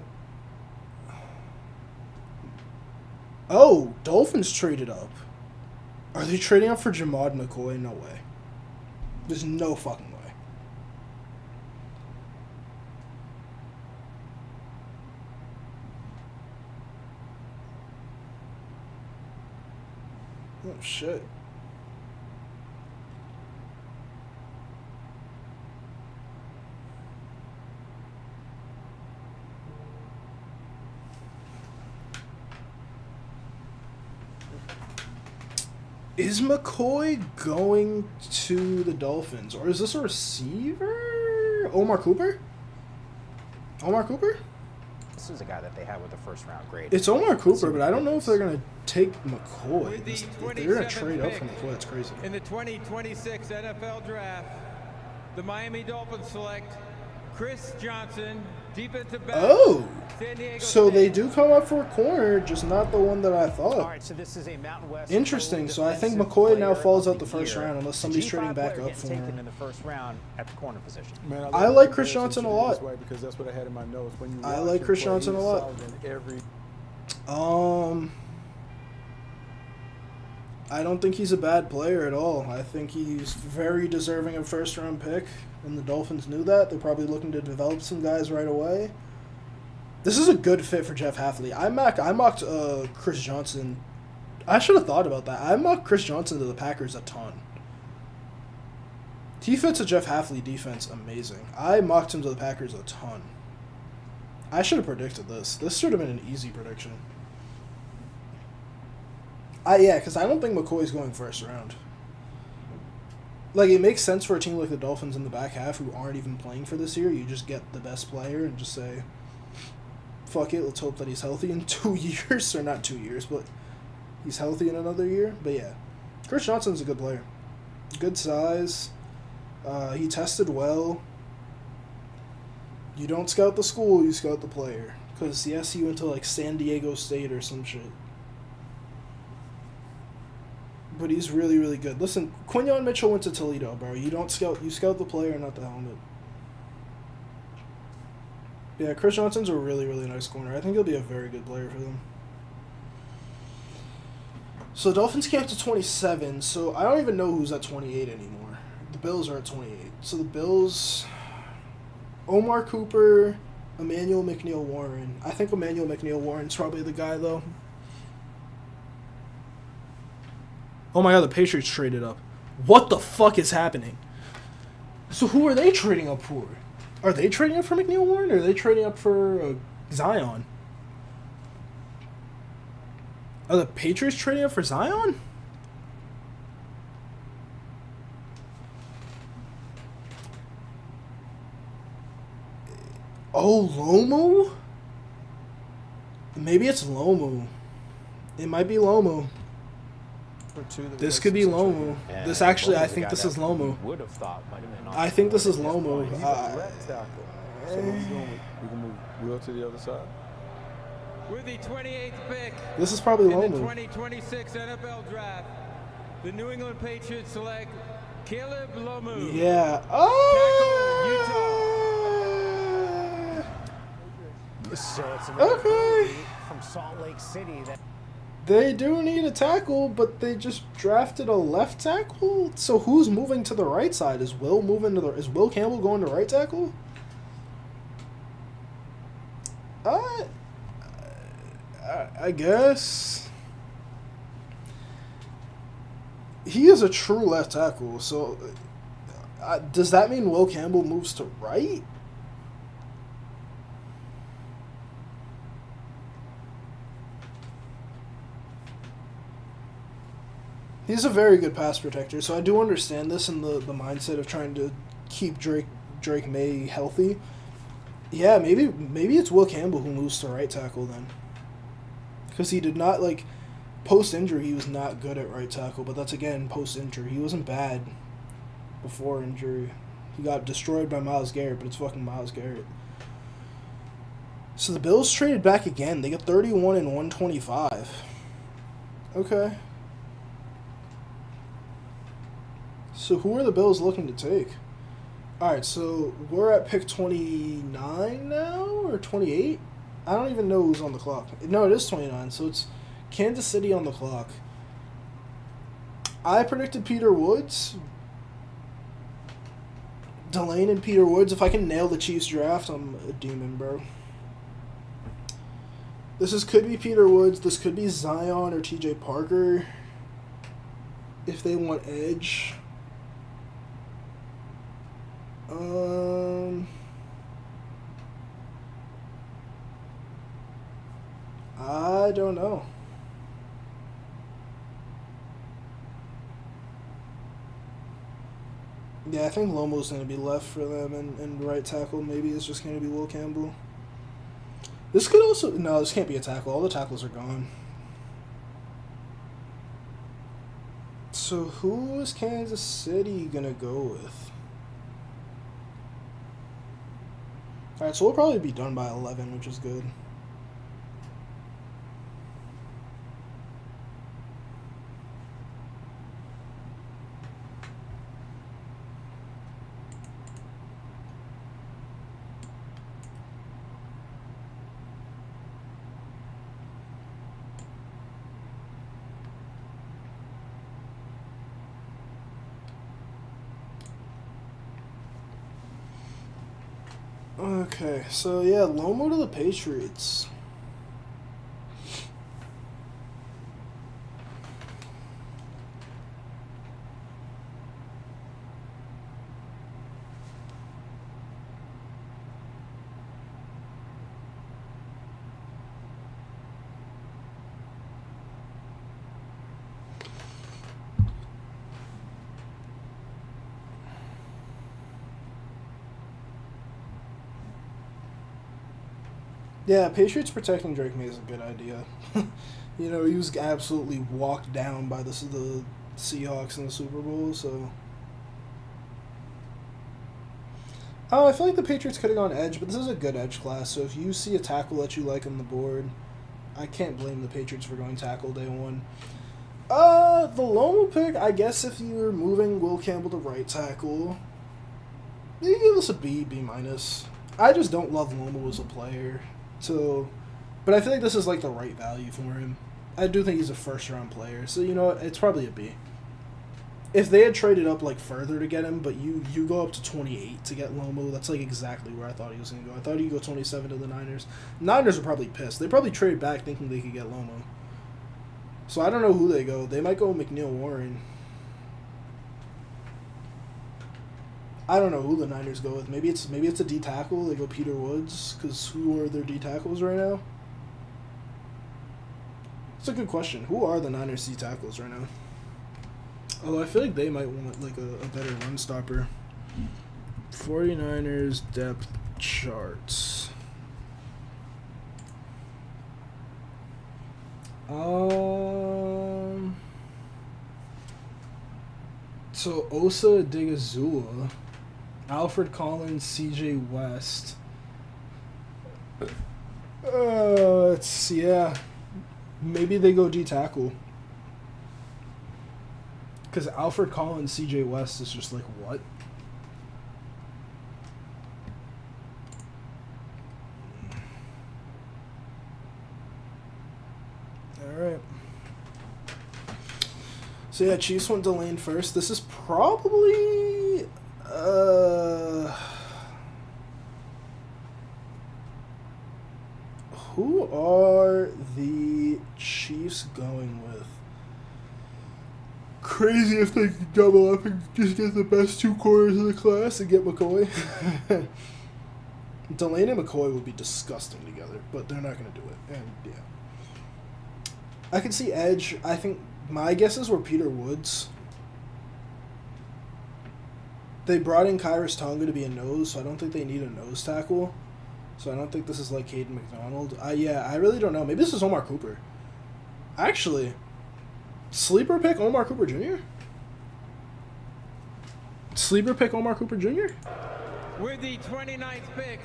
Oh, Dolphins traded up. Are they trading up for Jamad McCoy? No way. There's no fucking way. Oh, shit. Is McCoy going to the Dolphins? Or is this a receiver? Omar Cooper? Omar Cooper? This is a guy that they had with the first-round grade. It's Omar Cooper, but I don't know if they're going to take McCoy. If they're going to trade up for McCoy, that's crazy. In the 2026 NFL Draft, the Miami Dolphins select Chris Johnson, defensive back. Oh! San Diego So State. they do come up for a corner, just not the one that I thought. All right, so this is a Mountain West Interesting. So I think defensive McCoy now player falls of out the first year. round unless The somebody's G5 trading back player up getting for taken him. in the first round at the corner position. Man, I like Chris Johnson a lot. This way because that's what I had in my notes. When you I watch like him Chris play, Johnson he's a lot. solid in every... I don't think he's a bad player at all. I think he's very deserving of first-round pick, and the Dolphins knew that. They're probably looking to develop some guys right away. This is a good fit for Jeff Hafley. I mocked Chris Johnson. I should have thought about that. I mocked Chris Johnson to the Packers a ton. He fits a Jeff Hafley defense amazing. I mocked him to the Packers a ton. I should have predicted this. This should have been an easy prediction. Yeah, because I don't think McCoy's going first round. Like, it makes sense for a team like the Dolphins in the back half who aren't even playing for this year. You just get the best player and just say, fuck it, let's hope that he's healthy in 2 years. Or not 2 years, but he's healthy in another year. But yeah, Chris Johnson's a good player. Good size. He tested well. You don't scout the school, you scout the player. Because, yes, he went to, like, San Diego State or some shit. But he's really, really good. Listen, Quinyon Mitchell went to Toledo, bro. You don't scout, you scout the player, not the helmet. Yeah, Chris Johnson's a really, really nice corner. I think he'll be a very good player for them. So Dolphins came up to 27, so I don't even know who's at 28 anymore. The Bills are at 28. So the Bills, Omar Cooper, Emmanuel McNeil-Warren. I think Emmanuel McNeil-Warren's probably the guy, though. Oh my god, the Patriots traded up. What the fuck is happening? So who are they trading up for? Are they trading up for McNeil-Warren, or are they trading up for Zion? Are the Patriots trading up for Zion? Oh, Lomu? Maybe it's Lomu. It might be Lomu. This could be Lomu. This actually, I think this is Lomu. Would have thought might have been. I think this is Lomu. He's a left tackle. So what he's doing, we can move Will to the other side. With the 28th pick This is probably in the Lomu. 2026 NFL Draft, the New England Patriots select Caleb Lomu. Yeah. So it's Okay. from Salt Lake City. They do need a tackle, but they just drafted a left tackle. So who's moving to the right side? Is Will moving to the? Is Will Campbell going to right tackle? I guess he is a true left tackle. So does that mean Will Campbell moves to right? He's a very good pass protector, so I do understand this in the mindset of trying to keep Drake May healthy. Yeah, maybe it's Will Campbell who moves to right tackle then. Because he did not, like, post-injury, he was not good at right tackle, but that's, again, post-injury. He wasn't bad before injury. He got destroyed by Myles Garrett, but it's fucking Myles Garrett. So the Bills traded back again. They got 31 and 125. Okay. So who are the Bills looking to take? Alright, so we're at pick 29 now, or 28? I don't even know who's on the clock. No, it is 29, so it's Kansas City on the clock. I predicted Peter Woods. Delane and Peter Woods. If I can nail the Chiefs draft, I'm a demon, bro. Could be Peter Woods. This could be Zion or TJ Parker. If they want edge. I don't know. Yeah, I think Lomo's going to be left for them, and right tackle maybe it's just going to be Will Campbell. This could also... No, this can't be a tackle. All the tackles are gone. So who is Kansas City going to go with? Alright, so we'll probably be done by 11, which is good. Okay, so yeah, Lomo to the Patriots. Yeah, Patriots protecting Drake May is a good idea. You know, he was absolutely walked down by the Seahawks in the Super Bowl, so... Oh, I feel like the Patriots could have gone edge, but this is a good edge class, so if you see a tackle that you like on the board, I can't blame the Patriots for going tackle day one. The Lomo pick, I guess if you're moving Will Campbell to right tackle, you give us a B, B-. I just don't love Lomo as a player. So, but I feel like this is like the right value for him. I do think he's a first-round player, so you know what? It's probably a B. If they had traded up like further to get him, but you go up to 28 to get Lomo, that's like exactly where I thought he was going to go. I thought he'd go 27 to the Niners. Niners are probably pissed. They probably traded back thinking they could get Lomo. So I don't know who they go. They might go McNeil Warren. I don't know who the Niners go with. Maybe it's a D tackle. They go Peter Woods, because who are their D tackles right now? It's a good question. Who are the Niners D tackles right now? Although I feel like they might want like a better run stopper. 49ers depth charts. So Osa Odighizuwa, Alfred Collins, CJ West. Yeah. Maybe they go D tackle. Because Alfred Collins, CJ West is just like, what? Alright. So yeah, Chiefs went Delane first. This is probably who are the Chiefs going with? Crazy if they could double up and just get the best two quarters of the class and get McCoy. Delane and McCoy would be disgusting together, but they're not going to do it. And yeah, I can see edge. I think my guesses were Peter Woods. They brought in Kyrus Tonga to be a nose, so I don't think they need a nose tackle. So I don't think this is like Caden McDonald. Yeah, I really don't know. Maybe this is Omar Cooper. Actually, sleeper pick Omar Cooper Jr.? Sleeper pick Omar Cooper Jr.? With the 29th pick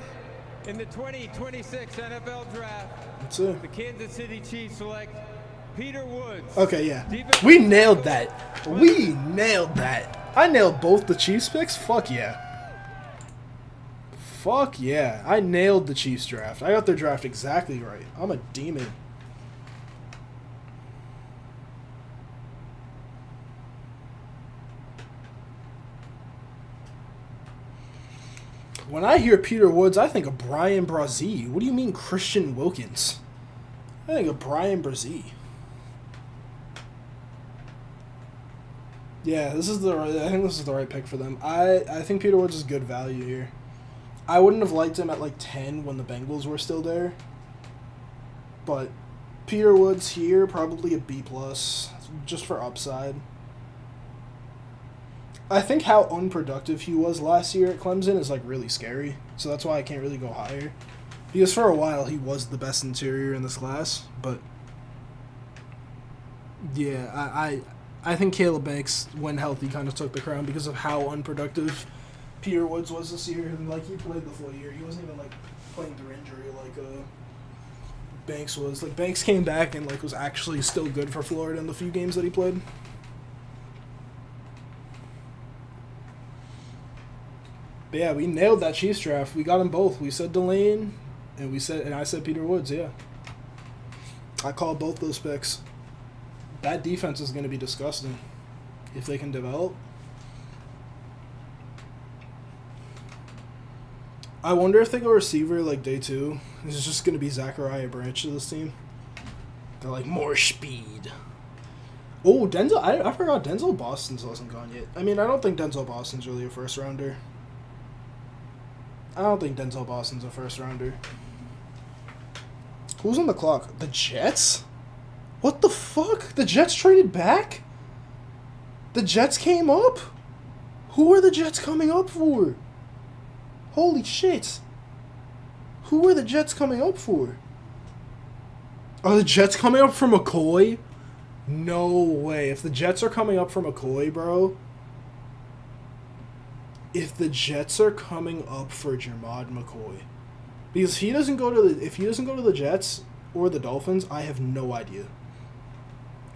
in the 2026 NFL Draft, That's it. the Kansas City Chiefs select Peter Woods. Okay, yeah. We nailed that. We nailed that. I nailed both the Chiefs picks? Fuck yeah. Fuck yeah. I nailed the Chiefs draft. I got their draft exactly right. I'm a demon. When I hear Peter Woods, I think of Brian Brazee. What do you mean Christian Wilkins? I think of Brian Brazee. Yeah, I think this is the right pick for them. I think Peter Woods is good value here. I wouldn't have liked him at like 10 when the Bengals were still there. But Peter Woods here, probably a B+, just for upside. I think how unproductive he was last year at Clemson is like really scary. So that's why I can't really go higher. Because for a while he was the best interior in this class, but yeah, I think Caleb Banks, when healthy, kind of took the crown because of how unproductive Peter Woods was this year. And like he played the full year. He wasn't even like playing through injury like Banks was. Like Banks came back and like was actually still good for Florida in the few games that he played. But yeah, we nailed that Chiefs draft. We got them both. We said Delane, and I said Peter Woods. Yeah, I called both those picks. That defense is going to be disgusting if they can develop. I wonder if they go receiver like day 2. It's just going to be Zachariah Branch to this team. They're like more speed. Oh, Denzel! I forgot Denzel Boston's wasn't gone yet. I mean, I don't think Denzel Boston's really a first rounder. I don't think Denzel Boston's a first rounder. Who's on the clock? The Jets? What the fuck? The Jets traded back? The Jets came up? Who are the Jets coming up for? Holy shit. Who are the Jets coming up for? Are the Jets coming up for McCoy? No way. If the Jets are coming up for McCoy, bro. If the Jets are coming up for Jermod McCoy. Because if he doesn't go to the Jets or the Dolphins, I have no idea.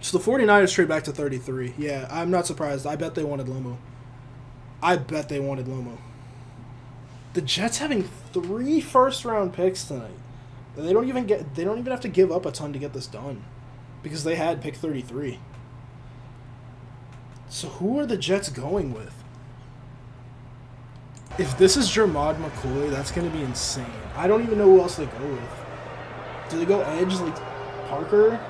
So the 49ers trade back to 33. Yeah, I'm not surprised. I bet they wanted Lomo. The Jets having 3 first-round picks tonight. They don't even have to give up a ton to get this done. Because they had pick 33. So who are the Jets going with? If this is Jermod McCoy, that's going to be insane. I don't even know who else they go with. Do they go edge like Parker?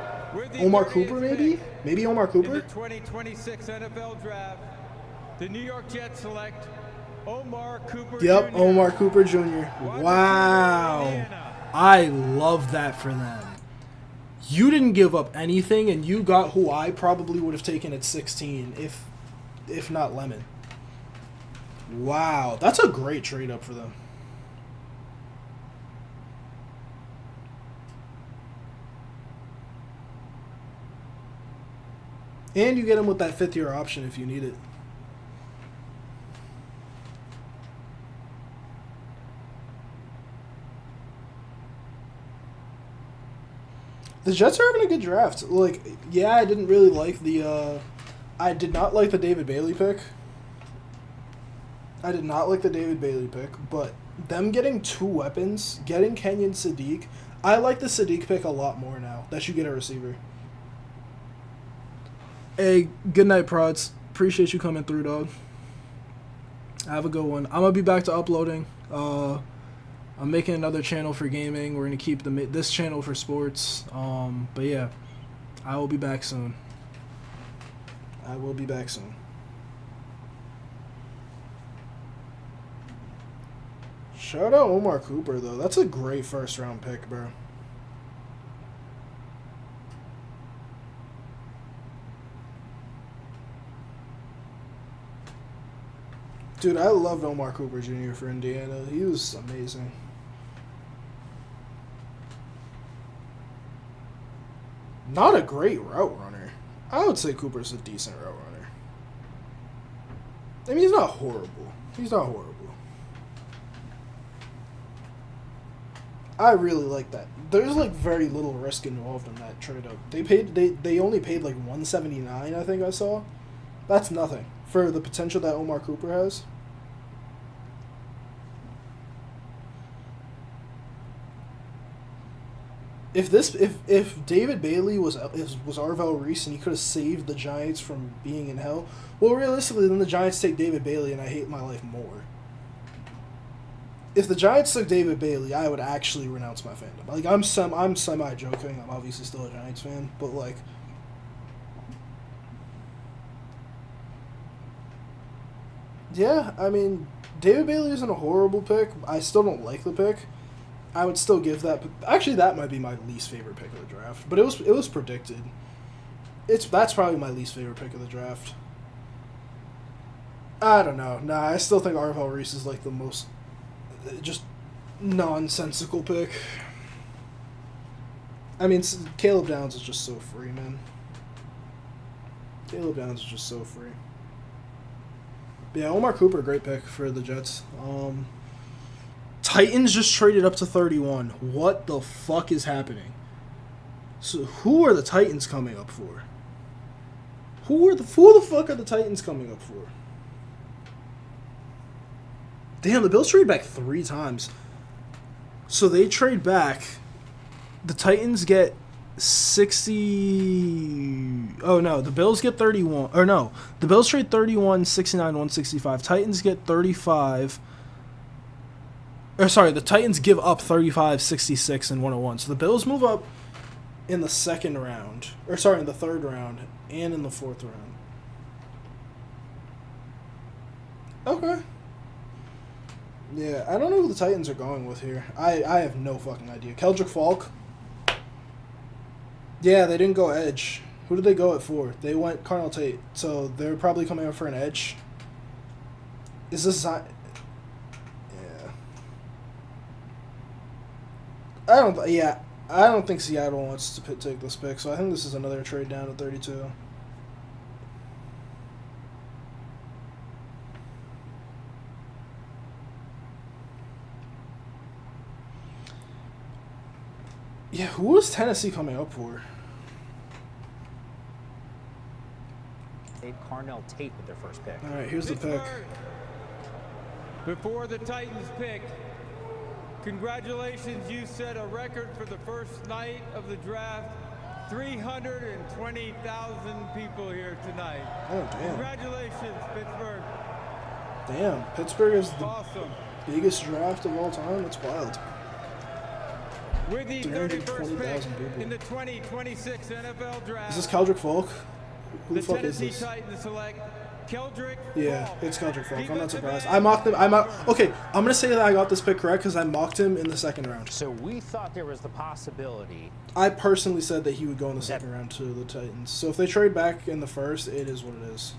Omar Cooper, maybe? Maybe Omar Cooper? In the 2026 NFL Draft, the New York Jets select Omar Cooper Yep, Jr. Omar Cooper Jr. Wow. I love that for them. You didn't give up anything, and you got who I probably would have taken at 16, if not Lemon. Wow, that's a great trade up for them. And you get him with that 5th-year option if you need it. The Jets are having a good draft. Like, yeah, I didn't really like I did not like the David Bailey pick. But them getting 2 weapons, getting Kenyon Sadiq, I like the Sadiq pick a lot more now that you get a receiver. Hey, good night, Prods. Appreciate you coming through, dog. Have a good one. I'm gonna be back to uploading. I'm making another channel for gaming. We're gonna keep this channel for sports. But yeah, I will be back soon. Shout out Omar Cooper though. That's a great first round pick, bro. Dude, I loved Omar Cooper Jr. for Indiana. He was amazing. Not a great route runner. I would say Cooper's a decent route runner. I mean, he's not horrible. I really like that. There's like very little risk involved in that trade up. They only paid like $179, I think I saw. That's nothing for the potential that Omar Cooper has. If David Bailey was Arvell Reese and he could have saved the Giants from being in hell, well, realistically, then the Giants take David Bailey and I hate my life more. If the Giants took David Bailey, I would actually renounce my fandom. Like I'm semi joking. I'm obviously still a Giants fan, but like, yeah, I mean, David Bailey isn't a horrible pick. I still don't like the pick. I would still give that. Actually, that might be my least favorite pick of the draft. But it was predicted. That's probably my least favorite pick of the draft. I don't know. Nah, I still think Arvell Reese is like the most just nonsensical pick. I mean, Caleb Downs is just so free, man. Caleb Downs is just so free. But yeah, Omar Cooper, great pick for the Jets. Titans just traded up to 31. What the fuck is happening? So who are the Titans coming up for? Who the fuck are the Titans coming up for? Damn, the Bills trade back 3 times. So they trade back. The Titans get 60. Oh no, the Bills get 31. Or no, the Bills trade 31, 69, 165. Titans get 35. Or sorry, the Titans give up 35, 66, and 101. So the Bills move up in the second round. Or sorry, in the third round and in the fourth round. Okay. Yeah, I don't know who the Titans are going with here. I have no fucking idea. Keldrick Falk? Yeah, they didn't go edge. Who did they go it for? They went Carnell Tate. So they're probably coming up for an edge. Is this... Yeah. I don't think Seattle wants to take this pick, so I think this is another trade down to 32. Yeah, who is Tennessee coming up for? They've Carnell Tate with their first pick. All right, here's the pick. Before the Titans pick, congratulations, you set a record for the first night of the draft. 320,000 people here tonight. Oh, damn. Congratulations, Pittsburgh. Damn, Pittsburgh is the awesome. Biggest draft of all time. That's wild. With the 31st pick in the 2026 NFL Draft. Is this Keldrick Falk? Who the fuck Tennessee is this? Titans select Keldrick Yeah, Falk. it's Keldrick Falk. I'm not surprised. I mocked him. Okay, I'm gonna say that I got this pick correct because I mocked him in the second round. So we thought there was the possibility. I personally said that he would go in the second round to the Titans. So if they trade back in the first, it is what it is.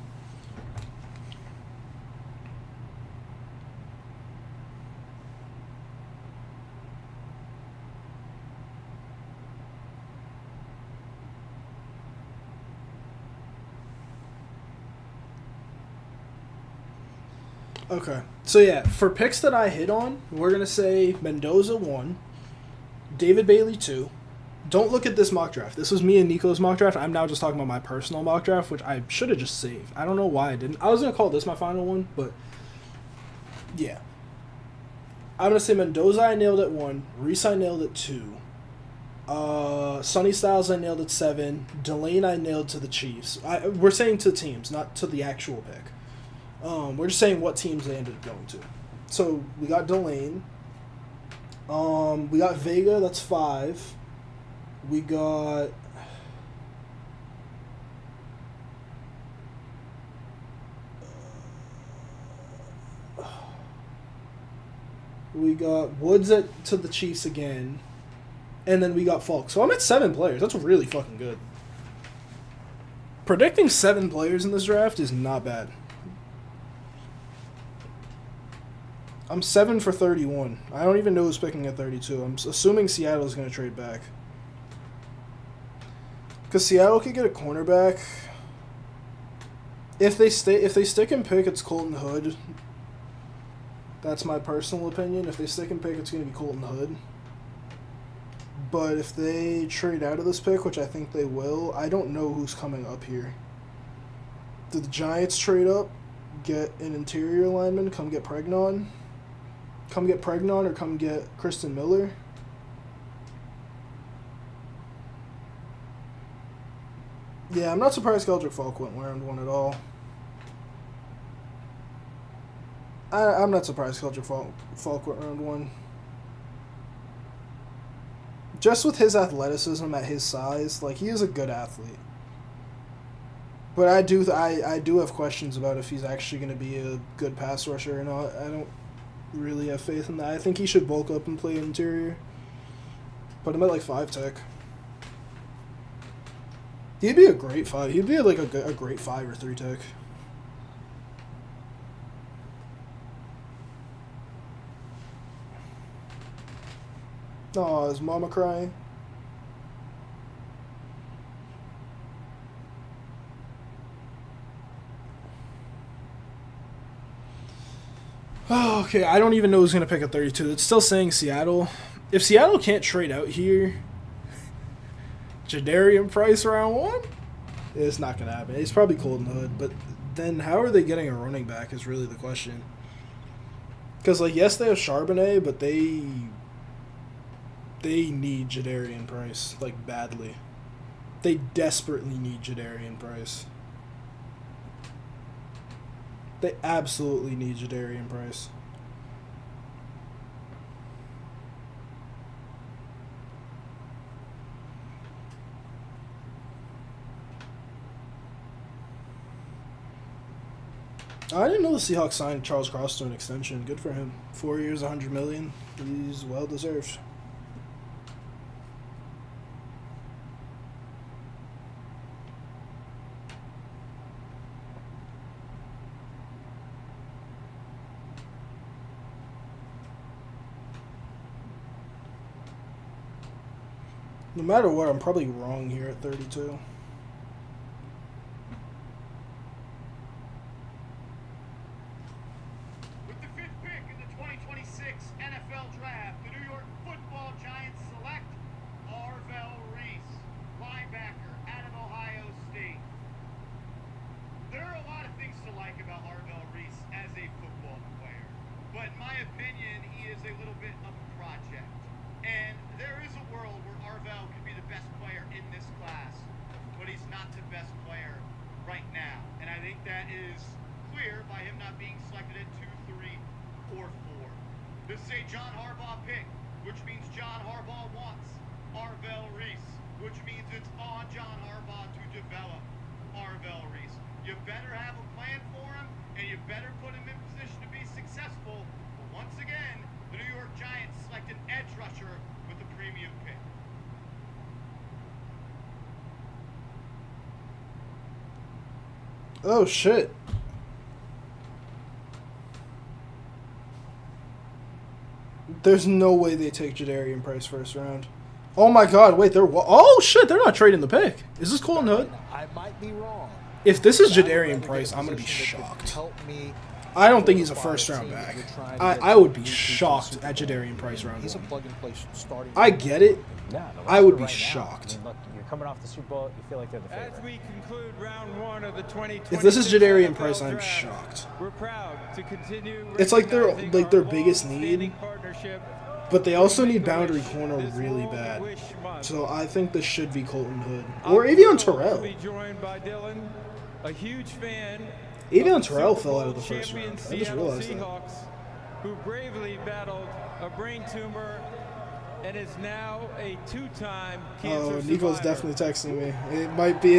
Okay, so yeah, for picks that I hit on, we're going to say Mendoza 1, David Bailey 2. Don't look at this mock draft. This was me and Nico's mock draft. I'm now just talking about my personal mock draft, which I should have just saved. I don't know why I didn't. I was going to call this my final one, but yeah. I'm going to say Mendoza I nailed at 1, Reese I nailed at 2. Sonny Styles I nailed at 7. Delane I nailed to the Chiefs. We're saying to teams, not to the actual pick. We're just saying what teams they ended up going to. So we got Delane. We got Vega, that's 5. We got... We got Woods to the Chiefs again. And then we got Falk. So I'm at 7 players. That's really fucking good. Predicting 7 players in this draft is not bad. I'm 7 for 31. I don't even know who's picking at 32. I'm assuming Seattle's going to trade back. Because Seattle could get a cornerback. If they stick and pick, it's Colton Hood. That's my personal opinion. If they stick and pick, it's going to be Colton Hood. But if they trade out of this pick, which I think they will, I don't know who's coming up here. Did the Giants trade up, get an interior lineman, come get Pregnon? Come get Pregnon or come get Kristen Miller? Yeah, I'm not surprised Keldrick Falk went round 1 at all. I'm not surprised Keldrick Falk went round 1. Just with his athleticism at his size, like, he is a good athlete. But I do have questions about if he's actually going to be a good pass rusher or not. I don't really have faith in that. I think he should bulk up and play interior. But I'm at like 5 tech. He'd be a great 5. He'd be like a great 5 or 3 tech. Oh, is mama crying? Oh, okay, I don't even know who's going to pick at 32. It's still saying Seattle. If Seattle can't trade out here, Jadarian Price round 1? It's not going to happen. It's probably Colton Hood, but then how are they getting a running back is really the question. Because, like, yes, they have Charbonnet, but they need Jadarian Price, like, badly. They desperately need Jadarian Price. They absolutely need Jadarian Price. I didn't know the Seahawks signed Charles Cross to an extension. Good for him. 4 years, $100 million. He's well deserved. No matter what, I'm probably wrong here at 32. With the 5th pick in the 2026 NFL Draft, the New York Football Giants select Arvell Reese, linebacker out of Ohio State. There are a lot of things to like about Arvell Reese as a football player, but in my opinion, he is a little bit of a project. And there is a world where Arvell could be the best player in this class, but he's not the best player right now. And I think that is clear by him not being selected at 2, 3, or 4. This is a John Harbaugh pick, which means John Harbaugh wants Arvell Reese, which means it's on John Harbaugh to develop Arvell Reese. You better have a plan for him, and you better put him in position to be successful. But once again, the New York Giants select an edge rusher with a premium pick. Oh, shit. There's no way they take Jadarian Price first round. Oh my god, wait, oh shit, they're not trading the pick. Is this Colton Hood? I might be wrong. If this is Jadarian Price, I'm going to be shocked. I don't think he's a first round back. I would be shocked at Jadarian Price round 1. Plug-and-play starting. I get it. I would be shocked. I mean, look, you're coming off the Super Bowl, you feel like they're the favorite. As we conclude round 1 of the 2020. If this is Jadarian Price, I'm shocked. We're proud to continue. It's like their biggest need But they also need boundary corner really bad. So I think this should be Colton Hood. Or Avion Terrell. Be joined by Dylan, a huge fan. Avion Terrell fell out of the first round. I just Seattle realized that. Seahawks, who bravely battled a brain tumor and is now a two-time cancer Oh, Nico's survivor. definitely texting me. It might be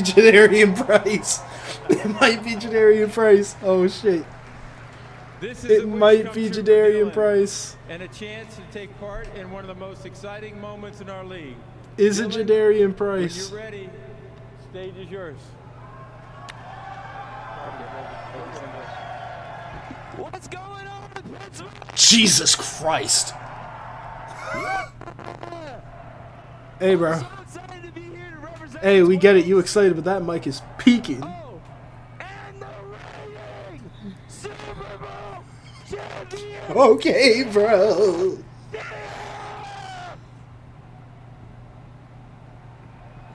Jadarian Price. It might be Jadarian Price. Oh shit. This is It a wish might come be true for Jadarian Dylan, Price. and a chance to take part in one of the most exciting moments in our league. Is it Dylan, Jadarian Price? When you're ready, stage is yours. What's going on in Pittsburgh? Jesus Christ. Hey, bro. Hey, we get it. You excited, but that mic is peaking. Okay, bro.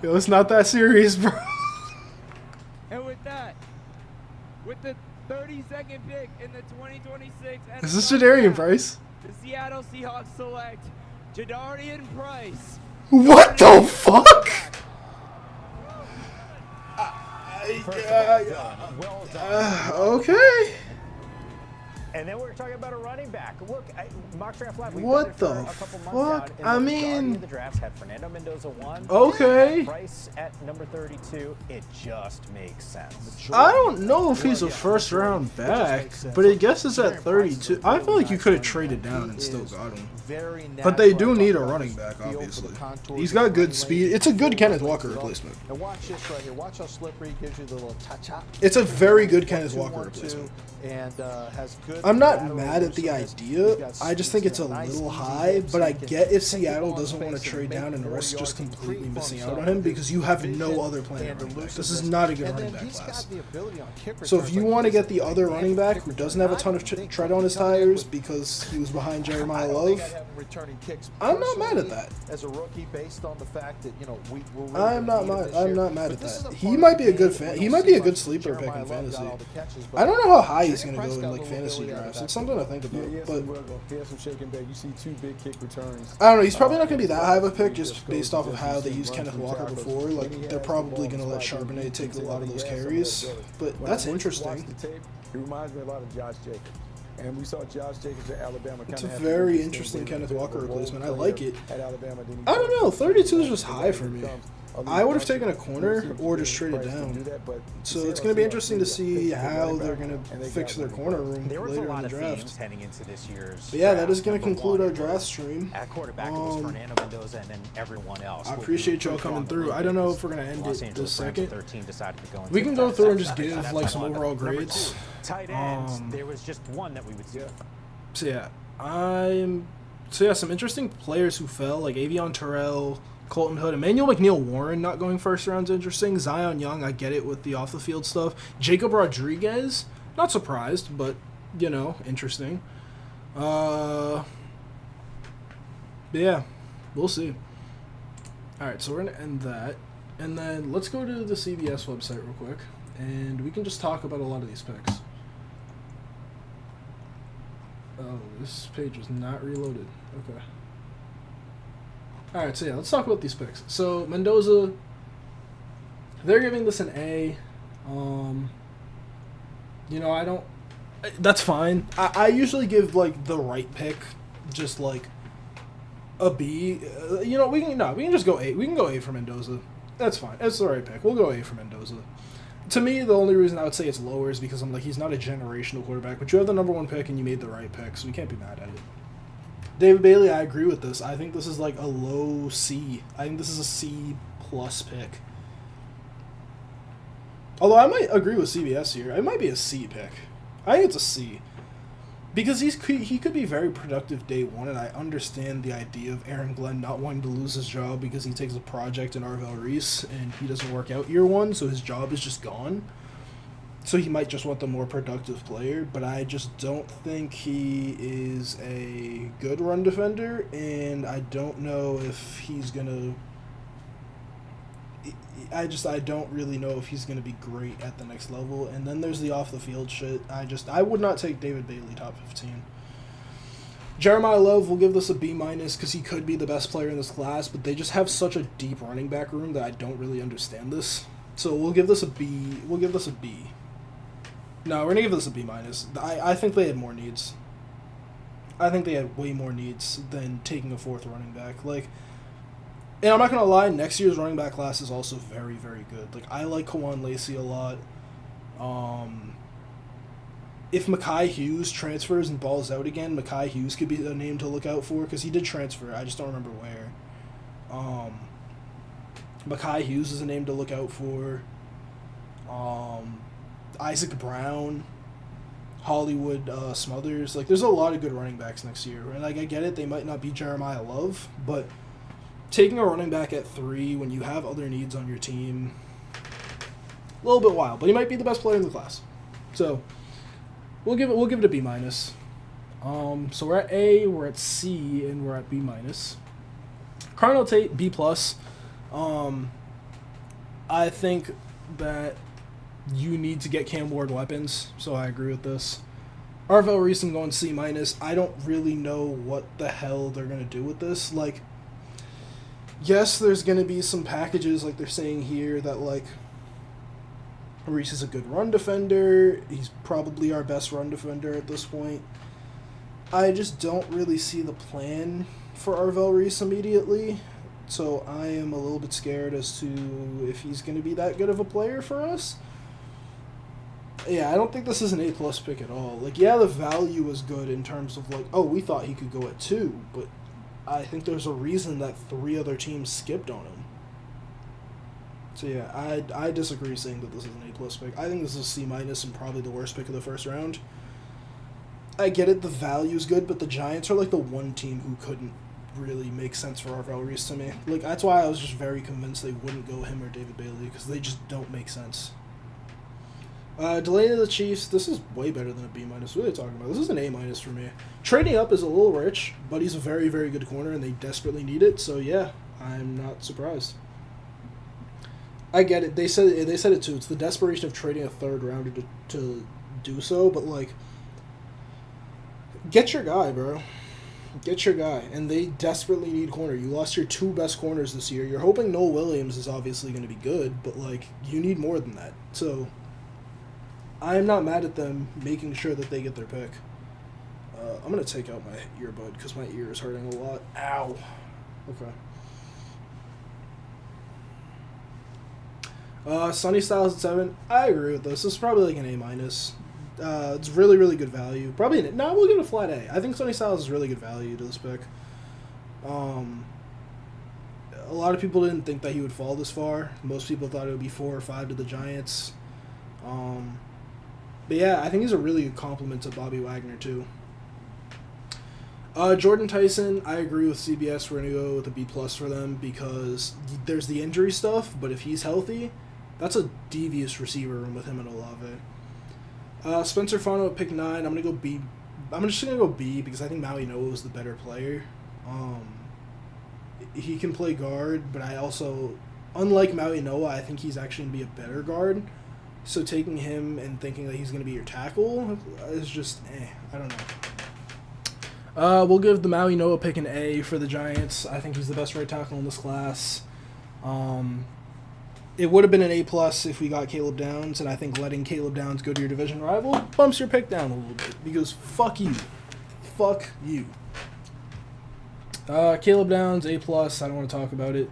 Yo, it's not that serious, bro. And with that, with the 32nd pick in the 2026 Is this NFL Jadarian Draft, Price? the Seattle Seahawks select Jadarian Price. What the fuck? Well done. Okay. And then we're talking about a running back. Look, Mock Draft Live, we've What done it the for a couple months fuck? now, I and the majority mean- of the drafts had Fernando Mendoza 1. Okay. Price at number 32. It just makes sense. I don't know if he's a first round back, but I guess it's at 32. I feel like you could have traded down and still got him. But they do need a running back, obviously. He's got good speed. It's a good Kenneth Walker replacement. And watch this right here. Watch how slippery he gives you the little cha-cha. It's a very good Kenneth Walker replacement. And has good. I'm not mad at the idea. I just think it's a little high, but I get if Seattle doesn't want to trade down and risk just completely missing out on him because you have no other plan at running back. This is not a good running back class. So if you want to get the other running back who doesn't have a ton of tread on his tires because he was behind Jeremiah Love, I'm not mad at that. As a rookie, based on the fact that we're really I'm not mad at that. He might be a good he might be a good sleeper pick in fantasy. I don't know how high he's gonna go in like fantasy drafts. It's something to think about. But He has some shaking back. You see 2 big kick returns. I don't know. He's probably not gonna be that high of a pick just based off of how they used Kenneth Walker before. Like they're probably gonna let Charbonnet take a lot of those carries. But that's interesting. He reminds me a lot of Josh Jacobs. And we saw Josh Jacobs at Alabama. It's a very interesting Kenneth Walker replacement. I like it. At Alabama, then I don't know. 32 is just high for me. I would have taken a corner or just traded down. So it's going to be interesting to see how they're going to fix their corner room There was a later in lot the of draft. themes heading into this year's. But yeah, that draft. is going to Number conclude one, our draft stream. At quarterback, it was Fernando Mendoza and then everyone else. I who appreciate y'all moved coming on through. the I don't know league if we're going to end Los it Angeles this Rams second. 13 decided to go in We can tip go through and top just seven. give That's like some one. overall Number grades. 2, tight ends. There was just one that we would see. So yeah, some interesting players who fell, like Avion Terrell, Colton Hood, Emmanuel McNeil Warren not going first round's interesting. Zion Young, I get it with the off the field stuff. Jacob Rodriguez, not surprised, but interesting. But yeah, we'll see. Alright, so we're gonna end that. And then let's go to the CBS website real quick. And we can just talk about a lot of these picks. Oh, this page was not reloaded. Okay. Alright, so yeah, let's talk about these picks. So, Mendoza, they're giving this an A. That's fine. I usually give, like, the right pick just, like, a B. We can just go A. We can go A for Mendoza. That's fine. That's the right pick. We'll go A for Mendoza. To me, the only reason I would say it's lower is because I'm like, he's not a generational quarterback, but you have the number 1 pick and you made the right pick, so we can't be mad at it. David Bailey, I agree with this. I think this is like a low C. I think this is a C plus pick. Although I might agree with CBS here. It might be a C pick. I think it's a C. Because he could be very productive day 1, and I understand the idea of Aaron Glenn not wanting to lose his job because he takes a project in Arvell Reese, and he doesn't work out year 1, so his job is just gone. So he might just want the more productive player, but I just don't think he is a good run defender, and I don't know if he's going to... I don't really know if he's going to be great at the next level. And then there's the off-the-field shit. I would not take David Bailey top 15. Jeremiah Love, we'll give this a B- because he could be the best player in this class, but they just have such a deep running back room that I don't really understand this. So we'll give this a B. We'll give this a B. No, we're gonna give this a B-. I think they had more needs. I think they had way more needs than taking a 4th running back. Like, and I'm not gonna lie, next year's running back class is also very, very good. Like, I like Kawan Lacey a lot. If Mekhi Hughes transfers and balls out again, Mekhi Hughes could be a name to look out for, because he did transfer. I just don't remember where. Mekhi Hughes is a name to look out for. Isaac Brown, Hollywood Smothers. Like, there's a lot of good running backs next year. And, like, I get it, they might not be Jeremiah Love, but taking a running back at 3 when you have other needs on your team, a little bit wild. But he might be the best player in the class. So we'll give it a B-. So we're at A, we're at C, and we're at B-. Carnell Tate, B+. I think that you need to get Cam Ward weapons, so I agree with this. Arvell Reese, I'm going C-. I don't really know what the hell they're going to do with this. Like, yes, there's going to be some packages, like they're saying here, that, like, Reese is a good run defender. He's probably our best run defender at this point. I just don't really see the plan for Arvell Reese immediately. So I am a little bit scared as to if he's going to be that good of a player for us. Yeah, I don't think this is an A+ pick at all. Like, yeah, the value is good in terms of, like, oh, we thought he could go at 2, but I think there's a reason that 3 other teams skipped on him. So yeah, I disagree saying that this is an A+ pick. I think this is a C- and probably the worst pick of the first round. I get it, the value's good, but the Giants are like the one team who couldn't really make sense for Arvell Reese to me. Like, that's why I was just very convinced they wouldn't go him or David Bailey, because they just don't make sense. Delaney to the Chiefs, this is way better than a B-. What are they talking about? This is an A- for me. Trading up is a little rich, but he's a very, very good corner, and they desperately need it, so yeah, I'm not surprised. I get it. They said it too. It's the desperation of trading a 3rd rounder to do so, but, like, get your guy, bro. Get your guy. And they desperately need corner. You lost your 2 best corners this year. You're hoping Noel Williams is obviously going to be good, but, like, you need more than that. So I'm not mad at them making sure that they get their pick. I'm going to take out my earbud because my ear is hurting a lot. Ow. Okay. Sonny Styles at 7. I agree with this. This is probably like an A-. It's really, really good value. Probably no, we'll give it a flat A. I think Sonny Styles is really good value to this pick. A lot of people didn't think that he would fall this far. Most people thought it would be 4 or 5 to the Giants. But yeah, I think he's a really good compliment to Bobby Wagner too. Jordan Tyson, I agree with CBS. We're going to go with a B+ for them because there's the injury stuff, but if he's healthy, that's a devious receiver room with him and Olave. Spencer Fano at pick 9. I'm going to go B. I'm just going to go B because I think Maui Noah is the better player. He can play guard, but I also, unlike Maui Noah, I think he's actually going to be a better guard. So taking him and thinking that he's going to be your tackle is just, I don't know. We'll give the Maui Noah pick an A for the Giants. I think he's the best right tackle in this class. It would have been an A+ if we got Caleb Downs, and I think letting Caleb Downs go to your division rival bumps your pick down a little bit because fuck you. Fuck you. Caleb Downs, A+. I don't want to talk about it.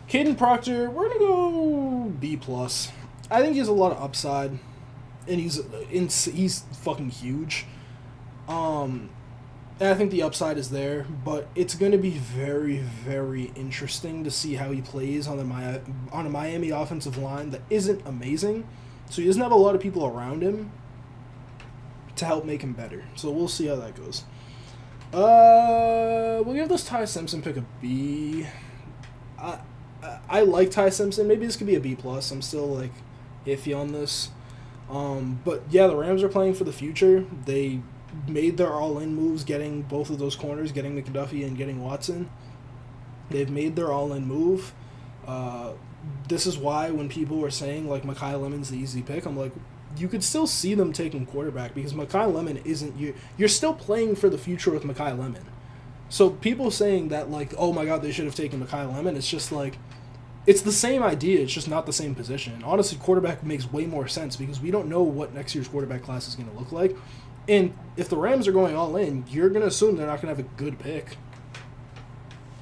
Caden Proctor, we're going to go B+. I think he has a lot of upside, and he's fucking huge. And I think the upside is there, but it's going to be very, very interesting to see how he plays on a Miami offensive line that isn't amazing. So he doesn't have a lot of people around him to help make him better. So we'll see how that goes. We'll give this Ty Simpson pick a B. I like Ty Simpson. Maybe this could be a B+. I'm still, like, iffy on this. But, yeah, the Rams are playing for the future. They made their all-in moves, getting both of those corners, getting McDuffie and getting Watson. They've made their all-in move. This is why when people were saying, like, Mekhi Lemon's the easy pick, I'm like, you could still see them taking quarterback because Mekhi Lemon isn't you. You're still playing for the future with Mekhi Lemon. So people saying that, like, oh my God, they should have taken Mekhi Lemon, it's just like, it's the same idea, it's just not the same position. Honestly, quarterback makes way more sense because we don't know what next year's quarterback class is going to look like. And if the Rams are going all in, you're going to assume they're not going to have a good pick.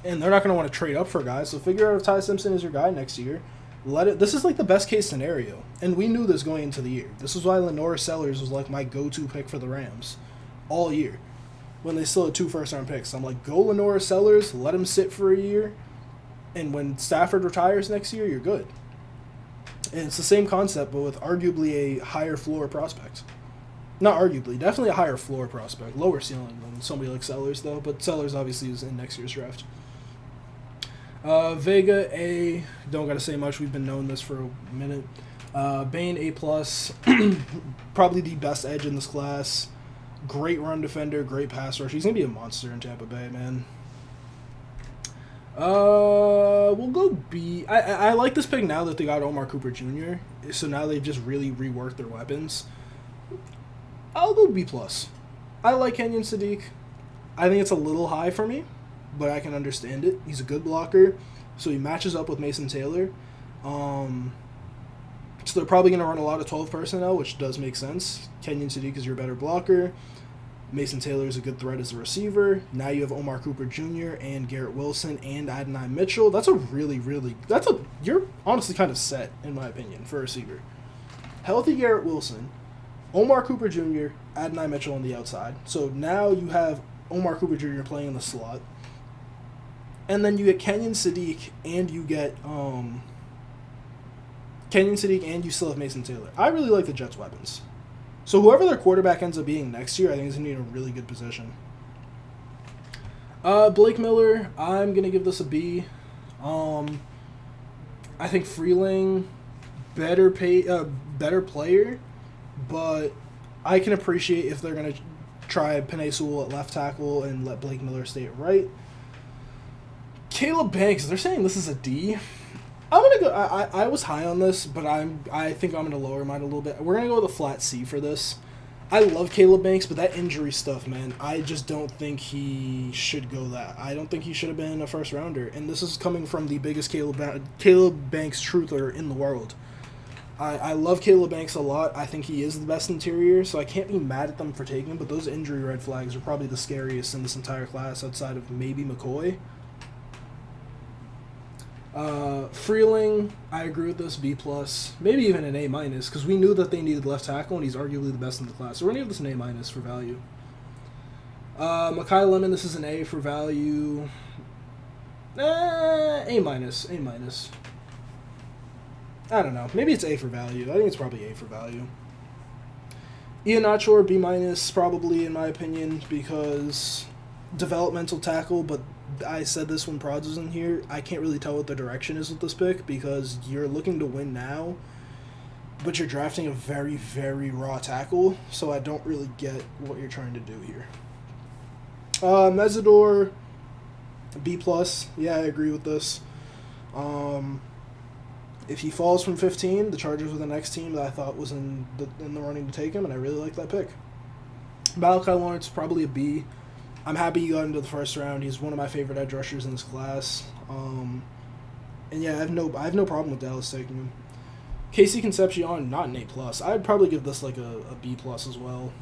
And they're not going to want to trade up for guys. So figure out if Ty Simpson is your guy next year. This is like the best case scenario. And we knew this going into the year. This is why Lenore Sellers was like my go-to pick for the Rams all year. When they still had 2 first-round picks. I'm like, go Lenore Sellers, let him sit for a year, and when Stafford retires next year, you're good. And it's the same concept, but with arguably a higher floor prospect. Not arguably, definitely a higher floor prospect. Lower ceiling than somebody like Sellers, though, but Sellers obviously is in next year's draft. Vega, A. Don't got to say much. We've been knowing this for a minute. Bain, A+. Probably the best edge in this class. Great run defender, great pass rush. He's going to be a monster in Tampa Bay, man. We'll go B. I like this pick now that they got Omar Cooper Jr. So now they've just really reworked their weapons. I'll go B+. I like Kenyon Sadiq. I think it's a little high for me, but I can understand it. He's a good blocker, so he matches up with Mason Taylor. So they're probably going to run a lot of 12 personnel, which does make sense. Kenyon Sadiq is your better blocker. Mason Taylor is a good threat as a receiver. Now you have Omar Cooper Jr. and Garrett Wilson and Adonai Mitchell. That's a you're honestly kind of set, in my opinion, for a receiver. Healthy Garrett Wilson, Omar Cooper Jr., Adonai Mitchell on the outside. So now you have Omar Cooper Jr. playing in the slot. And then you get Kenyon Sadiq and you get Kenyon Sadiq and you still have Mason Taylor. I really like the Jets' weapons. So whoever their quarterback ends up being next year, I think is going to be in a really good position. Blake Miller, I'm going to give this a B. I think Freeling, better player, but I can appreciate if they're going to try Penei Sewell at left tackle and let Blake Miller stay at right. Caleb Banks, they're saying this is a D. I'm gonna go. I was high on this, but I think I'm gonna lower mine a little bit. We're gonna go with a flat C for this. I love Caleb Banks, but that injury stuff, man, I just don't think he should go that. I don't think he should have been a first rounder, and this is coming from the biggest Caleb Banks truther in the world. I love Caleb Banks a lot. I think he is the best interior, so I can't be mad at them for taking him. But those injury red flags are probably the scariest in this entire class, outside of maybe McCoy. Freeling, I agree with this, B+, maybe even an A-, because we knew that they needed left tackle, and he's arguably the best in the class. So we're going to give this an A- for value. Mekhi Lemon, this is an A for value. A-. I don't know. Maybe it's A for value. I think it's probably A for value. Ian Achor, B-, probably, in my opinion, because developmental tackle, but I said this when Prods was in here, I can't really tell what the direction is with this pick because you're looking to win now, but you're drafting a very, very raw tackle, so I don't really get what you're trying to do here. Mesidor, B+. Yeah, I agree with this. If he falls from 15, the Chargers were the next team that I thought was in the running to take him, and I really like that pick. Malachi Lawrence, probably a B. I'm happy he got into the first round. He's one of my favorite edge rushers in this class. And yeah, I have no problem with Dallas taking him. Casey Concepcion, not an A+. I'd probably give this like a B+ as well.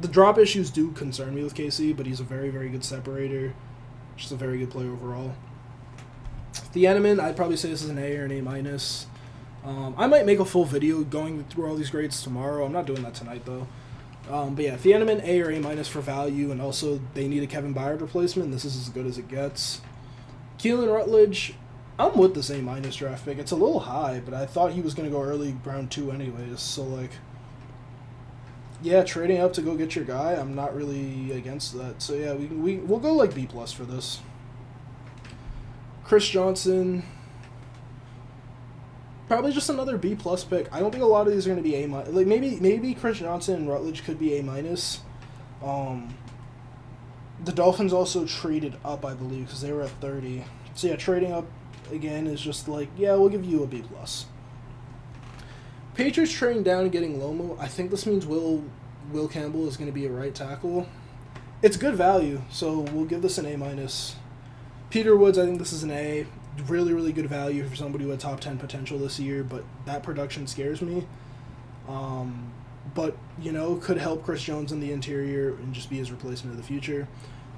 The drop issues do concern me with Casey, but he's a very, very good separator. Just a very good player overall. Thieneman, I'd probably say this is an A or an A-. I might make a full video going through all these grades tomorrow. I'm not doing that tonight, though. But yeah, Thieneman, A or A- for value, and also they need a Kevin Byard replacement. This is as good as it gets. Keelan Rutledge, I'm with this A- draft pick. It's a little high, but I thought he was going to go early round 2 anyways. So, like, yeah, trading up to go get your guy, I'm not really against that. So, yeah, we'll go, like, B+ for this. Chris Johnson, probably just another B+ pick. I don't think a lot of these are going to be A-. Like, maybe Chris Johnson and Rutledge could be A-. The Dolphins also traded up, I believe, because they were at 30. So, yeah, trading up, again, is just like, yeah, we'll give you a B+. Patriots trading down and getting Lomo, I think this means Will Campbell is going to be a right tackle. It's good value, so we'll give this an A-. Peter Woods, I think this is an A. Really, really good value for somebody who had top 10 potential this year, but that production scares me. But, you know, could help Chris Jones in the interior and just be his replacement in the future.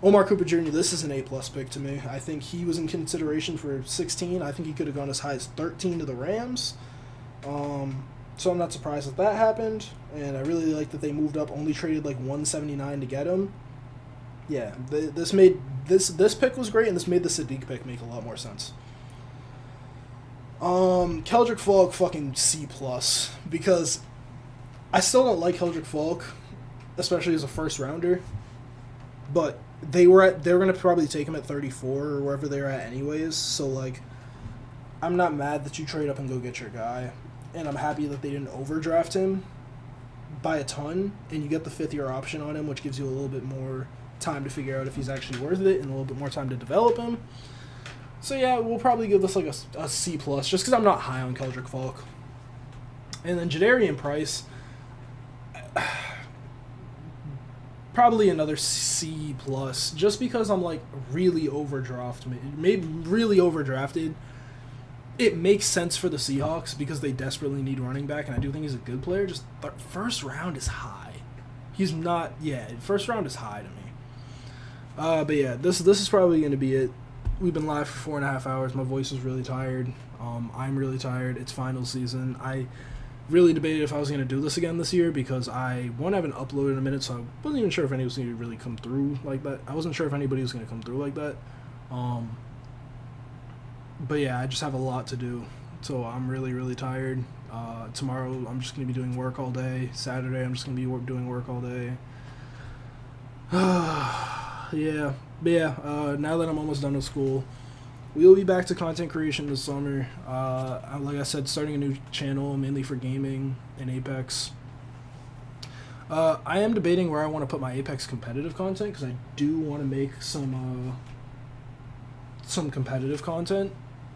Omar Cooper Jr., this is an A+ pick to me. I think he was in consideration for 16. I think he could have gone as high as 13 to the Rams. So I'm not surprised that happened, and I really like that they moved up, only traded like 179 to get him. Yeah, this pick was great, and this made the Sadiq pick make a lot more sense. Keldrick Falk, fucking C+, because I still don't like Keldrick Falk, especially as a first rounder, but they were gonna probably take him at 34 or wherever they're at anyways, so like I'm not mad that you trade up and go get your guy, and I'm happy that they didn't overdraft him by a ton, and you get the 5th-year option on him, which gives you a little bit more time to figure out if he's actually worth it and a little bit more time to develop him. So yeah, we'll probably give this like a C+, just because I'm not high on Keldrick Falk. And then Jadarian Price, probably another C+, just because I'm like really overdrafted. It makes sense for the Seahawks because they desperately need running back, and I do think he's a good player. Just first round is high. He's not. Yeah, first round is high to me. But yeah, this is probably going to be it. We've been live for 4.5 hours. My voice is really tired. I'm really tired. It's final season. I really debated if I was going to do this again this year because I haven't uploaded in a minute, so I wasn't even sure if anybody was going to really come through like that. I wasn't sure if anybody was going to come through like that. But yeah, I just have a lot to do, so I'm really, really tired. Tomorrow, I'm just going to be doing work all day. Saturday, I'm just going to be doing work all day. Yeah, but yeah, now that I'm almost done with school, we will be back to content creation this summer. Like I said, starting a new channel, mainly for gaming and Apex. I am debating where I want to put my Apex competitive content, because I do want to make some competitive content.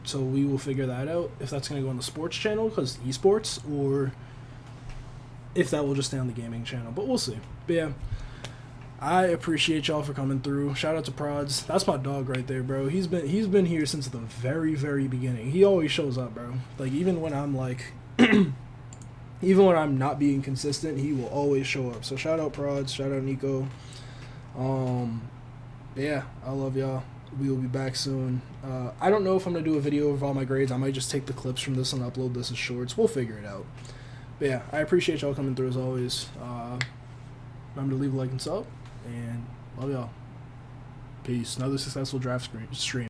So we will figure that out, if that's going to go on the sports channel, because esports, or if that will just stay on the gaming channel. But we'll see. But yeah, I appreciate y'all for coming through. Shout out to Prods. That's my dog right there, bro. He's been here since the very, very beginning. He always shows up, bro. Like, even when I'm like, even when I'm not being consistent, he will always show up. So shout out Prods. Shout out Nico. Yeah, I love y'all. We will be back soon. I don't know if I'm going to do a video of all my grades. I might just take the clips from this and upload this as shorts. We'll figure it out. But yeah, I appreciate y'all coming through as always. Remember to leave a like and sub. And love y'all. Peace. Another successful draft stream.